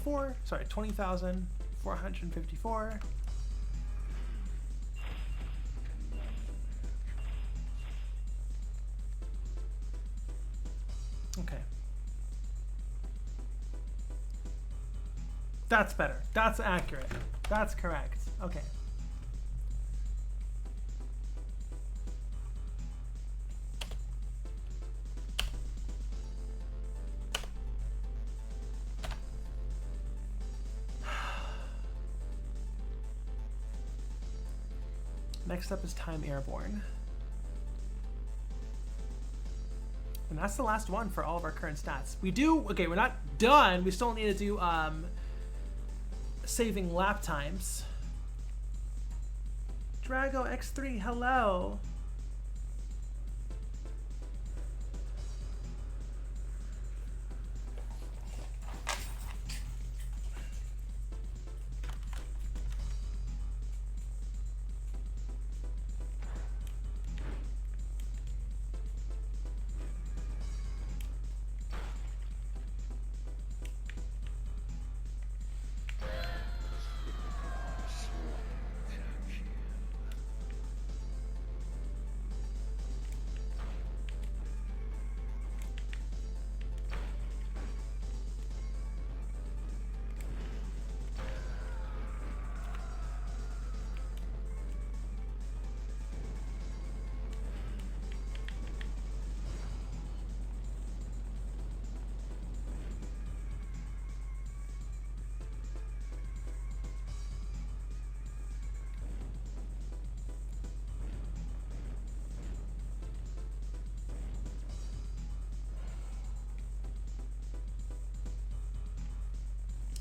$20,454. Sorry, 20,454. Okay. That's better. That's accurate. That's correct. Okay. Next up is Time Airborne. And that's the last one for all of our current stats. We do, okay, we're not done. We still need to do saving lap times. Drago X3, hello.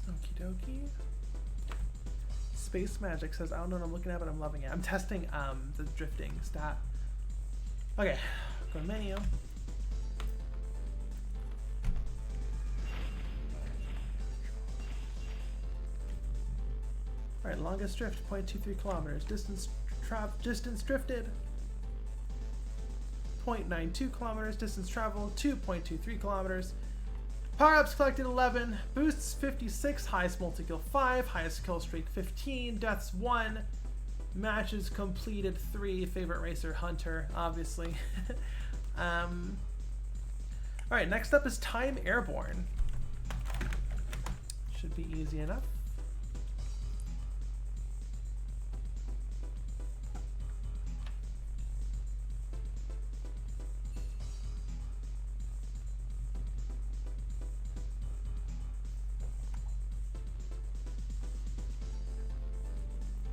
Okie dokie. Space Magic says, I don't know what I'm looking at, but I'm loving it. I'm testing the drifting stat. Okay, go to menu. Alright, longest drift, 0.23 kilometers. Distance drifted, 0.92 kilometers. Distance traveled, 2.23 kilometers. Power-ups collected 11, boosts 56, highest multi-kill 5, highest kill streak 15, deaths 1, matches completed 3, favorite racer Hunter, obviously. Alright, next up is Time Airborne. Should be easy enough.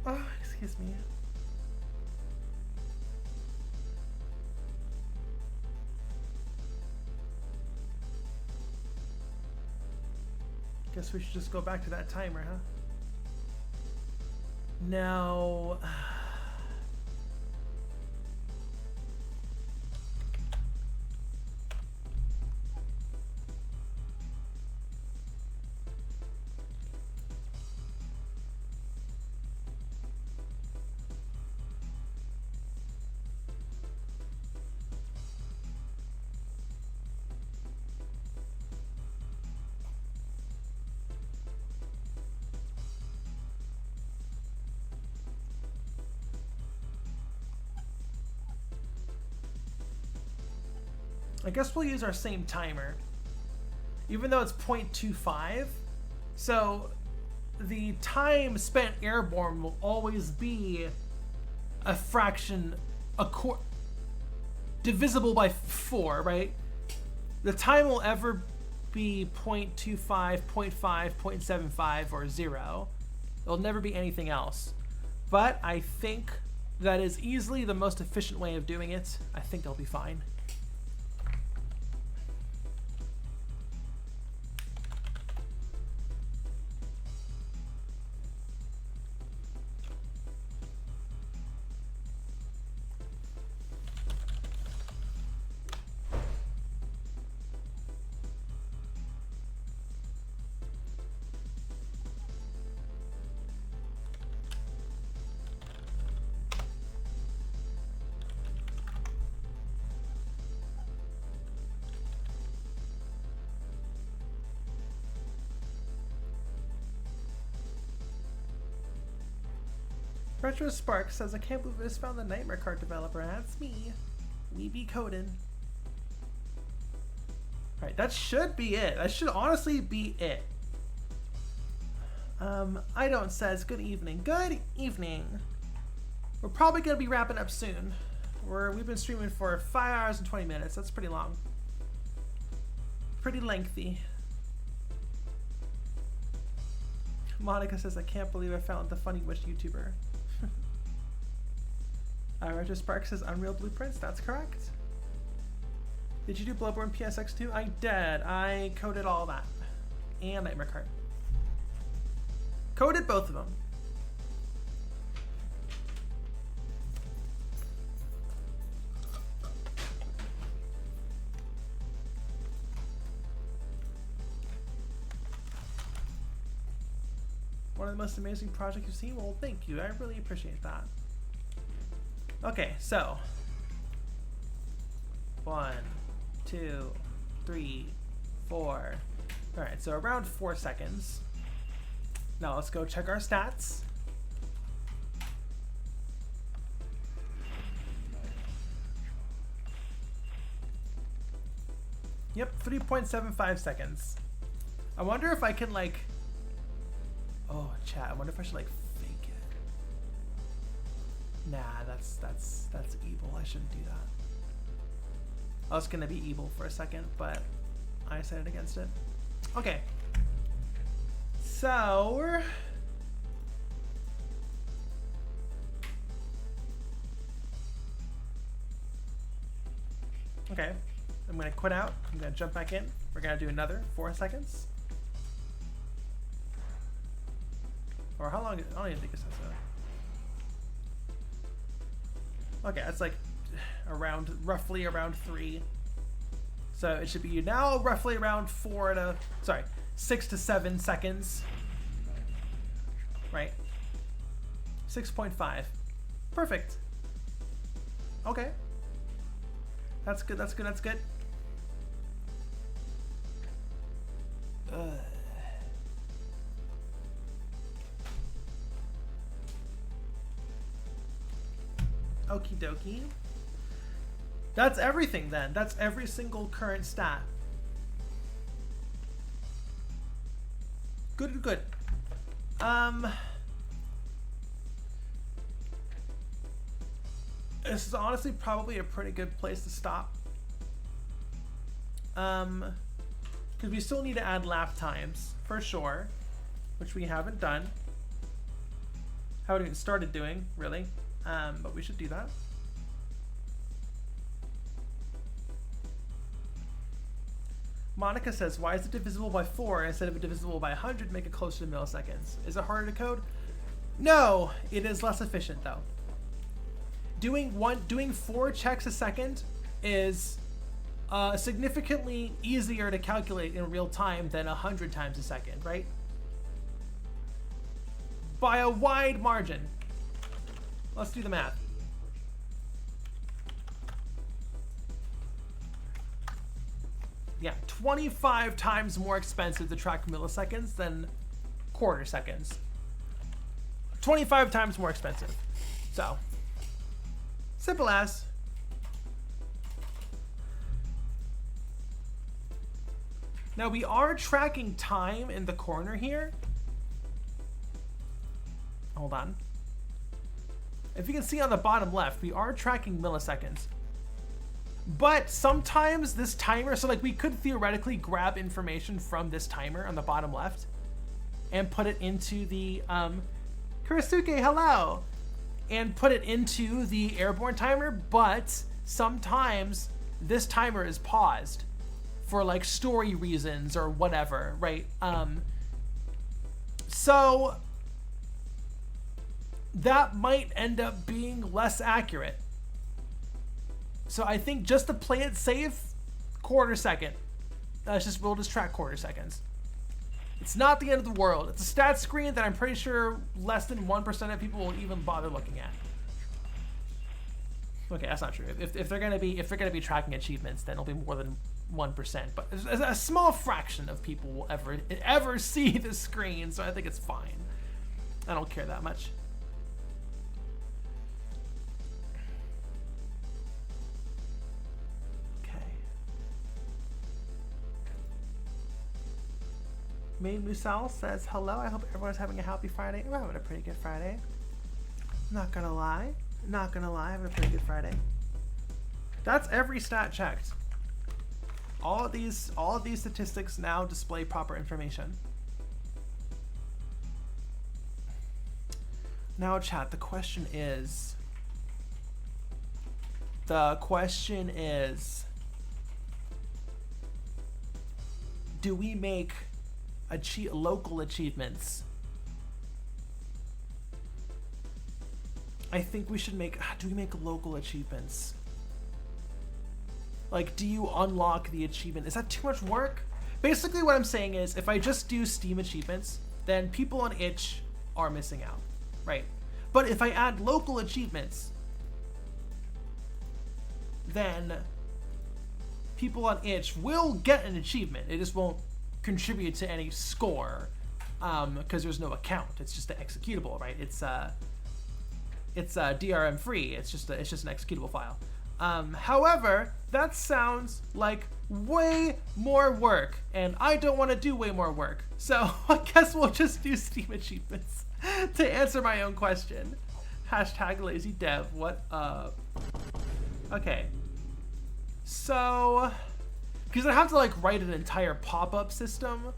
Oh, excuse me. Guess we should just go back to that timer, huh? Now... I guess we'll use our same timer. Even though it's 0.25, so the time spent airborne will always be a fraction, divisible by 4, right? The time will ever be 0.25, 0.5, 0.75, or 0. It'll never be anything else. But I think that is easily the most efficient way of doing it. I think it'll be fine. Retro Spark says, I can't believe I just found the Nightmare Kart developer. That's me. We be coding. Alright, that should be it. That should honestly be it. I don't says, good evening. Good evening. We're probably going to be wrapping up soon. We've been streaming for 5 hours and 20 minutes. That's pretty long. Pretty lengthy. Monica says, I can't believe I found the Funny Witch YouTuber. Roger Spark says, Unreal Blueprints. That's correct. Did you do Bloodborne PSX 2? I did. I coded all that. And Nightmare Kart. Coded both of them. One of the most amazing projects you've seen? Well, thank you. I really appreciate that. Okay, so 1, 2, 3, 4. All right, so around 4 seconds. Now let's go check our stats. Yep, 3.75 seconds. I wonder if I can like, oh chat, I wonder if I should like fake it. Nah, that's evil. I shouldn't do that. I was gonna be evil for a second, but I decided against it. Okay. So okay. I'm gonna quit out. I'm gonna jump back in. We're gonna do another 4 seconds. Or how long? I don't even think it's necessary. Okay, that's like roughly around 3. So it should be now roughly around 6 to 7 seconds. Right. 6.5. Perfect. Okay. That's good, that's good, that's good. Okie dokie. That's everything then. That's every single current stat. Good, good. This is honestly probably a pretty good place to stop. Because we still need to add lap times, for sure. Which we haven't done. Haven't even started doing, really. But we should do that. Monica says, why is it divisible by 4 instead of a divisible by 100 make it closer to milliseconds? Is it harder to code? No, it is less efficient though. Doing 4 checks a second is significantly easier to calculate in real time than 100 times a second, right? By a wide margin. Let's do the math. Yeah, 25 times more expensive to track milliseconds than quarter seconds. 25 times more expensive. So, simple as. Now we are tracking time in the corner here. Hold on. If you can see on the bottom left, we are tracking milliseconds. But sometimes this timer, so like we could theoretically grab information from this timer on the bottom left and put it into the, Kurisuke, hello! And put it into the airborne timer, but sometimes this timer is paused for like story reasons or whatever, right? So that might end up being less accurate. So I think just to play it safe, quarter second. We'll just track quarter seconds. It's not the end of the world. It's a stat screen that I'm pretty sure less than 1% of people will even bother looking at. Okay, that's not true. If they're gonna be tracking achievements, then it'll be more than 1%. But a small fraction of people will ever see the screen, so I think it's fine. I don't care that much. Main Musal says, hello, I hope everyone's having a happy Friday. We're having a pretty good Friday. Not gonna lie, having a pretty good Friday. That's every stat checked. All of these statistics now display proper information. Now chat, the question is, do we make local achievements? I think we should do we make local achievements? Like, do you unlock the achievement? Is that too much work? Basically what I'm saying is, if I just do Steam achievements, then people on itch are missing out, right? But if I add local achievements, then people on itch will get an achievement. It just won't contribute to any score, because there's no account. It's just an executable, right? It's DRM free. It's just an executable file. However, that sounds like way more work, and I don't want to do way more work. So I guess we'll just do Steam achievements to answer my own question. Hashtag lazy dev. What up? Okay. So, because I have to like write an entire pop-up system.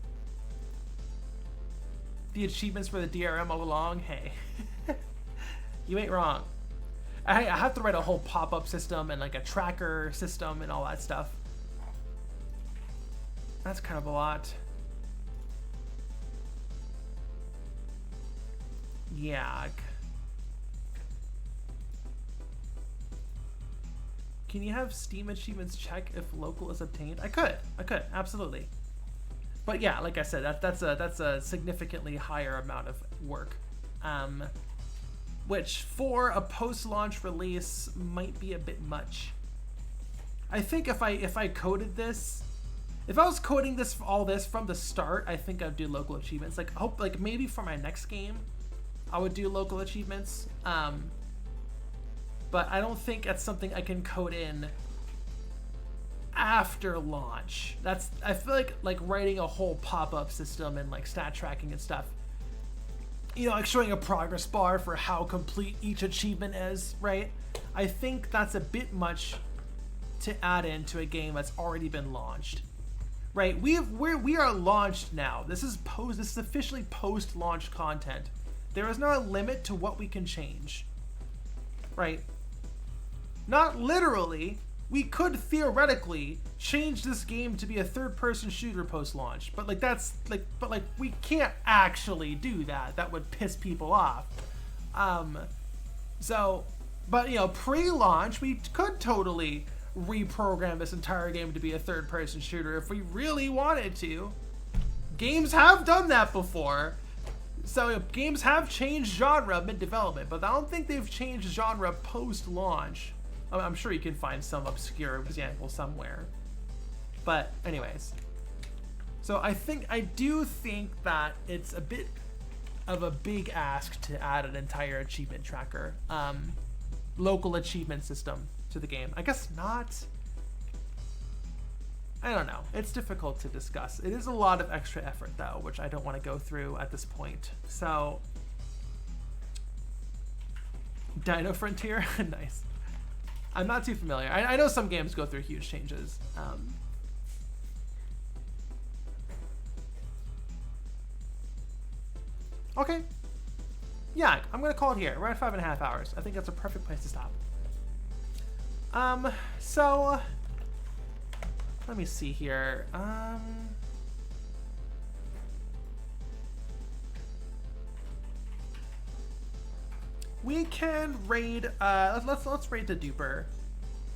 The achievements for the DRM all along. Hey, you ain't wrong. I have to write a whole pop-up system and like a tracker system and all that stuff. That's kind of a lot. Yeah. Can you have Steam achievements check if local is obtained? I could, absolutely. But yeah, like I said, that's a significantly higher amount of work, which for a post-launch release might be a bit much. I think if I coded this, if I was coding all this from the start, I think I'd do local achievements. Like maybe for my next game, I would do local achievements. But I don't think that's something I can code in after launch. I feel like writing a whole pop-up system and like stat tracking and stuff, you know, like showing a progress bar for how complete each achievement is, right? I think that's a bit much to add into a game that's already been launched, right? We are launched now. This is officially post-launch content. There is no limit to what we can change, right? Not literally. We could theoretically change this game to be a third-person shooter post-launch, but we can't actually do that. That would piss people off. But you know, pre-launch, we could totally reprogram this entire game to be a third-person shooter if we really wanted to. Games have done that before. So games have changed genre mid-development, but I don't think they've changed genre post-launch. I'm sure you can find some obscure example somewhere. But anyways. So I do think that it's a bit of a big ask to add an entire achievement tracker, local achievement system to the game. I guess not. I don't know. It's difficult to discuss. It is a lot of extra effort, though, which I don't want to go through at this point. So, Dino Frontier? Nice. I'm not too familiar. I know some games go through huge changes. Okay. Yeah, I'm going to call it here. We're at 5.5 hours. I think that's a perfect place to stop. So... let me see here. We can raid. Let's raid the duper.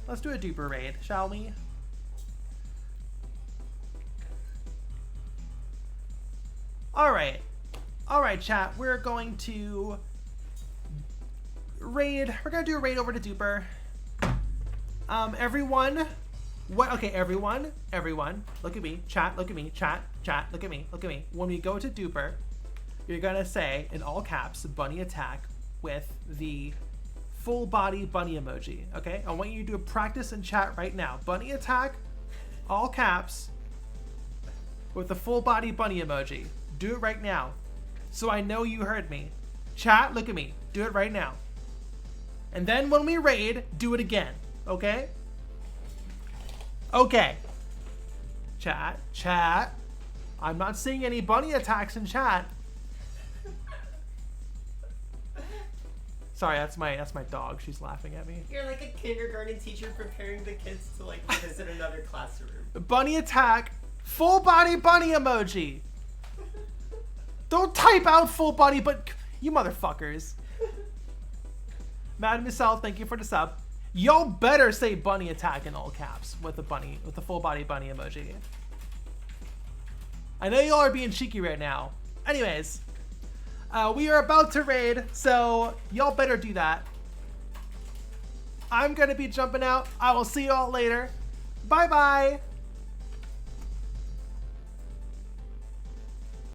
Let's do a duper raid, shall we? All right, chat. We're going to raid. We're gonna do a raid over to duper. Everyone. What? Okay, everyone, look at me, chat, look at me, chat, look at me. When we go to duper, you're gonna say in all caps, bunny attack with the full body bunny emoji, okay? I want you to do a practice in chat right now. Bunny attack, all caps, with the full body bunny emoji. Do it right now. So I know you heard me. Chat, look at me, do it right now. And then when we raid, do it again, okay? Okay. Chat. I'm not seeing any bunny attacks in chat. Sorry, that's my dog. She's laughing at me.
You're like a kindergarten teacher preparing the kids to like visit another classroom.
Bunny attack, full body bunny emoji. Don't type out full body, but you motherfuckers. Madam Michelle, thank you for the sub. Y'all better say bunny attack in all caps with the full body bunny emoji. I know y'all are being cheeky right now. Anyways, we are about to raid, so y'all better do that. I'm gonna be jumping out. I will see y'all later. Bye bye.